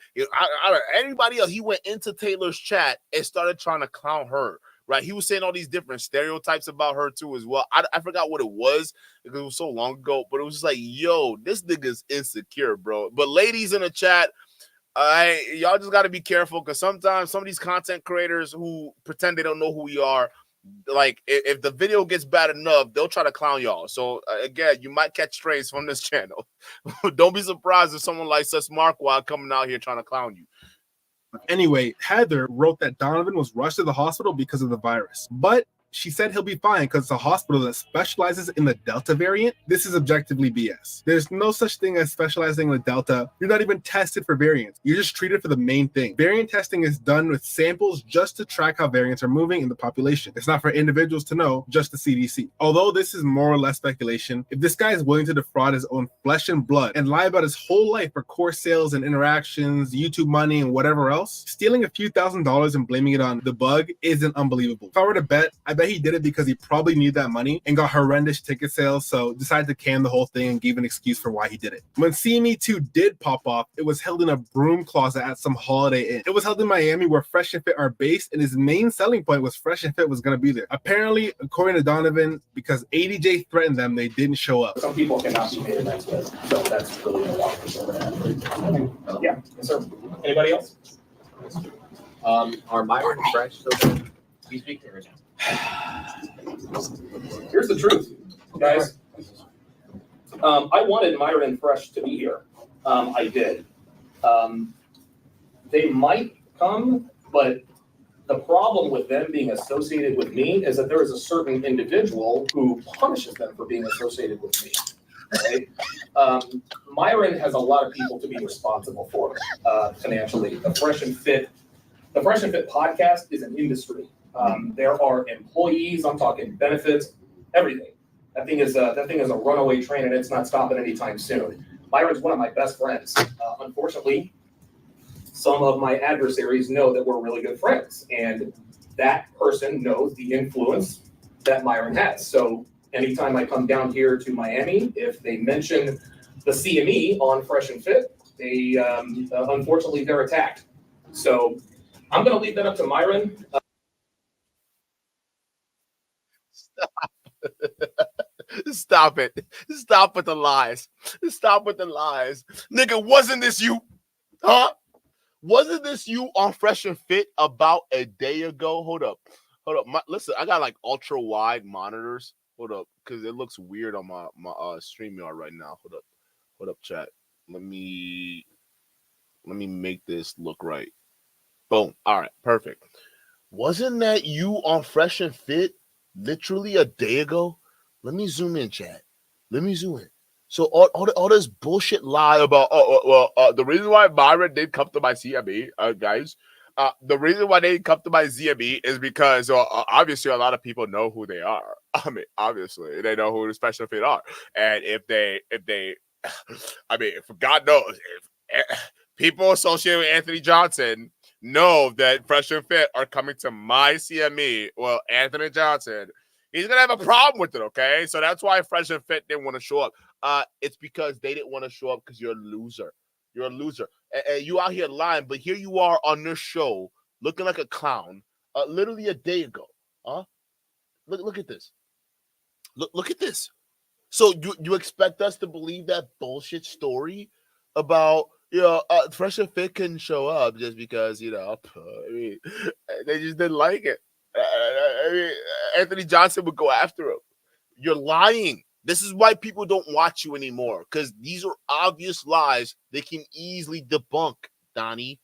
out of anybody else. He went into Taylor's chat and started trying to clown her. Right, he was saying all these different stereotypes about her too as well. I forgot what it was because it was so long ago, but it was just like, yo, this nigga's insecure, bro. But ladies in the chat, y'all just got to be careful because sometimes some of these content creators who pretend they don't know who we are, like if the video gets bad enough, they'll try to clown y'all. So again, you might catch strays from this channel. Don't be surprised if someone like Sus Marquardt coming out here trying to clown you. Anyway, Heather wrote that Donovan was rushed to the hospital because of the virus, but she said he'll be fine because it's a hospital that specializes in the Delta variant. This is objectively BS. There's no such thing as specializing in the Delta. You're not even tested for variants. You're just treated for the main thing. Variant testing is done with samples just to track how variants are moving in the population. It's not for individuals to know, just the CDC. Although this is more or less speculation, if this guy is willing to defraud his own flesh and blood and lie about his whole life for course sales and interactions, YouTube money, and whatever else, stealing a few $1,000s and blaming it on the bug isn't unbelievable. If I were to bet, I bet he did it because he probably needed that money and got horrendous ticket sales, so decided to can the whole thing and gave an excuse for why he did it. When See Me 2 did pop off, it was held in a broom closet at some Holiday Inn. It was held in Miami where Fresh and Fit are based, and his main selling point was Fresh and Fit was going to be there. Apparently, according to Donovan, because ADJ threatened them, they didn't show up. Some people cannot be made amends with, so that's really a lot for that. Yeah, yes, sir. Anybody else? Are Myron and Fresh still there? He's speaking right now. Here's the truth, guys. I wanted Myron and Fresh to be here. I did. They might come, but the problem with them being associated with me is that there is a certain individual who punishes them for being associated with me. Right? Myron has a lot of people to be responsible for financially. The Fresh and Fit podcast is an industry. There are employees. I'm talking benefits, everything. That thing is a runaway train, and it's not stopping anytime soon. Myron's one of my best friends. Unfortunately, some of my adversaries know that we're really good friends, and that person knows the influence that Myron has. So anytime I come down here to Miami, if they mention the CME on Fresh and Fit, they unfortunately they're attacked. So I'm going to leave that up to Myron. Stop it. Stop with the lies. Stop with the lies. Nigga, wasn't this you? Huh? Wasn't this you on Fresh and Fit about a day ago? Hold up. Listen, I got like ultra wide monitors. Hold up, because it looks weird on my StreamYard right now. Hold up, chat. Let me make this look right. Boom. All right, perfect. Wasn't that you on Fresh and Fit literally a day ago? Let me zoom in, chat. Let me zoom in. So all this bullshit lie about the reason why Myron did come to my CME, guys, The reason why they come to my ZME is because obviously a lot of people know who they are. I mean, obviously they know who the Special Fit are, and if they, I mean, if God knows, if people associated with Anthony Johnson know that Fresh and Fit are coming to my CME, well, Anthony Johnson, he's gonna have a problem with it. Okay, so that's why Fresh and Fit didn't want to show up. It's because they didn't want to show up because you're a loser. You're a loser. And you out here lying, but here you are on this show looking like a clown literally a day ago. Huh? Look at this. Look at this. So you expect us to believe that bullshit story about, Fresh and Fit couldn't show up just because, I mean, they just didn't like it. I mean, Anthony Johnson would go after him. You're lying. This is why people don't watch you anymore, because these are obvious lies they can easily debunk, Donnie.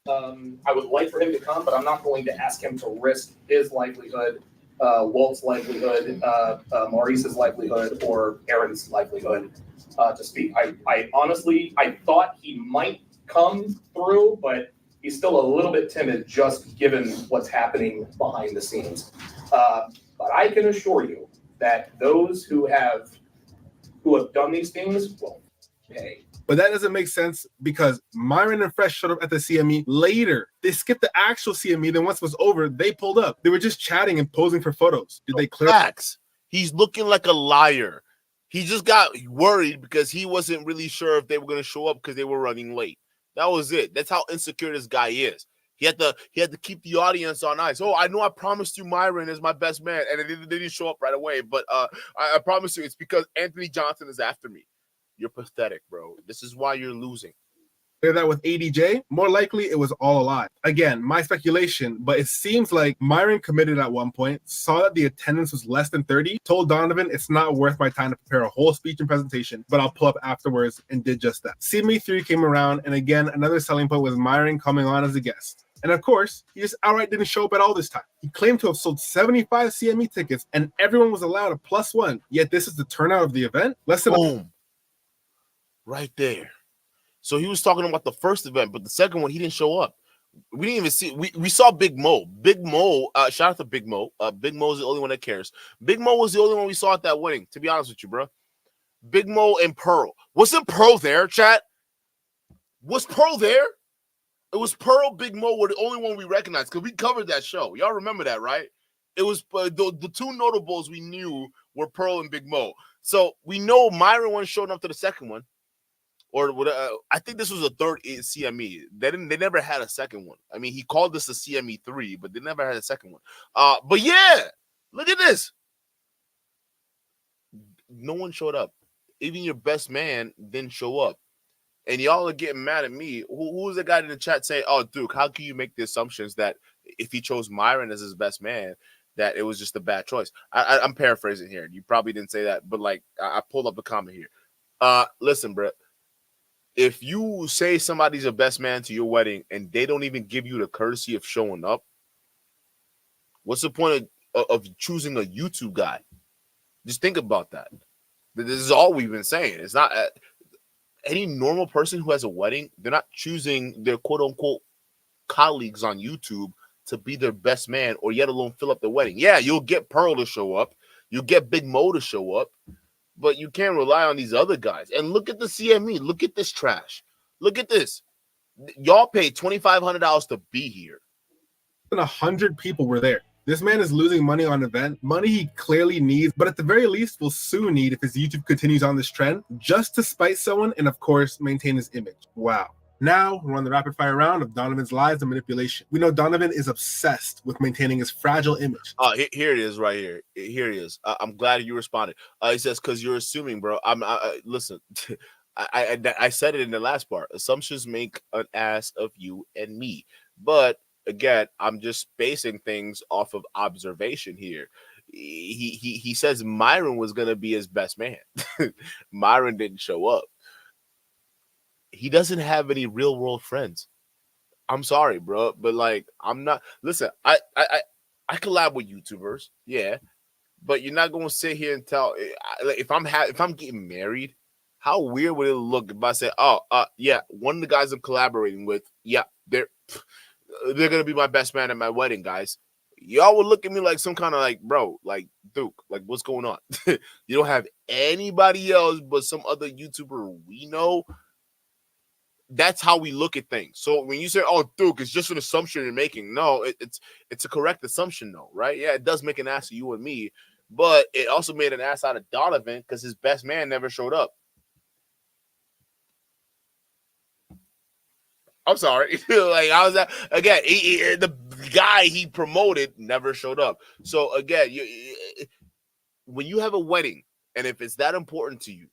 I would like for him to come, but I'm not going to ask him to risk his livelihood, Walt's livelihood, Maurice's livelihood, or Aaron's livelihood to speak. I honestly, I thought he might come through, but he's still a little bit timid just given what's happening behind the scenes. But I can assure you that those who have done these things will pay. But that doesn't make sense because Myron and Fresh showed up at the CME later. They skipped the actual CME. Then once it was over, they pulled up. They were just chatting and posing for photos. Did they clear? Facts. He's looking like a liar. He just got worried because he wasn't really sure if they were going to show up because they were running late. That was it. That's how insecure this guy is. He had to keep the audience on ice. Oh, I know I promised you Myron is my best man, and they didn't show up right away. But I promise you, it's because Anthony Johnson is after me. You're pathetic, bro. This is why you're losing. Clear that with ADJ? More likely, it was all a lie. Again, my speculation, but it seems like Myron committed at one point, saw that the attendance was less than 30, told Donovan it's not worth my time to prepare a whole speech and presentation, but I'll pull up afterwards, and did just that. CME 3 came around, and again, another selling point was Myron coming on as a guest. And of course, he just outright didn't show up at all this time. He claimed to have sold 75 CME tickets, and everyone was allowed a +1. Yet this is the turnout of the event? Less than boom. Right there. So he was talking about the first event, but the second one, he didn't show up. We didn't even see. We saw Big Mo. Big Mo, shout out to Big Mo. Big Mo is the only one that cares. Big Mo was the only one we saw at that wedding, to be honest with you, bro. Big Mo and Pearl. Wasn't Pearl there, chat? Was Pearl there? It was Pearl, Big Mo were the only one we recognized because we covered that show. Y'all remember that, right? It was the two notables we knew were Pearl and Big Mo. So we know Myron wasn't showing up to the second one. Or I think this was a third CME. They never had a second one. I mean, he called this a CME 3, but they never had a second one. But yeah, look at this. No one showed up. Even your best man didn't show up. And y'all are getting mad at me. Who was the guy in the chat saying, "Oh, Duke, how can you make the assumptions that if he chose Myron as his best man, that it was just a bad choice?" I'm paraphrasing here. You probably didn't say that, but like I pulled up the comment here. Listen, bro. If you say somebody's a best man to your wedding and they don't even give you the courtesy of showing up, what's the point of choosing a YouTube guy? Just think about that. This is all we've been saying. It's not any normal person who has a wedding. They're not choosing their quote unquote colleagues on YouTube to be their best man or yet alone fill up the wedding. Yeah, you'll get Pearl to show up. You'll get Big Mo to show up. But you can't rely on these other guys. And look at the CME. Look at this trash. Look at this. Y'all paid $2,500 to be here. 100 people were there. This man is losing money on event, money he clearly needs, but at the very least will soon need if his YouTube continues on this trend, just to spite someone and, of course, maintain his image. Wow. Now, we're on the rapid-fire round of Donovan's lies and manipulation. We know Donovan is obsessed with maintaining his fragile image. Here it is right here. Here it is. I'm glad you responded. He says, because you're assuming, bro. Listen, I said it in the last part. Assumptions make an ass of you and me. But, again, I'm just basing things off of observation here. He says Myron was going to be his best man. Myron didn't show up. He doesn't have any real world friends. I'm sorry, bro, but like I'm not. Listen, I collab with YouTubers, yeah, but you're not gonna sit here and tell if I'm getting married. How weird would it look if I say, "Oh, yeah, one of the guys I'm collaborating with, yeah, they're they're gonna be my best man at my wedding, guys. Y'all would look at me like some kind of like, bro, like Duke, like what's going on? You don't have anybody else but some other YouTuber we know. That's how we look at things. So when you say, "Oh, Duke," it's just an assumption you're making. No, it's a correct assumption, though, right? Yeah, it does make an ass of you and me, but it also made an ass out of Donovan because his best man never showed up. I'm sorry. Like, I was that again. The guy he promoted never showed up. So again, when you have a wedding, and if it's that important to you,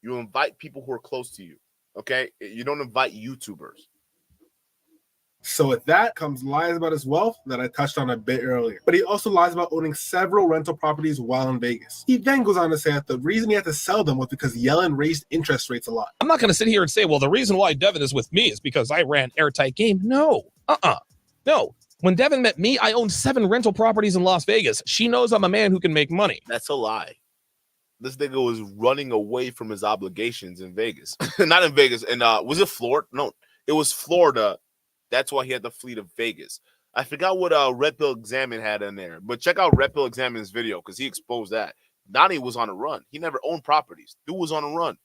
you invite people who are close to you. Okay, you don't invite YouTubers. So with that comes lies about his wealth that I touched on a bit earlier. But he also lies about owning several rental properties while in Vegas. He then goes on to say that the reason he had to sell them was because Yellen raised interest rates a lot. I'm not going to sit here and say, well, the reason why Devin is with me is because I ran Airtight Game. No. No. When Devin met me, I owned 7 rental properties in Las Vegas. She knows I'm a man who can make money. That's a lie. This nigga was running away from his obligations in Vegas. Not in Vegas. And was it Florida? No, it was Florida. That's why he had to flee to Vegas. I forgot what Red Pill Examine had in there. But check out Red Pill Examine's video because he exposed that. Donnie was on a run. He never owned properties. Dude was on a run.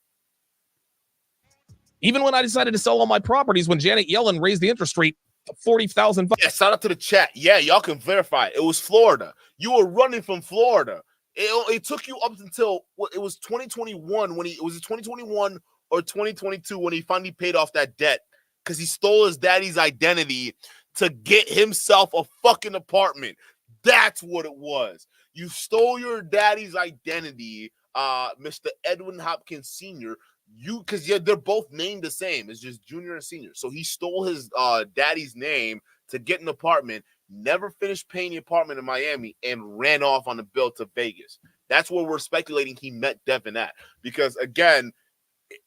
Even when I decided to sell all my properties when Janet Yellen raised the interest rate to $40,000. Yeah, shout out to the chat. Yeah, y'all can verify it. It was Florida. You were running from Florida. It took you up until it was 2021 when it was 2021 or 2022 when he finally paid off that debt because he stole his daddy's identity to get himself a fucking apartment. That's what it was. You stole your daddy's identity, Mr. Edwin Hopkins Sr. Because they're both named the same. It's just junior and senior. So he stole his daddy's name to get an apartment, never finished paying the apartment in Miami, and ran off on the bill to Vegas. That's where we're speculating he met Devin at. Because, again,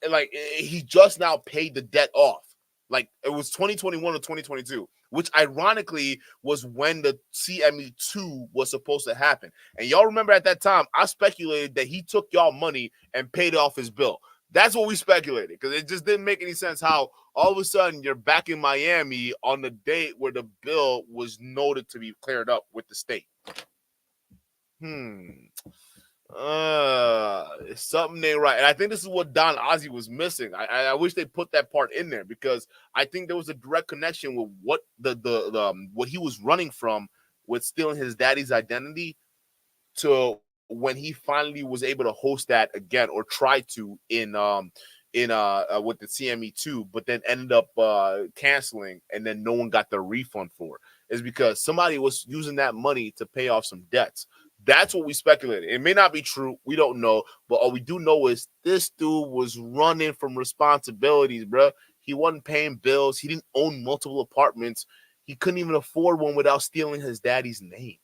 like, he just now paid the debt off. Like, it was 2021 or 2022, which ironically was when the CME2 was supposed to happen. And y'all remember at that time, I speculated that he took y'all money and paid off his bill. That's what we speculated because it just didn't make any sense how all of a sudden you're back in Miami on the date where the bill was noted to be cleared up with the state. Something ain't right. And I think this is what Don Ozzy was missing. I wish they put that part in there because I think there was a direct connection with what what he was running from with stealing his daddy's identity to when he finally was able to host that again or try to in with the CME2, but then ended up canceling and then no one got their refund for it, is because somebody was using that money to pay off some debts. That's what we speculated. It may not be true. We don't know. But all we do know is this dude was running from responsibilities, bro. He wasn't paying bills. He didn't own multiple apartments. He couldn't even afford one without stealing his daddy's name.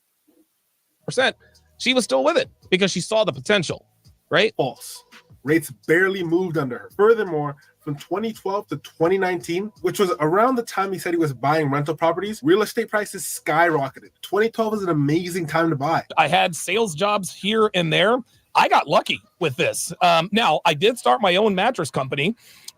She was still with it because she saw the potential, right? False. Rates barely moved under her. Furthermore, from 2012 to 2019, which was around the time he said he was buying rental properties, real estate prices skyrocketed. 2012 was an amazing time to buy. I had sales jobs here and there. I got lucky with this. Now, I did start my own mattress company,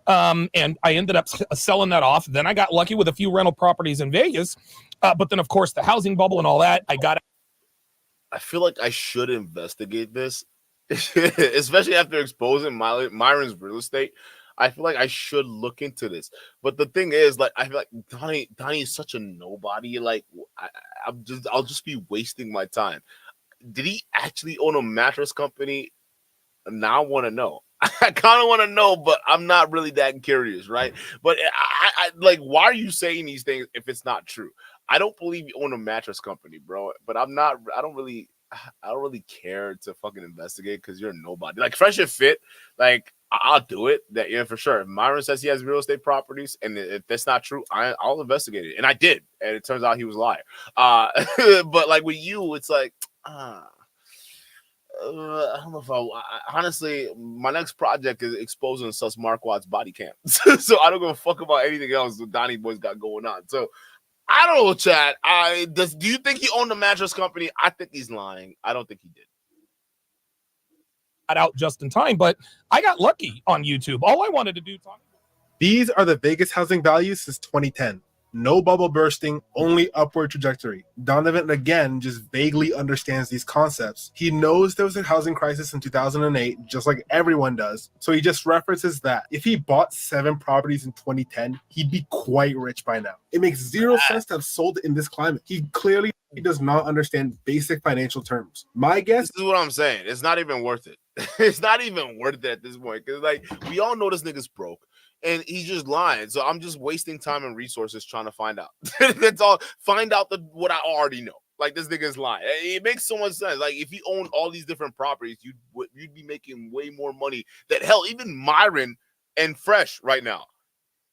and I ended up selling that off. Then I got lucky with a few rental properties in Vegas. But then, of course, the housing bubble and all that, I feel like I should investigate this, especially after exposing Myron's real estate. I feel like I should look into this. But the thing is, like, I feel like Donnie is such a nobody. Like, I'll just be wasting my time. Did he actually own a mattress company? Now I want to know. I kind of want to know, but I'm not really that curious, right? But I like, why are you saying these things if it's not true? I don't believe you own a mattress company, bro. But I don't really care to fucking investigate because you're nobody. Like Friendship Fit, like I'll do it. That yeah, for sure. If Myron says he has real estate properties, and if that's not true, I'll investigate it. And I did, and it turns out he was a liar. But like with you, it's like I don't know if honestly, my next project is exposing Sus Marquard's body cam. So I don't give a fuck about anything else that Donnie Boy's got going on. So I don't know, Chad. Do you think he owned a mattress company? I think he's lying. I don't think he did. Out just in time, but I got lucky on YouTube. All I wanted to do. These are the Vegas housing values since 2010. No bubble bursting, only upward trajectory. Donovan, again, just vaguely understands these concepts. He knows there was a housing crisis in 2008, just like everyone does, so he just references that. If he bought 7 properties in 2010, he'd be quite rich by now. It makes zero sense to have sold in this climate. He clearly does not understand basic financial terms. My guess is what I'm saying. It's not even worth it. It's not even worth it at this point, because like we all know this nigga's broke. And he's just lying. So I'm just wasting time and resources trying to find out. That's all. Find out what I already know. Like, this nigga's lying. It makes so much sense. Like, if he owned all these different properties, you'd be making way more money than hell. Even Myron and Fresh right now,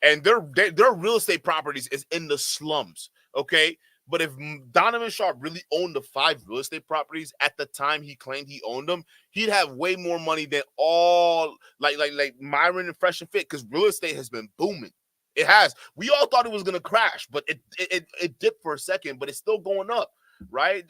and their real estate properties is in the slums. Okay. But if Donovan Sharpe really owned the 5 real estate properties at the time he claimed he owned them, he'd have way more money than all like Myron and Fresh and Fit, because real estate has been booming. It has. We all thought it was gonna crash, but it dipped for a second, but it's still going up, right?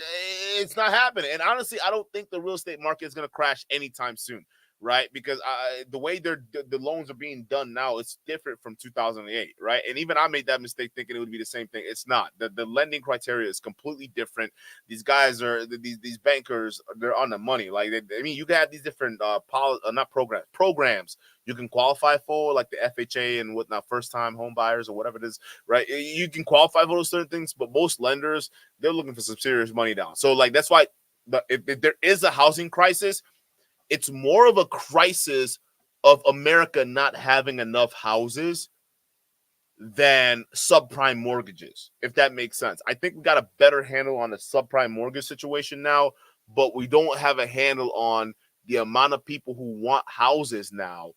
It's not happening. And honestly, I don't think the real estate market is gonna crash anytime soon. Right, because the way the loans are being done now, it's different from 2008, right? And even I made that mistake thinking it would be the same thing. It's not. The lending criteria is completely different. These guys are these bankers. They're on the money. Like you can have these different programs you can qualify for, like the FHA and whatnot, first time home buyers or whatever it is, right? You can qualify for those certain things, but most lenders, they're looking for some serious money down. So like that's why if there is a housing crisis, it's more of a crisis of America not having enough houses than subprime mortgages, if that makes sense. I think we got a better handle on the subprime mortgage situation now, but we don't have a handle on the amount of people who want houses now,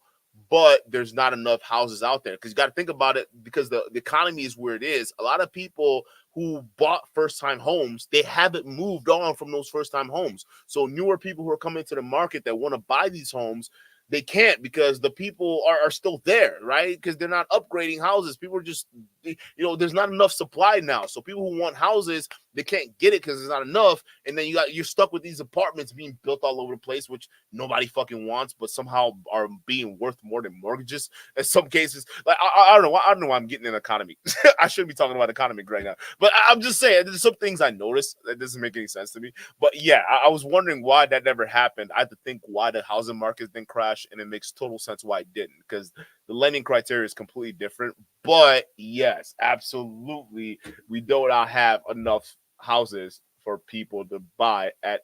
but there's not enough houses out there. Because you got to think about it, because the economy is where it is. A lot of people who bought first-time homes, they haven't moved on from those first-time homes. So newer people who are coming to the market that want to buy these homes, they can't, because the people are still there, right? Because they're not upgrading houses. People are just, there's not enough supply now. So people who want houses, they can't get it because there's not enough. And then you're stuck with these apartments being built all over the place, which nobody fucking wants, but somehow are being worth more than mortgages in some cases. Like I don't know. I don't know why I'm getting an economy. I shouldn't be talking about economy right now. But I'm just saying, there's some things I noticed that doesn't make any sense to me. But yeah, I was wondering why that never happened. I had to think why the housing market didn't crash, and it makes total sense why it didn't, because the lending criteria is completely different. But yes, absolutely, we do not have enough houses for people to buy at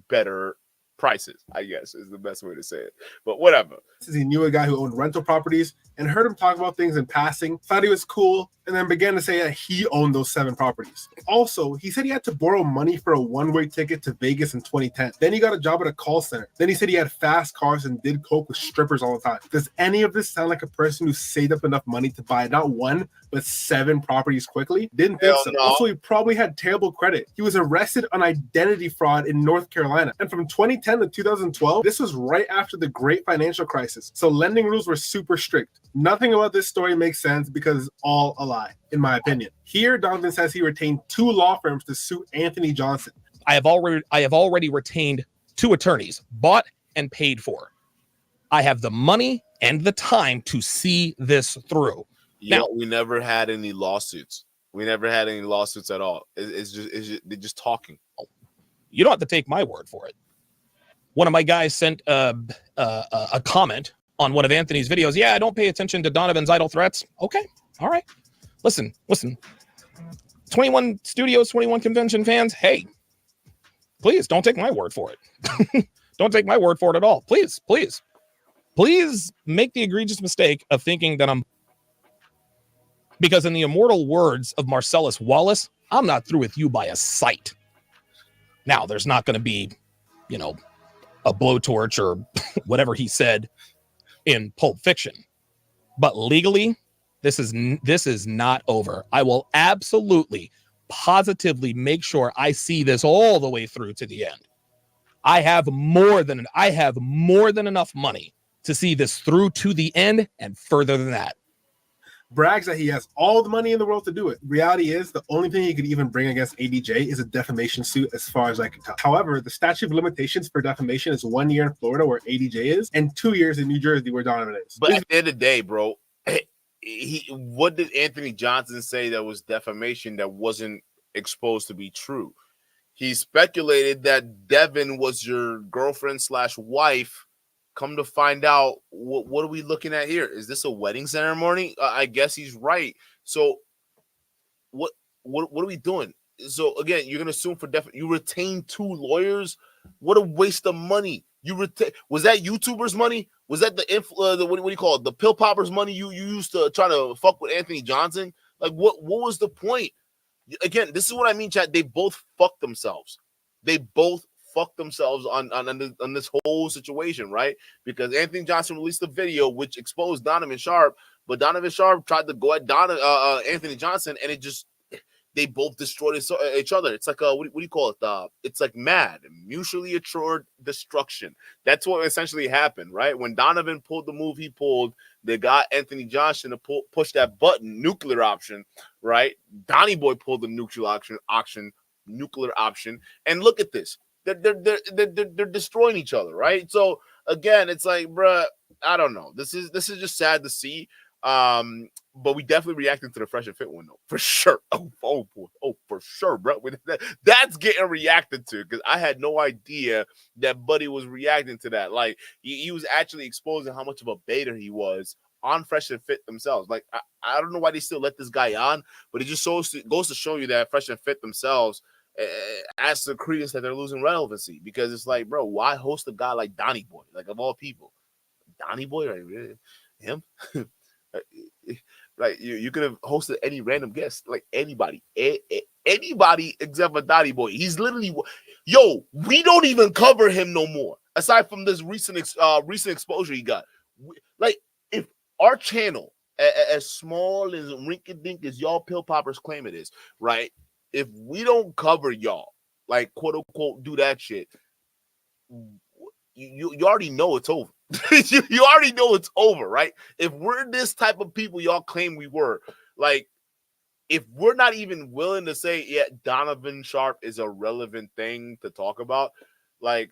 better prices, I guess is the best way to say it. But whatever. He knew a guy who owned rental properties and heard him talk about things in passing, thought he was cool, and then began to say that he owned those 7 properties. Also, he said he had to borrow money for a one-way ticket to Vegas in 2010. Then he got a job at a call center. Then he said he had fast cars and did coke with strippers all the time. Does any of this sound like a person who saved up enough money to buy not 1, but 7 properties quickly? Didn't think so. No. Also, he probably had terrible credit. He was arrested on identity fraud in North Carolina. And from 2010 to 2012, this was right after the great financial crisis. So lending rules were super strict. Nothing about this story makes sense because it's all a lie, in my opinion. Here, Donovan says he retained 2 law firms to sue Anthony Johnson. I have already retained 2 attorneys, bought and paid for. I have the money and the time to see this through. Yeah, now, we never had any lawsuits. We never had any lawsuits at all. It's just they're just talking. You don't have to take my word for it. One of my guys sent a comment on one of Anthony's videos. Yeah, I don't pay attention to Donovan's idle threats. Okay, all right. Listen. 21 Studios, 21 Convention fans, hey, please don't take my word for it. Don't take my word for it at all. Please make the egregious mistake of thinking that I'm, because in the immortal words of Marcellus Wallace, I'm not through with you by a sight. Now, there's not going to be, a blowtorch or whatever he said in Pulp Fiction, but legally, this is not over. I will absolutely, positively make sure I see this all the way through to the end. I have more than enough money to see this through to the end and further than that. Brags that he has all the money in the world to do it. Reality is, the only thing he could even bring against ADJ is a defamation suit, as far as I can tell. However, the statute of limitations for defamation is 1 year in Florida, where ADJ is, and 2 years in New Jersey, where Donovan is. But at the end of the day, bro, what did Anthony Johnson say that was defamation that wasn't exposed to be true? He speculated that Devin was your girlfriend / wife. Come to find out, what are we looking at here? Is this a wedding ceremony? I guess he's right. So what are we doing? So again, you're gonna assume for you retain 2 lawyers. What a waste of money. Was that YouTubers' money? Was that the what do you call it? The pill poppers' money you used to try to fuck with Anthony Johnson? Like what was the point? Again, this is what I mean, chat. They both fucked themselves. They both fucked themselves on this whole situation, right? Because Anthony Johnson released a video which exposed Donovan Sharpe, but Donovan Sharpe tried to go at Anthony Johnson, and they both destroyed each other. It's like what do you call it? It's like mutually assured destruction. That's what essentially happened, right? When Donovan pulled the move he pulled, they got Anthony Johnson to push that button, nuclear option, right? Donnie Boy pulled the nuclear option, and look at this. They're destroying each other, right? So again, it's like, bruh, I don't know. This is just sad to see. But we definitely reacted to the Fresh and Fit one though, for sure. Oh, for sure, bro. That's getting reacted to because I had no idea that Buddy was reacting to that. Like he was actually exposing how much of a beta he was on Fresh and Fit themselves. Like I don't know why they still let this guy on, but it just goes to show you that Fresh and Fit themselves adds the credence that they're losing relevancy because it's like, bro, why host a guy like Donnie Boy? Like of all people, Donnie Boy, right? Really? Him? Like you could have hosted any random guest, like anybody except for Donnie Boy. He's literally, we don't even cover him no more. Aside from this recent exposure he got, like if our channel, as small as rinky-dink as y'all pill poppers claim it is, right? If we don't cover y'all, like quote unquote, do that shit, you already know it's over. You already know it's over, right? If we're this type of people y'all claim we were, like, if we're not even willing to say, yeah, Donovan Sharpe is a relevant thing to talk about, like,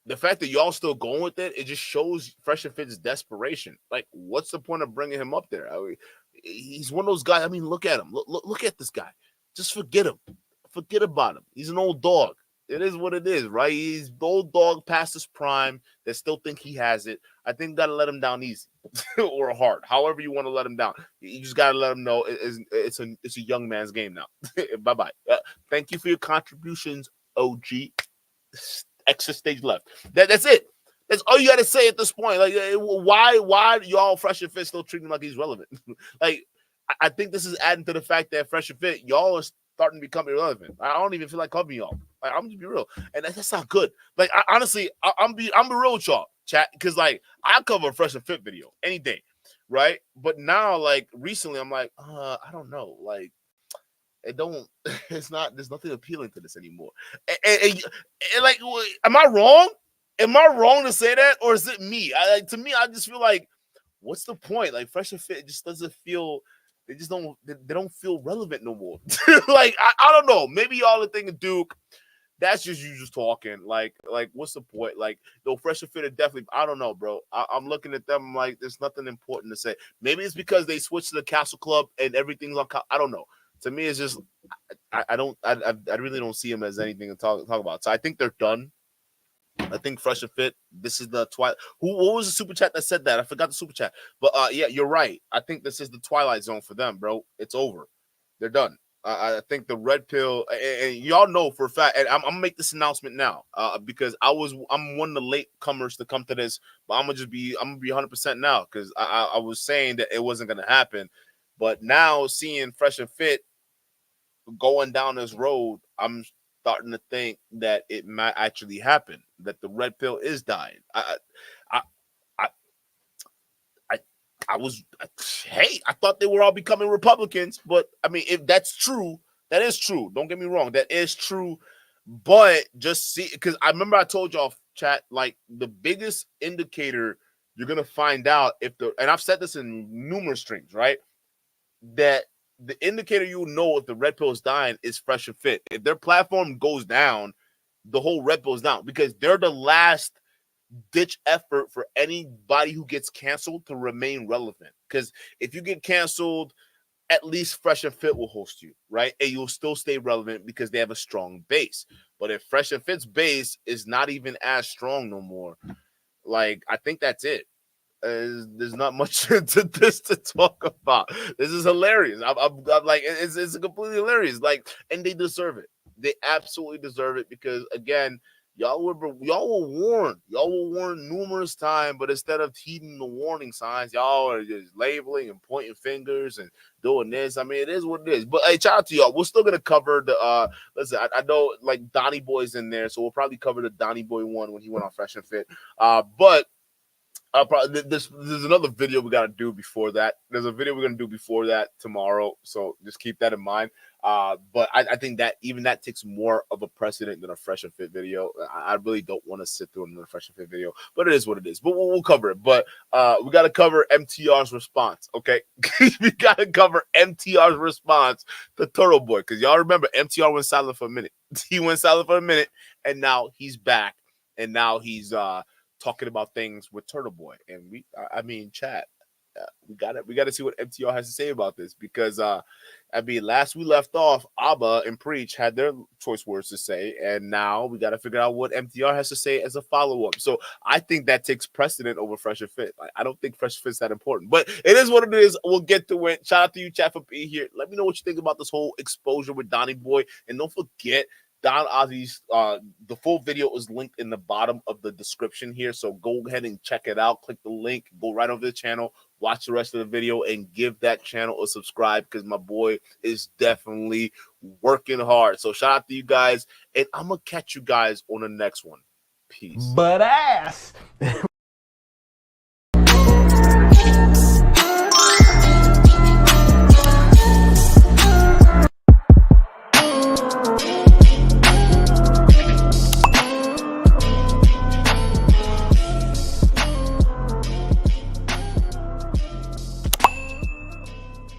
the fact that y'all still going with it, it just shows Fresh and Fit's desperation. Like, what's the point of bringing him up there? I mean, he's one of those guys. I mean, look at him. Look at this guy. Just forget him. Forget about him. He's an old dog. It is what it is, right? He's the old dog past his prime that still think he has it. I think you got to let him down easy or hard, however you want to let him down. You just got to let him know it's a young man's game now. Bye-bye. Thank you for your contributions, OG. Extra stage left. That's it. That's all you got to say at this point. Like, why y'all Fresh and Fit still treating him like he's relevant? Like, I think this is adding to the fact that Fresh and Fit, y'all are starting to become irrelevant. I don't even feel like covering y'all. Like, I'm just be real, and that's not good. Like, honestly, I'm be real with y'all, chat, because like I cover a Fresh and Fit video any day, right? But now, like recently, I'm like, I don't know, like there's nothing appealing to this anymore. And like, am I wrong? Am I wrong to say that, or is it me? To me, I just feel like, what's the point? Like, Fresh and Fit just doesn't feel. They don't feel relevant no more. Like, I don't know. Maybe y'all are thinking, Duke, that's just you just talking. Like what's the point? Like, though Fresh and Fit are definitely, I don't know, bro. I'm looking at them, I'm like, there's nothing important to say. Maybe it's because they switched to the Castle Club and everything's on. I don't know. To me, it's just I really don't see them as anything to talk about. So I think they're done. I think Fresh and Fit, this is the twilight. What was the super chat that said that? I forgot the super chat. But yeah, you're right. I think this is the twilight zone for them, bro. It's over. They're done. I think the red pill, and y'all know for a fact, and I'm gonna make this announcement now, because I'm one of the late comers to come to this, but I'm gonna be 100% now, because I was saying that it wasn't gonna happen, but now seeing Fresh and Fit going down this road, I'm starting to think that it might actually happen, that the red pill is dying. I thought they were all becoming Republicans, but I mean, if that's true, that is true. Don't get me wrong, that is true. But just see, because I remember I told y'all, chat, like the biggest indicator you're gonna find out and I've said this in numerous streams, right? That the indicator you'll know if the red pill is dying is Fresh and Fit. If their platform goes down, the whole red pill is down, because they're the last ditch effort for anybody who gets canceled to remain relevant. Because if you get canceled, at least Fresh and Fit will host you, right? And you'll still stay relevant because they have a strong base. But if Fresh and Fit's base is not even as strong no more, like, I think that's it. There's not much to this to talk about. This is hilarious. I'm like, it's completely hilarious. Like, and they deserve it. They absolutely deserve it because, again, y'all were warned. Y'all were warned numerous times, but instead of heeding the warning signs, y'all are just labeling and pointing fingers and doing this. I mean, it is what it is. But hey, shout out to y'all. We're still gonna cover the listen, I know like Donnie Boy's in there, so we'll probably cover the Donnie Boy one when he went on Fresh and Fit. But probably there's another video we gotta do before that. There's a video we're gonna do before that tomorrow, so just keep that in mind. But I think that even that takes more of a precedent than a Fresh and Fit video. I really don't want to sit through another Fresh and Fit video, but it is what it is. But we'll cover it. But we got to cover MTR's response, okay? We got to cover MTR's response to Turtle Boy, because y'all remember MTR went silent for a minute. He went silent for a minute, and now he's back, and now he's talking about things with Turtle Boy. And I mean, chat. We got to see what MTR has to say about this, because I mean, last we left off, Abba and Preach had their choice words to say, and now we got to figure out what MTR has to say as a follow-up. So I think that takes precedent over Fresh and Fit. Like, I don't think Fresh and Fit's that important, but it is what it is. We'll get to it. Shout out to you, chat, for being here. Let me know what you think about this whole exposure with Donnie Boy, and don't forget, Don Ozzy's the full video is linked in the bottom of the description here, so go ahead and check it out. Click the link, go right over to the channel, watch the rest of the video, and give that channel a subscribe, because my boy is definitely working hard. So shout out to you guys, and I'm gonna catch you guys on the next one. Peace. But ass.